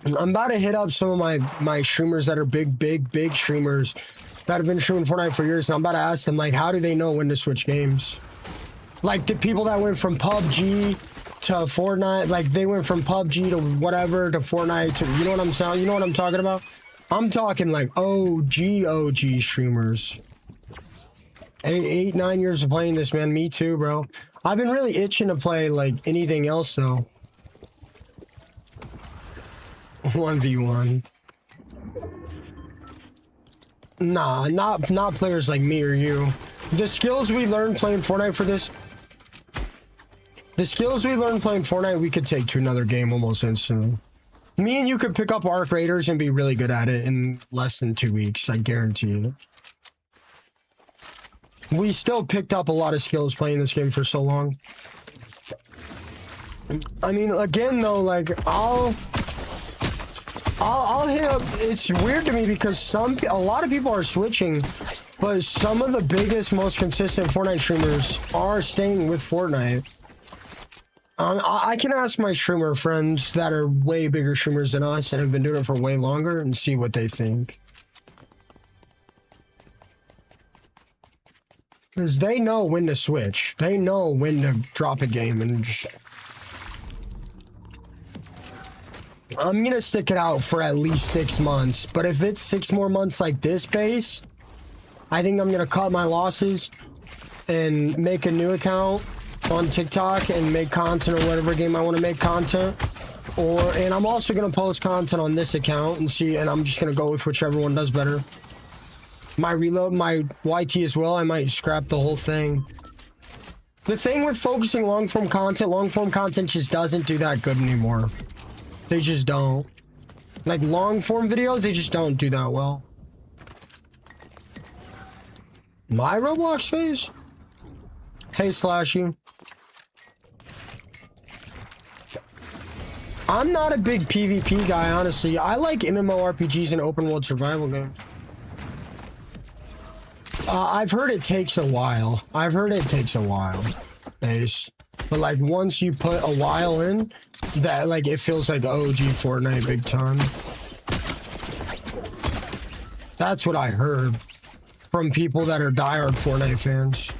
S1: I'm about to hit up some of my streamers that are big streamers that have been streaming Fortnite for years. And I'm about to ask them, like, how do they know when to switch games? Like, the people that went from PUBG to Fortnite, like, they went from PUBG to whatever to Fortnite to, you know what I'm saying? You know what I'm talking about? I'm talking, like, OG streamers. 8, 9 years of playing this, man. Me too, bro. I've been really itching to play, like, anything else, though. 1v1. Nah, not players like me or you. The skills we learned playing Fortnite for this... The skills we learned playing Fortnite, we could take to another game almost instantly. Me and you could pick up Arc Raiders and be really good at it in less than 2 weeks, I guarantee you. We still picked up a lot of skills playing this game for so long. I mean, again, though, like, I'll hit up. It's weird to me because a lot of people are switching, but some of the biggest, most consistent Fortnite streamers are staying with Fortnite. I can ask my streamer friends that are way bigger streamers than us and have been doing it for way longer and see what they think. Because they know when to switch. They know when to drop a game and just... I'm going to stick it out for at least 6 months. But if it's 6 more months like this pace, I think I'm going to cut my losses and make a new account on TikTok and make content or whatever game I want to make content. And I'm also going to post content on this account and I'm just going to go with whichever one does better. My reload, my YT as well, I might scrap the whole thing. The thing with focusing long-form content just doesn't do that good anymore. They just don't. Like, long-form videos, they just don't do that well. My Roblox phase? Hey, Slashy. I'm not a big PvP guy, honestly. I like MMORPGs and open world survival games. I've heard it takes a while. Base. But like once you put a while in, that like it feels like OG Fortnite big time. That's what I heard from people that are diehard Fortnite fans.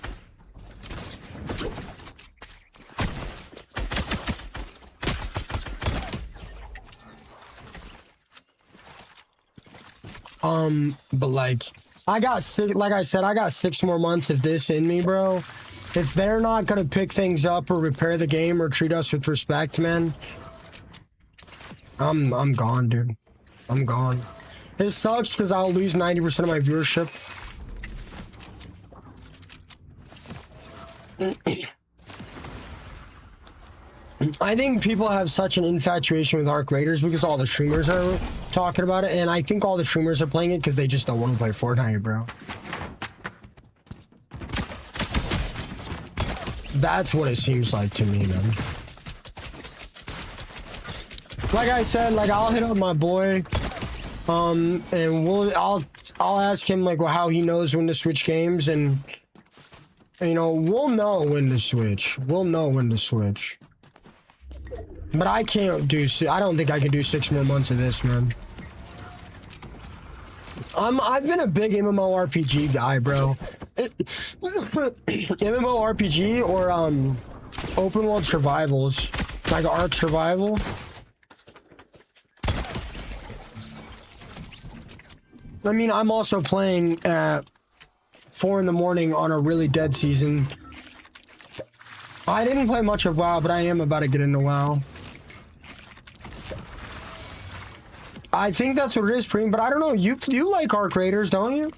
S1: But like I got six, like I said, I got 6 more months of this in me, bro. If they're not gonna pick things up or repair the game or treat us with respect, man, I'm gone, dude. I'm gone. It sucks because I'll lose 90% of my viewership. I think people have such an infatuation with Arc Raiders because all the streamers are talking about it, and I think all the streamers are playing it because they just don't want to play Fortnite, bro. That's what it seems like to me, man. Like I said, like I'll hit up my boy, and I'll ask him like how he knows when to switch games, and you know we'll know when to switch. We'll know when to switch. But I can't do. I don't think I can do 6 more months of this, man. I've been a big MMORPG guy, bro. MMORPG or open world survivals, like Ark Survival. I mean, I'm also playing at 4 in the morning on a really dead season. I didn't play much of WoW, but I am about to get into WoW. I think that's what it is, Preem, but I don't know. You like Arc Raiders, don't you?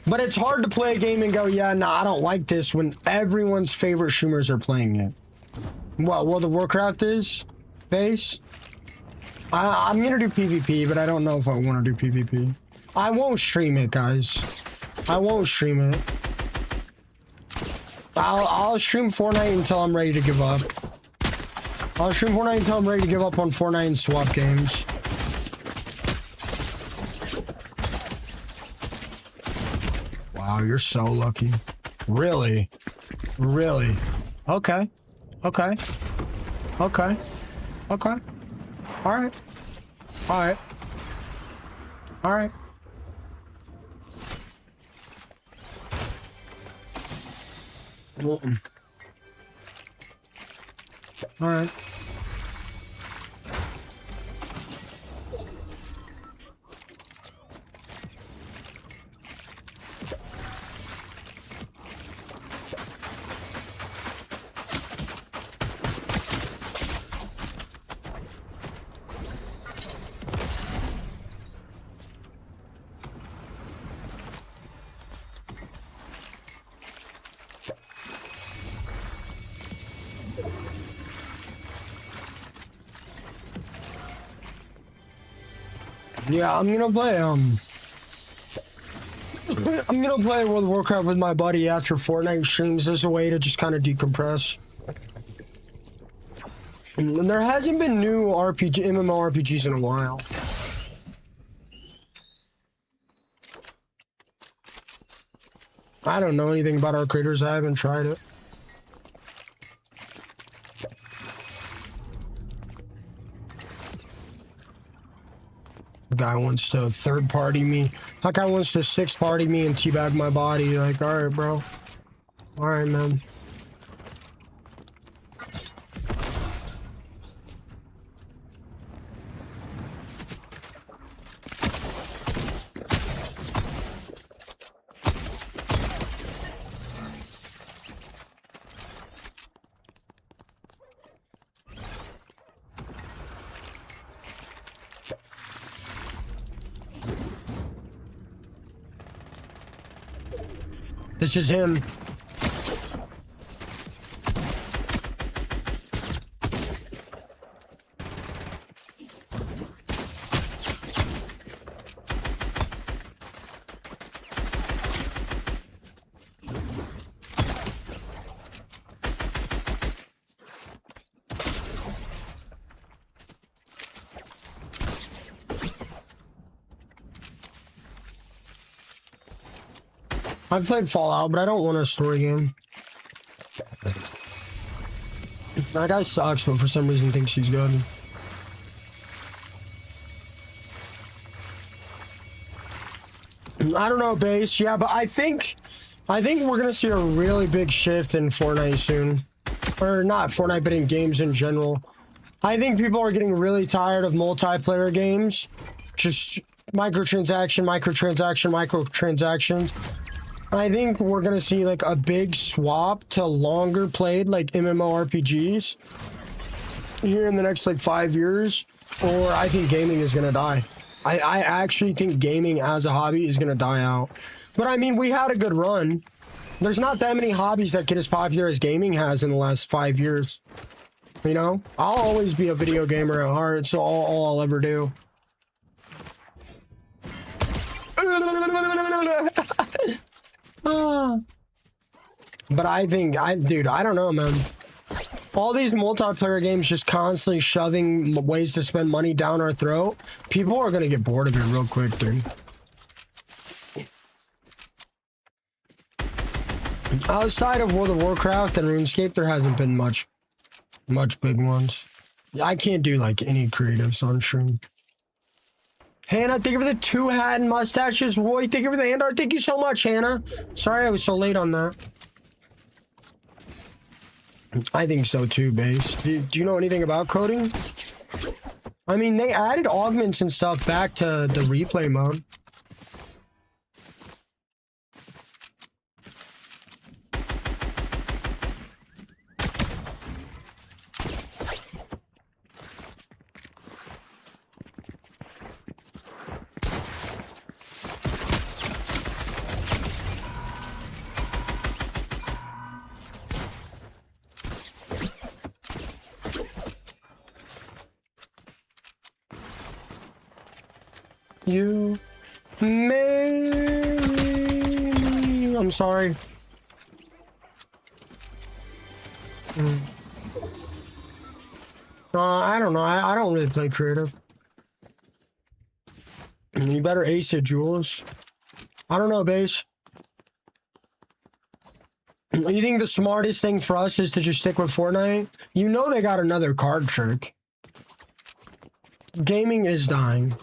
S1: But it's hard to play a game and go, yeah, nah, I don't like this when everyone's favorite streamers are playing it. What, World of Warcraft is? Base? I'm gonna do PvP, but I don't know if I want to do PvP. I won't stream it, guys. I won't stream it. I'll stream Fortnite until I'm ready to give up. I'll stream Fortnite until I'm ready to give up on Fortnite and swap games. Wow, you're so lucky. Really? Really? Okay. Okay. Okay. Okay. All right. All right. All right. All right. Yeah, I'm gonna play I'm gonna play World of Warcraft with my buddy after Fortnite streams as a way to just kind of decompress. And there hasn't been new MMORPGs in a while. I don't know anything about our creators. I haven't tried it. The guy wants to third party me. That guy wants to sixth party me and teabag my body. Like, all right, bro. All right, man. This is him. I've played Fallout, but I don't want a story game. That guy sucks, but for some reason thinks he's good. I don't know, base. Yeah, but I think we're gonna see a really big shift in Fortnite soon. Or not Fortnite, but in games in general. I think people are getting really tired of multiplayer games. Just microtransactions. I think we're gonna see like a big swap to longer played like MMORPGs here in the next like 5 years, or I think gaming is gonna die. I actually think gaming as a hobby is gonna die out. But I mean, we had a good run. There's not that many hobbies that get as popular as gaming has in the last 5 years. You know, I'll always be a video gamer at heart, so all I'll ever do. But I think, dude, I don't know, man. All these multiplayer games just constantly shoving ways to spend money down our throat. People are gonna get bored of it real quick, dude. Outside of World of Warcraft and RuneScape, there hasn't been much big ones. I can't do like any creatives on stream. Hannah, thank you for the 2 hat and mustaches. Roy, thank you for the hand art. Thank you so much, Hannah. Sorry I was so late on that. I think so too, Base. Do you know anything about coding? I mean, they added augments and stuff back to the replay mode. You marry me. I'm sorry. I don't know. I don't really play creative. You better ace it, Jules. I don't know, Base. You think the smartest thing for us is to just stick with Fortnite? You know they got another card trick. Gaming is dying.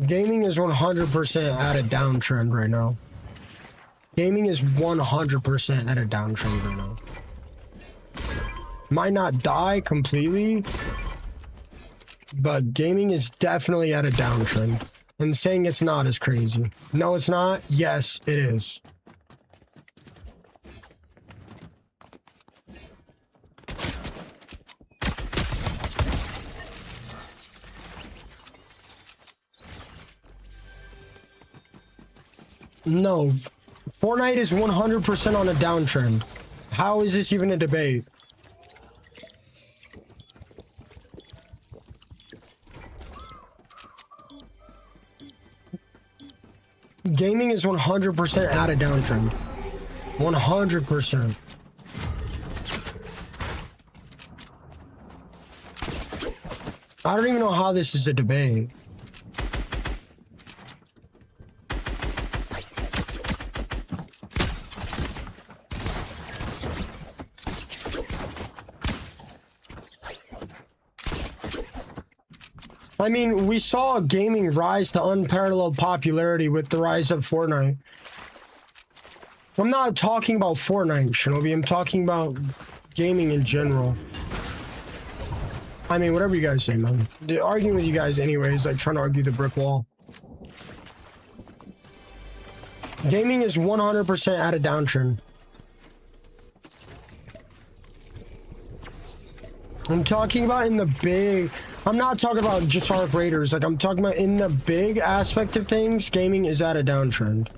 S1: Gaming is 100% at a downtrend right now. Gaming is 100% at a downtrend right now. Might not die completely, but gaming is definitely at a downtrend. And saying it's not is crazy. No, it's not. Yes, it is. No, Fortnite is 100% on a downtrend. How is this even a debate? Gaming is 100% at a downtrend. 100%. I don't even know how this is a debate. I mean, we saw gaming rise to unparalleled popularity with the rise of Fortnite. I'm not talking about Fortnite, Shinobi. I'm talking about gaming in general. I mean, whatever you guys say, man. Arguing with you guys anyways, like trying to argue the brick wall. Gaming is 100% at a downtrend. I'm talking about in the big... I'm not talking about just Arc Raiders. Like, I'm talking about in the big aspect of things, gaming is at a downtrend.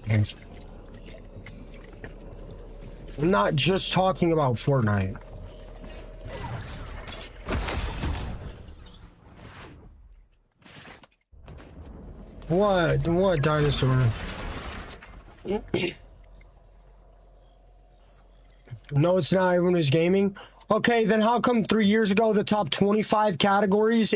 S1: I'm not just talking about Fortnite. What dinosaur? No, it's not. Everyone is gaming. Okay, then how come 3 years ago the top 25 categories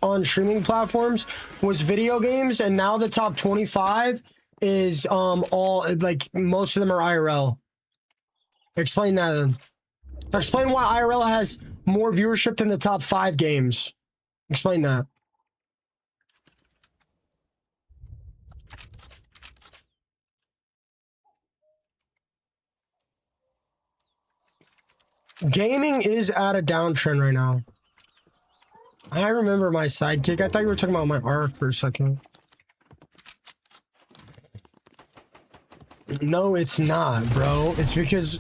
S1: on streaming platforms was video games, and now the top 25 is all like most of them are IRL? Explain that then. Explain why IRL has more viewership than the top 5 games. Explain that. Gaming is at a downtrend right now. I remember my sidekick. I thought you were talking about my arc for a second. No, it's not, bro. It's because...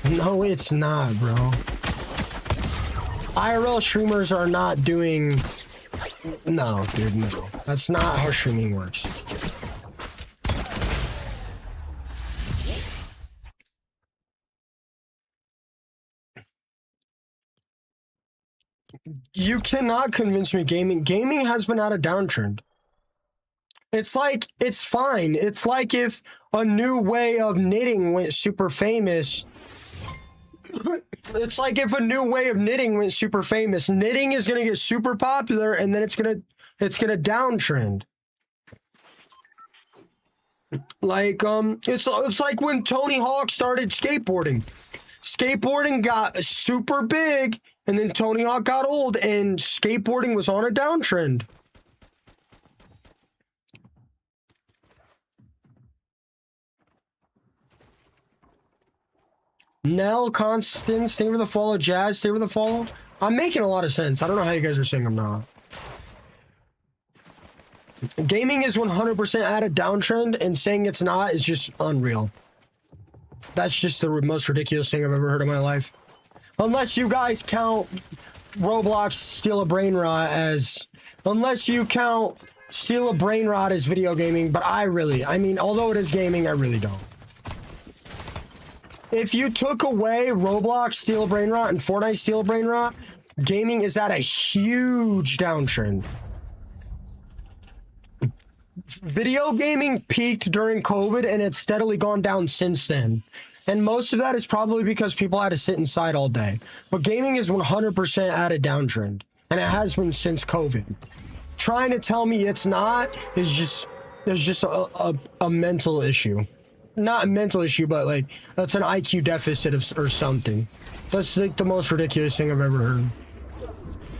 S1: No, it's not, bro. IRL streamers are not doing... No, dude, no. That's not how streaming works. You cannot convince me gaming has been at a downtrend. It's like, it's fine. It's like if a new way of knitting went super famous. It's like if a new way of knitting went super famous. Knitting is going to get super popular and then it's going to downtrend. Like, it's like when Tony Hawk started skateboarding. Skateboarding got super big, and then Tony Hawk got old, and skateboarding was on a downtrend. Nell, Constance, stay with the follow. Jazz, stay with the follow. I'm making a lot of sense. I don't know how you guys are saying I'm not. Gaming is 100% at a downtrend, and saying it's not is just unreal. That's just the most ridiculous thing I've ever heard in my life. Unless you guys count Roblox Steal a Brain Rot as... Unless you count Steal a Brain Rot as video gaming, but I mean, although it is gaming, I really don't. If you took away Roblox Steal a Brain Rot and Fortnite Steal a Brain Rot, gaming is at a huge downtrend. Video gaming peaked during COVID and it's steadily gone down since then. And most of that is probably because people had to sit inside all day. But gaming is 100% at a downtrend. And it has been since COVID. Trying to tell me it's not is just... There's just a mental issue. Not a mental issue, but like, that's an IQ deficit or something. That's like the most ridiculous thing I've ever heard.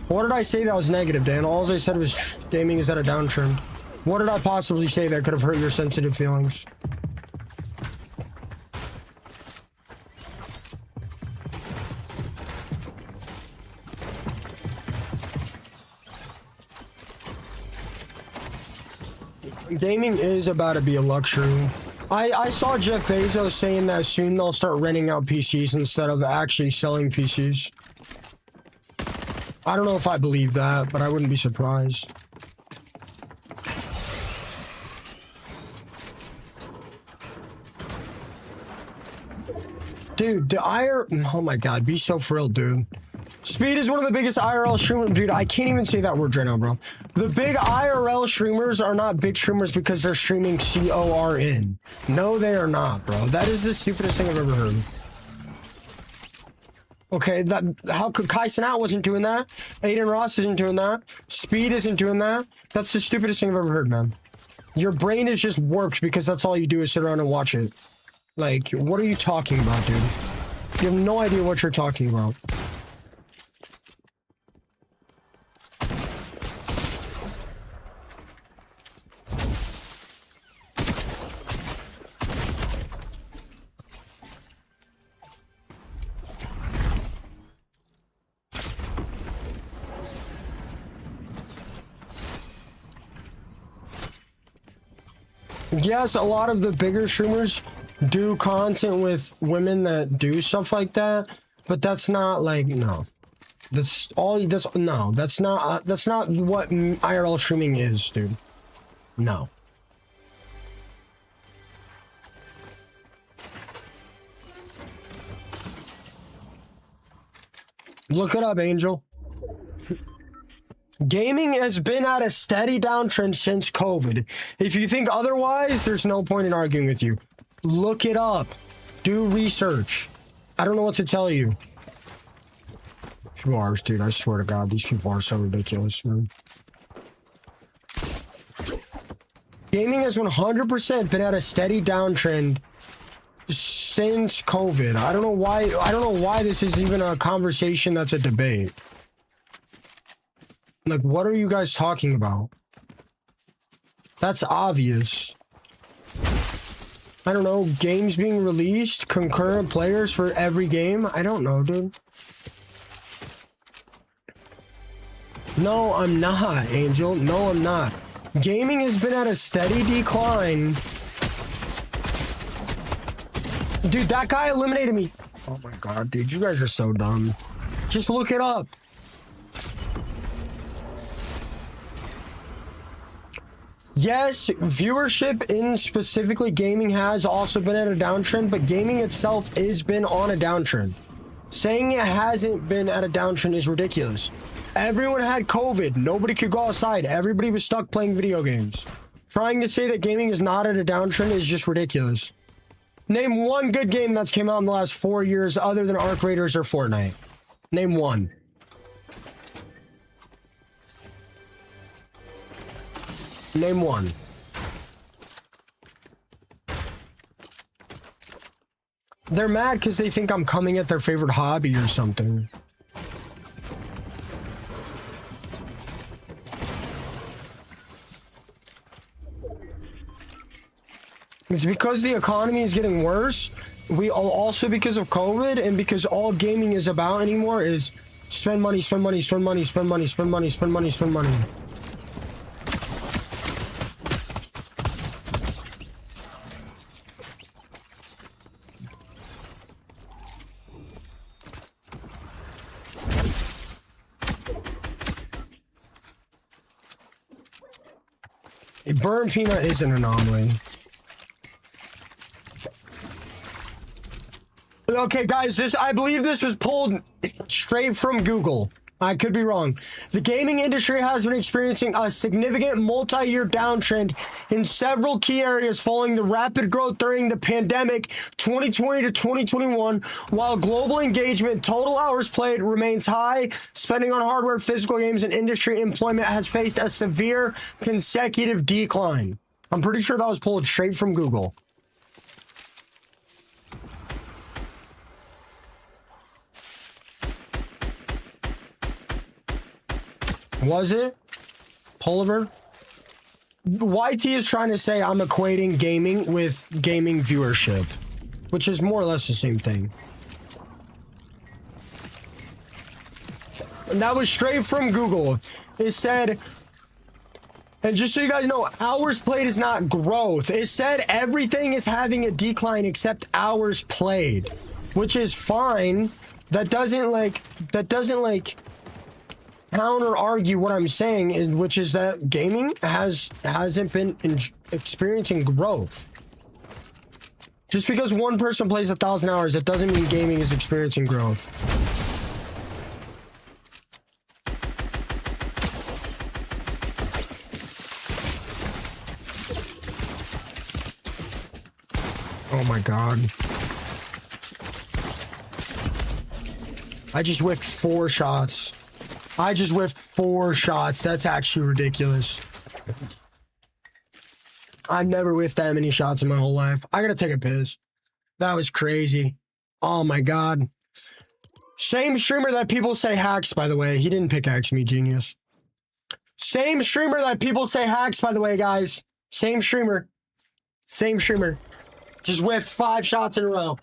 S1: What did I say that was negative, Dan? All I said was gaming is at a downtrend. What did I possibly say that could have hurt your sensitive feelings? Gaming is about to be a luxury. I saw Jeff Bezos saying that soon they'll start renting out PCs instead of actually selling PCs. I don't know if I believe that, but I wouldn't be surprised. Dude, oh my god, be so thrilled, dude. Speed is one of the biggest IRL streamers. Dude, I can't even say that word right now, bro. The big IRL streamers are not big streamers because they're streaming CORN. No, they are not, bro. That is the stupidest thing I've ever heard. Okay, how could Kai Cenat wasn't doing that? Aiden Ross isn't doing that. Speed isn't doing that. That's the stupidest thing I've ever heard, man. Your brain is just warped because that's all you do is sit around and watch it. Like, what are you talking about, dude? You have no idea what you're talking about. Yes, a lot of the bigger streamers do content with women that do stuff like that, but that's not like, no. That's all, that's not what IRL streaming is, dude. No. Look it up, Angel. Gaming has been at a steady downtrend since COVID. If you think otherwise, there's no point in arguing with you. Look it up. Do research. I don't know what to tell you. People are, dude, I swear to God, these people are so ridiculous, man. Gaming has 100% been at a steady downtrend since COVID. I don't know why this is even a conversation that's a debate. Like, what are you guys talking about? That's obvious. I don't know, games being released, concurrent players for every game? I don't know, dude. No, I'm not, Angel. No, I'm not. Gaming has been at a steady decline. Dude, that guy eliminated me. Oh my god, dude, you guys are so dumb. Just look it up. Yes, viewership in specifically gaming has also been at a downtrend, but gaming itself has been on a downtrend. Saying it hasn't been at a downtrend is ridiculous. Everyone had COVID. Nobody could go outside. Everybody was stuck playing video games. Trying to say that gaming is not at a downtrend is just ridiculous. Name one good game that's came out in the last 4 years other than Arc Raiders or Fortnite. Name one. Name one. They're mad because they think I'm coming at their favorite hobby or something. It's because the economy is getting worse. We also because of COVID and because all gaming is about anymore is spend money, spend money, spend money, spend money, spend money, spend money, spend money. A burn peanut is an anomaly. Okay, guys, I believe this was pulled straight from Google. I could be wrong. The gaming industry has been experiencing a significant multi-year downtrend in several key areas following the rapid growth during the pandemic 2020 to 2021. While global engagement, total hours played remains high, spending on hardware, physical games, and industry employment has faced a severe consecutive decline. I'm pretty sure that was pulled straight from Google. Was it? Pulliver? YT is trying to say I'm equating gaming with gaming viewership, which is more or less the same thing. And that was straight from Google. It said, and just so you guys know, hours played is not growth. It said everything is having a decline except hours played, which is fine. That doesn't like counter argue what I'm saying, is which is that gaming hasn't been experiencing growth. Just because one person plays 1,000 hours, that doesn't mean gaming is experiencing growth. Oh my god. I just whiffed 4 shots. I just whiffed 4 shots. That's actually ridiculous. I've never whiffed that many shots in my whole life. I gotta take a piss. That was crazy. Oh my god. Same streamer that people say hacks, by the way. He didn't pickaxe me, genius. Same streamer that people say hacks, by the way, guys. Same streamer. Same streamer. Just whiffed 5 shots in a row.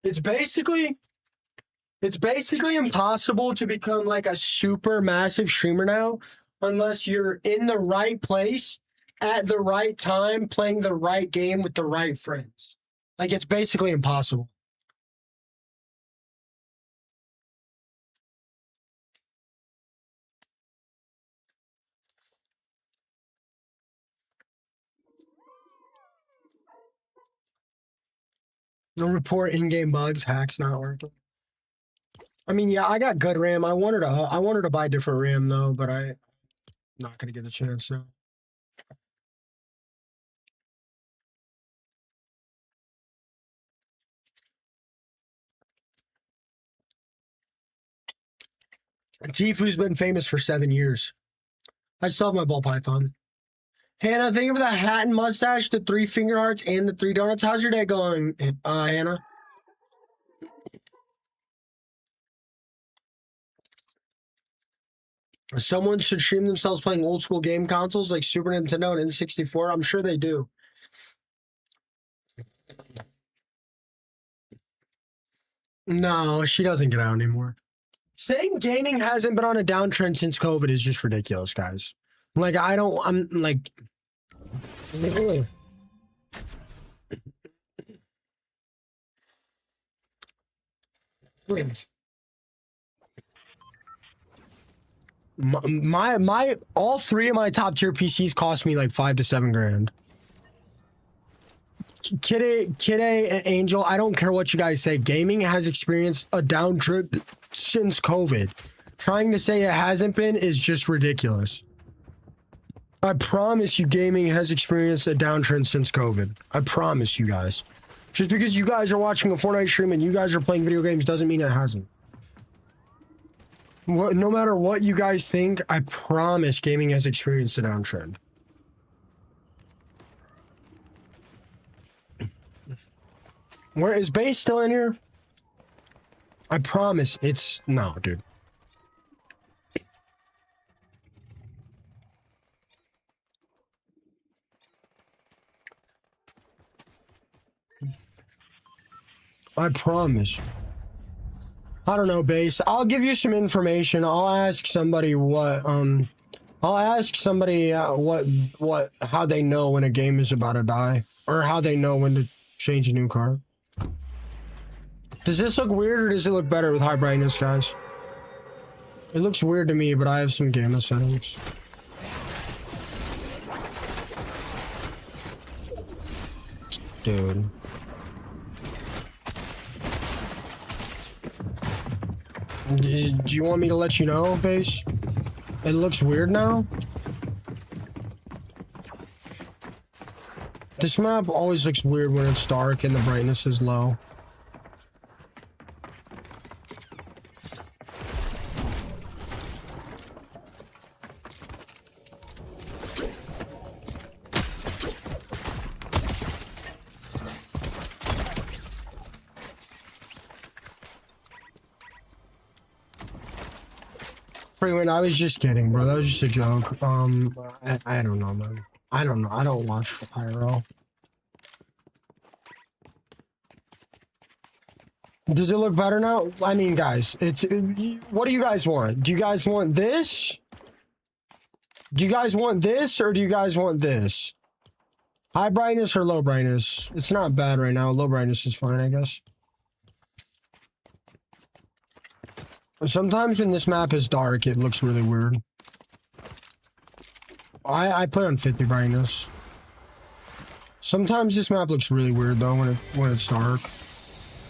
S1: It's basically impossible to become like a super massive streamer now unless you're in the right place at the right time playing the right game with the right friends. Like, it's basically impossible. No report in-game bugs, hacks not working. I mean, yeah, I got good RAM. I wanted to buy different RAM though, but I'm not gonna get a chance now. Tifu's been famous for 7 years. I still have my ball python. Hannah, thank you for the hat and mustache, the 3 finger hearts, and the 3 donuts. How's your day going, Hannah? Someone should stream themselves playing old school game consoles like Super Nintendo and N64. I'm sure they do. No, she doesn't get out anymore. Saying gaming hasn't been on a downtrend since COVID is just ridiculous, guys. Like, I'm like... My all three of my top tier PCs cost me like 5 to 7 grand. Kid A, and Angel, I don't care what you guys say. Gaming has experienced a downtrend since COVID. Trying to say it hasn't been is just ridiculous. I promise you gaming has experienced a downtrend since COVID. I promise you guys. Just because you guys are watching a Fortnite stream and you guys are playing video games doesn't mean it hasn't. No matter what you guys think, I promise gaming has experienced a downtrend. Where is Base still in here? I promise it's... No, dude. I promise. I don't know, Base. I'll give you some information. I'll ask somebody what, I'll ask somebody how they know when a game is about to die. Or how they know when to change a new card. Does this look weird or does it look better with high brightness, guys? It looks weird to me, but I have some gamma settings. Dude. Do you want me to let you know, Base? It looks weird now? This map always looks weird when it's dark and the brightness is low. Freeman, I was just kidding, bro. That was just a joke. I don't know, man. I don't know. I don't watch IRL. Does it look better now? I mean, guys, what do you guys want? Do you guys want this? Do you guys want this or do you guys want this? High brightness or low brightness? It's not bad right now. Low brightness is fine, I guess. Sometimes when this map is dark, it looks really weird. I play on 50 brightness. Sometimes this map looks really weird though when it's dark.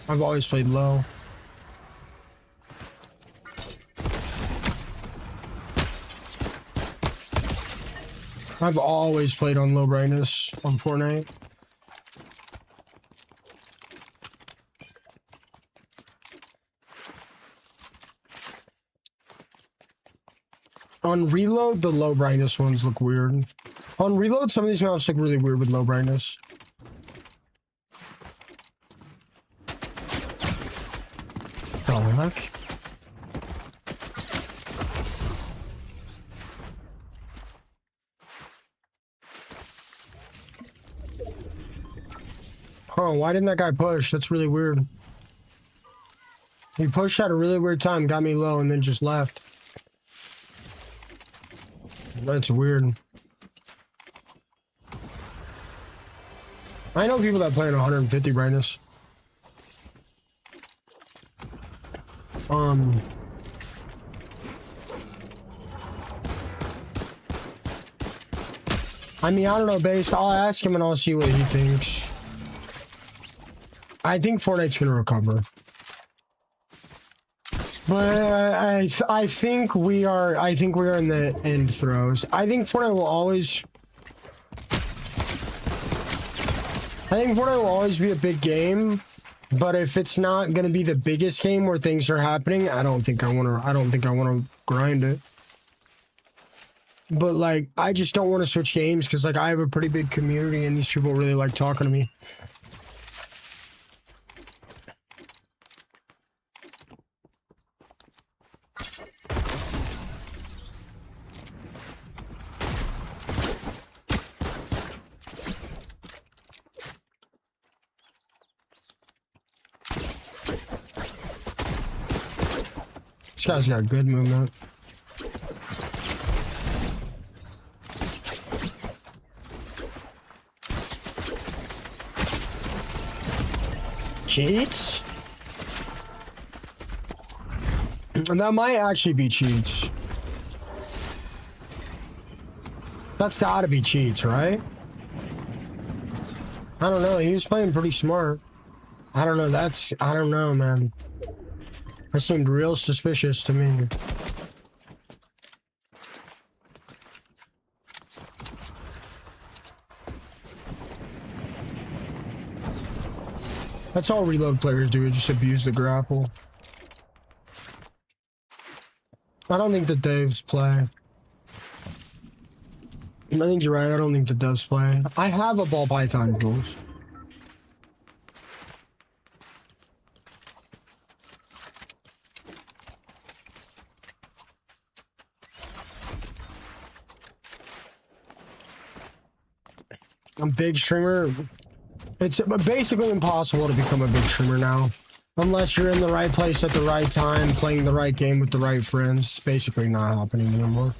S1: I've always played low. I've always played on low brightness on Fortnite. On reload, the low brightness ones look weird. On reload, some of these maps look really weird with low brightness. Oh, heck. Huh, why didn't that guy push? That's really weird. He pushed at a really weird time, got me low, and then just left. That's weird. I know people that play at 150 brightness. I mean, I don't know, Base. I'll ask him and I'll see what he thinks. I think Fortnite's gonna recover. But I think we are in the end throes. I think Fortnite will always be a big game, but if it's not gonna be the biggest game where things are happening, I don't think I wanna grind it. But like I just don't want to switch games because like I have a pretty big community and these people really like talking to me. This guy's got good movement. Cheats? And that might actually be cheats. That's gotta be cheats, right? I don't know. He was playing pretty smart. I don't know. I don't know, man. That seemed real suspicious to me. That's all reload players do, is just abuse the grapple. I don't think the devs play. I think you're right, I don't think the devs play. I have a ball python, Jules. I'm a big streamer. It's basically impossible to become a big streamer now. Unless you're in the right place at the right time, playing the right game with the right friends. It's basically not happening anymore.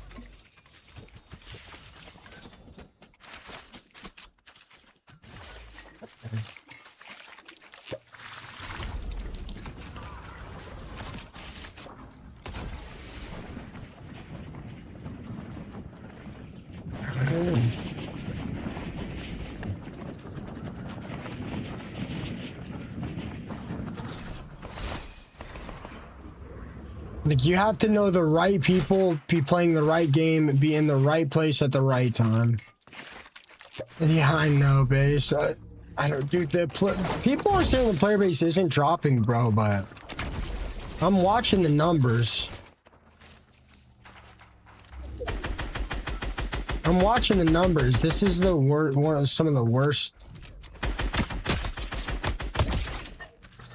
S1: Like, you have to know the right people, be playing the right game, be in the right place at the right time. Yeah, I know, base. I don't, dude. People are saying the player base isn't dropping, bro, but I'm watching the numbers. I'm watching the numbers. This is the worst. Some of the worst.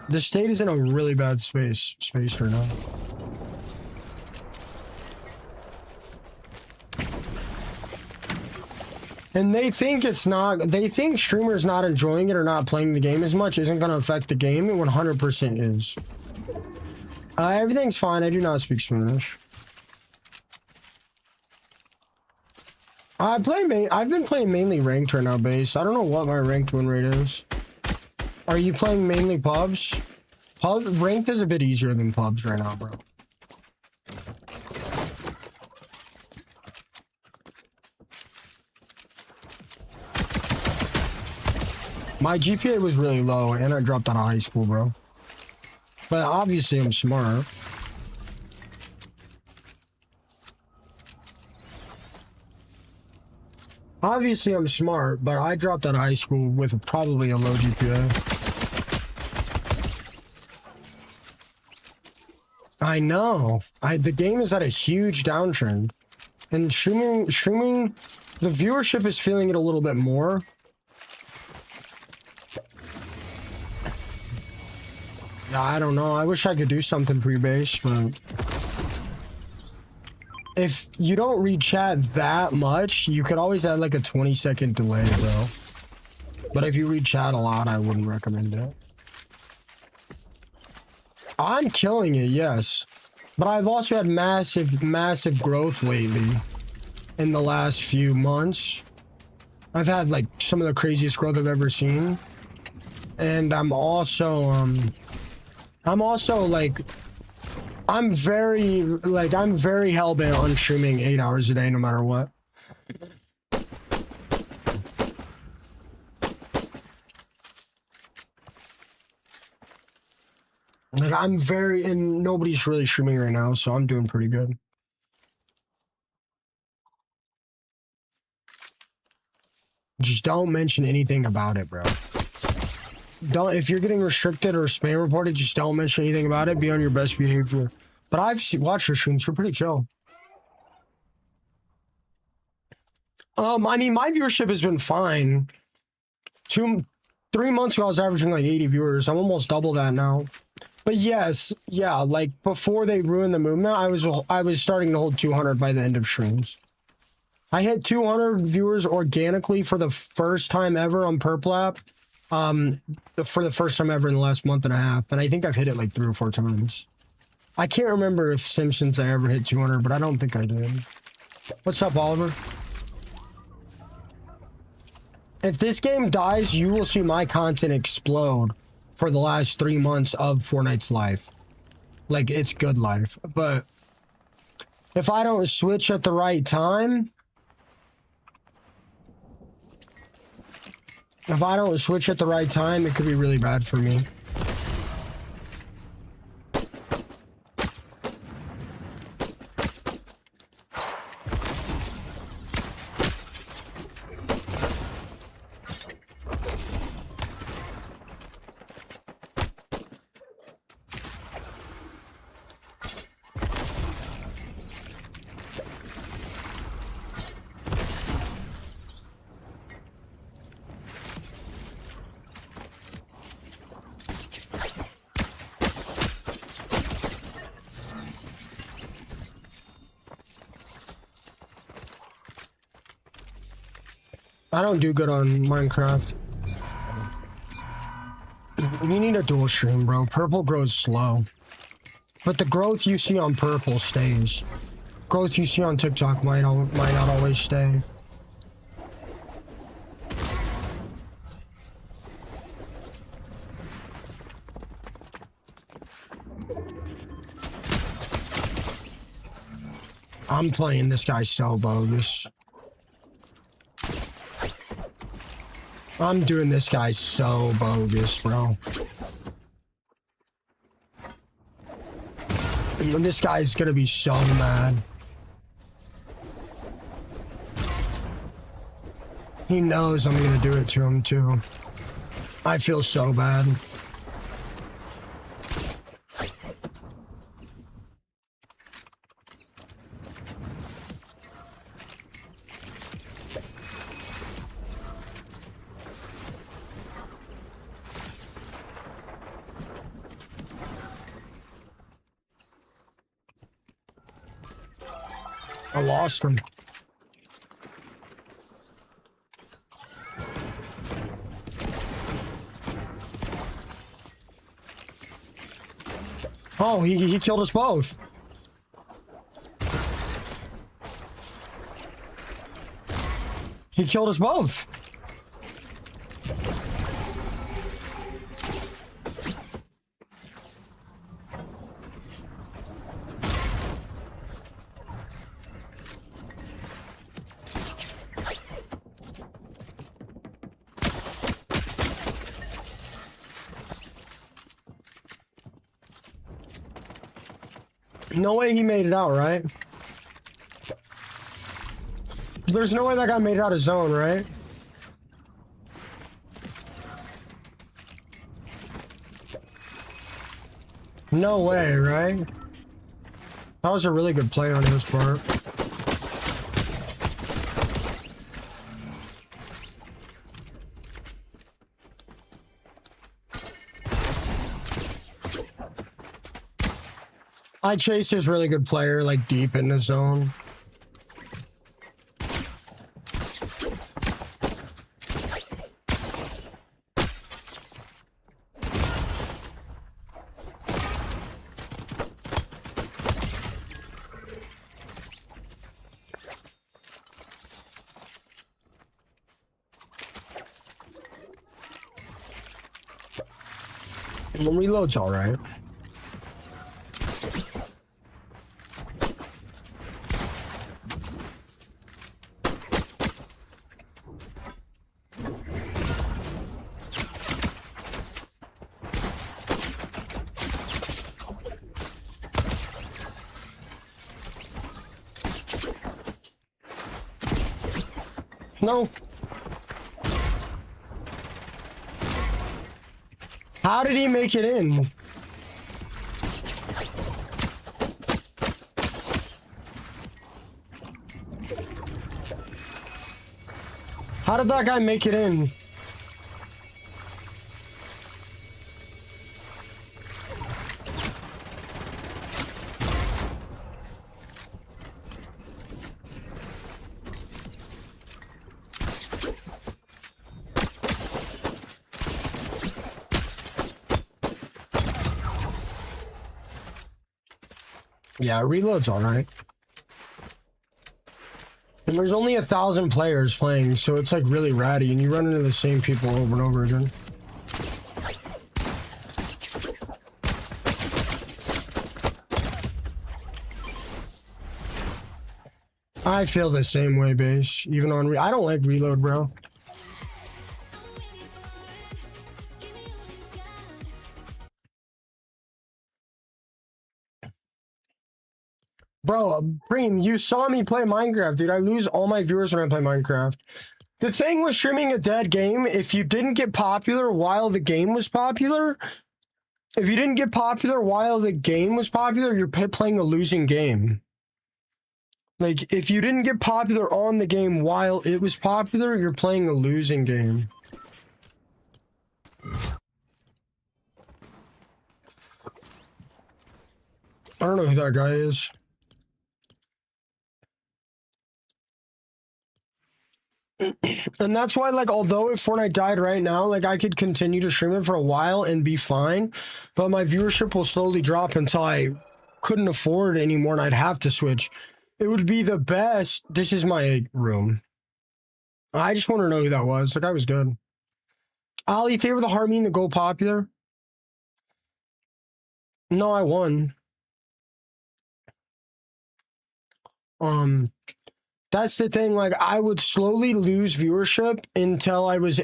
S1: The state is in a really bad space right now. And they think it's not, they think streamers not enjoying it or not playing the game as much isn't going to affect the game. It 100% is. Everything's fine. I do not speak Spanish. I've been playing mainly ranked right now, base. I don't know what my ranked win rate is. Are you playing mainly pubs? Ranked is a bit easier than pubs right now, bro. My GPA was really low, and I dropped out of high school, bro. But obviously, I'm smart. Obviously, I'm smart, but I dropped out of high school with probably a low GPA. I know. The game is at a huge downtrend. And streaming, the viewership is feeling it a little bit more. I don't know. I wish I could do something for your base, but if you don't read chat that much, you could always add like a 20-second delay, bro. But if you read chat a lot, I wouldn't recommend it. I'm killing it, yes. But I've also had massive growth lately in the last few months. I've had like some of the craziest growth I've ever seen. And I'm also like, I'm very hell-bent on streaming 8 hours a day, no matter what. Like, and nobody's really streaming right now, so I'm doing pretty good. Just don't mention anything about it, bro. If you're getting restricted or spam reported, just don't mention anything about it. Be on your best behavior. But I've watched your streams. You're pretty chill. I mean, my viewership has been fine. 3 months ago, I was averaging like 80 viewers. I'm almost double that now. But yes, yeah, like before they ruined the movement, I was starting to hold 200 by the end of streams. I hit 200 viewers organically for the first time ever on Perplap. For the first time ever in the last month and a half, and I think I've hit it like 3 or 4 times. I can't remember if Simpsons I ever hit 200, but I don't think I did. What's up, Oliver? If this game dies, you will see my content explode for the last 3 months of Fortnite's life. Like, it's good life. But if I don't switch at the right time... If I don't switch at the right time, it could be really bad for me. I don't do good on Minecraft. You need a dual stream, bro. Purple grows slow. But the growth you see on purple stays. Growth you see on TikTok might not always stay. I'm playing this guy so bogus. I'm doing this guy so bogus, bro. And this guy's gonna be so mad. He knows I'm gonna do it to him, too. I feel so bad. I lost him. Oh, he killed us both. He killed us both. No way he made it out, right? There's no way that guy made it out of zone, right? No way, right? That was a really good play on his part. I chased his really good player, like, deep in the zone. The reload's alright. No. How did he make it in? How did that guy make it in? Yeah, Reload's alright. And there's only 1,000 players playing, so it's like really ratty, and you run into the same people over and over again. I feel the same way, base. Even on I don't like Reload, bro. Bro, Preem, you saw me play Minecraft, dude. I lose all my viewers when I play Minecraft. The thing with streaming a dead game, if you didn't get popular while the game was popular, you're playing a losing game. Like, if you didn't get popular on the game while it was popular, you're playing a losing game. I don't know who that guy is. And that's why, like, although if Fortnite died right now, like, I could continue to stream it for a while and be fine, but my viewership will slowly drop until I couldn't afford it anymore and I'd have to switch. It would be the best. This is my room. I just want to know who that was. That guy was good. Ali, favor the heart mean to go popular? No, I won. That's the thing. Like, I would slowly lose viewership until I was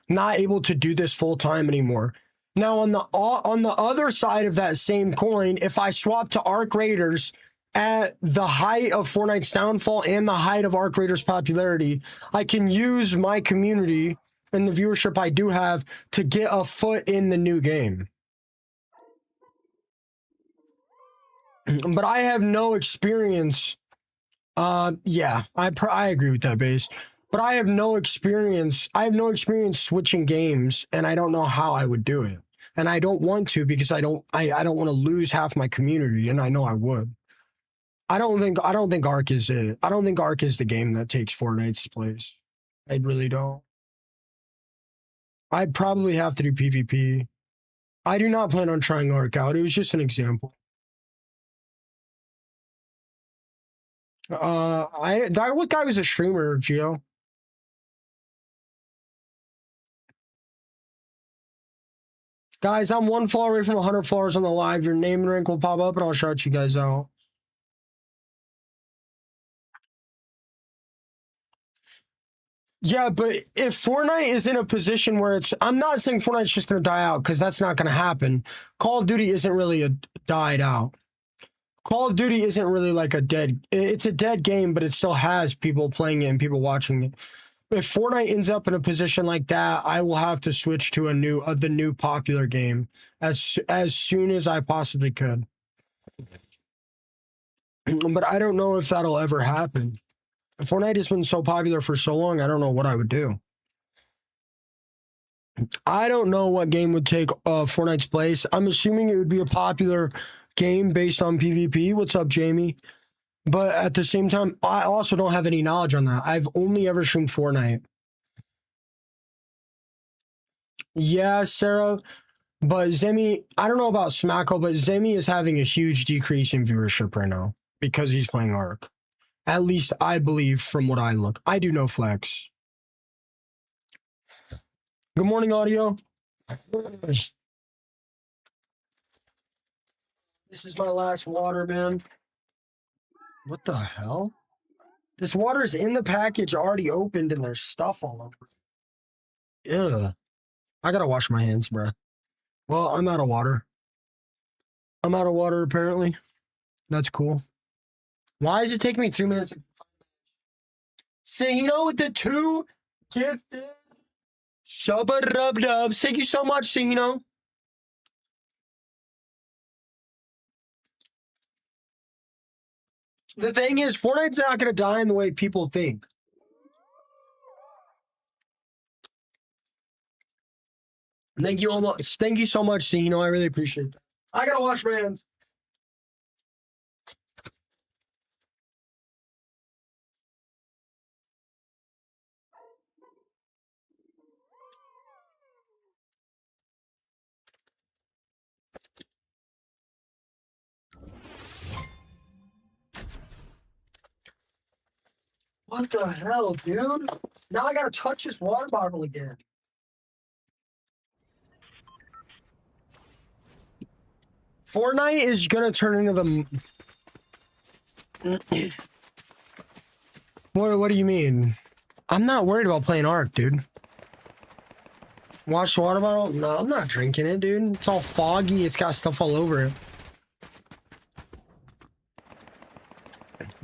S1: not able to do this full time anymore. Now, on the other side of that same coin, if I swap to Arc Raiders at the height of Fortnite's downfall and the height of Arc Raiders' popularity, I can use my community and the viewership I do have to get a foot in the new game. But I have no experience. Yeah, I agree with that, base. But I have no experience. I have no experience switching games, and I don't know how I would do it. And I don't want to because I don't want to lose half my community, and I know I would. I don't think Arc is it. I don't think Arc is the game that takes Fortnite's place. I really don't. I'd probably have to do PvP. I do not plan on trying Arc out. It was just an example. That guy was a streamer, Gio. Guys, I'm one follower away from 100 followers on the live. Your name and rank will pop up, and I'll shout you guys out. Yeah, but if Fortnite is in a position where I'm not saying Fortnite's just going to die out, because that's not going to happen. Call of Duty isn't really died out. Call of Duty isn't really like it's a dead game, but it still has people playing it and people watching it. If Fortnite ends up in a position like that, I will have to switch to the new popular game as soon as I possibly could. But I don't know if that'll ever happen. Fortnite has been so popular for so long, I don't know what I would do. I don't know what game would take Fortnite's place. I'm assuming it would be a popular game based on PvP. What's up, Jamie? But at the same time, I also don't have any knowledge on that. I've only ever streamed Fortnite. Yeah, Sarah. But Zemi, I don't know about Smacko, but Zemi is having a huge decrease in viewership right now because he's playing Ark. At least I believe from what I look. I do know Flex. Good morning, audio. This is my last water, man. What the hell? This water is in the package already opened and there's stuff all over it. Ugh. I gotta wash my hands, bruh. Well, I'm out of water. I'm out of water, apparently. That's cool. Why is it taking me 3 minutes? Say, with the 2 gifted sub-a-dub-dubs. Thank you so much, Sino. The thing is, Fortnite's not going to die in the way people think. Thank you almost. Thank you so much, Sino. I really appreciate that. I got to wash my hands. What the hell, dude? Now I gotta touch this water bottle again. Fortnite is gonna turn into the... What do you mean? I'm not worried about playing Ark, dude. Wash the water bottle? No, I'm not drinking it, dude. It's all foggy. It's got stuff all over it.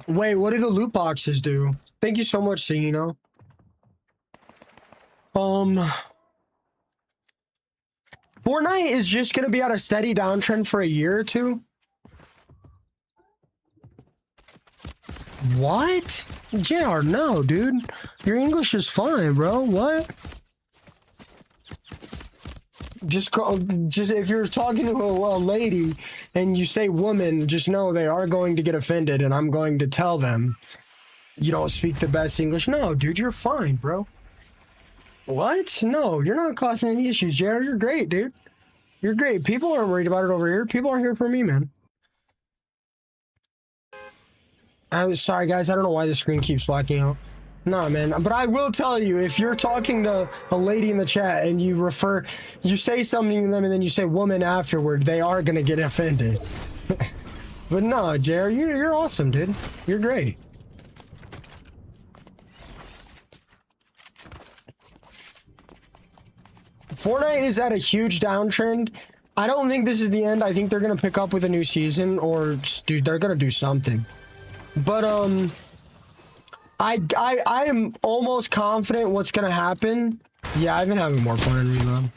S1: Wait, what do the loot boxes do? Thank you so much, Sino. Fortnite is just gonna be at a steady downtrend for a year or two. What? JR, no, dude. Your English is fine, bro. What? Just if you're talking to a lady and you say woman, just know they are going to get offended, and I'm going to tell them you don't speak the best English. No, dude, you're fine, bro. What? No, you're not causing any issues, Jared. You're great, dude. You're great. People aren't worried about it over here. People are here for me, man. I'm sorry, guys. I don't know why the screen keeps blacking out. No, man. But I will tell you, if you're talking to a lady in the chat and you say something to them and then you say woman afterward, they are going to get offended. But no, Jared, you're awesome, dude. You're great. Fortnite is at a huge downtrend. I don't think this is the end. I think they're going to pick up with a new season, or dude, they're going to do something. But I am almost confident what's gonna happen. Yeah, I've been having more fun in Reload.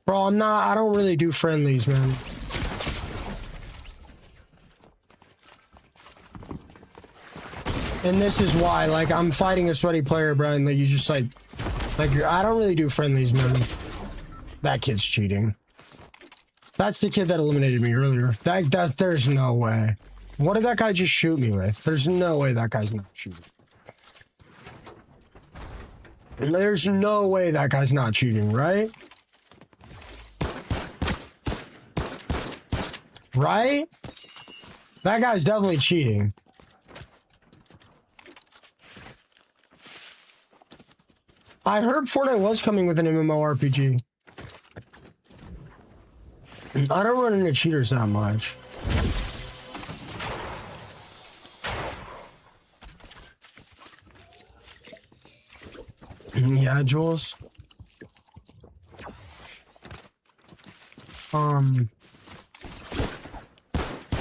S1: Bro, I don't really do friendlies, man. And this is why, like, I'm fighting a sweaty player, bro, and like, you just like I don't really do friendlies, man. That kid's cheating. That's the kid that eliminated me earlier. There's no way. What did that guy just shoot me with? There's no way that guy's not shooting. There's no way that guy's not cheating, right? Right? That guy's definitely cheating. I heard Fortnite was coming with an MMORPG. I don't run into cheaters that much. Yeah, Jules.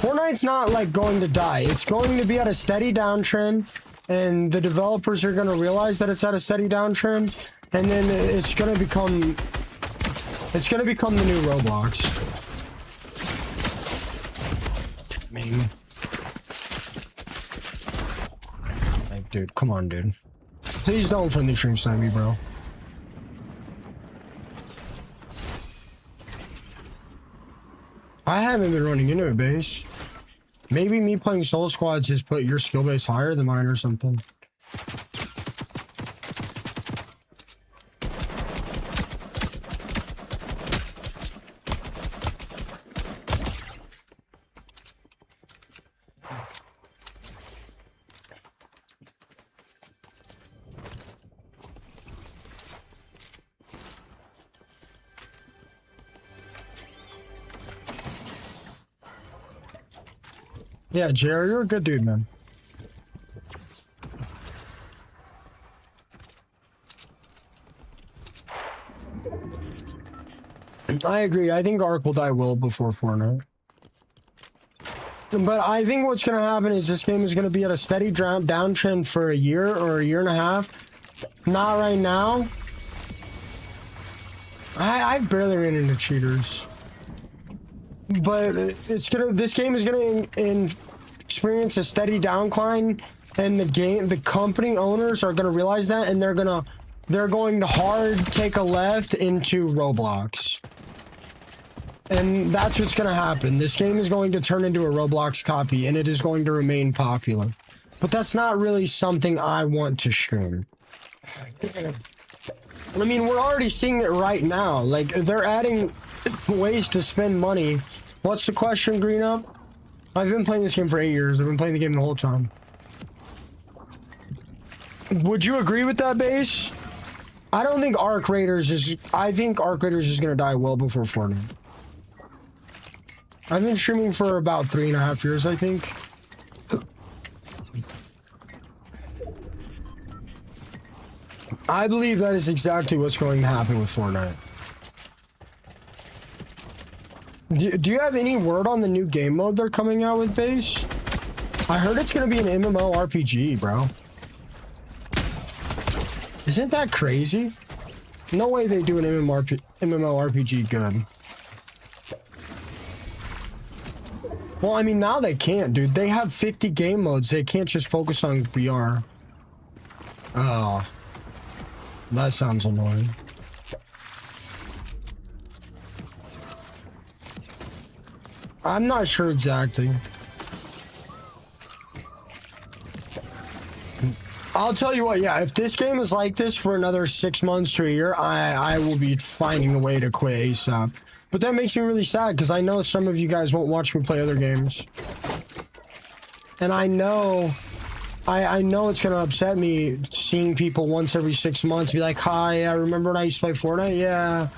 S1: Fortnite's not like going to die. It's going to be at a steady downtrend, and the developers are going to realize that it's at a steady downtrend, and then it's going to become the new Roblox. I mean, like, dude, come on, dude. Please don't friendly stream snipe me, bro. I haven't been running into a base. Maybe me playing solo squads has put your skill base higher than mine or something. Yeah, Jerry, you're a good dude, man. I agree. I think Ark will die well before Fortnite. But I think what's going to happen is this game is going to be at a steady downtrend for a year or a year and a half. Not right now. I barely ran into cheaters. But this game is gonna experience a steady downcline, and the company owners are gonna realize that, and they're going to hard take a left into Roblox, and that's what's gonna happen. This game is going to turn into a Roblox copy, and it is going to remain popular. But that's not really something I want to stream. I mean, we're already seeing it right now. Like, they're adding ways to spend money. What's the question, Green Up? I've been playing this game for 8 years. I've been playing the game the whole time. Would you agree with that, Base? I don't think Arc Raiders is... I think Arc Raiders is going to die well before Fortnite. I've been streaming for about 3.5 years, I think. I believe that is exactly what's going to happen with Fortnite. Do you have any word on the new game mode they're coming out with, Base? I heard it's going to be an MMORPG, bro. Isn't that crazy? No way they do an MMORPG good. Well, I mean, now they can't, dude. They have 50 game modes. They can't just focus on VR. Oh. That sounds annoying. I'm not sure exactly. I'll tell you what, yeah, if this game is like this for another 6 months to a year, I will be finding a way to quit ASAP. But that makes me really sad because I know some of you guys won't watch me play other games. And I know it's going to upset me seeing people once every 6 months be like, hi, I remember when I used to play Fortnite? Yeah.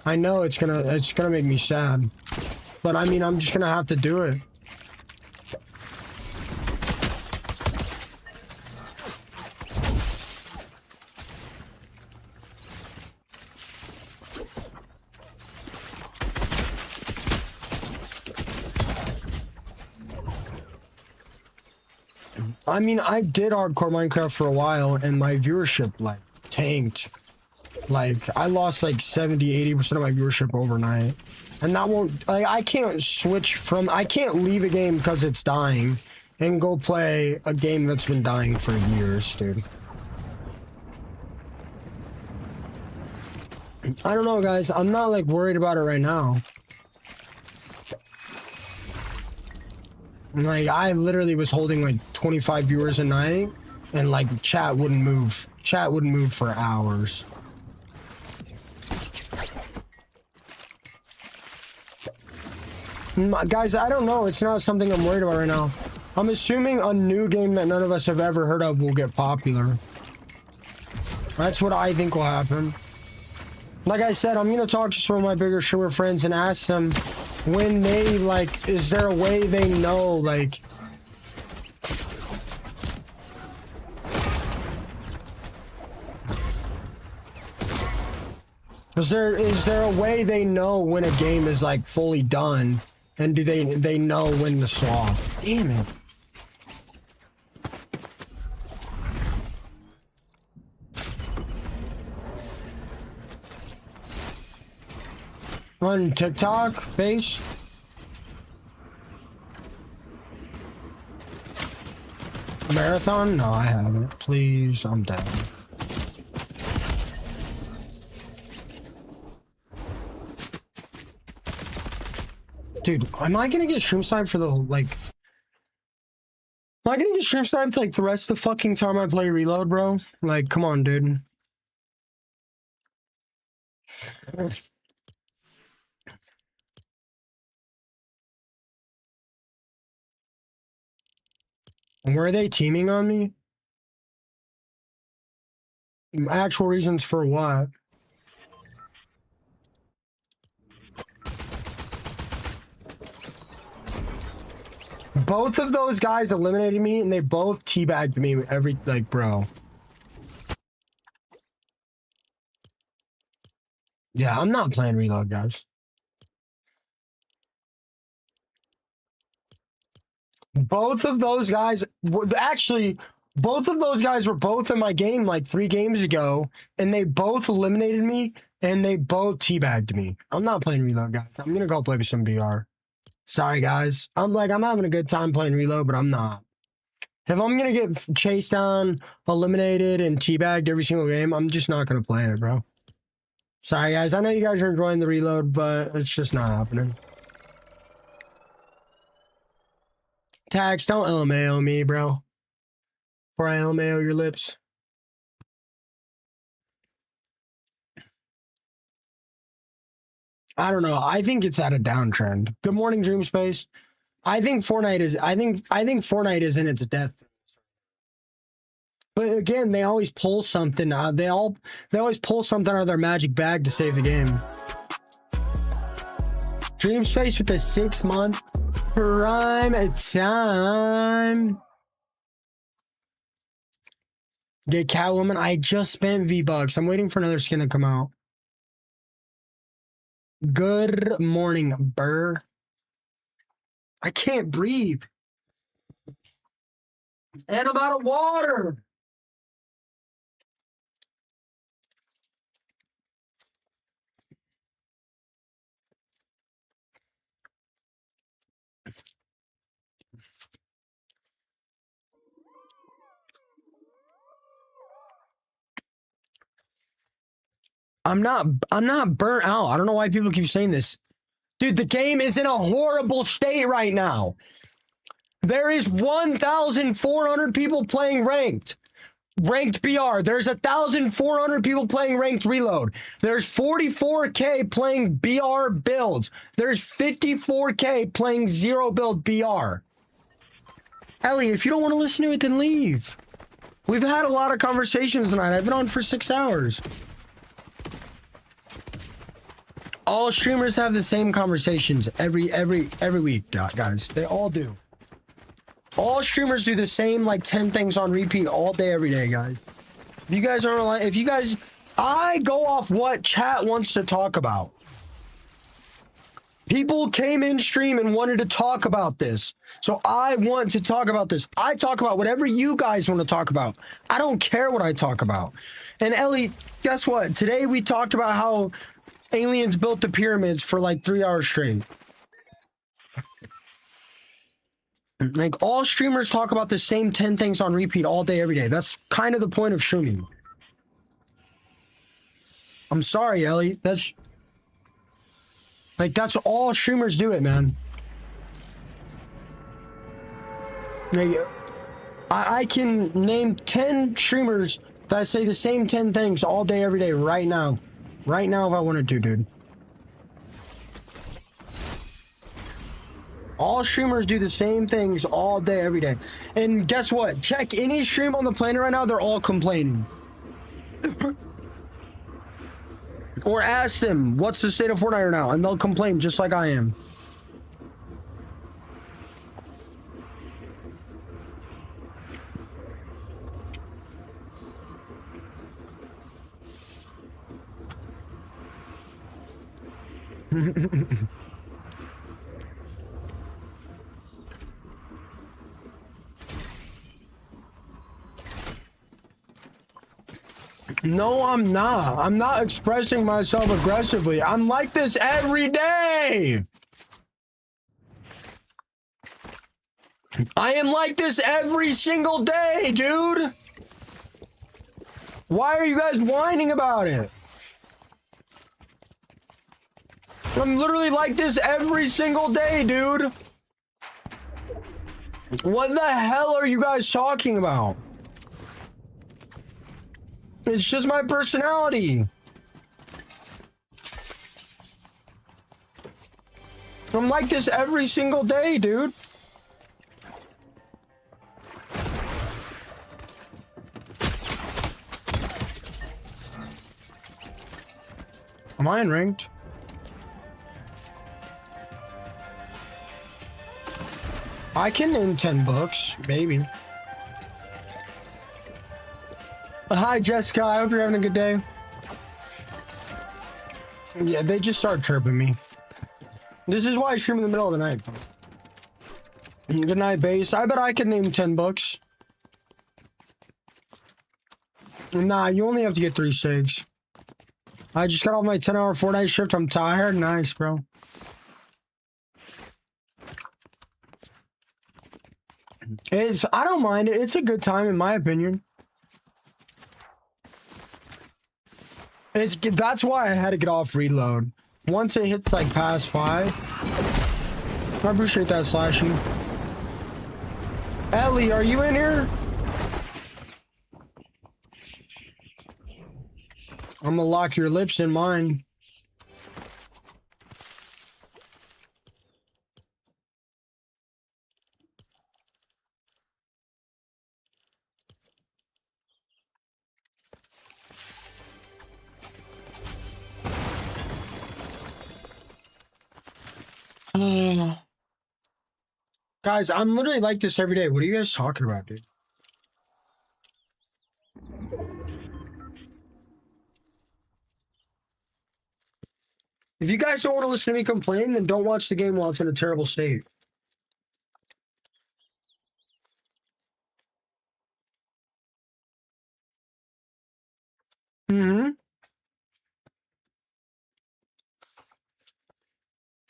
S1: I know it's gonna make me sad. But I mean, I'm just gonna have to do it. I mean, I did hardcore Minecraft for a while and my viewership like tanked. Like I lost like 70-80% of my viewership overnight. And that won't, like, I can't leave a game because it's dying and go play a game that's been dying for years, dude. I don't know, guys. I'm not like worried about it right now. Like, I literally was holding like 25 viewers a night and like chat wouldn't move. Chat wouldn't move for hours. Guys, I don't know. It's not something I'm worried about right now. I'm assuming a new game that none of us have ever heard of will get popular. That's what I think will happen. Like I said, I'm gonna talk to some of my bigger streamer friends and ask them when they, like, is there a way they know, like... Is there a way they know when a game is, like, fully done? And do they know when to stop? Damn it. On TikTok, Base? Marathon? No, I haven't. Please, I'm down. Dude, am I gonna get stream sniped for the, like... Am I gonna get stream sniped, like, the rest of the fucking time I play Reload, bro? Like, come on, dude. Were they teaming on me? Actual reasons for what? Both of those guys eliminated me and they both teabagged me every, like, bro. Yeah, I'm not playing Reload, guys. Both of those guys, actually, both of those guys were both in my game like 3 games ago, and they both eliminated me, and they both teabagged me. I'm not playing Reload, guys. I'm gonna go play with some VR. Sorry, guys. I'm having a good time playing Reload, but I'm not. If I'm gonna get chased down, eliminated, and teabagged every single game, I'm just not gonna play it, bro. Sorry, guys. I know you guys are enjoying the Reload, but it's just not happening. Tax, don't LMAO me, bro. Or I LMAO your lips. I don't know. I think it's at a downtrend. Good morning, Dream Space. I think Fortnite is in its death. But again, they always pull something. They always pull something out of their magic bag to save the game. Dream Space with the 6-month prime time. Get Catwoman. I just spent V-Bucks. I'm waiting for another skin to come out. Good morning, Burr. I can't breathe. And I'm out of water. I'm not burnt out. I don't know why people keep saying this. Dude, the game is in a horrible state right now. There is 1,400 people playing ranked BR. There's 1,400 people playing ranked reload. There's 44K playing BR builds. There's 54K playing zero build BR. Ellie, if you don't want to listen to it, then leave. We've had a lot of conversations tonight. I've been on for 6 hours. All streamers have the same conversations every week, guys. They all do. All streamers do the same like 10 things on repeat all day, every day, guys. If you guys aren't like, I go off what chat wants to talk about. People came in stream and wanted to talk about this. So I want to talk about this. I talk about whatever you guys want to talk about. I don't care what I talk about. And Ellie, guess what? Today we talked about how aliens built the pyramids for like 3 hours straight. Like, all streamers talk about the same 10 things on repeat all day, every day. That's kind of the point of streaming. I'm sorry, Ellie. That's all streamers do it, man. Like, I can name 10 streamers that say the same 10 things all day, every day, right now. Right now, if I wanted to, dude. All streamers do the same things all day, every day. And guess what? Check any stream on the planet right now, they're all complaining. Or ask them, what's the state of Fortnite right now? And they'll complain just like I am. No, I'm not. I'm not expressing myself aggressively. I'm like this every day. I am like this every single day, dude. Why are you guys whining about it? I'm literally like this every single day, dude. What the hell are you guys talking about? It's just my personality. I'm like this every single day, dude. Am I unranked? I can name 10 books, maybe. Hi, Jessica. I hope you're having a good day. Yeah, they just start chirping me. This is why I stream in the middle of the night. Good night, base. I bet I could name 10 books. Nah, you only have to get 3 SIGs. I just got off my 10-hour Fortnite shift. I'm tired. Nice, bro. I don't mind it. It's a good time, in my opinion. That's why I had to get off reload. Once it hits like past 5. I appreciate that, Slashy. Ellie, are you in here? I'm gonna lock your lips in mine. Guys, I'm literally like this every day. What are you guys talking about, dude? If you guys don't want to listen to me complain, then don't watch the game while it's in a terrible state. Mm-hmm.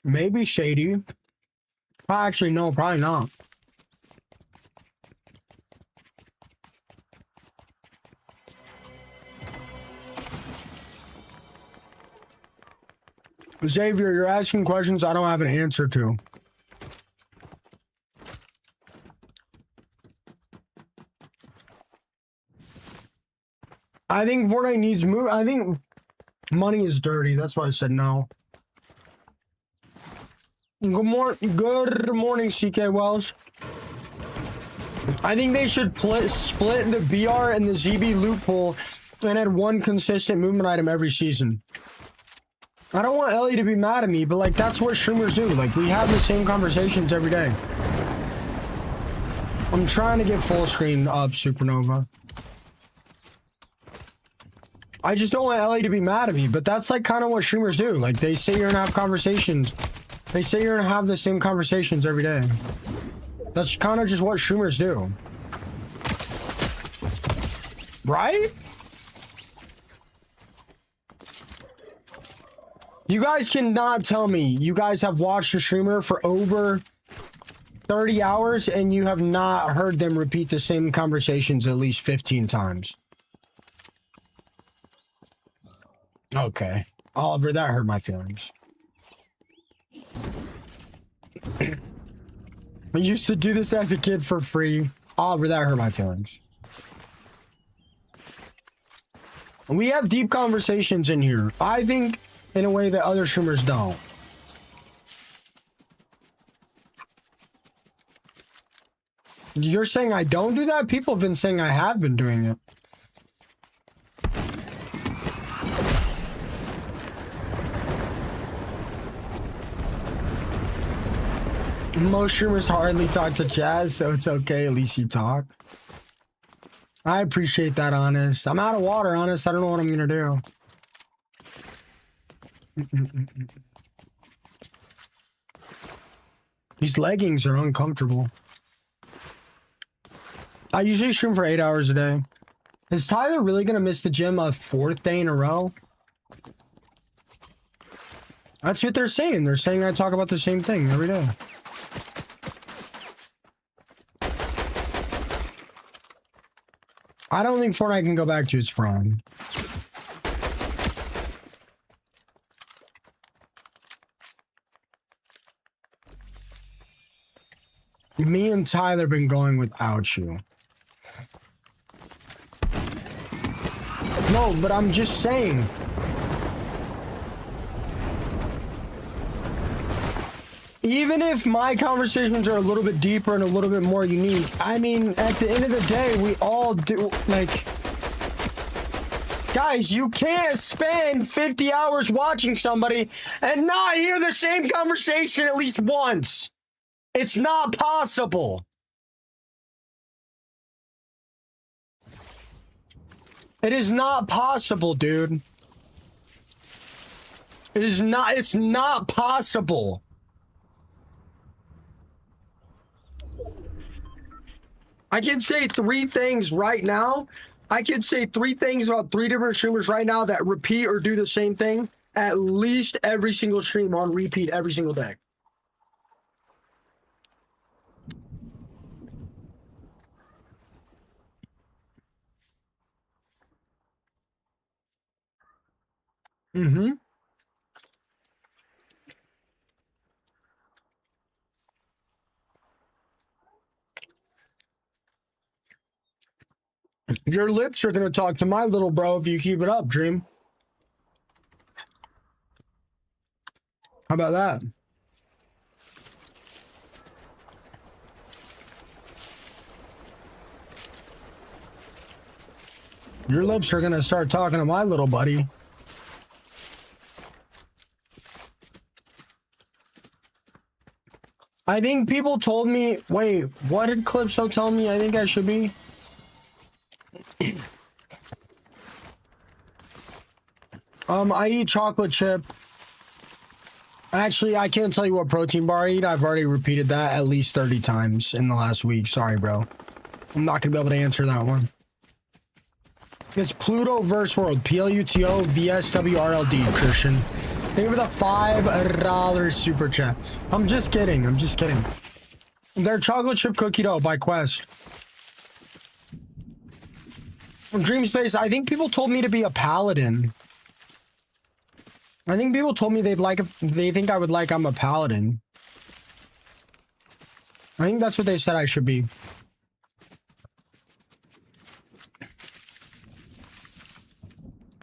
S1: Maybe shady. Actually, no, probably not. Xavier, you're asking questions I don't have an answer to. I think Fortnite needs move. I think money is dirty. That's why I said no. Good morning, CK Wells. I think they should split the BR and the ZB loophole and add one consistent movement item every season. I don't want Ellie to be mad at me, but like that's what streamers do. Like we have the same conversations every day. I'm trying to get full screen up, Supernova. I just don't want Ellie to be mad at me, but that's like kind of what streamers do. Like they say you're gonna have conversations. They say you're gonna have the same conversations every day. That's kind of just what streamers do. Right? You guys cannot tell me you guys have watched a streamer for over 30 hours and you have not heard them repeat the same conversations at least 15 times. Okay. Oliver, that hurt my feelings. I used to do this as a kid for free. Oliver, that hurt my feelings. We have deep conversations in here. I think in a way that other streamers don't. You're saying I don't do that? People have been saying I have been doing it. Most streamers hardly talk to Jazz, so it's okay. At least you talk. I appreciate that, Honest. I'm out of water, Honest. I don't know what I'm gonna do. These leggings are uncomfortable. I usually stream for 8 hours a day. Is Tyler really gonna miss the gym a 4th day in a row? That's what they're saying. They're saying I talk about the same thing every day. I don't think Fortnite can go back to its prime. Me and Tyler been going without you. No, but I'm just saying. Even if my conversations are a little bit deeper and a little bit more unique, I mean, at the end of the day, we all do, like... Guys, you can't spend 50 hours watching somebody and not hear the same conversation at least once. It's not possible. It is not possible, dude. It's not possible. I can say 3 things right now. I can say 3 things about 3 different streamers right now that repeat or do the same thing at least every single stream on repeat every single day. Mm-hmm. Your lips are gonna talk to my little bro if you keep it up, Dream. How about that? Your lips are gonna start talking to my little buddy. I think people told me, wait, what did Calypso tell me I think I should be? I eat chocolate chip. Actually, I can't tell you what protein bar I eat. I've already repeated that at least 30 times in the last week. Sorry, bro. I'm not gonna be able to answer that one. It's Pluto verse World. PLUTO VSWRLD, Christian. Thank you for the $5 super chat. I'm just kidding. I'm just kidding. They're chocolate chip cookie dough by Quest. Dream Space, I think people told me to be a paladin. I think people told me they'd like if they think I would like I'm a paladin. I think that's what they said I should be.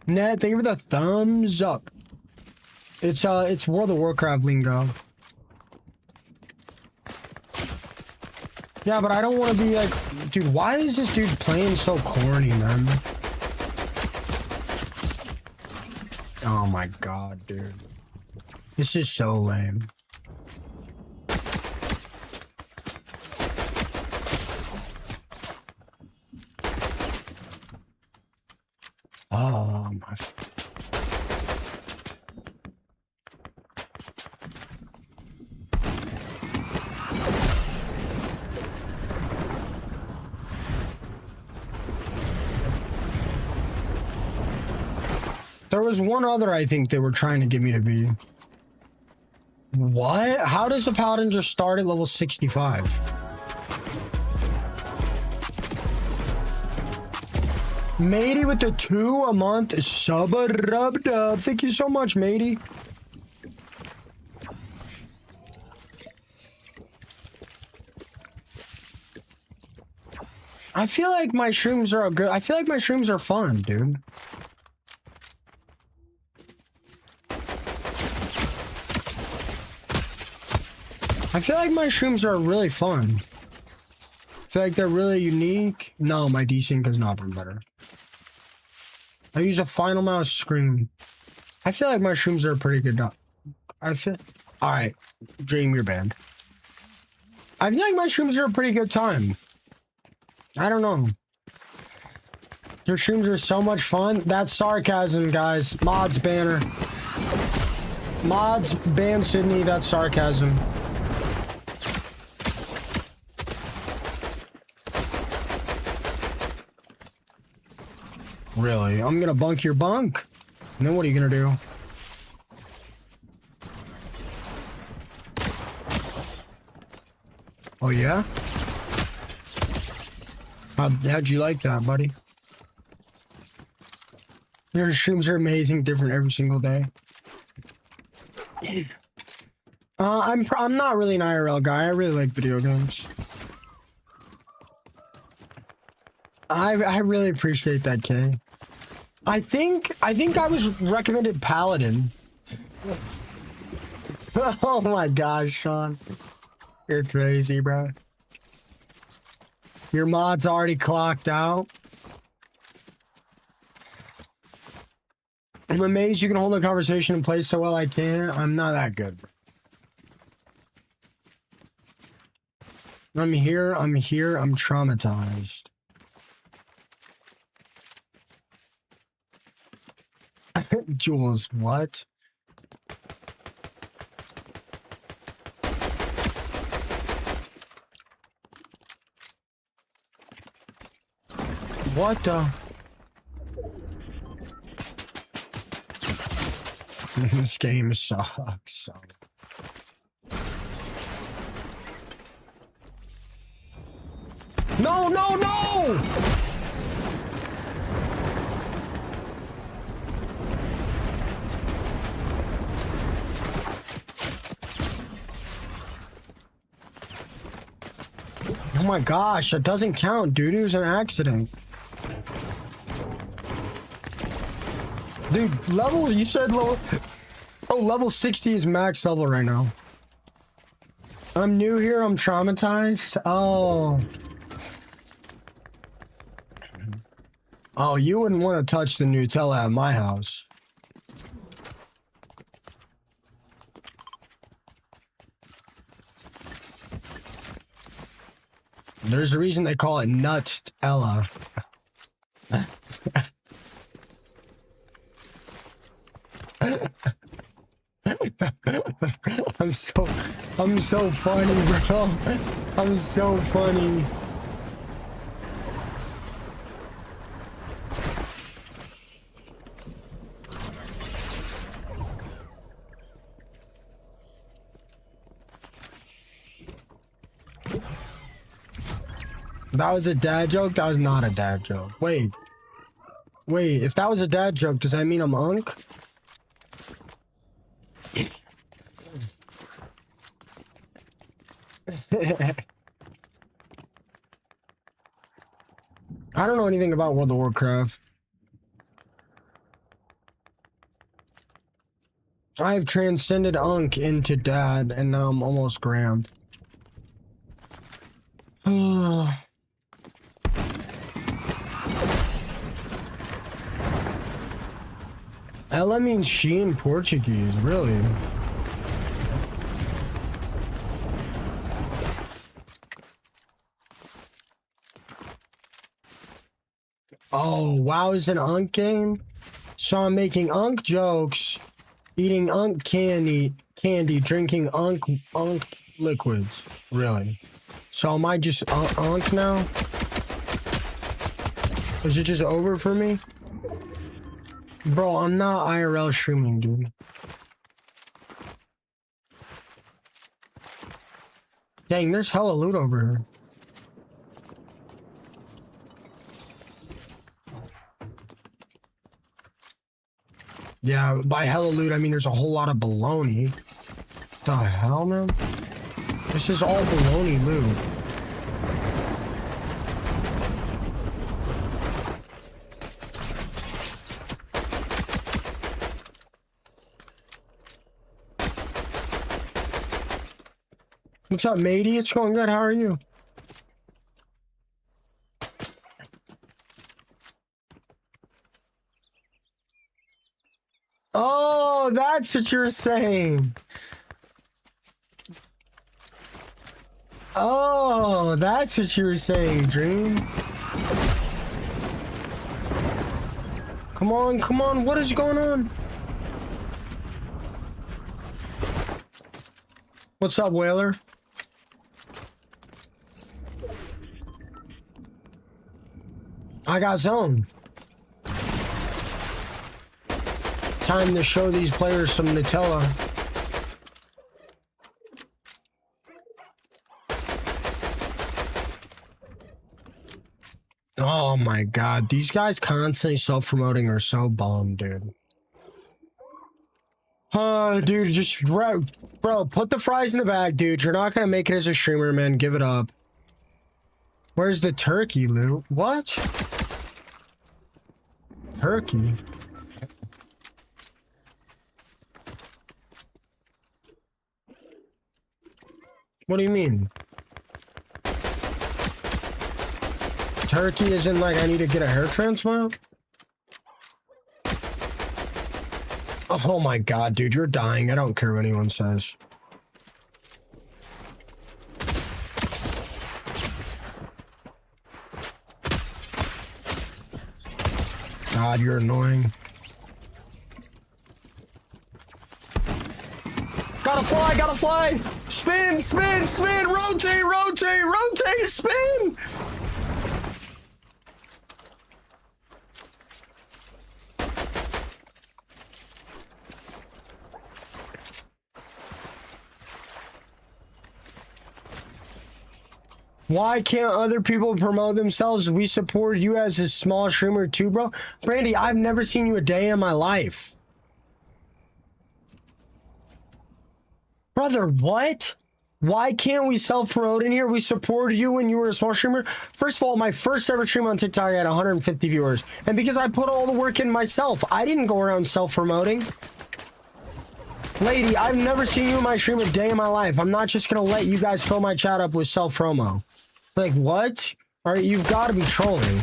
S1: Ned, thank you for the thumbs up. It's World of Warcraft lingo. Yeah, but I don't want to be like, dude, why is this dude playing so corny, man? Oh my god, dude. This is so lame. Oh my... There was one other I think they were trying to get me to be. What? How does a paladin just start at level 65? Matey with the 2 a month sub-a-rub-dub. Thank you so much, Matey. I feel like my shrooms are good. I feel like my shrooms are fun, dude. I feel like my shrooms are really fun. I feel like they're really unique. No, my desync has not been better. I use a final mouse scream. I feel like my shrooms are pretty good. I feel... Alright, Dream, you're banned. I feel like my shrooms are a pretty good time. I don't know. Your shrooms are so much fun. That's sarcasm, guys. Mods banner. Mods ban Sydney. That's sarcasm. Really? I'm gonna bunk your bunk? And then what are you gonna do? Oh yeah? How'd you like that, buddy? Your streams are amazing, different every single day. I'm not really an IRL guy. I really like video games. I really appreciate that, Kay. I think I was recommended Paladin. Oh my gosh, Sean. You're crazy, bro. Your mod's already clocked out. I'm amazed you can hold a conversation and play so well. I can. I'm not that good, bro. I'm here. I'm traumatized. Jules, what? What the? This game sucks. No, no, no! Oh my gosh, that doesn't count, dude. It was an accident. Dude, level, you said level... Oh, level 60 is max level right now. I'm new here, I'm traumatized. Oh. Oh, you wouldn't want to touch the Nutella at my house. There's a reason they call it Nutella. I'm so funny, bro. I'm so funny. That was a dad joke? That was not a dad joke. Wait, if that was a dad joke, does that mean I'm unk? I don't know anything about World of Warcraft. I've transcended unk into dad, and now I'm almost Graham. Ela means she in Portuguese, really. Oh, WoW is an unk game? So I'm making unk jokes, eating unk candy, drinking unk liquids. Really? So am I just unk now? Is it just over for me? Bro, I'm not IRL streaming, dude. Dang, there's hella loot over here. Yeah, by hella loot, I mean there's a whole lot of baloney. The hell, man? This is all baloney loot. What's up, matey? It's going good. How are you? Oh, that's what you're saying. Oh, that's what you were saying, Dream. Come on. What is going on? What's up, Whaler? I got zoned. Time to show these players some Nutella. Oh my god, these guys constantly self-promoting are so bummed, dude. Dude, just bro, put the fries in the bag, dude. You're not gonna make it as a streamer, man. Give it up. Where's the turkey loot? What? Turkey? What do you mean? Turkey isn't like I need to get a hair transplant? Oh my god, dude, you're dying. I don't care what anyone says. God, you're annoying. Gotta fly! Spin, rotate, spin! Why can't other people promote themselves? We support you as a small streamer too, bro. Brandy, I've never seen you a day in my life. Brother, what? Why can't we self-promote in here? We supported you when you were a small streamer. First of all, my first ever stream on TikTok, I had 150 viewers. And because I put all the work in myself, I didn't go around self-promoting. Lady, I've never seen you in my stream a day in my life. I'm not just gonna let you guys fill my chat up with self-promo. Like, what? Alright, you've got to be trolling.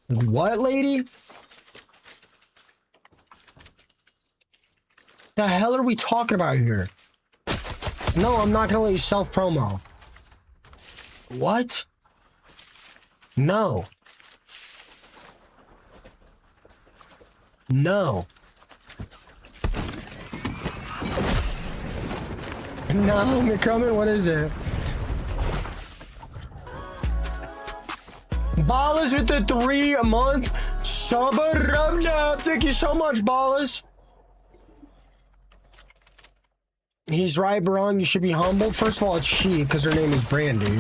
S1: What, lady? The hell are we talking about here? No, I'm not gonna let you self-promo. What? No. No. No, McCrummon, what is it? Ballers with the 3 a month. Thank you so much, Ballers. He's right, wrong. You should be humble. First of all, it's she, because her name is Brandy.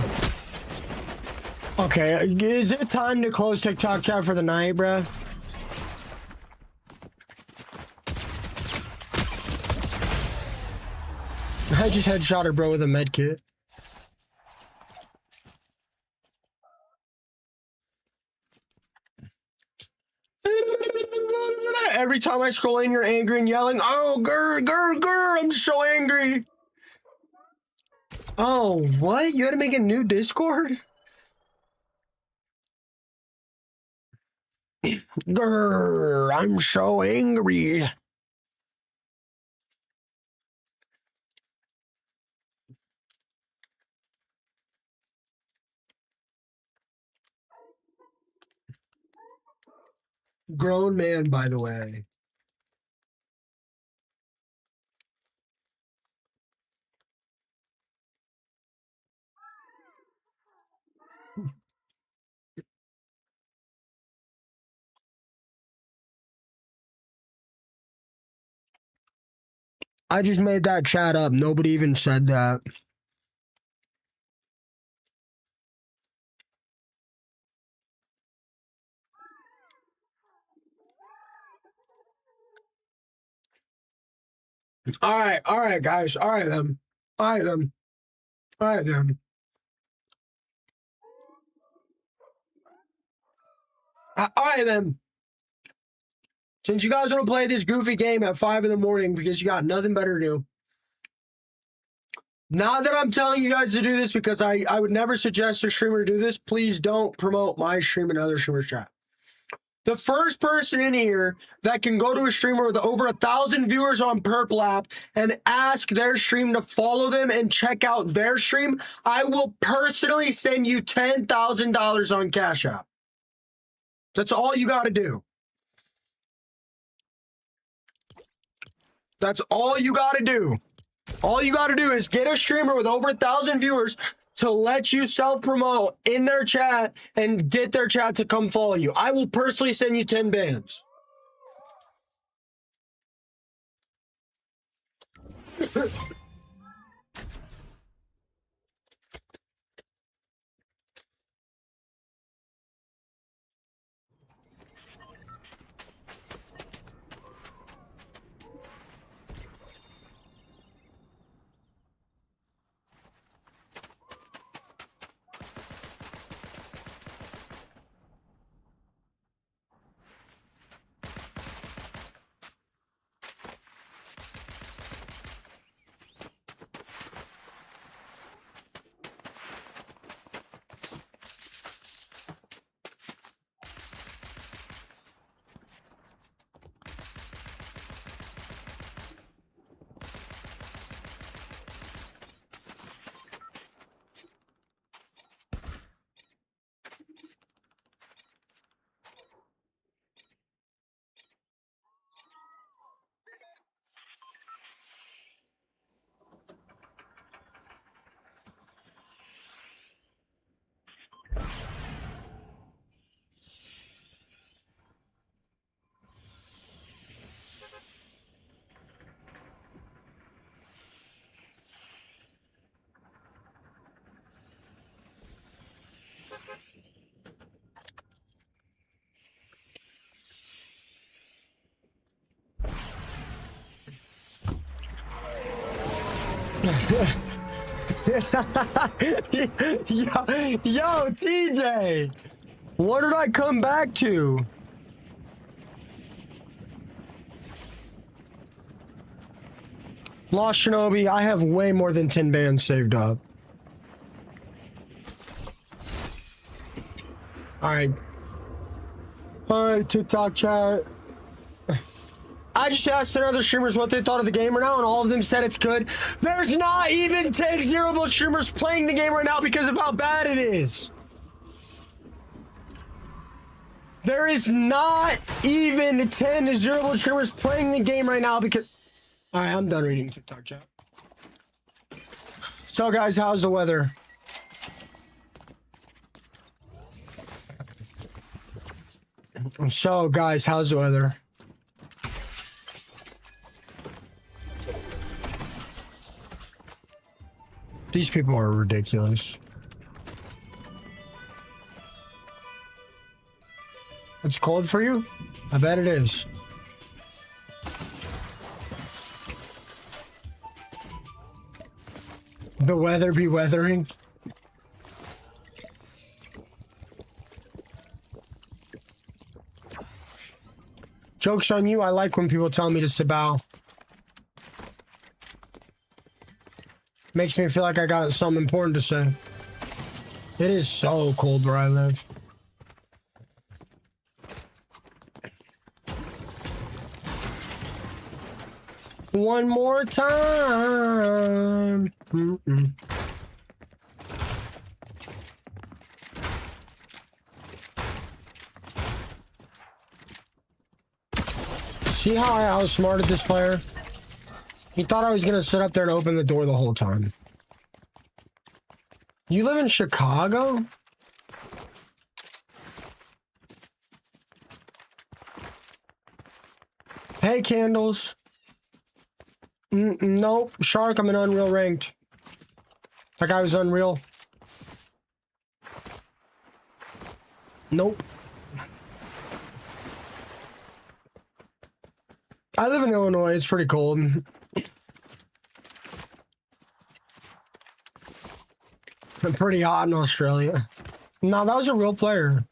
S1: Okay, is it time to close TikTok chat for the night, bruh? I just headshot her, bro, with a med kit. Every time I scroll in, you're angry and yelling, oh, grr, I'm so angry. Oh, what? You had to make a new Discord? Grr, I'm so angry. Grown man, by the way. I just made that chat up. Nobody even said that. All right, guys. All right, then. All right, then. All right, then. All right, then. Since you guys want to play this goofy game at 5 in the morning because you got nothing better to do. Not that I'm telling you guys to do this because I would never suggest a streamer do this. Please don't promote my stream and other streamers' chat. The first person in here that can go to a streamer with over 1,000 viewers on Purple app and ask their stream to follow them and check out their stream, I will personally send you $10,000 on Cash App. That's all you got to do. That's all you got to do. All you got to do is get a streamer with over 1,000 viewers to let you self-promote in their chat and get their chat to come follow you. I will personally send you 10 bands. Yo, TJ, what did I come back to? Lost Shinobi, I have way more than 10 bands saved up. All right, TikTok chat. I just asked other streamers what they thought of the game right now, and all of them said it's good. There's not even 10 zero-build streamers playing the game right now because of how bad it is. There is not even 10 zero-build streamers playing the game right now because... All right, I'm done reading TikTok chat. So, guys, how's the weather? So, guys, how's the weather? These people are ridiculous. It's cold for you? I bet it is. The weather be weathering. Joke's on you. I like when people tell me to Sabao. Makes me feel like I got something important to say. It is so cold where I live. One more time. See how I outsmarted this player? He thought I was gonna sit up there and open the door the whole time. You live in Chicago? Hey, Candles. Nope. Shark, I'm in Unreal ranked. That guy was Unreal. Nope. I live in Illinois. It's pretty cold. I'm pretty hot in Australia. No, that was a real player.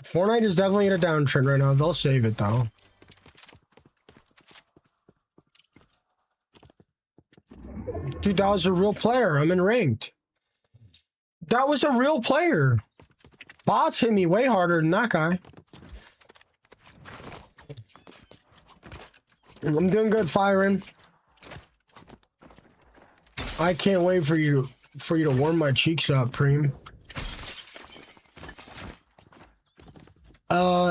S1: Fortnite is definitely in a downtrend right now. They'll save it, though. Dude, that was a real player. I'm in ranked. That was a real player. Bots hit me way harder than that guy. I'm doing good firing. I can't wait for you to warm my cheeks up, Preem.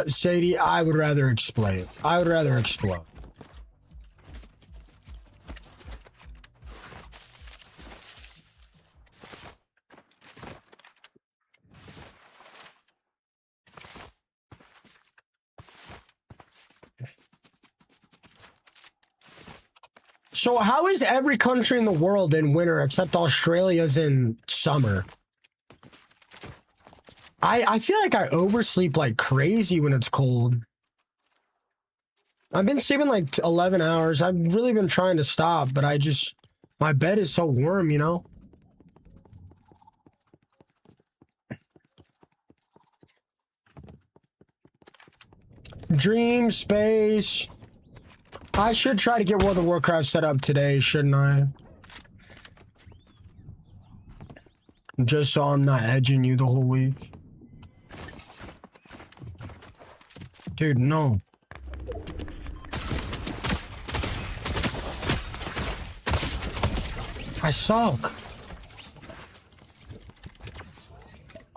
S1: Sadie, I would rather explain. I would rather explode. So how is every country in the world in winter except Australia's in summer? I feel like I oversleep like crazy when it's cold. I've been sleeping like 11 hours. I've really been trying to stop, but my bed is so warm, you know? Dream, space. I should try to get World of Warcraft set up today, shouldn't I? Just so I'm not edging you the whole week. Dude, no. I suck.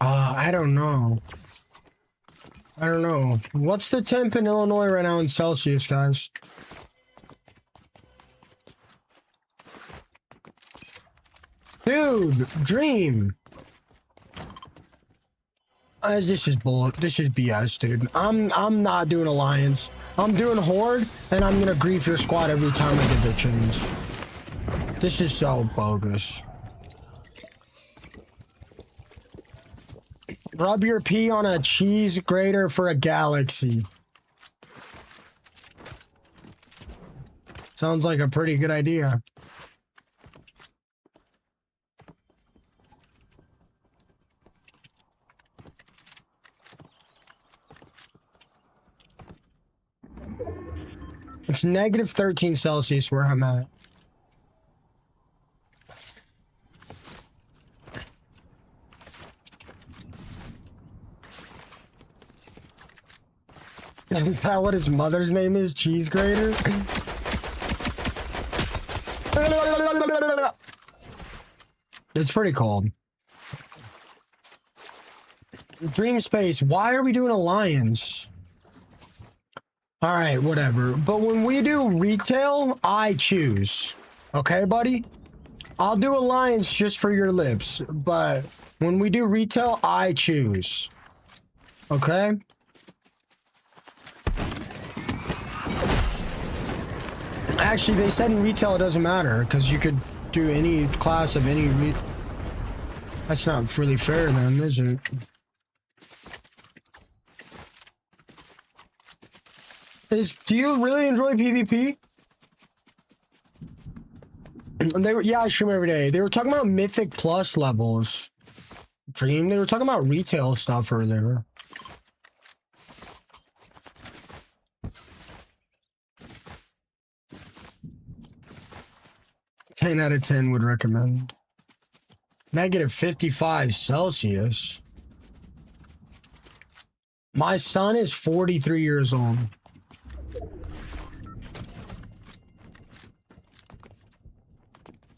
S1: I don't know. I don't know. What's the temp in Illinois right now in Celsius, guys? Dude, Dream. This is bull. This is BS, dude. I'm not doing Alliance. I'm doing Horde, and I'm gonna grief your squad every time I get the chains. This is so bogus. Rub your pee on a cheese grater for a galaxy. Sounds like a pretty good idea. It's negative 13 Celsius where I'm at. Is that what his mother's name is? Cheese grater? It's pretty cold. Dream Space, why are we doing Alliance? Alright, whatever. But when we do retail, I choose. Okay, buddy? I'll do Alliance just for your lips. But when we do retail, I choose. Okay? Actually, they said in retail it doesn't matter, because you could do any class of any That's not really fair then, is it? Do you really enjoy PvP? Yeah, I stream every day. They were talking about Mythic Plus levels. Dream, they were talking about retail stuff earlier. Ten out of 10 would recommend. Negative 55 Celsius. My son is 43 years old.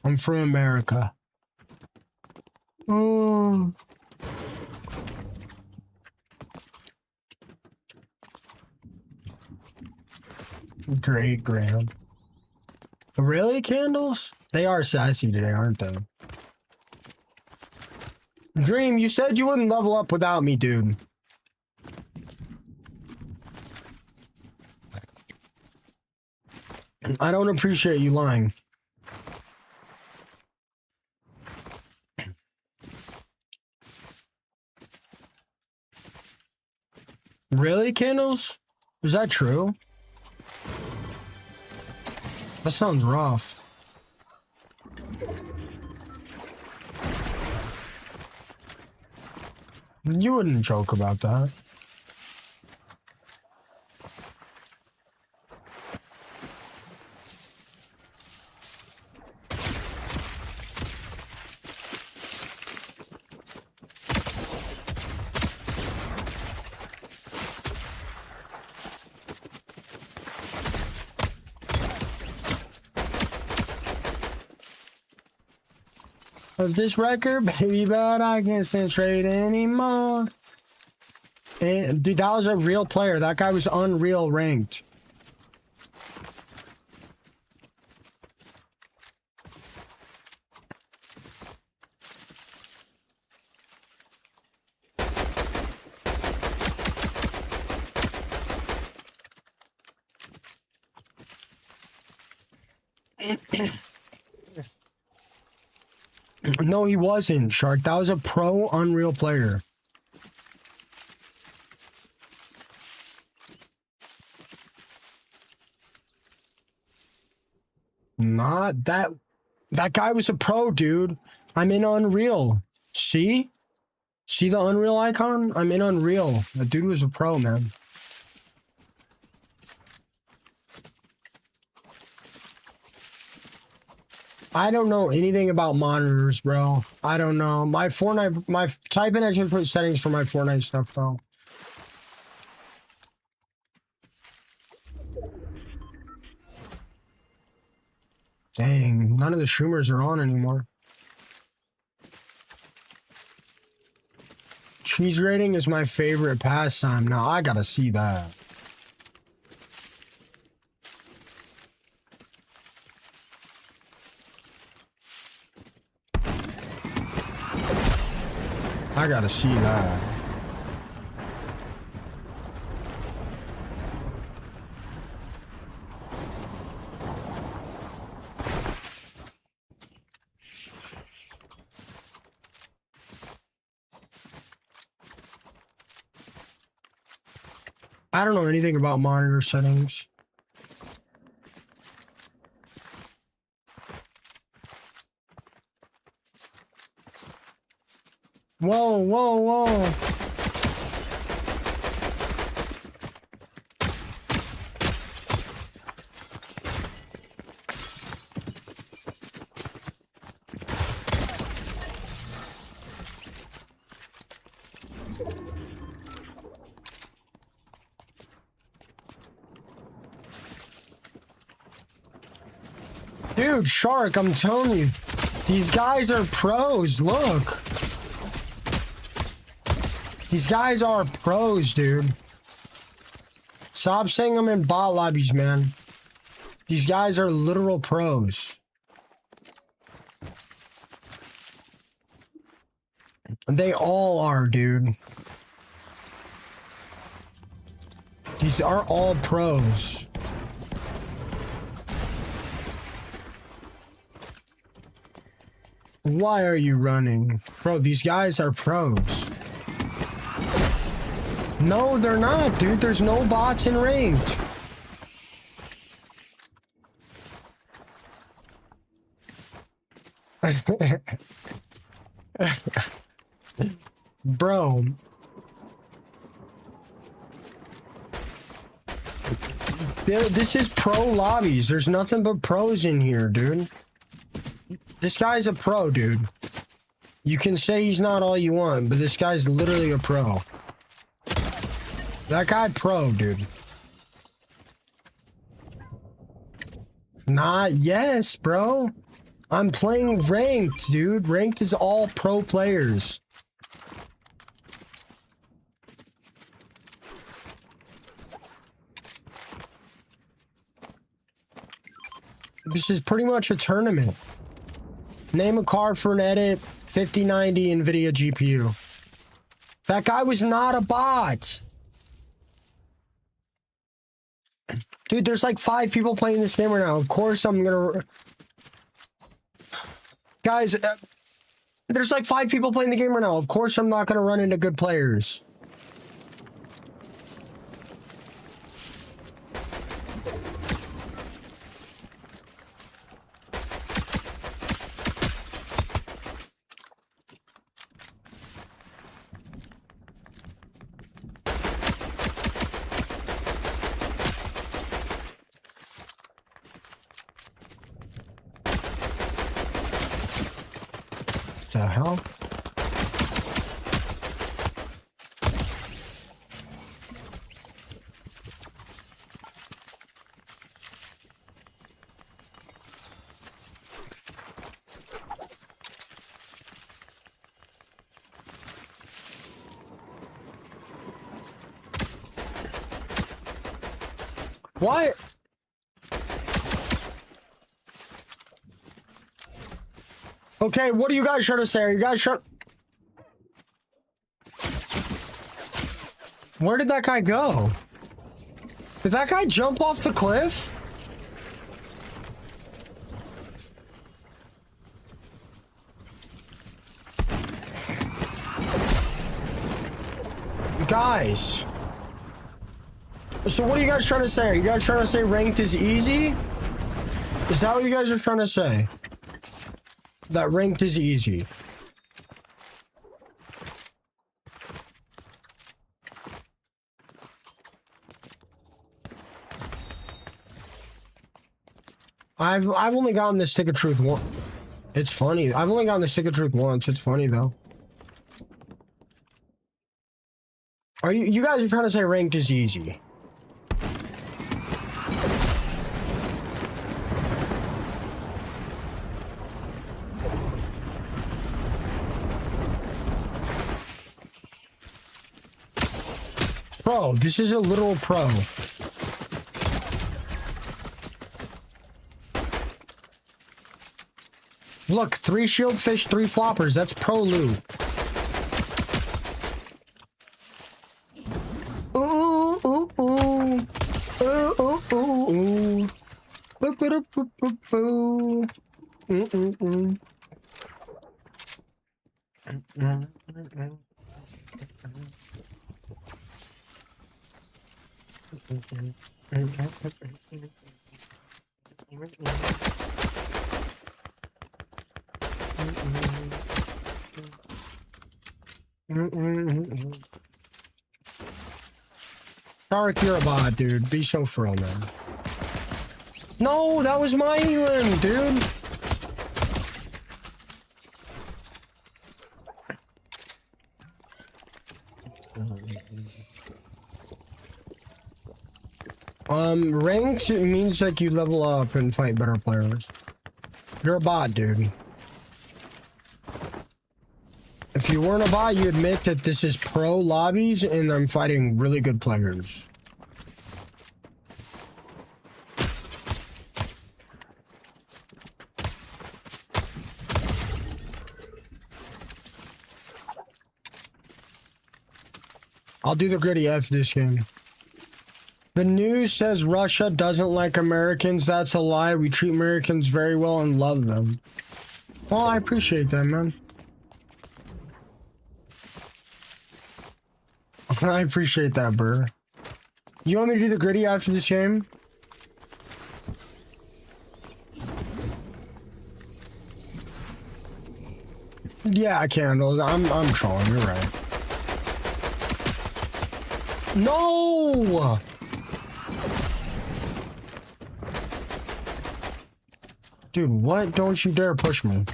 S1: I'm from America. Oh. Great, Graham. Really, candles? They are sassy today, aren't they? Dream, you said you wouldn't level up without me, dude. I don't appreciate you lying. Really, candles? Is that true? That sounds rough. You wouldn't joke about that. Of this record, baby, but I can't stand straight anymore. And, dude, that was a real player. That guy was Unreal ranked. No, he wasn't, Shark. That was a pro Unreal player. Not that. That guy was a pro, dude. I'm in Unreal. See? See the Unreal icon? I'm in Unreal. That dude was a pro, man. I don't know anything about monitors, bro. I don't know. My Fortnite, my type in expert settings for my Fortnite stuff, though. Dang, none of the streamers are on anymore. Cheese grating is my favorite pastime. Now, I gotta see that. I gotta see that. I don't know anything about monitor settings. Whoa, whoa, whoa. Dude, Shark, I'm telling you. These guys are pros, look. These guys are pros, dude. Stop saying I'm in bot lobbies, man. These guys are literal pros. They all are, dude. These are all pros. Why are you running? Bro, these guys are pros. No, they're not, dude. There's no bots in ranked. Bro. This is pro lobbies. There's nothing but pros in here, dude. This guy's a pro, dude. You can say he's not all you want, but this guy's literally a pro. That guy pro, dude. Yes, bro. I'm playing ranked, dude. Ranked is all pro players. This is pretty much a tournament. Name a card for an edit. 5090 NVIDIA GPU. That guy was not a bot. Dude, there's like 5 people playing this game right now. Of course I'm gonna... Guys, there's like 5 people playing the game right now. Of course I'm not gonna run into good players. The hell? What? Okay, what are you guys trying to say? Are you guys trying... Where did that guy go? Did that guy jump off the cliff? Guys. So what are you guys trying to say? Are you guys trying to say ranked is easy? Is that what you guys are trying to say? That ranked is easy. I've only gotten the stick of truth once. It's funny. I've only gotten the stick of truth once. It's funny though. Are you guys are trying to say ranked is easy? Bro, this is a literal pro. Look, 3 shieldfish, 3 floppers. That's pro loot. Ooh, ooh, ooh. Ooh, ooh, ooh, ooh. Boop, boop, boop, boop, boop. Tarek, you're a bot, dude. Be so for real, man. No, that was my Elam, dude. Ranked means like you level up and fight better players. You're a bot, dude. If you weren't a bot, you admit that this is pro lobbies and I'm fighting really good players. I'll do the gritty F this game. The news says Russia doesn't like Americans. That's a lie. We treat Americans very well and love them. Well, I appreciate that, man. I appreciate that, bro. You want me to do the gritty after this game? Yeah, I can. I'm trolling. You're right. No! Dude, what? Don't you dare push me.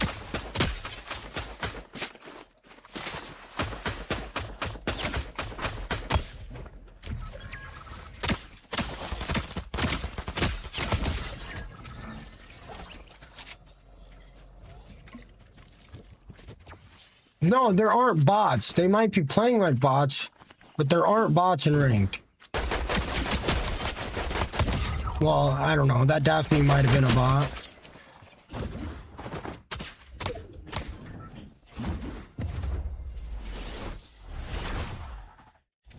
S1: No, there aren't bots. They might be playing like bots, but there aren't bots in ranked. Well, I don't know. That Daphne might have been a bot.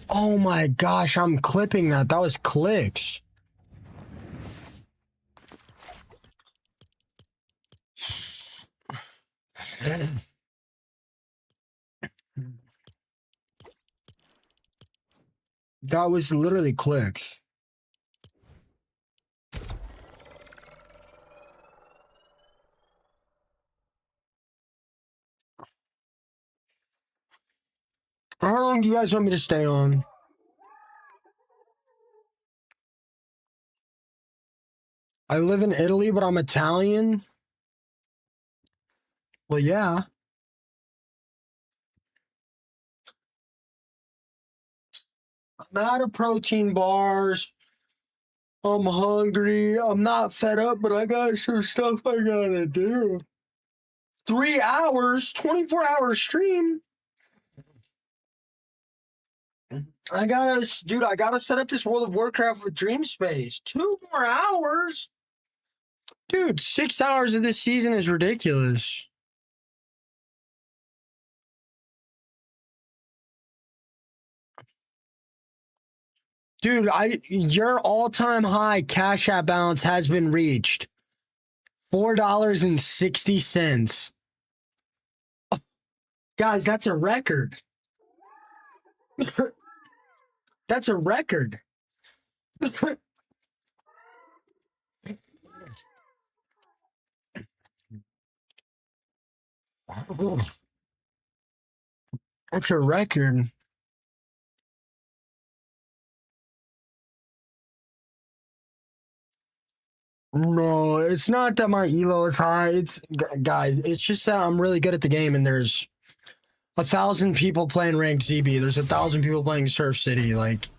S1: Oh my gosh, I'm clipping that. That was clicks. That was literally clicks. How long do you guys want me to stay on? I live in Italy, but I'm Italian. Well, yeah. I'm out of protein bars. I'm hungry. I'm not fed up, but I got some stuff I gotta do. 3 hours, 24-hour stream. I gotta set up this World of Warcraft with Dream Space. 2 more hours? Dude, 6 hours of this season is ridiculous. Dude, your all-time high Cash App balance has been reached. $4.60. Oh, guys, that's a record. That's a record. That's a record. No, it's not that my elo is high. Guys, it's just that I'm really good at the game and there's 1,000 people playing ranked ZB. There's 1,000 people playing Surf City. Like,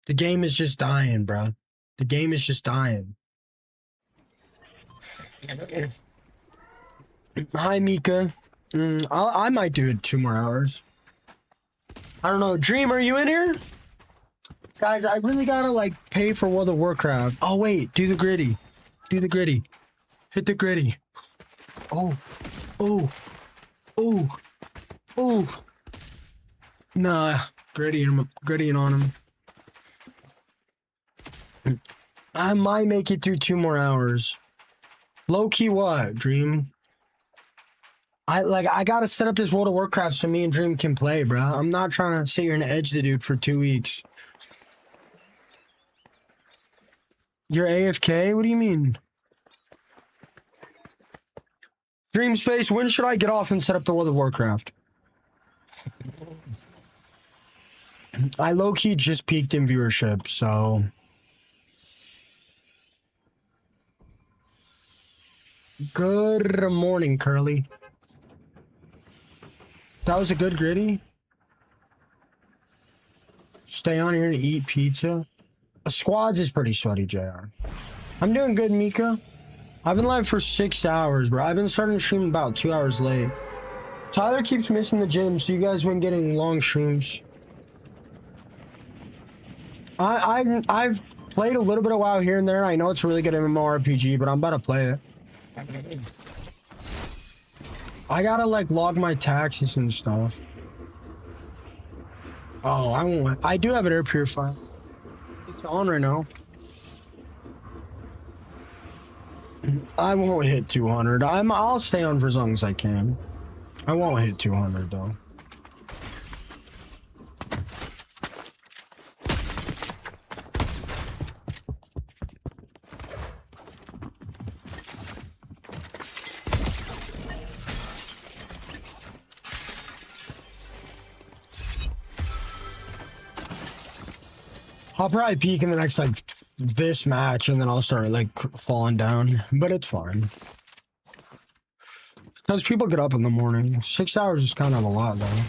S1: the game is just dying, bro. The game is just dying. Hi, Mika. I might do it 2 more hours. I don't know. Dream, are you in here? Guys, I really gotta, like, pay for World of Warcraft. Oh, wait. Do the gritty. Do the gritty. Hit the gritty. Oh. Oh. Oh. Oh. Nah. Grittying on him. I might make it through 2 more hours. Low-key what, Dream? I gotta set up this World of Warcraft so me and Dream can play, bro. I'm not trying to sit here and edge the dude for 2 weeks. You're AFK? What do you mean? Dream Space, when should I get off and set up the World of Warcraft? I low-key just peaked in viewership, so... Good morning, Curly. That was a good gritty. Stay on here and eat pizza. Squads is pretty sweaty, JR. I'm doing good, Mika. I've been live for 6 hours, bro. I've been starting to stream about 2 hours late. Tyler keeps missing the gym, so you guys been getting long streams. I've played a little bit of WoW here and there. I know it's a really good MMORPG, but I'm about to play it. I gotta like log my taxes and stuff. Oh, I won't. I do have an air purifier. It's on right now. I won't hit 200. I'll stay on for as long as I can. I won't hit 200 though. I'll probably peak in the next like this match and then I'll start like falling down, but it's fine. Because people get up in the morning. 6 hours is kind of a lot though.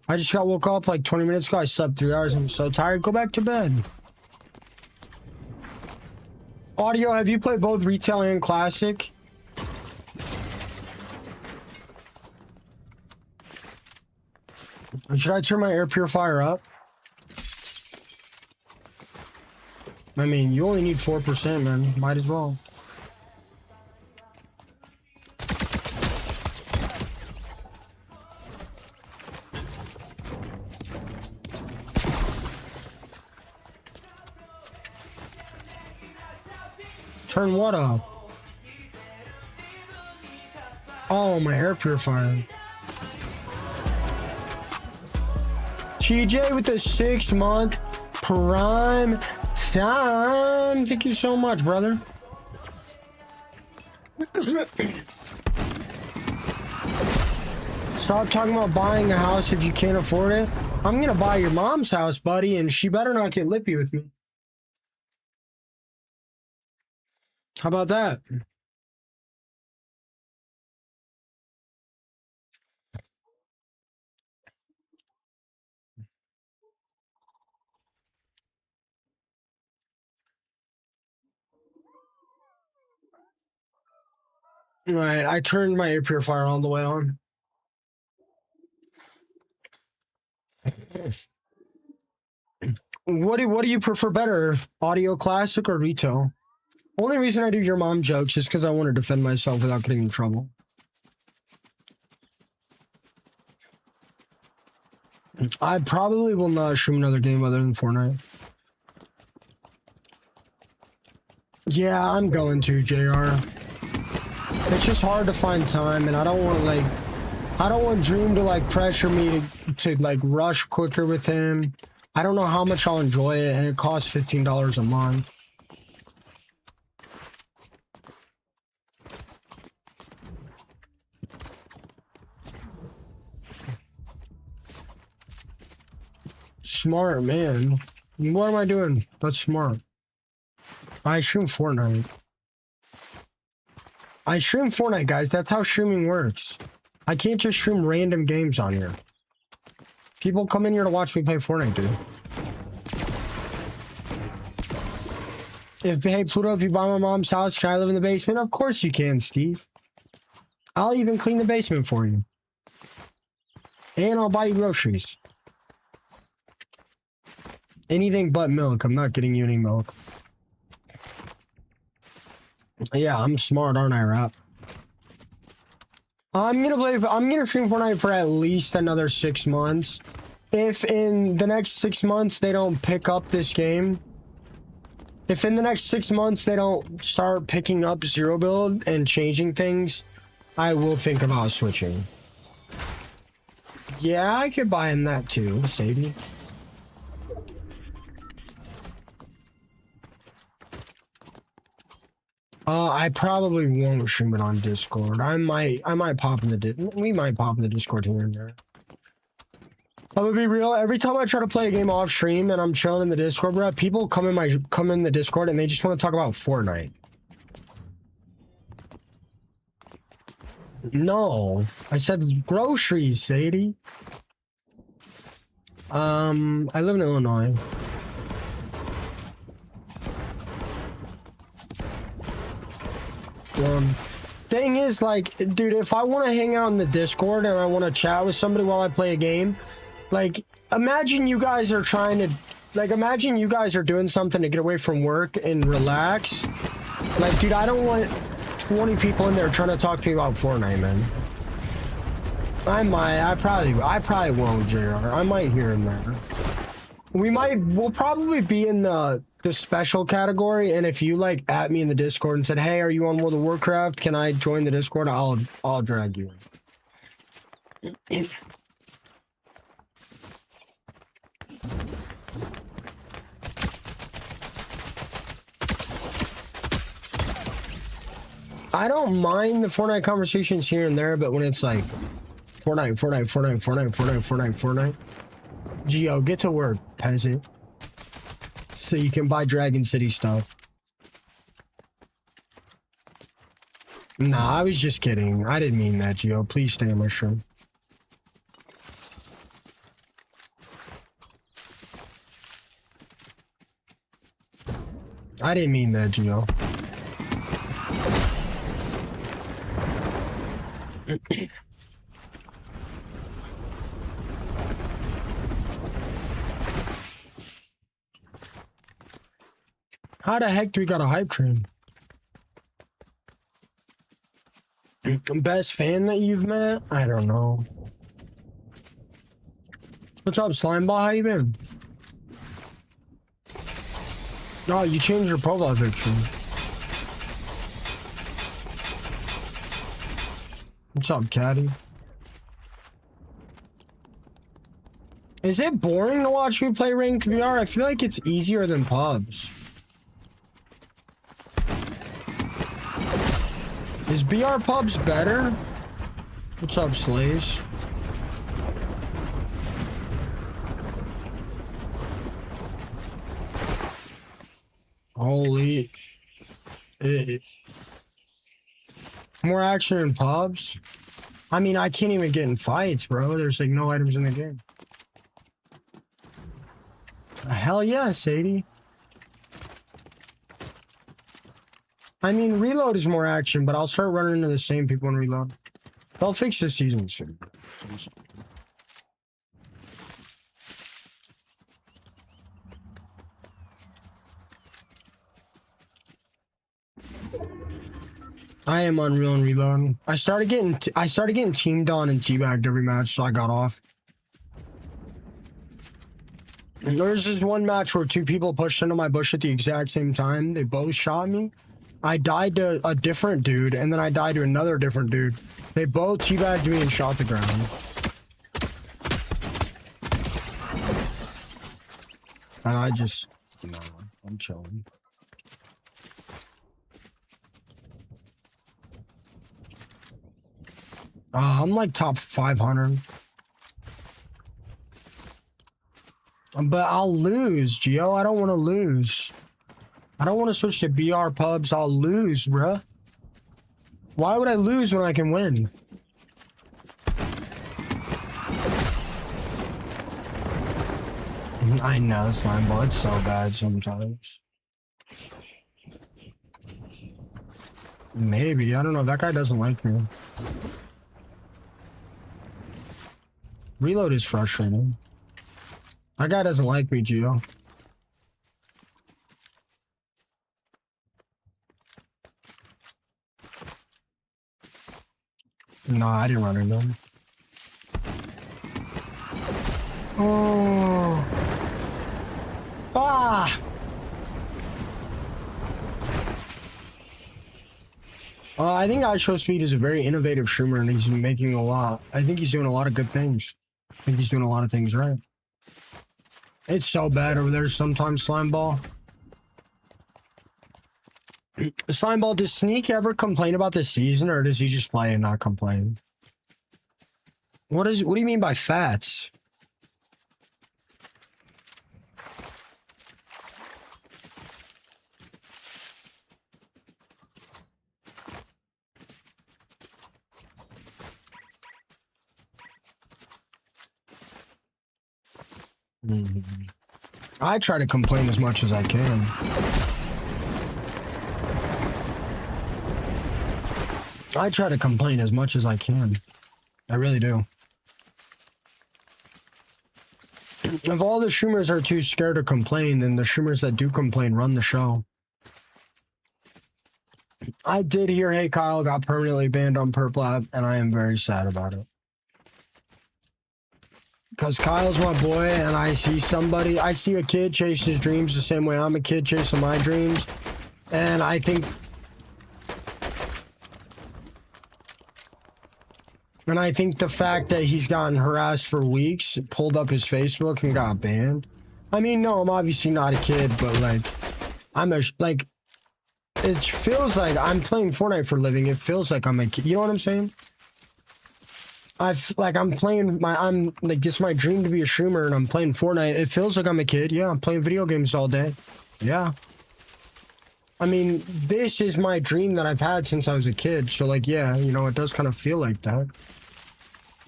S1: I just woke up like 20 minutes ago. I slept 3 hours. I'm so tired. Go back to bed. Audio, have you played both retail and classic? Should I turn my air purifier up? I mean, you only need 4%, man. Might as well. Turn what up? Oh, my air purifier. TJ with the 6-month prime time. Thank you so much, brother. Stop talking about buying a house if you can't afford it. I'm gonna buy your mom's house, buddy, and she better not get lippy with me. How about that? All right, I turned my air purifier all the way on. What do you prefer better, audio classic or retail? Only reason I do your mom jokes is because I want to defend myself without getting in trouble. I probably will not stream another game other than Fortnite. Yeah, I'm going to, JR. It's just hard to find time, and I don't want Dream to like pressure me to like rush quicker with him. I don't know how much I'll enjoy it, and it costs $15 a month. Smart, man. What am I doing? That's smart. I stream Fortnite. I stream Fortnite, guys. That's how streaming works. I can't just stream random games on here. People come in here to watch me play Fortnite, dude. Hey, Pluto, if you buy my mom's house, can I live in the basement? Of course you can, Steve. I'll even clean the basement for you. And I'll buy you groceries. Anything but milk. I'm not getting you any milk. Yeah, I'm smart, aren't I, Rap? I'm gonna stream Fortnite for at least another 6 months. If in the next 6 months they don't pick up this game, if in the next 6 months they don't start picking up Zero Build and changing things, I will think about switching. Yeah, I could buy him that too, Sadie. I probably won't stream it on Discord. I might pop in the we might pop in the Discord here and there. I'm gonna be real. Every time I try to play a game off stream and I'm chilling in the Discord, bro, people come in the Discord and they just want to talk about Fortnite. No, I said groceries, Sadie. I live in Illinois. Thing is, like, dude, if I want to hang out in the Discord and I want to chat with somebody while I play a game, like, imagine you guys are trying to, like, imagine you guys are doing something to get away from work and relax. Like, dude, I don't want 20 people in there trying to talk to me about Fortnite, man. I probably won't, JR. I might here and there. We'll probably be in the special category, and if you like at me in the Discord and said, "Hey, are you on World of Warcraft? Can I join the Discord?" I'll drag you in. I don't mind the Fortnite conversations here and there, but when it's like Fortnite. Geo, get to work, peasant. So you can buy Dragon City stuff. Nah, I was just kidding. I didn't mean that, Geo. Please stay on my stream. I didn't mean that, Geo. How the heck do we got a hype train? Best fan that you've met? I don't know. What's up, Slimeball? How you been? Oh, you changed your profile picture. What's up, Caddy? Is it boring to watch me play ranked BR? I feel like it's easier than pubs. Is BR pubs better? What's up, slaves? Holy. More action in pubs? I mean, I can't even get in fights, bro. There's like no items in the game. Hell yeah, Sadie. I mean, reload is more action, but I'll start running into the same people in reload. They'll fix this season soon. I am Unreal and reload. I started getting teamed on and teabagged every match, so I got off. There's this one match where two people pushed into my bush at the exact same time. They both shot me. I died to a different dude, and then I died to another different dude. They both teabagged me and shot the ground. And I just, no, I'm chilling. I'm like top 500. But I'll lose, Gio. I don't want to lose. I don't want to switch to BR pubs. I'll lose, bruh. Why would I lose when I can win? I know, Slimeball. It's so bad sometimes. Maybe. I don't know. That guy doesn't like me. Reload is frustrating. That guy doesn't like me, Gio. No, I didn't run into him. Oh. Ah! I think iShowSpeed is a very innovative streamer, and he's making a lot. I think he's doing a lot of good things. I think he's doing a lot of things right. It's so bad over there sometimes, Slimeball. Slimeball, does Sneak ever complain about this season, or does he just play and not complain? What do you mean by fats? I try to complain as much as I can. I try to complain as much as I can. I really do. If all the streamers are too scared to complain, then the streamers that do complain run the show. I did hear Hey Kyle got permanently banned on Purple App, and I am very sad about it. Because Kyle's my boy, and I see a kid chase his dreams the same way I'm a kid chasing my dreams. And I think... And I think the fact that he's gotten harassed for weeks, pulled up his Facebook and got banned. I mean, no, I'm obviously not a kid, but like, it feels like I'm playing Fortnite for a living. It feels like I'm a kid. You know what I'm saying? It's my dream to be a streamer and I'm playing Fortnite. It feels like I'm a kid. Yeah, I'm playing video games all day. Yeah. I mean, this is my dream that I've had since I was a kid. So like, yeah, you know, it does kind of feel like that.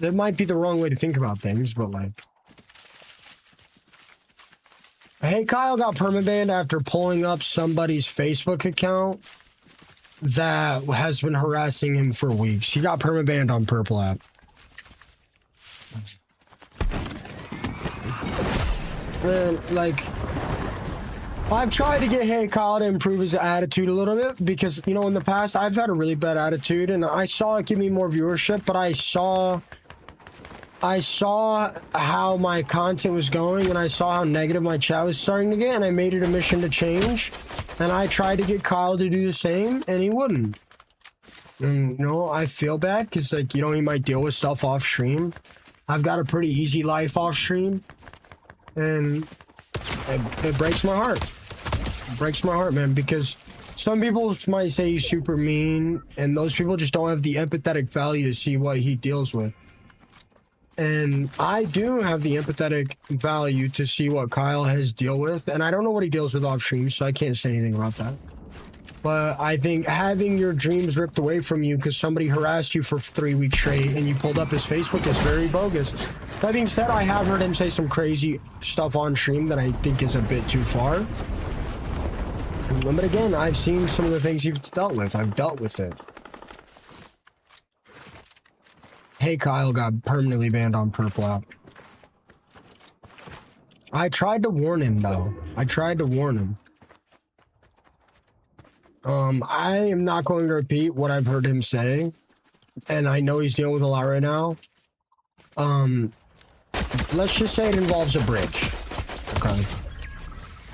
S1: It might be the wrong way to think about things, but like... Hey, Kyle got permabanned after pulling up somebody's Facebook account that has been harassing him for weeks. He got permabanned on Purple App. And, like... I've tried to get Hey Kyle to improve his attitude a little bit because, you know, in the past, I've had a really bad attitude and I saw it give me more viewership, but I saw how my content was going and I saw how negative my chat was starting to get and I made it a mission to change. And I tried to get Kyle to do the same and he wouldn't. And, you know, I feel bad because, like, you know, he might deal with stuff off stream. I've got a pretty easy life off stream and it breaks my heart. It breaks my heart, man, because some people might say he's super mean and those people just don't have the empathetic value to see what he deals with. And I do have the empathetic value to see what Kyle has dealt with. And I don't know what he deals with off stream, so I can't say anything about that. But I think having your dreams ripped away from you because somebody harassed you for 3 weeks straight and you pulled up his Facebook is very bogus. That being said, I have heard him say some crazy stuff on stream that I think is a bit too far. But again, I've seen some of the things you've dealt with. I've dealt with it. Hey Kyle got permanently banned on Purple App. I tried to warn him though. I tried to warn him. I am not going to repeat what I've heard him say. And I know he's dealing with a lot right now. Let's just say it involves a bridge. Okay.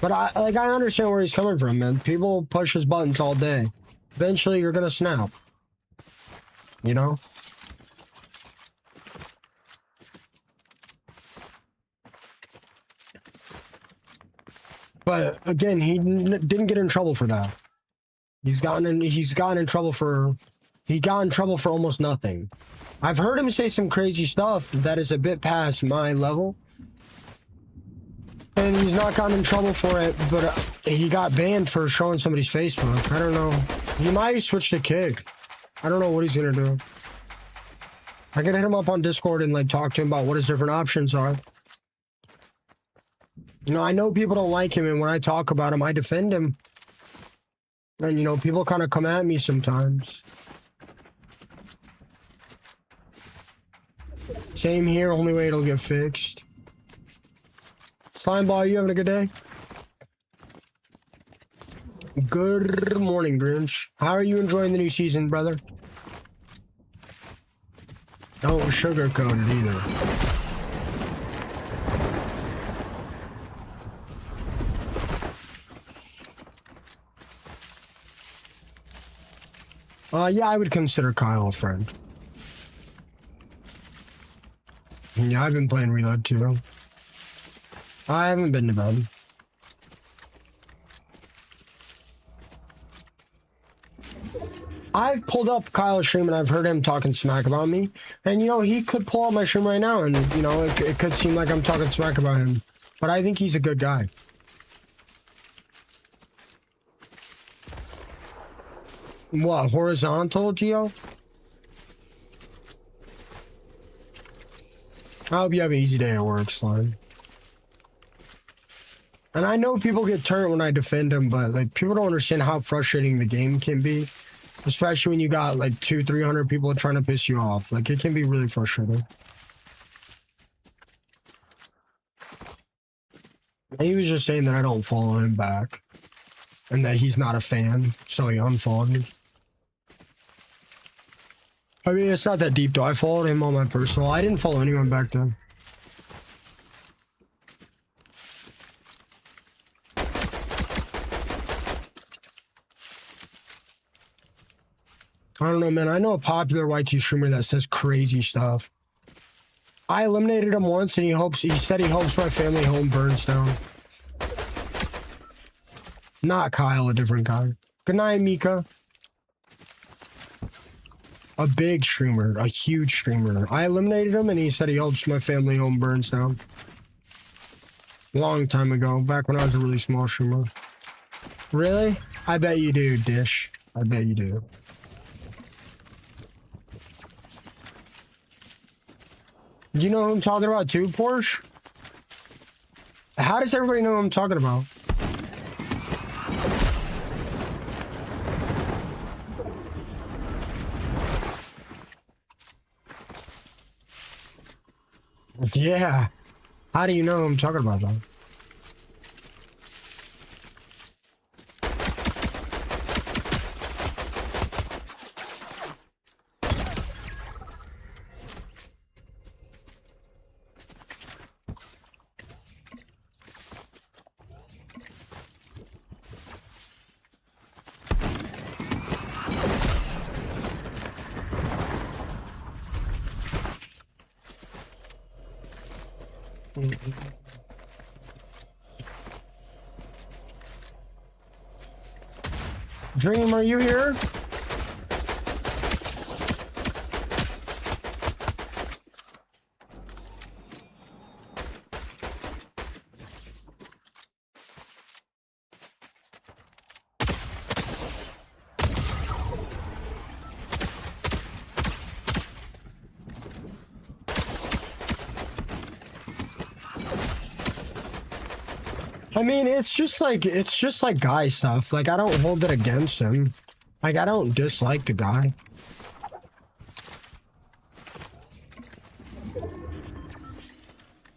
S1: But I understand where he's coming from, man. People push his buttons all day. Eventually you're gonna snap. You know? But again, he didn't get in trouble for that. He got in trouble for almost nothing. I've heard him say some crazy stuff that is a bit past my level. And he's not gotten in trouble for it, but he got banned for showing somebody's Facebook. I don't know. He might switch to kick. I don't know what he's gonna do. I can hit him up on Discord and like talk to him about what his different options are. You know, I know people don't like him, and when I talk about him, I defend him. And, you know, people kind of come at me sometimes. Same here, only way it'll get fixed. Slimeball, you having a good day? Good morning, Grinch. How are you enjoying the new season, brother? Don't sugarcoat it either. Yeah, I would consider Kyle a friend. Yeah, I've been playing Reload too. I haven't been to bed. I've pulled up Kyle's stream and I've heard him talking smack about me. And, you know, he could pull up my stream right now and, you know, it could seem like I'm talking smack about him. But I think he's a good guy. What, horizontal, Geo? I hope you have an easy day at work, Slime. And I know people get turned when I defend him, but like people don't understand how frustrating the game can be. Especially when you got like 200-300 people trying to piss you off. Like, it can be really frustrating. And he was just saying that I don't follow him back. And that he's not a fan, so he unfollowed me. I mean, it's not that deep though. I followed him on my personal. I didn't follow anyone back then. I don't know, man. I know a popular YT streamer that says crazy stuff. I eliminated him once, and he said he hopes my family home burns down. Not Kyle, a different guy. Good night, Mika. A big streamer, a huge streamer. I eliminated him, and he said he hopes my family home burns down. Long time ago, back when I was a really small streamer. Really? I bet you do, Dish. I bet you do. Do you know who I'm talking about too, Porsche? How does everybody know who I'm talking about? Yeah. How do you know who I'm talking about, though? Dream, are you here? I mean, it's just like guy stuff. Like, I don't hold it against him. Like, I don't dislike the guy.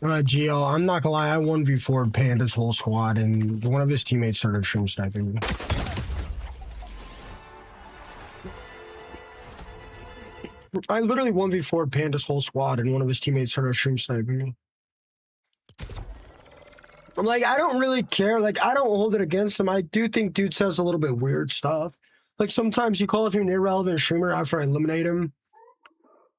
S1: Gio, I'm not gonna lie, I 1v4'd Panda's whole squad, and one of his teammates started stream sniping me. I literally 1v4'd Panda's whole squad, and one of his teammates started stream sniping me. I'm like, I don't really care. Like, I don't hold it against him. I do think dude says a little bit weird stuff. Like, sometimes he calls me an irrelevant streamer after I eliminate him.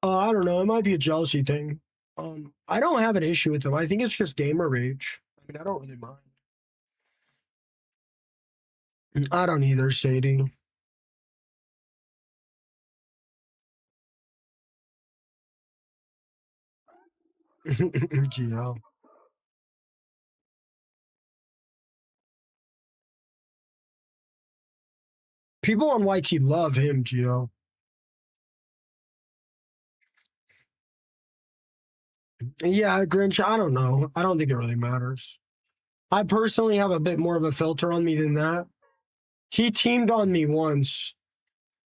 S1: I don't know. It might be a jealousy thing. I don't have an issue with him. I think it's just gamer rage. I mean, I don't really mind. I don't either, Sadie. Gio. People on YT love him, Gio. Yeah, Grinch, I don't know. I don't think it really matters. I personally have a bit more of a filter on me than that. He teamed on me once.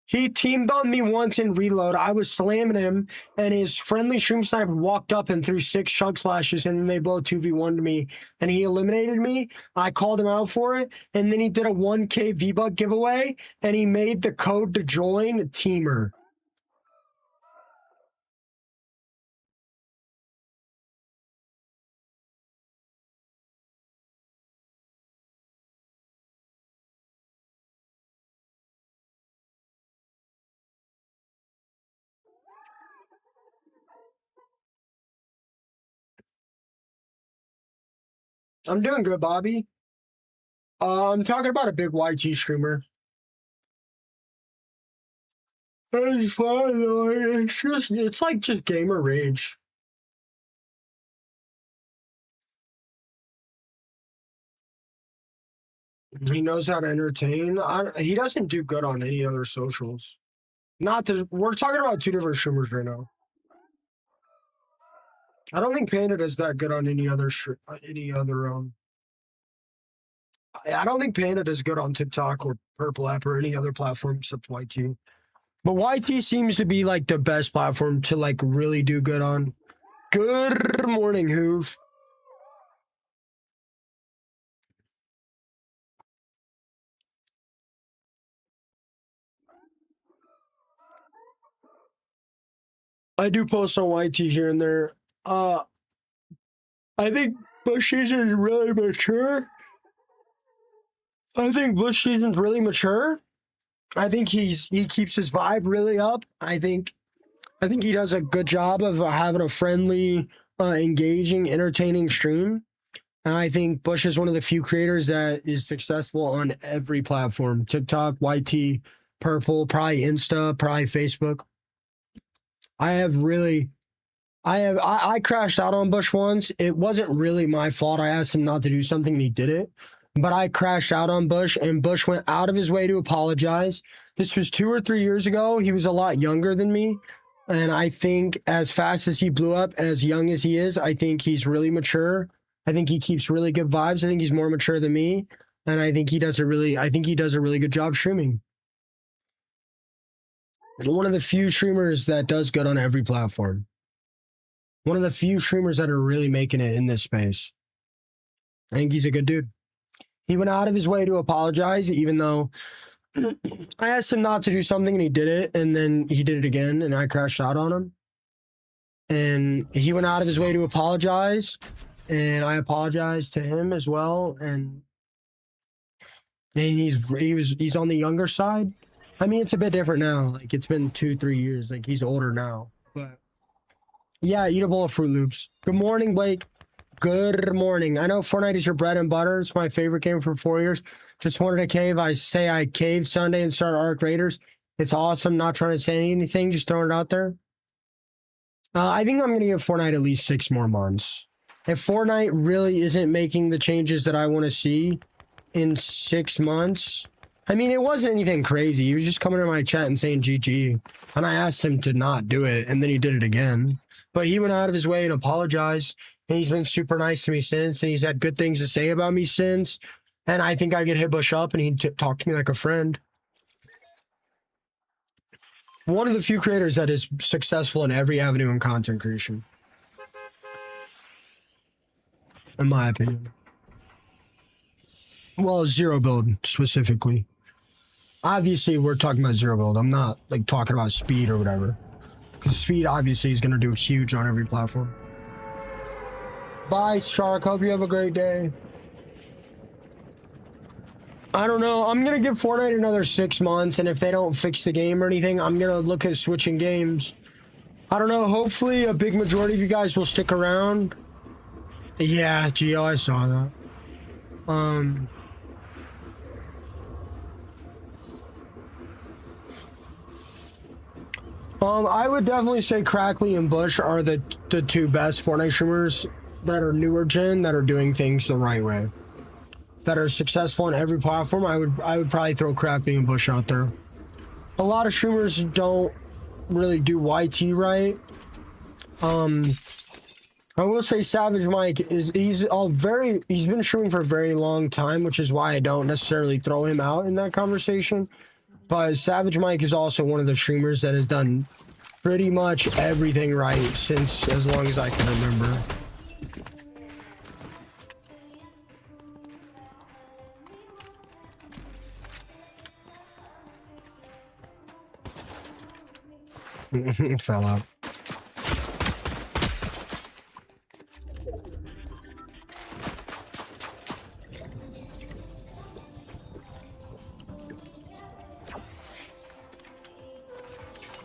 S1: He teamed on me once in Reload. I was slamming him, and his friendly stream sniper walked up and threw 6 chug splashes, and then they both 2v1'd me, and he eliminated me. I called him out for it, and then he did a 1K V-Buck giveaway, and he made the code to join Teamer. I'm doing good, Bobby. I'm talking about a big YT streamer. It's fine though. It's like just gamer rage. He knows how to entertain. He doesn't do good on any other socials. We're talking about 2 different streamers right now. I don't think Panda does that good on any other. I don't think Panda does good on TikTok or Purple App or any other platform except YT. But YT seems to be like the best platform to like really do good on. Good morning, Hoove. I do post on YT here and there. I think Bush season is really mature. I think Bush season's really mature. I think he keeps his vibe really up. I think he does a good job of having a friendly, engaging, entertaining stream. And I think Bush is one of the few creators that is successful on every platform: TikTok, YT, Purple, probably Insta, probably Facebook. I crashed out on Bush once. It wasn't really my fault. I asked him not to do something and he did it. But I crashed out on Bush and Bush went out of his way to apologize. This was 2 or 3 years ago. He was a lot younger than me. And I think as fast as he blew up, as young as he is, I think he's really mature. I think he keeps really good vibes. I think he's more mature than me. And I think he does a really good job streaming. One of the few streamers that does good on every platform. One of the few streamers that are really making it in this space. I think he's a good dude. He went out of his way to apologize, even though I asked him not to do something and he did it, and then he did it again, and I crashed out on him. And he went out of his way to apologize, and I apologized to him as well. And he's on the younger side. I mean, it's a bit different now. Like, it's been 2-3 years. Like, he's older now, but. Yeah, eat a bowl of Fruit Loops. Good morning, Blake. Good morning. I know Fortnite is your bread and butter. It's my favorite game for 4 years. Just wanted to cave. I caved Sunday and started Arc Raiders. It's awesome. Not trying to say anything, just throwing it out there. I think I'm going to give Fortnite at least 6 more months. If Fortnite really isn't making the changes that I want to see in 6 months... I mean, it wasn't anything crazy. He was just coming to my chat and saying GG. And I asked him to not do it, and then he did it again. But he went out of his way and apologized. And he's been super nice to me since. And he's had good things to say about me since. And I think I could hit Bush up and he'd talk to me like a friend. One of the few creators that is successful in every avenue in content creation. In my opinion. Well, zero build specifically. Obviously, we're talking about zero build. I'm not like talking about speed or whatever. Because speed obviously is going to do huge on every platform. Bye, Shark. Hope you have a great day. I don't know. I'm going to give Fortnite another 6 months. And if they don't fix the game or anything, I'm going to look at switching games. I don't know. Hopefully, a big majority of you guys will stick around. Yeah, Gio, I saw that. I would definitely say Crackly and Bush are the 2 best Fortnite streamers that are newer gen, that are doing things the right way, that are successful on every platform. I would probably throw Crackly and Bush out there. A lot of streamers don't really do YT right. I will say Savage Mike he's been streaming for a very long time, which is why I don't necessarily throw him out in that conversation. But Savage Mike is also one of the streamers that has done pretty much everything right since as long as I can remember. It fell out.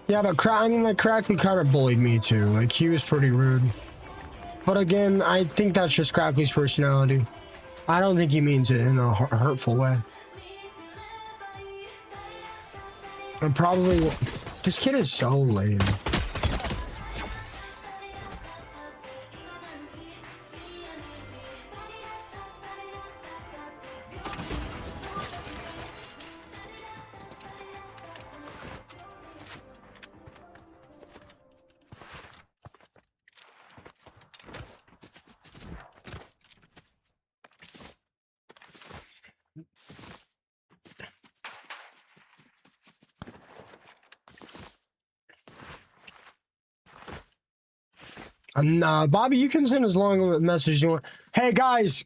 S1: Yeah, but Crackly kind of bullied me too. Like, he was pretty rude. But again, I think that's just Crackly's personality. I don't think he means it in a hurtful way. And probably... This kid is so lame. Nah, Bobby, you can send as long of a message as you want. Hey, guys,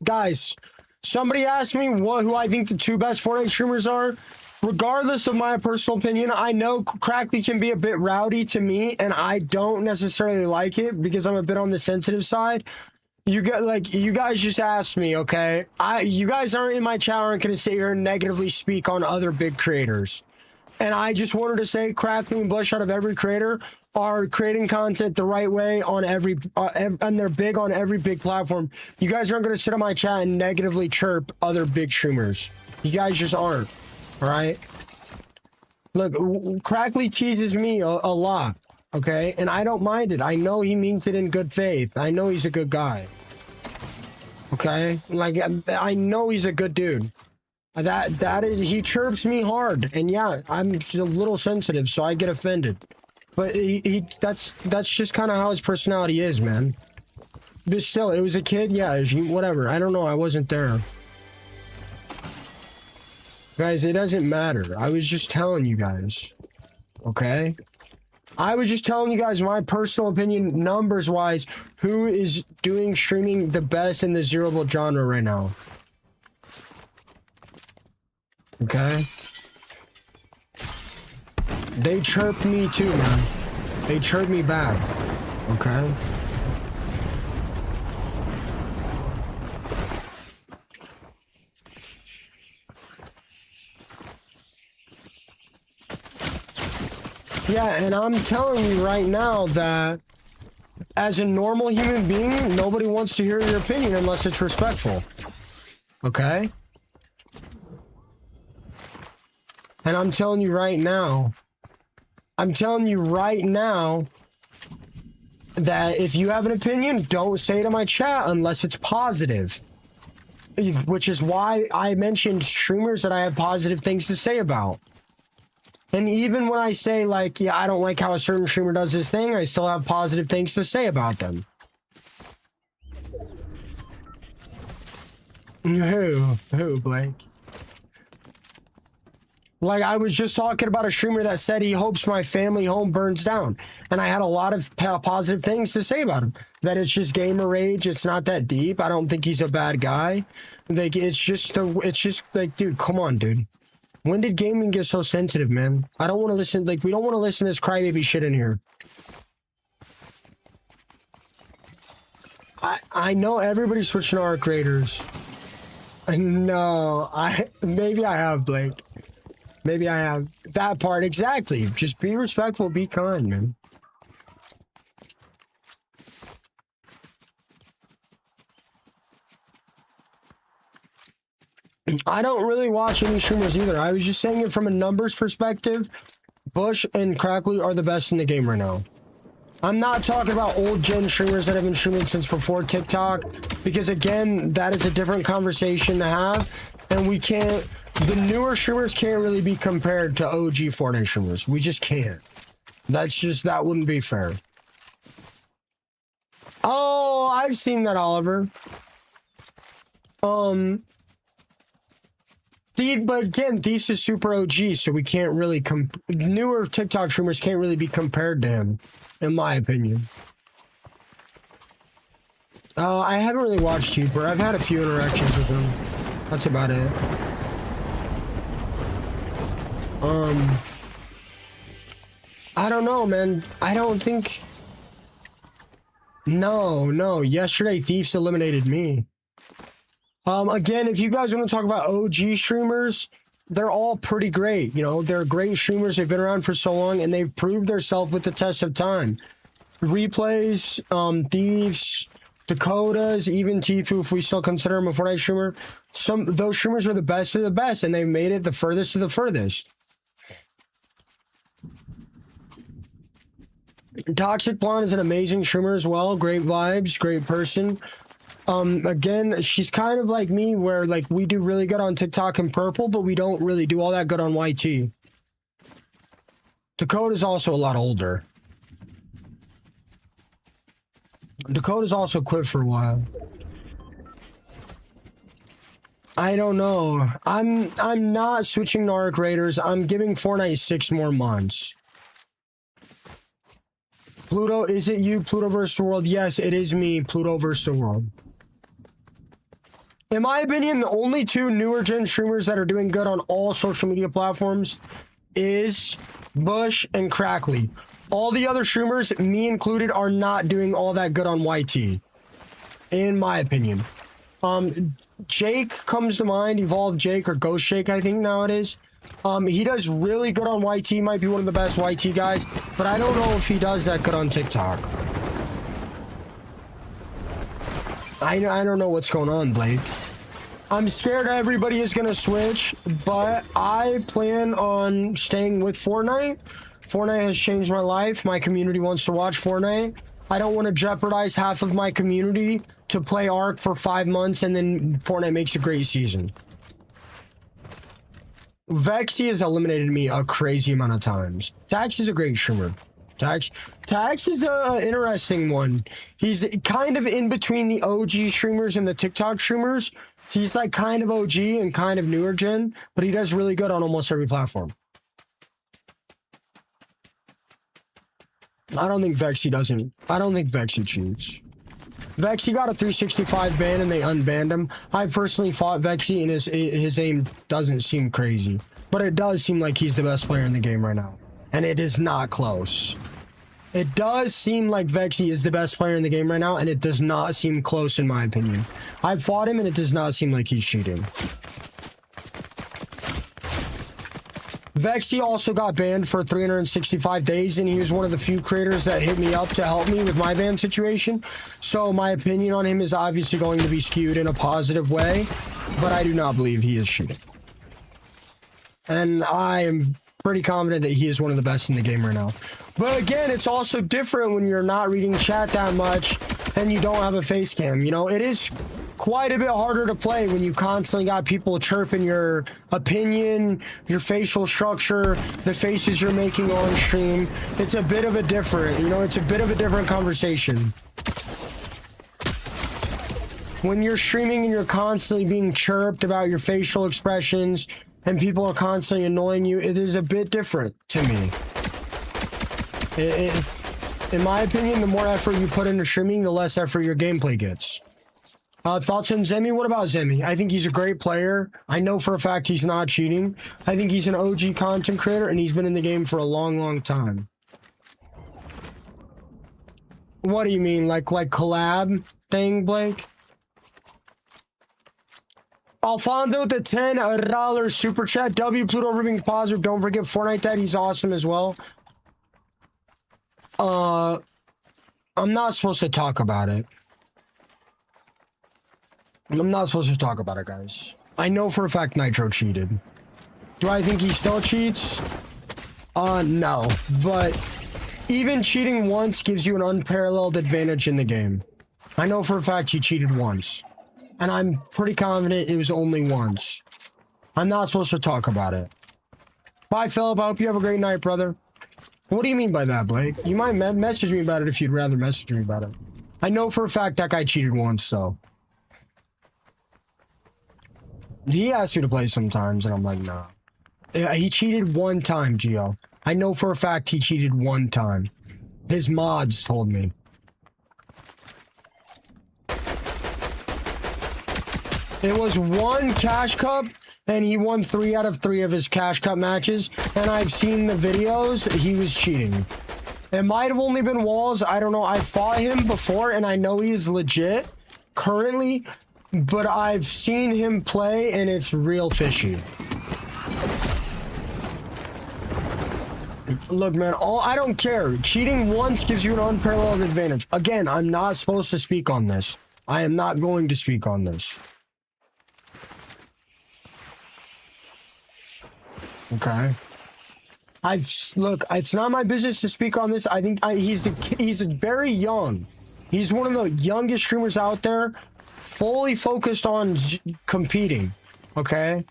S1: somebody asked me who I think the two best Fortnite streamers are. Regardless of my personal opinion, I know Crackly can be a bit rowdy to me, and I don't necessarily like it because I'm a bit on the sensitive side. You guys just asked me, okay? You guys aren't in my chat, aren't gonna sit here and negatively speak on other big creators. And I just wanted to say, Crackly and Bush, out of every creator, are creating content the right way on and they're big on every big platform. You guys aren't going to sit on my chat and negatively chirp other big streamers. You guys just aren't. All right? Look, Crackly teases me a lot, okay? And I don't mind it. I know he means it in good faith. I know he's a good guy. Okay? Like, I know he's a good dude. He chirps me hard, and yeah, I'm a little sensitive, so I get offended. But that's just kind of how his personality is, man. But still, it was a kid, yeah, whatever. I don't know, I wasn't there. Guys, it doesn't matter. I was just telling you guys, okay? I was just telling you guys my personal opinion, numbers-wise, who is doing streaming the best in the zeroable genre right now. Okay? They chirped me too, man. They chirped me back. Okay? Yeah, and I'm telling you right now that as a normal human being, nobody wants to hear your opinion unless it's respectful. Okay? And I'm telling you right now that if you have an opinion, don't say it in my chat unless it's positive. Which is why I mentioned streamers that I have positive things to say about. And even when I say, like, yeah, I don't like how a certain streamer does this thing, I still have positive things to say about them. Who, Blake? Like, I was just talking about a streamer that said he hopes my family home burns down. And I had a lot of positive things to say about him. That it's just gamer rage. It's not that deep. I don't think he's a bad guy. Like, it's just like, dude, come on, dude. When did gaming get so sensitive, man? I don't want to listen. Like, we don't want to listen to this crybaby shit in here. I know everybody's switching to our creators. No, maybe I have, Blake. Maybe I have that part. Exactly. Just be respectful, be kind, man. I don't really watch any streamers either. I was just saying it from a numbers perspective. Bush and Crackly are the best in the game right now. I'm not talking about old gen streamers that have been streaming since before TikTok, because again, that is a different conversation to have, and we can't. The newer streamers can't really be compared to OG Fortnite streamers. We just can't. That wouldn't be fair. Oh, I've seen that, Oliver. But again, Thieves is super OG, so we can't really newer TikTok streamers can't really be compared to him, in my opinion. I haven't really watched Cheaper. I've had a few interactions with him. That's about it. I don't know, man. I don't think... No. Yesterday, Thieves eliminated me. Again, if you guys want to talk about OG streamers, they're all pretty great. You know, they're great streamers. They've been around for so long, and they've proved themselves with the test of time. Replays, Thieves, Dakotas, even Tifu, if we still consider him a Fortnite streamer. Those streamers are the best of the best, and they've made it the furthest of the furthest. Toxic Blonde is an amazing streamer as well. Great vibes, great person. Again, she's kind of like me, where like we do really good on TikTok and Purple, but we don't really do all that good on YT. Dakota's also a lot older. Dakota's also quit for a while. I don't know. I'm not switching to Arc Raiders. I'm giving Fortnite 6 more months. Pluto, is it you, Pluto versus the world? Yes, it is me, Pluto versus the world. In my opinion, the only two newer gen streamers that are doing good on all social media platforms is Bush and Crackly. All the other streamers, me included, are not doing all that good on YT. In my opinion. Jake comes to mind, Evolved Jake or Ghost Jake, I think now it is. He does really good on YT, might be one of the best YT guys, but I don't know if he does that good on TikTok. I don't know what's going on, Blake. I'm scared everybody is going to switch, but I plan on staying with Fortnite. Fortnite has changed my life. My community wants to watch Fortnite. I don't want to jeopardize half of my community to play Ark for 5 months and then Fortnite makes a great season. Vexy has eliminated me a crazy amount of times. Tax is a great streamer. Tax is an interesting one. He's kind of in between the OG streamers and the TikTok streamers. He's like kind of OG and kind of newer gen, but he does really good on almost every platform. I don't think Vexy cheats. Vexy got a 365 ban and they unbanned him. I personally fought Vexy and his aim doesn't seem crazy. But it does seem like he's the best player in the game right now. And it is not close. It does seem like Vexy is the best player in the game right now, and it does not seem close in my opinion. I've fought him and it does not seem like he's cheating. Vexy also got banned for 365 days, and he was one of the few creators that hit me up to help me with my ban situation. So my opinion on him is obviously going to be skewed in a positive way, but I do not believe he is cheating. And I am pretty confident that he is one of the best in the game right now. But again, it's also different when you're not reading chat that much and you don't have a face cam. You know, it is quite a bit harder to play when you constantly got people chirping your opinion, your facial structure, the faces you're making on stream. It's a bit of a different, it's a bit of a different conversation. When you're streaming and you're constantly being chirped about your facial expressions and people are constantly annoying you, it is a bit different to me. In my opinion, the more effort you put into streaming, the less effort your gameplay gets. Thoughts on Zemi? What about Zemi? I think he's a great player. I know for a fact he's not cheating. I think he's an OG content creator, and he's been in the game for a long, long time. What do you mean? Like collab thing, Blake? Alfonso with the $10 super chat. W Pluto for being positive. Don't forget Fortnite Dad. He's awesome as well. I'm not supposed to talk about it. I'm not supposed to talk about it, guys. I know for a fact Nitro cheated. Do I think he still cheats? No. But even cheating once gives you an unparalleled advantage in the game. I know for a fact he cheated once. And I'm pretty confident it was only once. I'm not supposed to talk about it. Bye, Philip. I hope you have a great night, brother. What do you mean by that, Blake? You might message me about it if you'd rather message me about it. I know for a fact that guy cheated once, though. He asked me to play sometimes, and I'm like, nah. He cheated one time, Gio. I know for a fact he cheated one time. His mods told me. It was one Cash Cup, and he won 3 out of 3 of his Cash Cup matches, and I've seen the videos. He was cheating. It might have only been walls. I don't know. I fought him before, and I know he is legit currently, but I've seen him play, and it's real fishy. Look, man, I don't care. Cheating once gives you an unparalleled advantage. Again, I'm not supposed to speak on this. I am not going to speak on this. Okay. Look, it's not my business to speak on this. I think he's very young. He's one of the youngest streamers out there, fully focused on competing. Okay.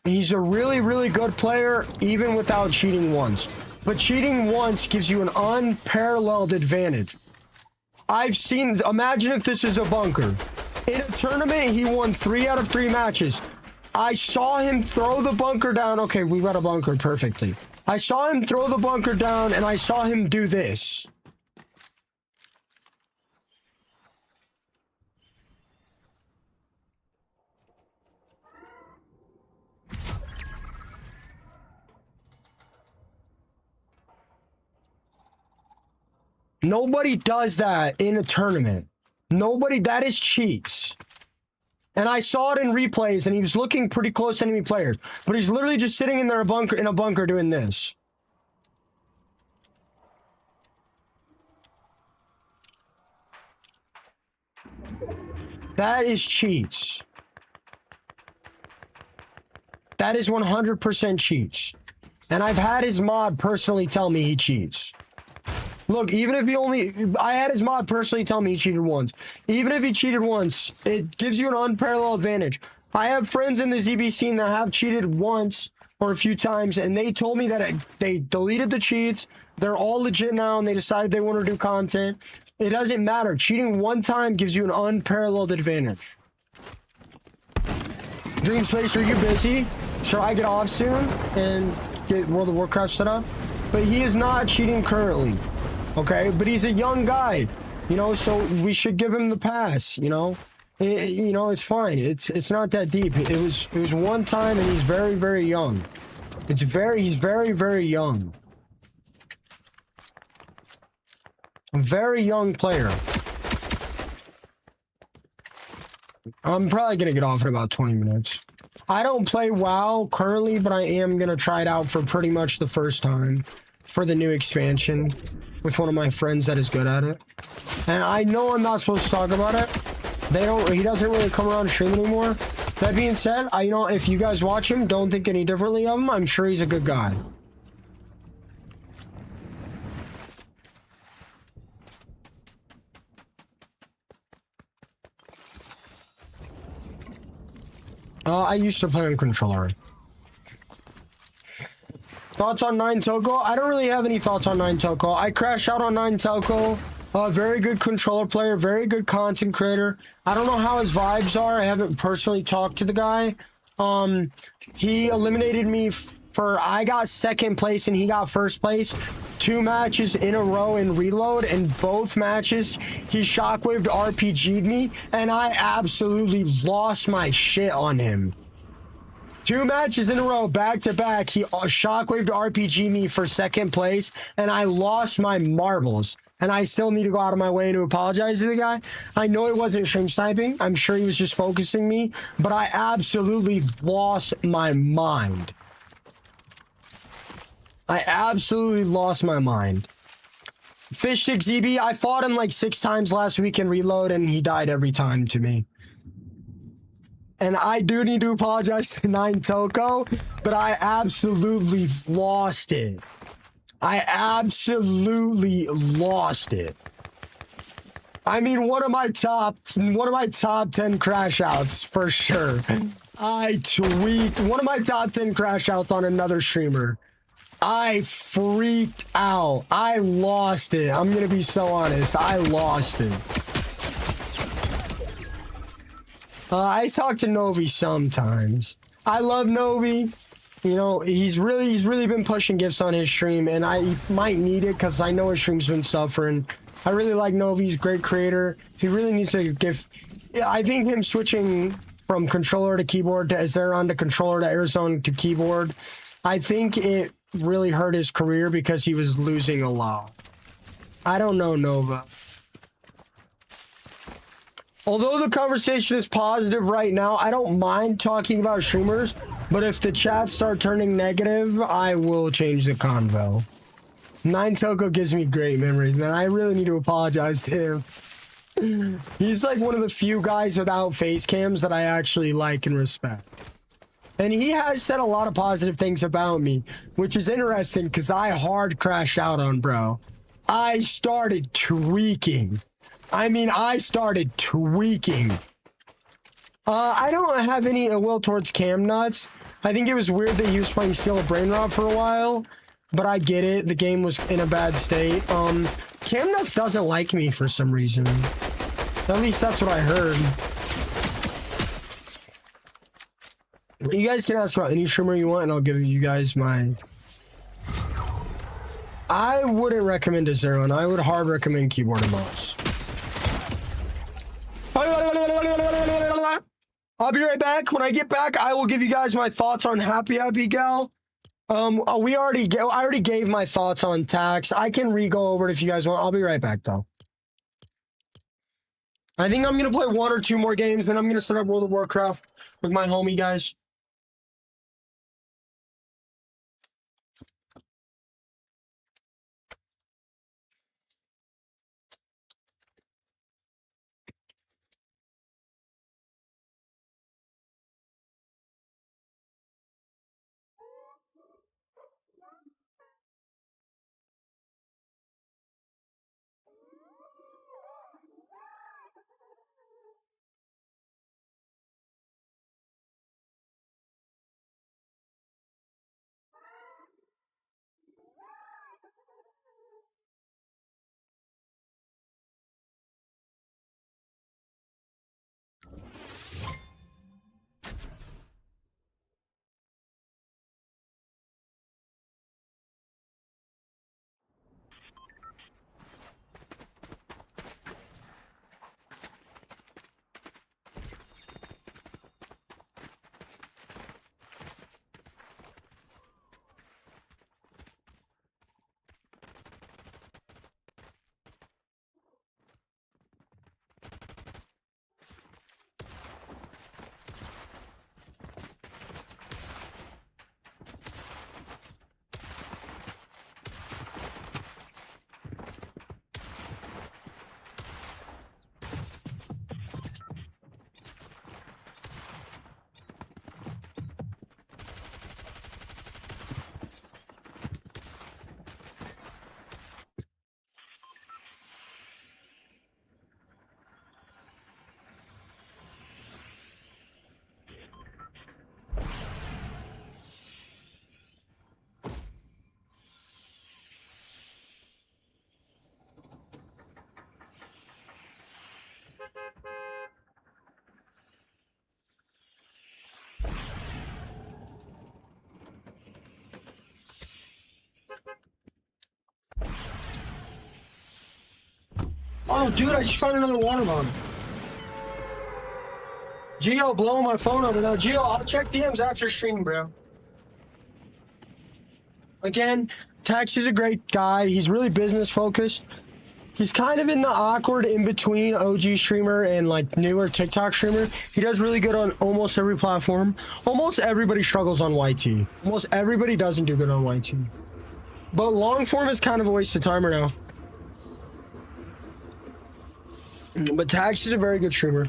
S1: He's a really, really good player, even without cheating once. But cheating once gives you an unparalleled advantage. Imagine if this is a bunker. In a tournament, he won 3 out of 3 matches. I saw him throw the bunker down. Okay, we got a bunker perfectly. I saw him throw the bunker down, and I saw him do this. Nobody does that in a tournament. Nobody, that is cheats. And I saw it in replays, and he was looking pretty close to enemy players. But he's literally just sitting in there in a bunker doing this. That is cheats. That is 100% cheats. And I've had his mod personally tell me he cheats. Look, even if I had his mod personally tell me he cheated once. Even if he cheated once, it gives you an unparalleled advantage. I have friends in the ZB scene that have cheated once or a few times, and they told me that they deleted the cheats. They're all legit now, and they decided they want to do content. It doesn't matter. Cheating one time gives you an unparalleled advantage. Dream Space, are you busy? Should I get off soon and get World of Warcraft set up? But he is not cheating currently. Okay, but he's a young guy, you know, so we should give him the pass, you know. It's fine. It's not that deep. It was one time, and he's very, very young. He's very, very young. A very young player. I'm probably gonna get off in about 20 minutes. I don't play WoW currently, but I am gonna try it out for pretty much the first time for the new expansion with one of my friends that is good at it. And I know I'm not supposed to talk about it. He doesn't really come around stream anymore. That being said, if you guys watch him, don't think any differently of him. I'm sure he's a good guy. I used to play on controller. Thoughts on 9 Toko? I don't really have any thoughts on 9 Toko. I crashed out on 9 Toko. Very good controller player, very good content creator. I don't know how his vibes are. I haven't personally talked to the guy. He eliminated me I got second place and he got first place. 2 matches in a row in reload, and both matches he shockwaved RPG'd me, and I absolutely lost my shit on him. 2 matches in a row, back to back, he shockwaved RPG me for second place, and I lost my marbles. And I still need to go out of my way to apologize to the guy. I know it wasn't stream sniping. I'm sure he was just focusing me, but I absolutely lost my mind. I absolutely lost my mind. Fish 6 ZB, I fought him like 6 times last week in reload, and he died every time to me. And I do need to apologize to 9 Toko, but I absolutely lost it. I absolutely lost it. I mean, one of my top 10 crash outs for sure. I tweaked one of my top 10 crash outs on another streamer. I freaked out. I lost it. I'm gonna be so honest. I lost it. I talk to Novi sometimes. I love Novi. You know, he's really been pushing gifts on his stream, and I might need it because I know his stream's been suffering. I really like Novi. He's a great creator. He really needs to give. I think him switching from controller to keyboard to Azeron to controller to Arizona to keyboard, I think it really hurt his career because he was losing a lot. I don't know, Nova. Although the conversation is positive right now, I don't mind talking about streamers, but if the chats start turning negative, I will change the convo. 9 Toko gives me great memories, man. I really need to apologize to him. He's like one of the few guys without face cams that I actually like and respect. And he has said a lot of positive things about me, which is interesting because I hard crashed out on bro. I started tweaking. I mean, I started tweaking. I don't have any ill will towards Cam Nuts. I think it was weird that he was playing Steel of Brain Rot for a while, but I get it. The game was in a bad state. Cam Nuts doesn't like me for some reason. At least that's what I heard. You guys can ask about any streamer you want, and I'll give you guys my I wouldn't recommend a Zero, and I would hard recommend keyboard and mouse. I'll be right back. When I get back, I will give you guys my thoughts on Happy Gal. I already gave my thoughts on tax. I can re-go over it if you guys want. I'll be right back though. I think I'm gonna play 1 or 2 more games, then I'm gonna start up World of Warcraft with my homie guys. Oh, dude, I just found another water bottle. Gio, blowing my phone over now. Gio, I'll check DMs after stream, bro. Again, Tex is a great guy. He's really business focused. He's kind of in the awkward in between OG streamer and like newer TikTok streamer. He does really good on almost every platform. Almost everybody struggles on YT. Almost everybody doesn't do good on YT. But long form is kind of a waste of time right now. But Tax is a very good streamer.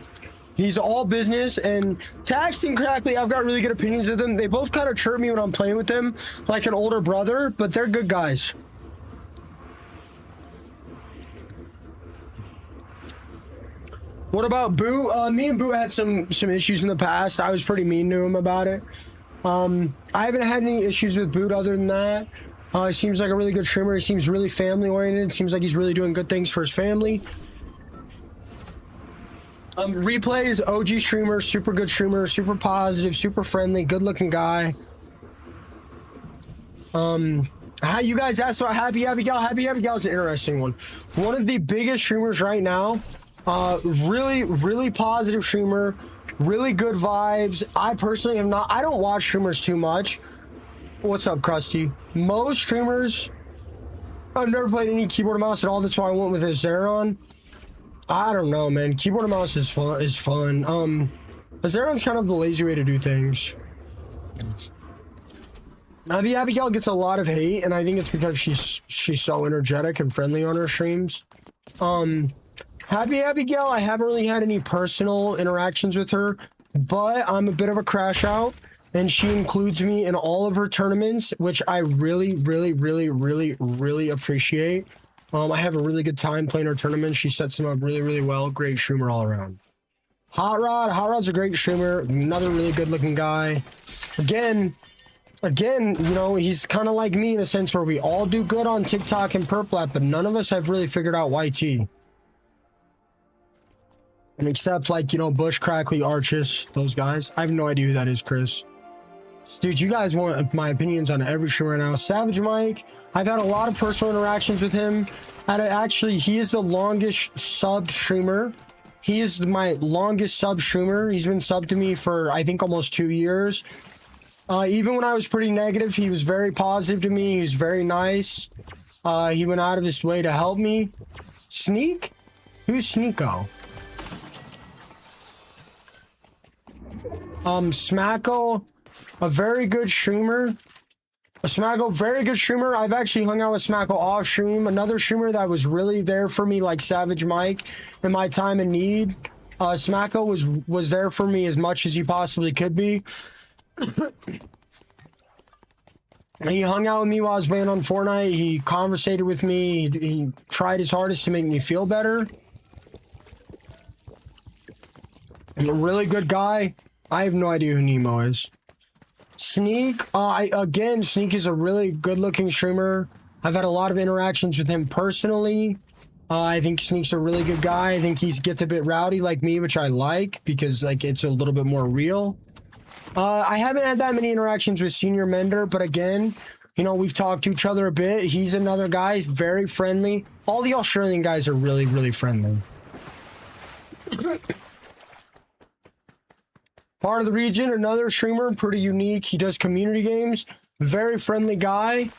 S1: He's all business, and Tax and Crackly, I've got really good opinions of them. They both kind of chirp me when I'm playing with them, like an older brother, but they're good guys. What about Boo? Me and Boo had some issues in the past. I was pretty mean to him about it. I haven't had any issues with Boo other than that. He seems like a really good streamer. He seems really family oriented. Seems like he's really doing good things for his family. Replay is OG streamer, super good streamer, super positive, super friendly, good looking guy. How you guys asked about Happy Gal? Happy Gal is an interesting one. One of the biggest streamers right now. Really positive streamer, really good vibes. I personally am not. I don't watch streamers too much. What's up, Krusty? Most streamers. I've never played any keyboard and mouse at all. That's why I went with a Zeron. I don't know, man. Keyboard and mouse is fun. A Zeron's kind of the lazy way to do things. Abigail gets a lot of hate, and I think it's because she's so energetic and friendly on her streams. Happy Abigail, I haven't really had any personal interactions with her, but I'm a bit of a crash out, and she includes me in all of her tournaments, which I really appreciate. I have a really good time playing her tournaments. She sets them up really well. Great streamer all around. Hot Rod's a great streamer. Another really good looking guy. Again, you know, he's kind of like me in a sense where we all do good on TikTok and Purplat, but none of us have really figured out YT. And except like, you know, Bush, Crackly, Archis, those guys. I have no idea who that is, Chris. Dude, you guys want my opinions on every streamer right now. Savage Mike, I've had a lot of personal interactions with him. And actually, he is the longest subbed streamer. He is my longest sub streamer. He's been subbed to me for, I think, almost 2 years. Even when I was pretty negative, he was very positive to me. He was very nice. He went out of his way to help me. Sneak? Who's Sneeko? Smacko, a very good streamer. Smacko, very good streamer. I've actually hung out with Smacko off stream. Another streamer that was really there for me, like Savage Mike, in my time of need. Smacko was there for me as much as he possibly could be. He hung out with me while I was playing on Fortnite. He conversated with me. He tried his hardest to make me feel better. A really good guy. I have no idea who Nemo is. Sneak, again, Sneak is a really good-looking streamer. I've had a lot of interactions with him personally. I think Sneak's a really good guy. I think he gets a bit rowdy like me, which I like because like it's a little bit more real. I haven't had that many interactions with Senior Mender, but again, you know, we've talked to each other a bit. He's another guy, very friendly. All the Australian guys are really, really friendly. Part of the region, another streamer, pretty unique. He does community games. Very friendly guy.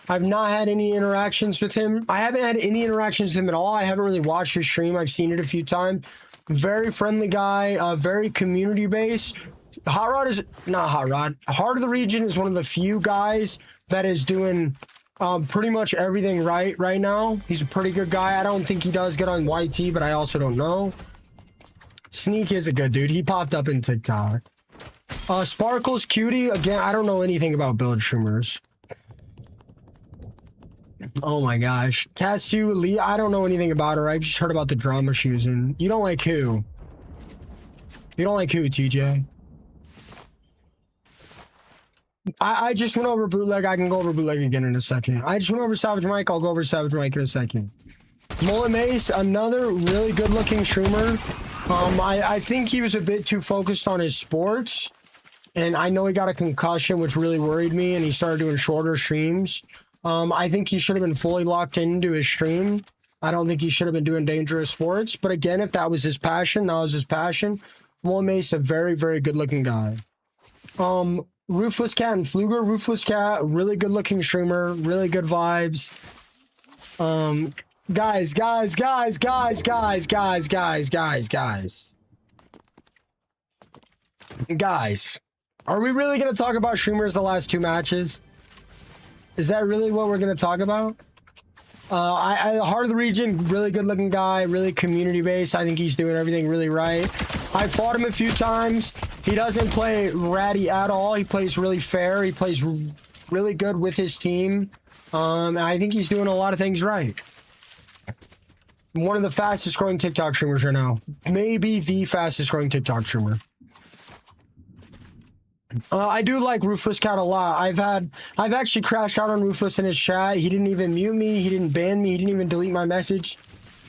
S1: I've not had any interactions with him. I haven't had any interactions with him at all. I haven't really watched his stream. I've seen it a few times. Very friendly guy. Very community based. Hot Rod is not Hot Rod. Heart of the Region is one of the few guys that is doing pretty much everything right now. He's a pretty good guy. I don't think he does good on YT, but I also don't know. Sneak is a good dude. He popped up in TikTok. Sparkles Cutie, again, I don't know anything about build streamers. Oh my gosh. Katsu Lee, I don't know anything about her. I just heard about the drama she was in. You don't like who? You don't like who, TJ? I just went over Bootleg. I can go over Bootleg again in a second. I just went over Savage Mike. I'll go over Savage Mike in a second. Mullet Mace, another really good-looking streamer. I think he was a bit too focused on his sports. And I know he got a concussion, which really worried me, and he started doing shorter streams. I think he should have been fully locked into his stream. I don't think he should have been doing dangerous sports. But again, if that was his passion, that was his passion. Mullet Mace, a very, very good-looking guy. Ruthless Cat and Fluger. Ruthless Cat, really good-looking streamer, really good vibes. Guys. Guys, are we really going to talk about streamers the last 2 matches? Is that really what we're going to talk about? Heart of the Region, really good looking guy, really community based. I think he's doing everything really right. I fought him a few times. He doesn't play ratty at all. He plays really fair. He plays really good with his team. I think he's doing a lot of things right. One of the fastest growing TikTok streamers right now. Maybe the fastest growing TikTok streamer. I do like Ruthless Cat a lot. I've actually crashed out on Ruthless in his chat. He didn't even mute me. He didn't ban me. He didn't even delete my message.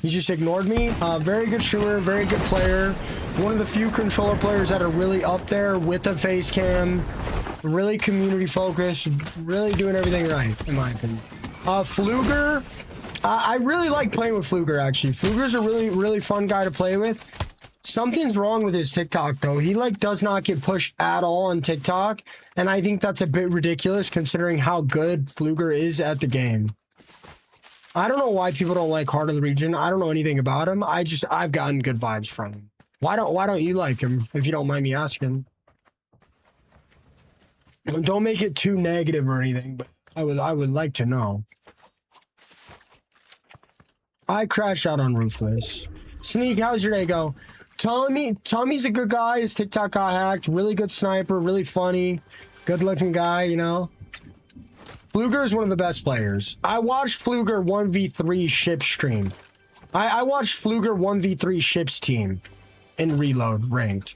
S1: He just ignored me. Very good streamer, very good player. One of the few controller players that are really up there with the face cam. Really community focused. Really doing everything right, in my opinion. Fluger. I really like playing with Fluger, actually. Fluger's a really, really fun guy to play with. Something's wrong with his TikTok, though. He, like, does not get pushed at all on TikTok. And I think that's a bit ridiculous, considering how good Fluger is at the game. I don't know why people don't like Heart of the Region. I don't know anything about him. I've gotten good vibes from him. Why don't you like him, if you don't mind me asking? Don't make it too negative or anything, but I would like to know. I crashed out on Ruthless. Sneak, how's your day go? Tommy's a good guy. His TikTok got hacked. Really good sniper. Really funny. Good looking guy, you know. Fluger is one of the best players. I watched Fluger 1v3 ship stream. I watched Fluger 1v3 ships team in Reload ranked.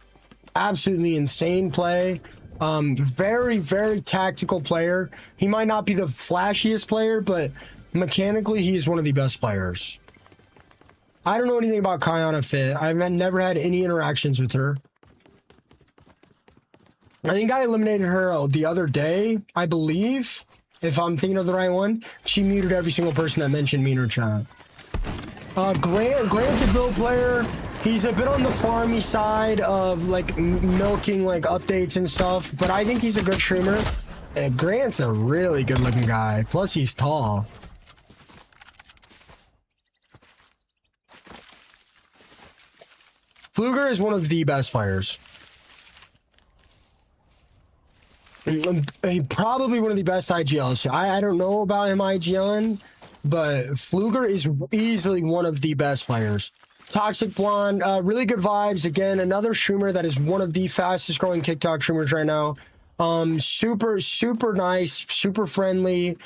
S1: Absolutely insane play. Very, very tactical player. He might not be the flashiest player, but mechanically, he is one of the best players. I don't know anything about Kayana Fit. I've never had any interactions with her. I think I eliminated her the other day, I believe. If I'm thinking of the right one. She muted every single person that mentioned me in her chat. Grant's a build player. He's a bit on the farmy side of like milking like updates and stuff, but I think he's a good streamer. And Grant's a really good looking guy. Plus he's tall. Fluger is one of the best players. Probably one of the best IGLs. I don't know about him IGLing, but Fluger is easily one of the best players. Toxic Blonde, really good vibes. Again, another streamer that is one of the fastest growing TikTok streamers right now. Super nice, super friendly.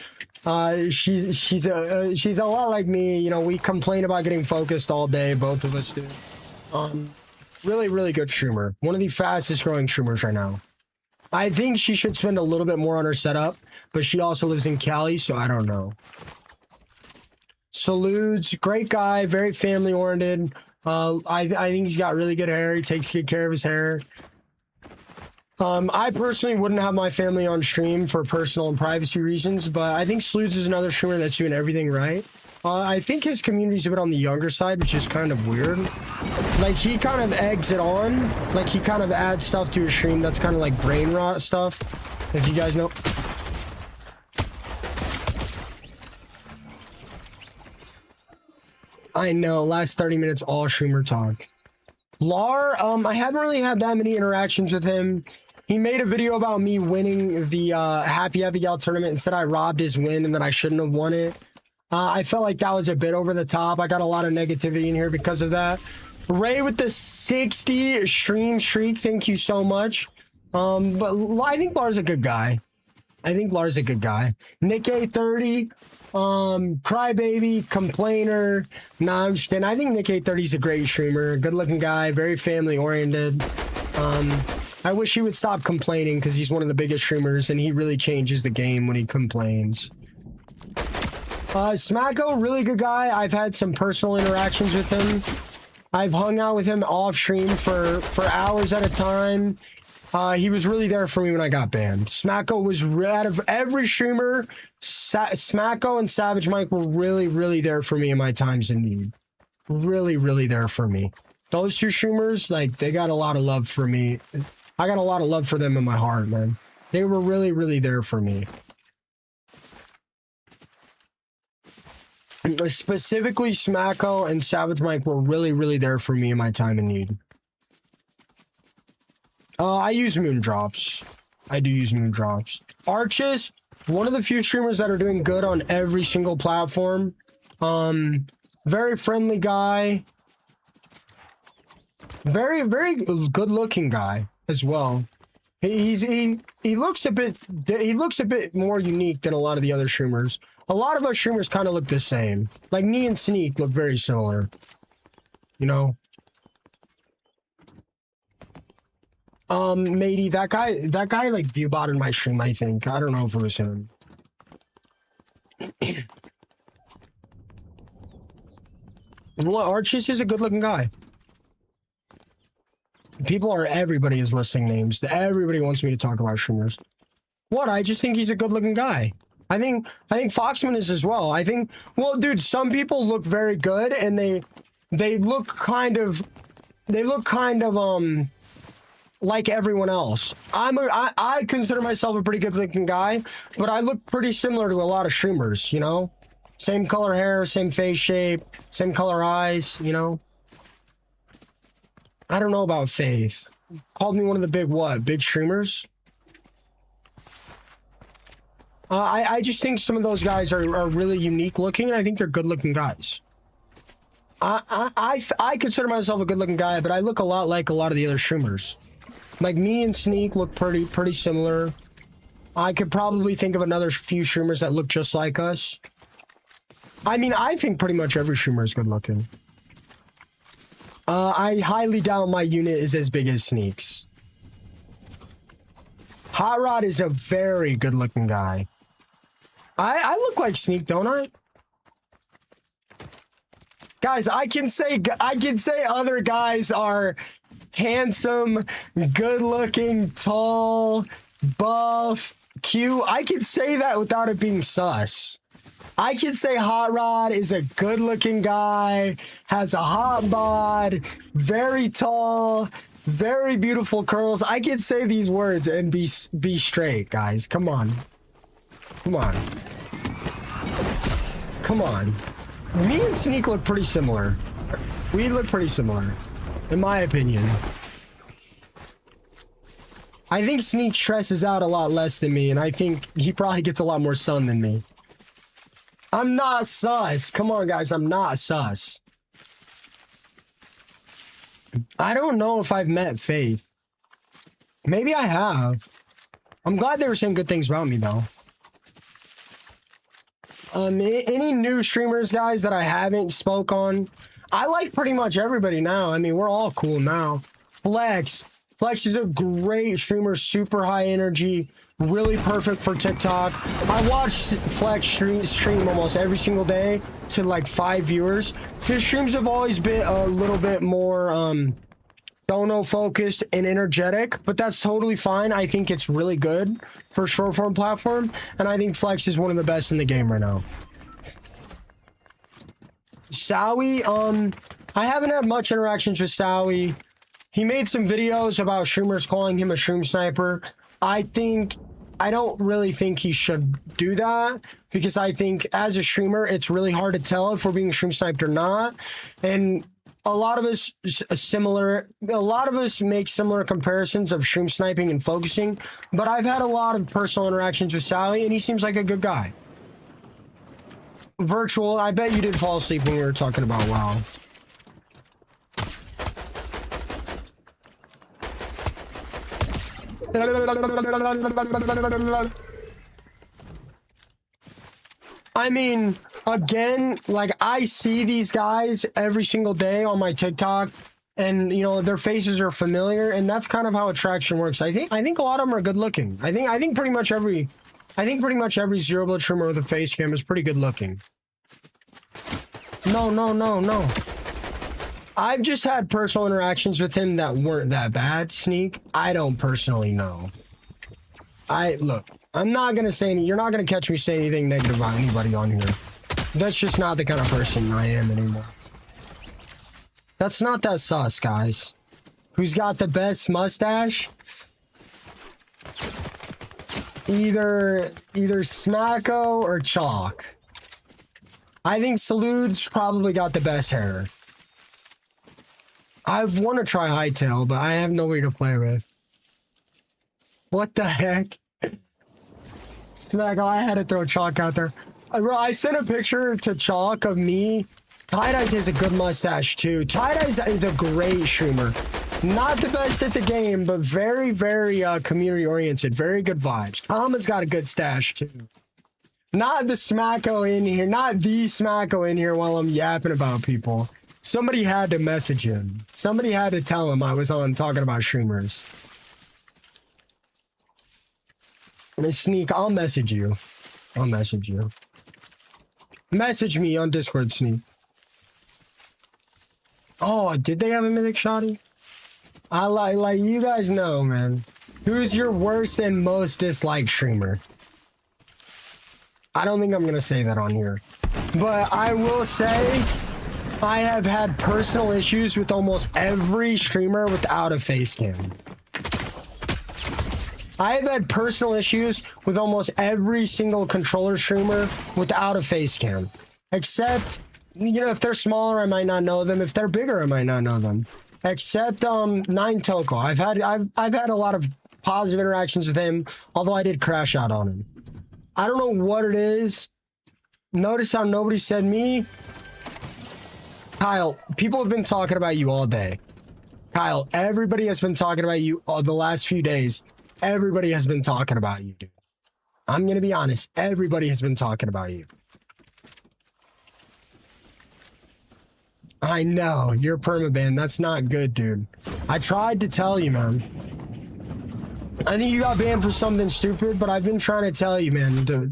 S1: She's a lot like me. You know, we complain about getting focused all day. Both of us do. Really good streamer. One of the fastest growing streamers right now. I think she should spend a little bit more on her setup, but she also lives in Cali, so I don't know. Salutes, great guy, very family oriented. I think he's got really good hair. He takes good care of his hair. I personally wouldn't have my family on stream for personal and privacy reasons, but I think Sleuths is another streamer that's doing everything right. I think his community's a bit on the younger side, which is kind of weird. Like, he kind of eggs it on. Like, he kind of adds stuff to his stream that's kind of like brain rot stuff, if you guys know. I know, last 30 minutes, all streamer talk. Lar, I haven't really had that many interactions with him. He made a video about me winning the Happy Gal tournament and said I robbed his win and that I shouldn't have won it. I felt like that was a bit over the top. I got a lot of negativity in here because of that. Ray with the 60 stream streak, thank you so much. But I think Lar's a good guy. Nick A30, Crybaby, Complainer. Nah, I'm just kidding. I think Nick A30 is a great streamer. Good looking guy, very family oriented. I wish he would stop complaining because he's one of the biggest streamers and he really changes the game when he complains. Smacko, really good guy. I've had some personal interactions with him. I've hung out with him off stream for hours at a time. He was really there for me when I got banned. Smacko was, out of every streamer, Smacko and Savage Mike were really there for me in my times in need. Really there for me. Those two streamers, like, they got a lot of love for me. I got a lot of love for them in my heart, man. They were really there for me. Specifically, Smacko and Savage Mike were really there for me in my time in need. I use Moondrops. I do use Moondrops. Arches, one of the few streamers that are doing good on every single platform. Very friendly guy. Very good looking guy as well. He looks a bit more unique than a lot of the other streamers. A lot of our streamers kind of look the same. Like me and Sneak look very similar. You know? Matey, that guy like view botted my stream, I think. I don't know if it was him. Well, Archie's is a good looking guy. Everybody is listing names. Everybody wants me to talk about streamers. What? I just think he's a good looking guy. I think Foxman is as well. I think, well, dude, some people look very good and they look kind of like everyone else. I consider myself a pretty good looking guy, but I look pretty similar to a lot of streamers, you know? Same color hair, same face shape, same color eyes, you know? I don't know about Faith. Called me one of the big streamers? I just think some of those guys are really unique looking, and I think they're good looking guys. I consider myself a good looking guy, but I look a lot like a lot of the other streamers. Like me and Sneak look pretty similar. I could probably think of another few streamers that look just like us. I mean, I think pretty much every streamer is good looking. I highly doubt my unit is as big as Sneak's. Hot Rod is a very good looking guy. I look like Sneak, don't I? Guys, I can say other guys are handsome, good-looking, tall, buff, cute. I can say that without it being sus. I can say Hot Rod is a good-looking guy, has a hot bod, very tall, very beautiful curls. I can say these words and be straight, guys. Come on. Come on. Come on. Me and Sneak look pretty similar. We look pretty similar, in my opinion. I think Sneak stresses out a lot less than me, and I think he probably gets a lot more sun than me. I'm not sus. Come on, guys. I'm not sus. I don't know if I've met Faith. Maybe I have. I'm glad they were saying good things about me, though. Any new streamers, guys, that I haven't spoke on? I like pretty much everybody now. I mean, we're all cool now. Flex is a great streamer, super high energy, really perfect for TikTok. I watch Flex stream almost every single day to like 5 viewers. His streams have always been a little bit more dono focused and energetic, but that's totally fine. I think it's really good for short form platform, and I think Flex is one of the best in the game right now. Sowie, I haven't had much interactions with Sowie. He made some videos about streamers calling him a stream sniper. I don't really think he should do that, because I think as a streamer, it's really hard to tell if we're being stream sniped or not. And a lot of us make similar comparisons of stream sniping and focusing, but I've had a lot of personal interactions with Sally, and he seems like a good guy. Virtual, I bet you did fall asleep when we were talking about WoW. I mean, again, like, I see these guys every single day on my TikTok, and you know, their faces are familiar, and that's kind of how attraction works. I think a lot of them are good looking. I think pretty much every zero blood streamer with a face cam is pretty good looking. No. I've just had personal interactions with him that weren't that bad, Sneak. I don't personally know. Look, I'm not gonna say you're not gonna catch me saying anything negative about anybody on here. That's just not the kind of person I am anymore. That's not that sus, guys. Who's got the best mustache? Either Smacko or Chalk. I think Salude's probably got the best hair. I want to try Hightail, but I have nobody to play with. What the heck? Smacko, I had to throw Chalk out there. I sent a picture to Chalk of me. Tie-Dye's has a good mustache too. Tie-Dye's is a great streamer. Not the best at the game, but very, very community oriented. Very good vibes. Kama's got a good stash too. Not the Smacko in here. Not the Smacko in here while I'm yapping about people. Somebody had to message him. Somebody had to tell him I was on talking about streamers. And Sneak, I'll message you. I'll message you. Message me on Discord, Sneak. Oh, did they have a mythic shotty? I like you guys know, man. Who's your worst and most disliked streamer? I don't think I'm gonna say that on here, but I will say I have had personal issues with almost every streamer without a face cam. I have had personal issues with almost every single controller streamer without a face cam, except, you know, if they're smaller, I might not know them. If they're bigger, I might not know them. Except Nine Toko. I've had a lot of positive interactions with him, although I did crash out on him. I don't know what it is. Notice how nobody said me. Kyle, people have been talking about you all day. Kyle, everybody has been talking about you the last few days. Everybody has been talking about you, dude. I'm gonna be honest. Everybody has been talking about you. I know, you're permaban. That's not good, dude. I tried to tell you, man. I think you got banned for something stupid, but I've been trying to tell you, man, to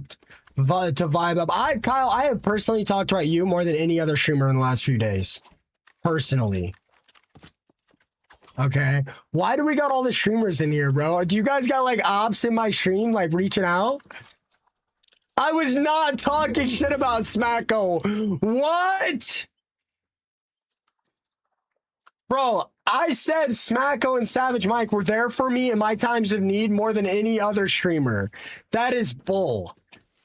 S1: vibe up. Kyle, I have personally talked about you more than any other streamer in the last few days. Personally. Okay. Why do we got all the streamers in here, bro? Do you guys got like ops in my stream, like reaching out? I was not talking shit about Smacko. What? Bro, I said Smacko and Savage Mike were there for me in my times of need more than any other streamer. That is bull.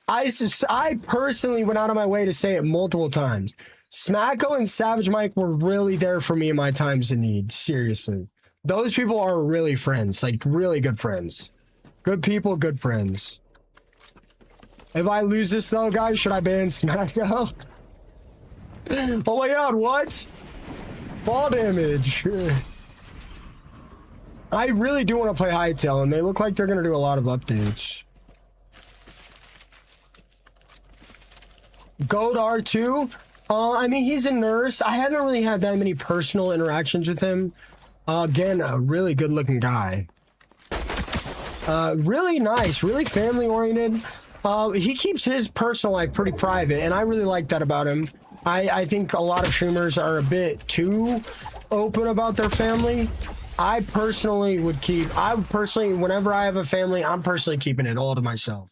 S1: I personally went out of my way to say it multiple times. Smacko and Savage Mike were really there for me in my times of need. Seriously. Those people are really friends, like really good friends. Good people, good friends. If I lose this though, guys, should I ban Smacko? Oh my god, what? Fall damage. I really do want to play Hytale, and they look like they're going to do a lot of updates. Goat R2? I mean, he's a nurse. I haven't really had that many personal interactions with him. Again, a really good-looking guy. Really nice, really family-oriented. He keeps his personal life pretty private, and I really like that about him. I think a lot of streamers are a bit too open about their family. I would personally, whenever I have a family, I'm personally keeping it all to myself.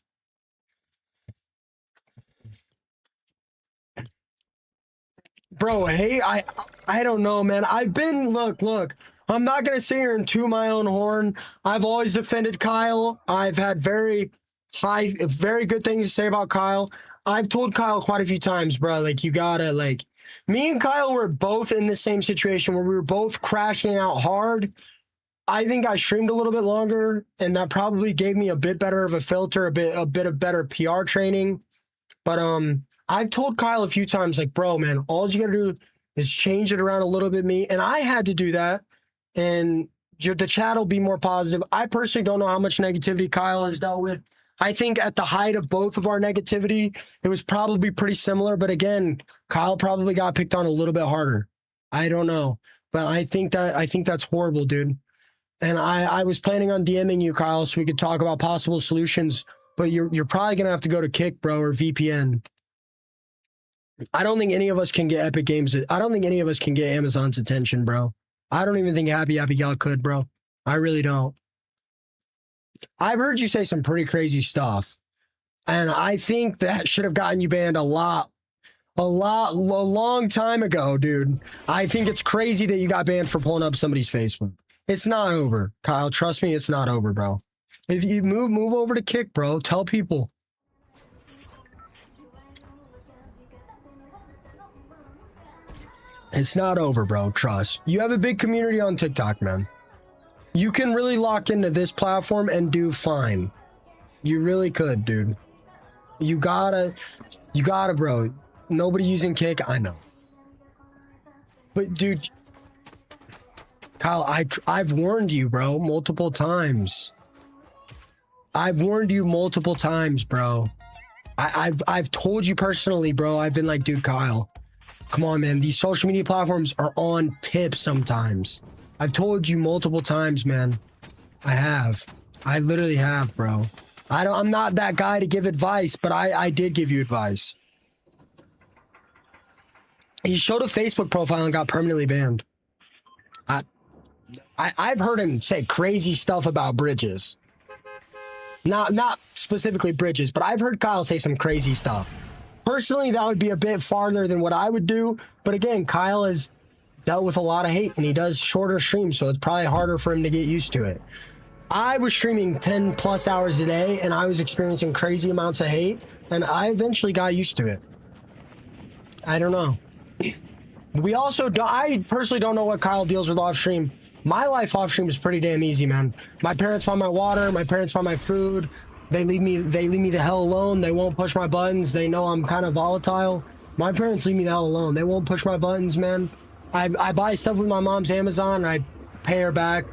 S1: Bro, hey, I don't know, man. I've been, look, I'm not going to sit here and toot my own horn. I've always defended Kyle. I've had very good things to say about Kyle. I've told Kyle quite a few times, bro, like, you gotta, like, me and Kyle were both in the same situation where we were both crashing out hard. I think I streamed a little bit longer, and that probably gave me a bit better of a filter, a bit of better PR training. But, I've told Kyle a few times, like, bro, man, all you gotta do is change it around a little bit, me. And I had to do that, and the chat will be more positive. I personally don't know how much negativity Kyle has dealt with. I think at the height of both of our negativity, it was probably pretty similar. But again, Kyle probably got picked on a little bit harder. I don't know. But I think that's horrible, dude. And I was planning on DMing you, Kyle, so we could talk about possible solutions. But you're probably going to have to go to Kick, bro, or VPN. I don't think any of us can get Epic Games. I don't think any of us can get Amazon's attention, bro. I don't even think Happy Gal could, bro. I really don't. I've heard you say some pretty crazy stuff, and I think that should have gotten you banned a long time ago, dude. I think it's crazy that you got banned for pulling up somebody's Facebook. It's not over, Kyle. Trust me, it's not over, bro. If you move over to Kick, bro. Tell people. It's not over, bro. Trust. You have a big community on TikTok, man. You can really lock into this platform and do fine. You really could, dude. You gotta, bro. Nobody using Kick, I know. But, dude, Kyle, I've warned you, bro, multiple times. I've warned you multiple times, bro. I've told you personally, bro. I've been like, dude, Kyle, come on, man. These social media platforms are on tip sometimes. I've told you multiple times, man. I have. I literally have, bro. I'm not that guy to give advice, but I did give you advice. He showed a Facebook profile and got permanently banned. I've heard him say crazy stuff about bridges. Not specifically bridges, but I've heard Kyle say some crazy stuff. Personally, that would be a bit farther than what I would do. But again, Kyle has dealt with a lot of hate, and he does shorter streams, so it's probably harder for him to get used to it. I was streaming 10 plus hours a day, and I was experiencing crazy amounts of hate, and I eventually got used to it. I don't know. I personally don't know what Kyle deals with off stream. My life off stream is pretty damn easy, man. My parents buy my water, my parents buy my food. They leave me the hell alone. They won't push my buttons. They know I'm kind of volatile. My parents leave me the hell alone. They won't push my buttons, man. I buy stuff with my mom's Amazon, and I pay her back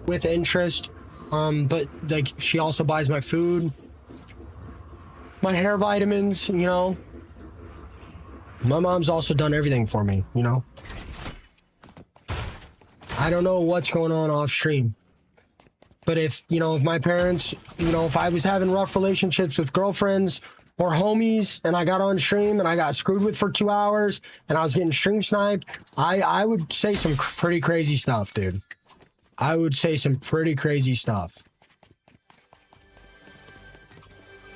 S1: with interest. But like, she also buys my food, my hair vitamins, you know. My mom's also done everything for me, you know. I don't know what's going on off stream. But if my parents, if I was having rough relationships with girlfriends or homies, and I got on stream and I got screwed with for 2 hours and I was getting stream sniped, I would say some pretty crazy stuff, dude. I would say some pretty crazy stuff.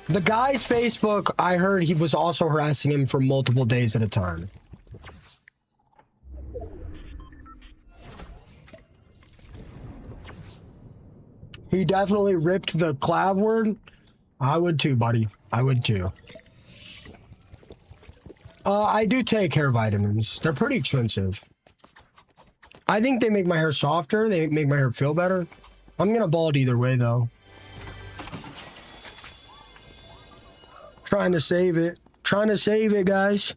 S1: The guy's Facebook, I heard he was also harassing him for multiple days at a time. He definitely ripped the clav word. I would too, buddy. I would too. I do take hair vitamins. They're pretty expensive. I think they make my hair softer. They make my hair feel better. I'm gonna bald either way, though. Trying to save it. Trying to save it, guys.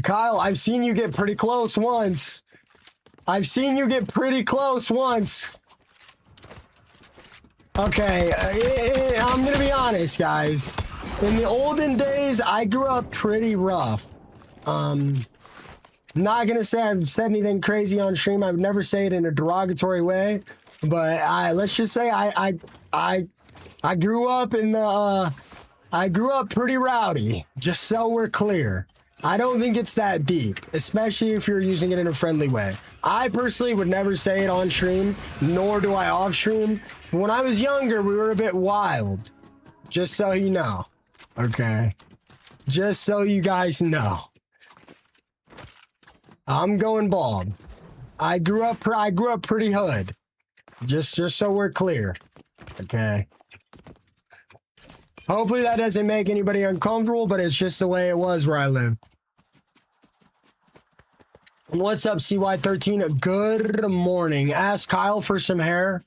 S1: Kyle, I've seen you get pretty close once. I've seen you get pretty close once. Okay, I'm gonna be honest, guys. In the olden days, I grew up pretty rough. Not gonna say I've said anything crazy on stream. I would never say it in a derogatory way, but let's just say I grew up in the I grew up pretty rowdy. Just so we're clear. I don't think it's that deep, especially if you're using it in a friendly way. I personally would never say it on stream, nor do I off stream. When I was younger, we were a bit wild. Just so you know. Okay. Just so you guys know. I'm going bald. I grew up pretty hood. Just so we're clear. Okay. Hopefully that doesn't make anybody uncomfortable, but it's just the way it was where I live. What's up, CY13? Good morning. Ask Kyle for some hair.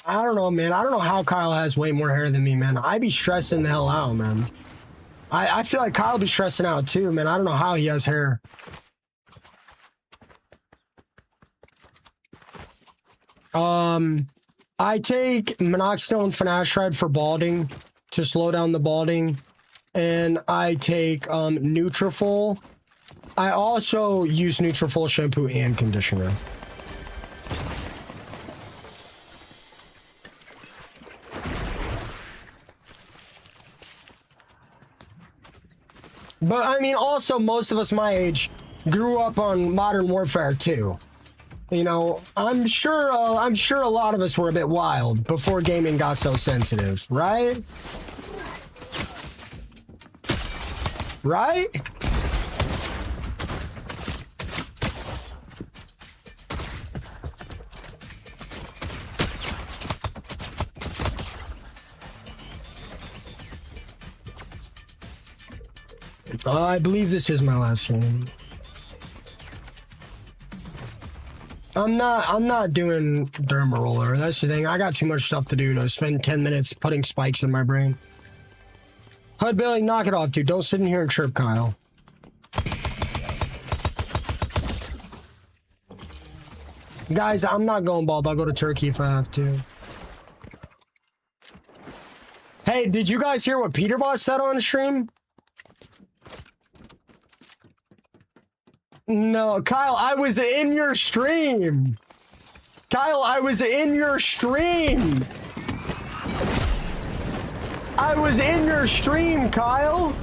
S1: I don't know, man. I don't know how Kyle has way more hair than me, man. I be stressing the hell out, man. I feel like Kyle be stressing out too, man. I don't know how he has hair. I take minoxidil finasteride for balding to slow down the balding, and I take Nutrafol. I also use Nutrafol shampoo and conditioner. But I mean, also most of us my age grew up on Modern Warfare too. You know, I'm sure a lot of us were a bit wild before gaming got so sensitive, right? Right? I believe this is my last game. I'm not doing derma roller. That's the thing. I got too much stuff to do to spend 10 minutes putting spikes in my brain. Hud Billy, knock it off, dude. Don't sit in here and chirp, Kyle. Guys, I'm not going bald. I'll go to Turkey if I have to. Hey, did you guys hear what Peterboss said on stream? No, Kyle, I was in your stream. Kyle, I was in your stream. I was in your stream, Kyle.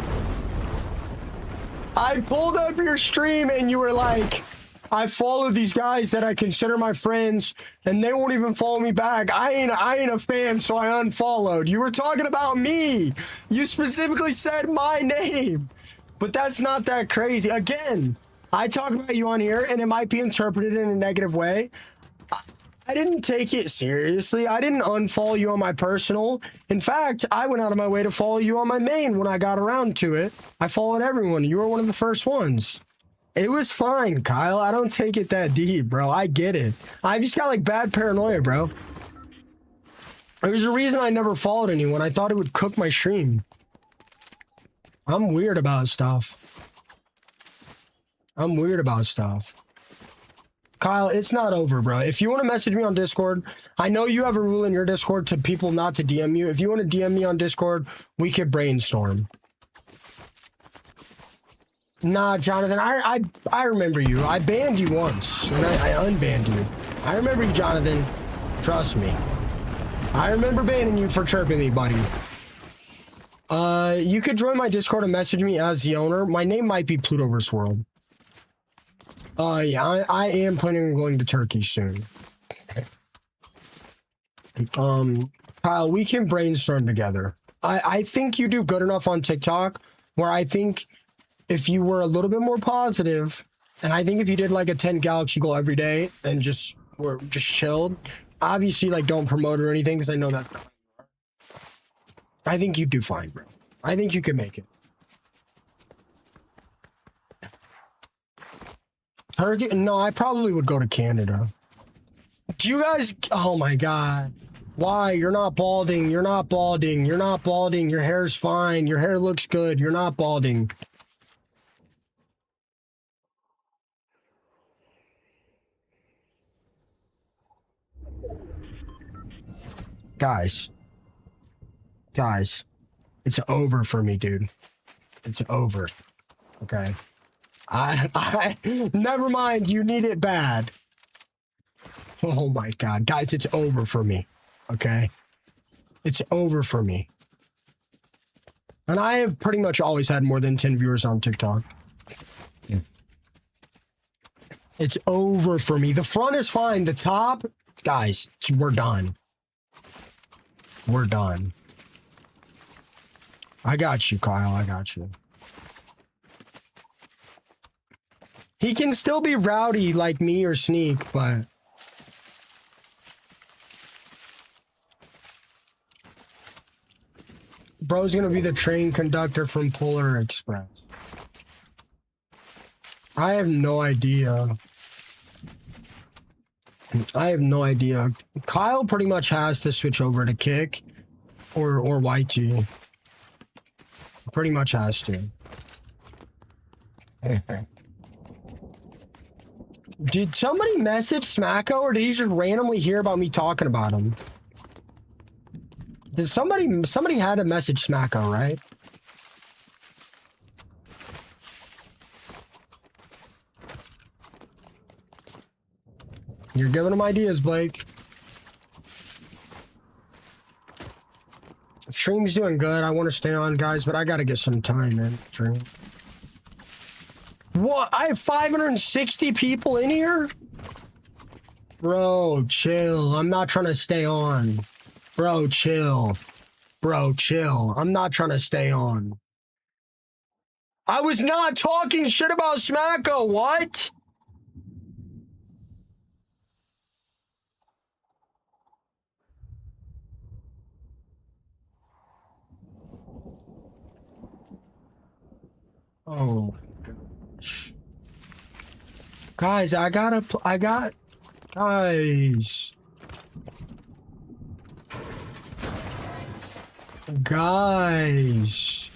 S1: I pulled up your stream and you were like, I follow these guys that I consider my friends and they won't even follow me back. I ain't a fan, so I unfollowed. You were talking about me. You specifically said my name. But that's not that crazy. Again, I talk about you on here, and it might be interpreted in a negative way. I didn't take it seriously. I didn't unfollow you on my personal. In fact, I went out of my way to follow you on my main when I got around to it. I followed everyone. You were one of the first ones. It was fine, Kyle. I don't take it that deep, bro. I get it. I just got, like, bad paranoia, bro. There's a reason I never followed anyone. I thought it would cook my stream. I'm weird about stuff. I'm weird about stuff. Kyle, it's not over, bro. If you want to message me on Discord, I know you have a rule in your Discord to people not to DM you. If you want to DM me on Discord, we could brainstorm. Nah, Jonathan, I remember you. I banned you once, and I unbanned you. I remember you, Jonathan. Trust me. I remember banning you for chirping me, buddy. You could join my Discord and message me as the owner. My name might be Plutoverse World. Yeah, I am planning on going to Turkey soon. Kyle, we can brainstorm together. I think you do good enough on TikTok where I think if you were a little bit more positive, and I think if you did like a 10 galaxy goal every day and just chilled, obviously like don't promote or anything because I know that's not. I think you do fine, bro. I think you can make it. Turkey? No, I probably would go to Canada. Do you guys? Oh my god. Why? You're not balding. You're not balding. You're not balding. Your hair's fine. Your hair looks good. You're not balding. Guys. Guys. It's over for me, dude. It's over. Okay. I never mind. You need it bad. Oh my god. Guys, it's over for me. Okay? It's over for me. And I have pretty much always had more than 10 viewers on TikTok. Yeah. It's over for me. The front is fine. The top, guys, we're done. We're done. I got you, Kyle. I got you. He can still be rowdy like me or Sneak, but... Bro's gonna be the train conductor from Polar Express. I have no idea. I have no idea. Kyle pretty much has to switch over to Kick or YT. Pretty much has to. Did somebody message Smacko or did he just randomly hear about me talking about him? Did somebody had to message Smacko, right? You're giving him ideas, Blake. Stream's doing good. I want to stay on, guys, but I gotta get some time in. Stream. What? I have 560 people in here? Bro, chill. I'm not trying to stay on. Bro, chill. Bro, chill. I'm not trying to stay on. I was not talking shit about Smacko. What? Oh my gosh. Guys, guys. Guys.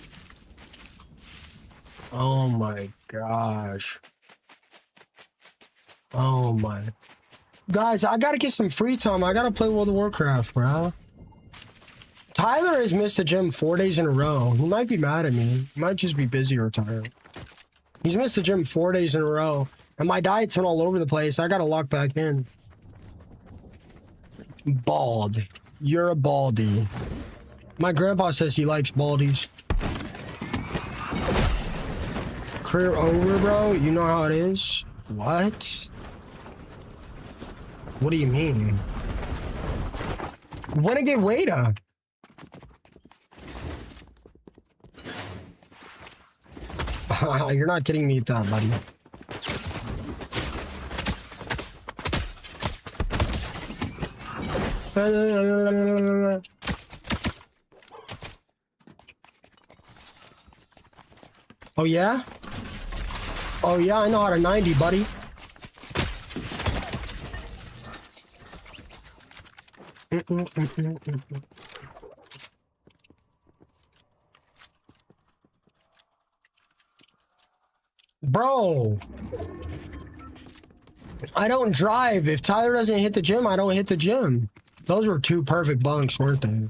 S1: Oh my gosh. Oh my. Guys, I gotta get some free time. I gotta play World of Warcraft, bro. Tyler has missed the gym 4 days in a row. He might be mad at me. He might just be busy or tired. He's missed the gym 4 days in a row. And my diet's been all over the place. I gotta lock back in. Bald. You're a baldy. My grandpa says he likes baldies. Career over, bro? You know how it is? What? What do you mean? When I get Wada? You're not kidding me with that, buddy. Oh yeah? Oh yeah, I know how to 90, buddy. Bro, I don't drive. If Tyler doesn't hit the gym, I don't hit the gym. Those were two perfect bunks, weren't they?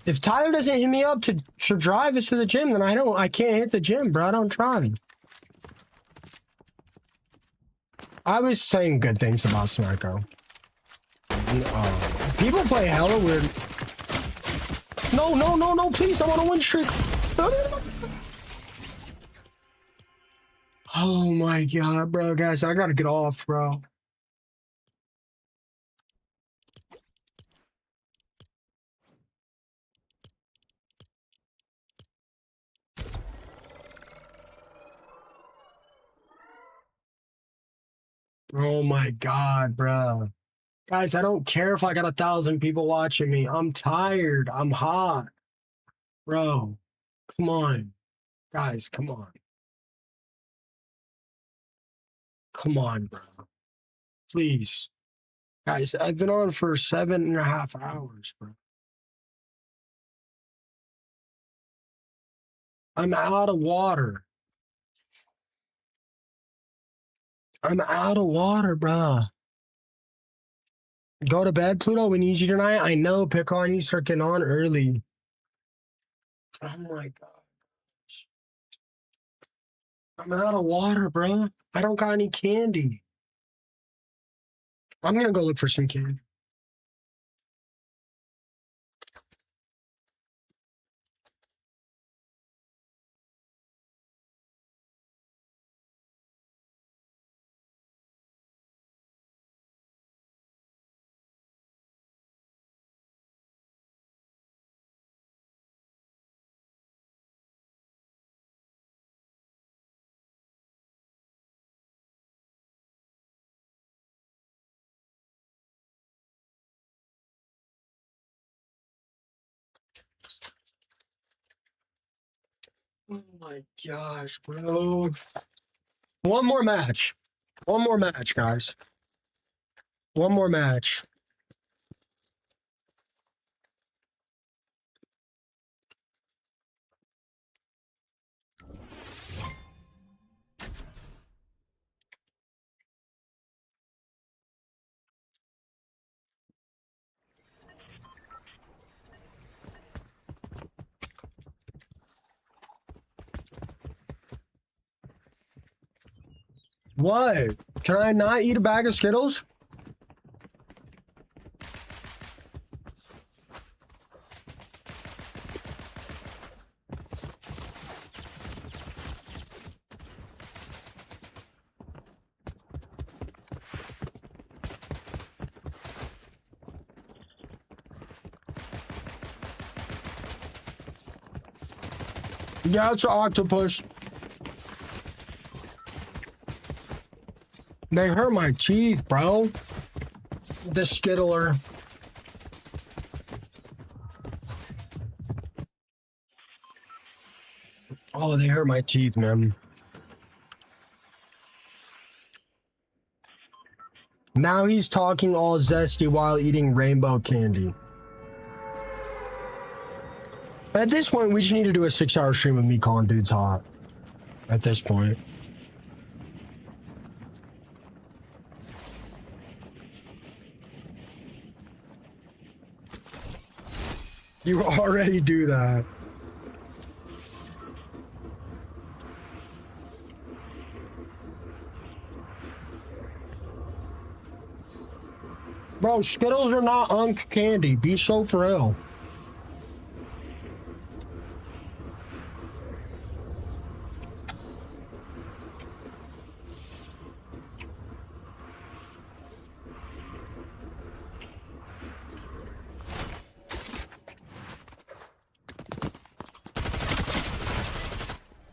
S1: If Tyler doesn't hit me up to drive us to the gym, then I can't hit the gym, bro. I don't drive. I was saying good things about Smacko. People play hella weird. No, no, no, no, please, I'm on a win streak. No, no, no. Oh my god, bro, guys, I gotta get off, bro. Oh my god, bro. Guys, I don't care if I got 1,000 people watching me. I'm tired. I'm hot. Bro, come on. Guys, come on. Come on, bro. Please. Guys, I've been on for 7.5 hours, bro. I'm out of water. I'm out of water, bro. Go to bed, Pluto. We need you tonight. I know. Pick on you. Start getting on early. Oh my gosh. I'm out of water, bro. I don't got any candy. I'm gonna go look for some candy. Oh my gosh, bro. One more match. One more match, guys. One more match. What? Can I not eat a bag of Skittles? Yeah, it's an octopus. They hurt my teeth, bro. The Skittler. Oh, they hurt my teeth, man. Now he's talking all zesty while eating rainbow candy. At this point, we just need to do a 6-hour stream of me calling dudes hot. At this point. You already do that. Bro, Skittles are not unk candy. Be so for real.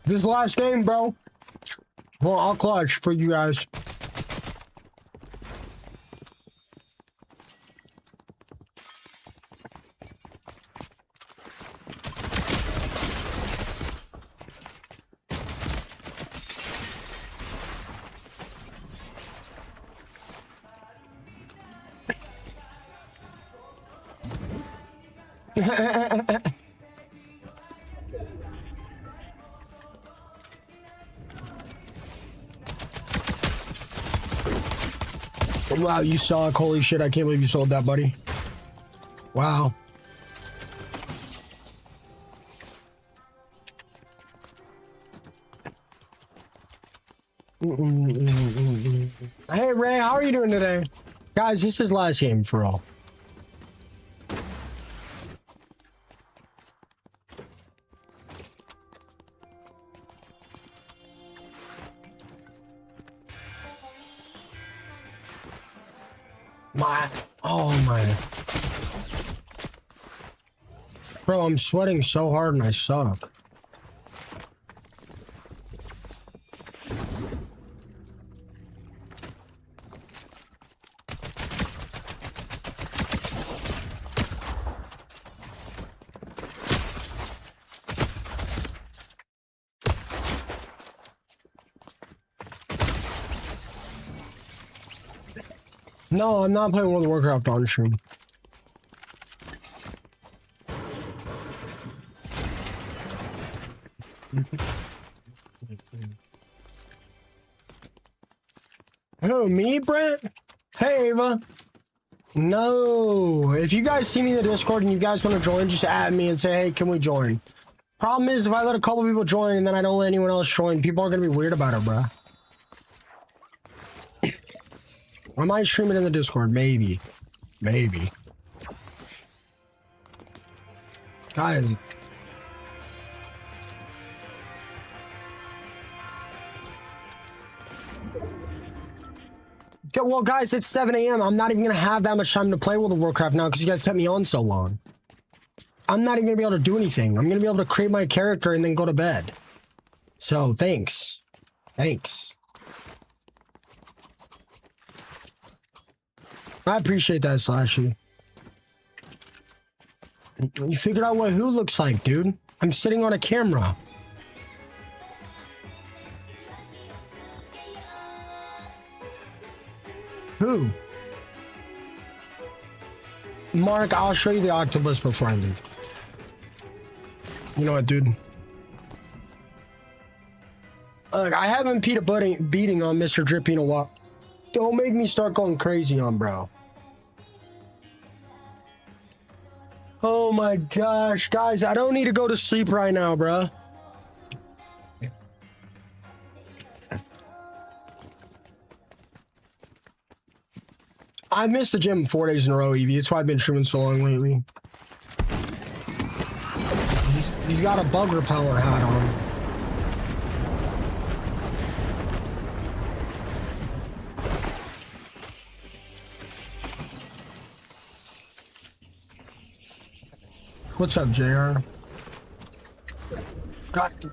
S1: This is the last game, bro. Well, I'll clutch for you guys. Wow, you suck. Holy shit, I can't believe you sold that, buddy. Wow. Hey, Ray, how are you doing today? Guys, this is last game for all. Oh my. Bro, I'm sweating so hard and I suck. No, I'm not playing World of Warcraft on stream. Who, me, Brent? Hey, Ava. No. If you guys see me in the Discord and you guys want to join, just add me and say, hey, can we join? Problem is, if I let a couple people join and then I don't let anyone else join, people are going to be weird about it, bro. I might stream it in the Discord. Maybe. Maybe. Guys. Well, guys, it's 7 a.m. I'm not even going to have that much time to play World of Warcraft now because you guys kept me on so long. I'm not even going to be able to do anything. I'm going to be able to create my character and then go to bed. So, thanks. Thanks. I appreciate that, Slashy. You figured out what who looks like, dude. I'm sitting on a camera. Who? Mark, I'll show you the octopus before I leave. You know what, dude? Look, I haven't beating on Mr. Drippy in a while. Don't make me start going crazy on bro. Oh my gosh, guys, I don't need to go to sleep right now, bro. I missed the gym 4 days in a row, Evie. That's why I've been streaming so long lately. He's got a bug repellent hat on. What's up, JR?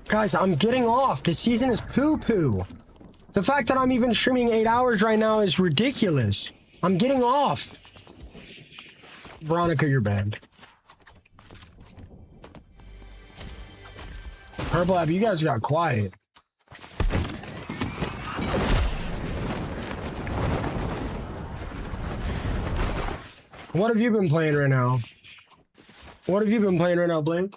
S1: Guys, I'm getting off. This season is poo-poo. The fact that I'm even streaming 8 hours right now is ridiculous. I'm getting off. Veronica, you're banned. Purple App, you guys got quiet. What have you been playing right now? What have you been playing right now, Blake?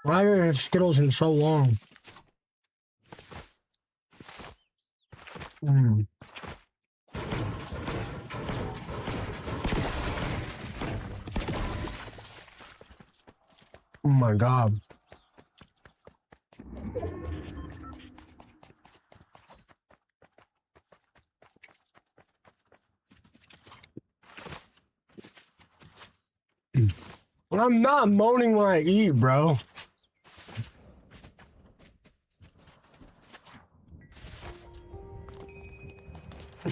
S1: I haven't had Skittles in so long. Oh my god. I'm not moaning when I eat, bro.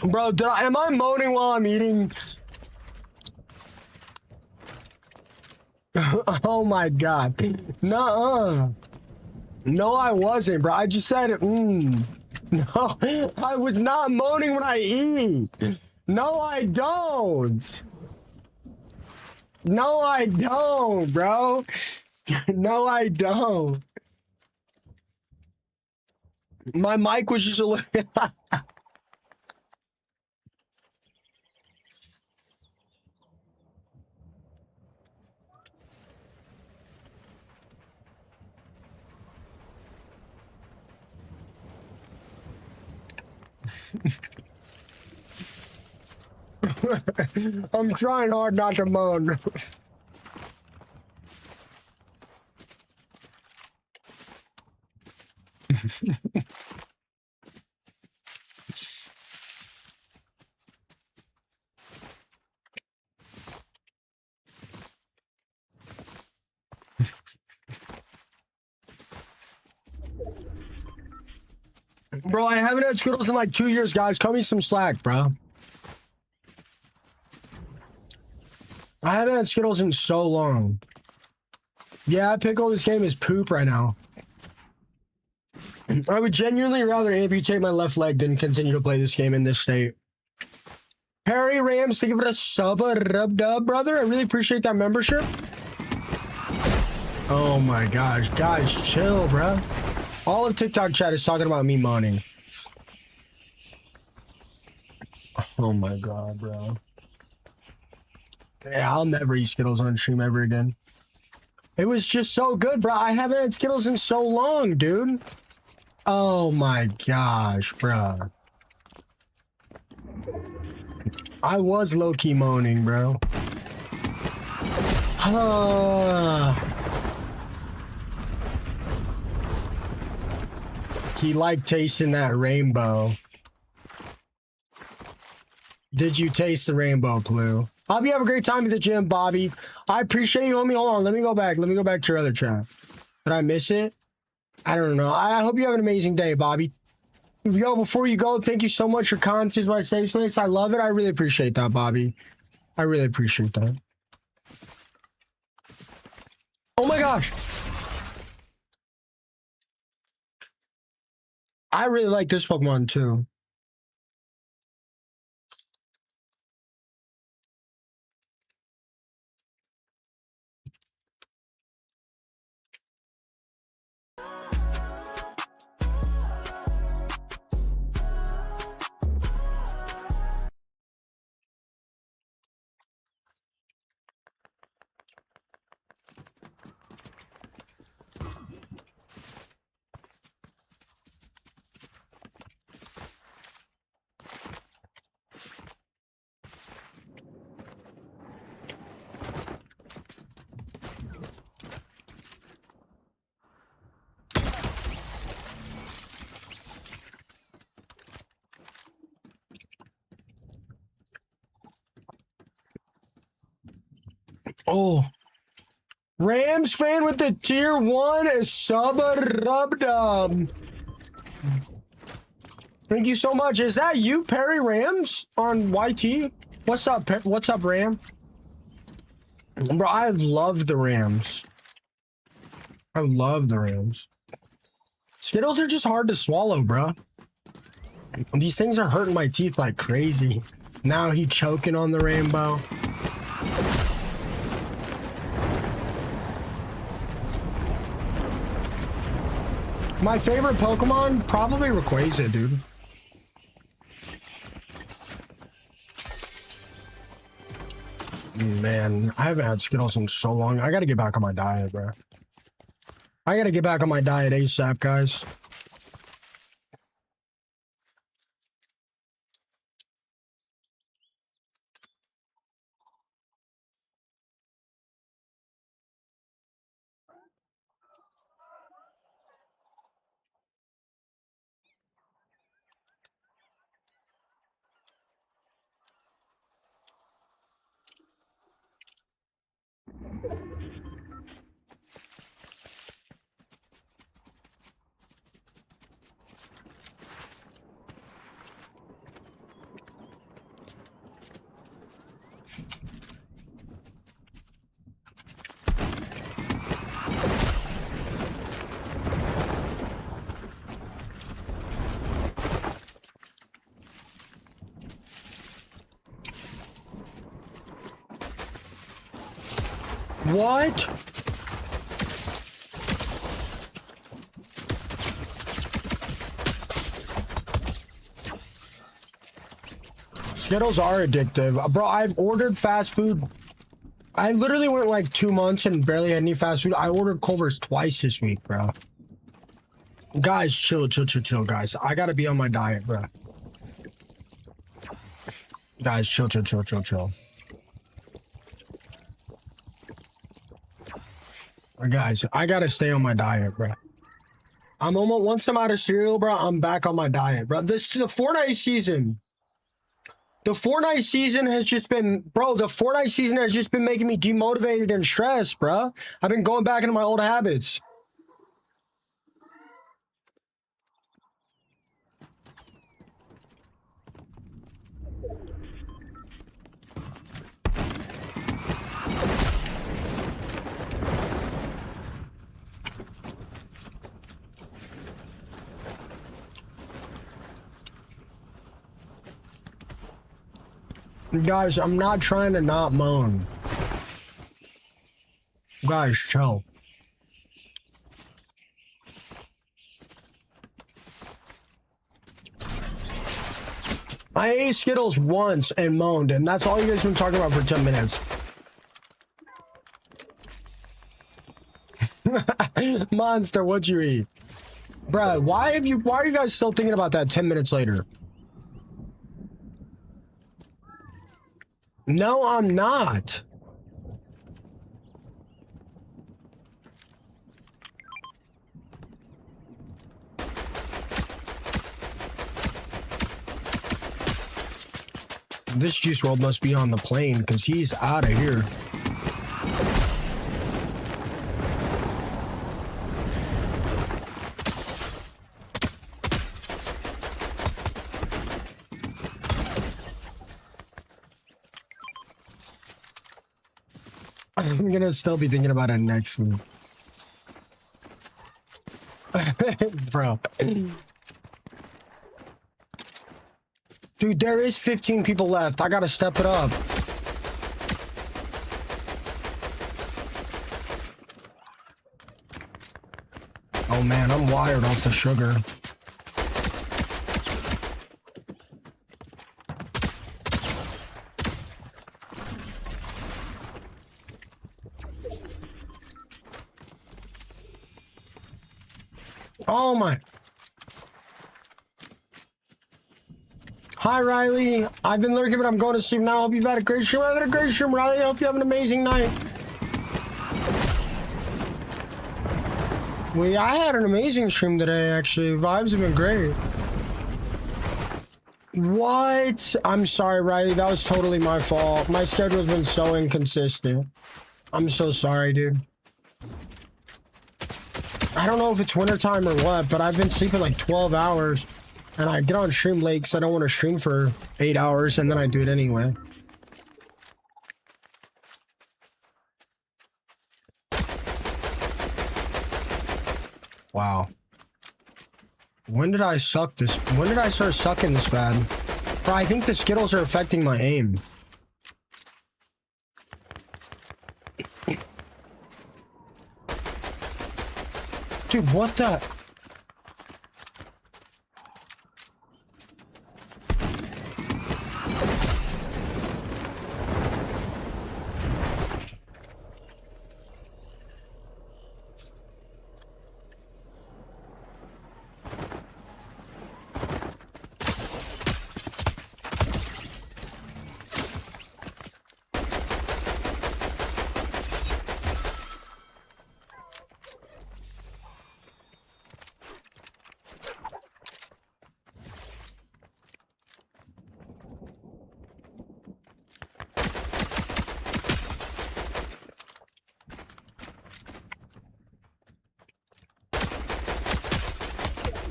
S1: Bro, am I moaning while I'm eating? Oh my god. Nuh-uh. No, I wasn't, bro. I just said, No, I was not moaning when I eat. No, I don't. No, I don't, bro. No, I don't. My mic was just a little... I'm trying hard not to moan. Bro, I haven't had Skittles in like 2 years, guys. Cut me some slack, bro. I haven't had Skittles in so long. Yeah, Pickle, this game is poop right now. I would genuinely rather amputate my left leg than continue to play this game in this state. Harry Rams, thank you for the sub, dub, brother. I really appreciate that membership. Oh my gosh, guys, chill, bro. All of TikTok chat is talking about me moaning. Oh my god, bro. Yeah, I'll never eat Skittles on stream ever again. It was just so good, bro. I haven't had Skittles in so long, dude. Oh my gosh, bro. I was low-key moaning, bro. He liked tasting that rainbow. Did you taste the rainbow, Blue? Bobby, have a great time at the gym, Bobby. I appreciate you, homie. Hold on, let me go back. Let me go back to your other chat. Did I miss it? I don't know. I hope you have an amazing day, Bobby. Yo, before you go, thank you so much for content my safe space. I love it. I really appreciate that, Bobby. I really appreciate that. Oh my gosh. I really like this Pokemon too. Oh, Rams fan with the tier 1 sub rub. Thank you so much. Is that you, Perry Rams on YT? What's up, what's up, Ram? Bro, I love the Rams. I love the Rams. Skittles are just hard to swallow, bro. These things are hurting my teeth like crazy. Now he choking on the rainbow. My favorite Pokemon? Probably Rayquaza, dude. Man, I haven't had Skittles in so long. I gotta get back on my diet, bro. I gotta get back on my diet ASAP, guys. What? Skittles are addictive. Bro, I've ordered fast food. I literally went like 2 months and barely had any fast food. I ordered Culver's twice this week, bro. Guys, chill, guys. I gotta be on my diet, bro. Guys, chill. Guys, I gotta stay on my diet, bro. I'm almost, once I'm out of cereal, bro, I'm back on my diet, bro. The Fortnite season. The Fortnite season has just been, bro, the Fortnite season has just been making me demotivated and stressed, bro. I've been going back into my old habits. Guys, I'm not trying to not moan. Guys, chill. I ate Skittles once and moaned, and that's all you guys been talking about for 10 minutes. Monster, what'd you eat? Bruh, why are you guys still thinking about that 10 minutes later? No, I'm not. This Juice WRLD must be on the plane because he's out of here. I'm gonna still be thinking about it next week. Bro. Dude, there is 15 people left. I gotta step it up. Oh man, I'm wired off the sugar. Oh my. Hi, Riley. I've been lurking, but I'm going to sleep now. Hope you've had a great stream. I've had a great stream, Riley. I hope you have an amazing night. I had an amazing stream today, actually. Vibes have been great. What? I'm sorry, Riley. That was totally my fault. My schedule's been so inconsistent. I'm so sorry, dude. I don't know if it's wintertime or what, but I've been sleeping like 12 hours. And I get on stream late because I don't want to stream for 8 hours, and then I do it anyway. Wow. When did I suck this? When did I start sucking this bad? Bro, I think the Skittles are affecting my aim. Dude, what the?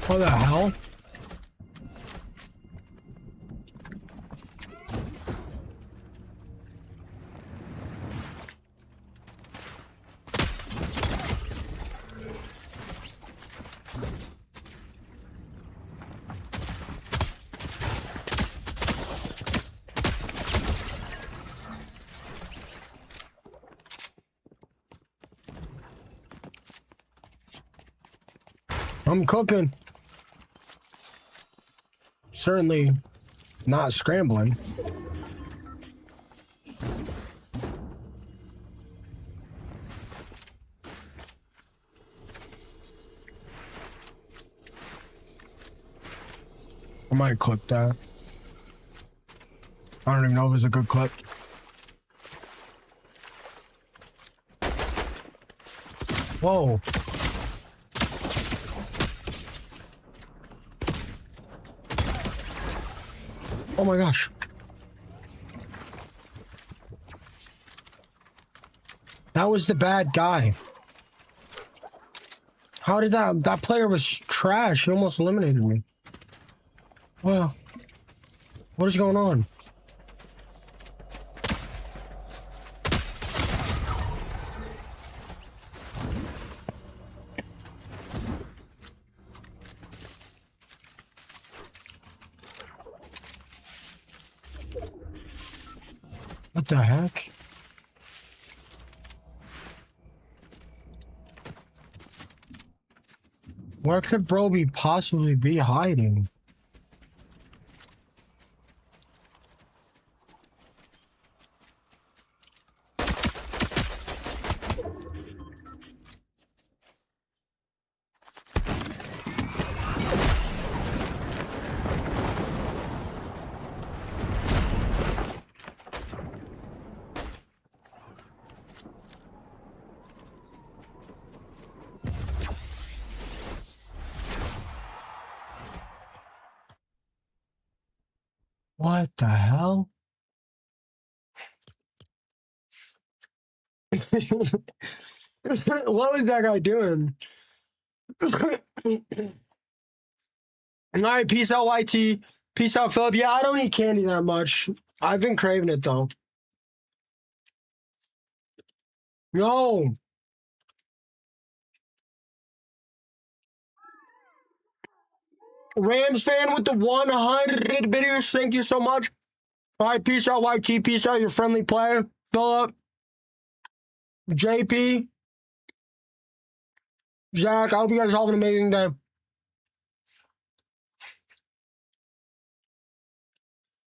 S1: What the hell? I'm cooking. Certainly not scrambling. I might clip that. I don't even know if it's a good clip. Whoa. Oh my gosh. That was the bad guy. How did that player was trash? He almost eliminated me. Well, what is going on? What the heck? Where could bro possibly be hiding? What the hell? What was that guy doing? Alright, peace out, YT. Peace out, Philip. Yeah, I don't eat candy that much. I've been craving it though. No. Rams fan with the 100 videos. Thank you so much. Alright, peace out, YT. Peace out, your friendly player. Philip. JP. Zach, I hope you guys have an amazing day.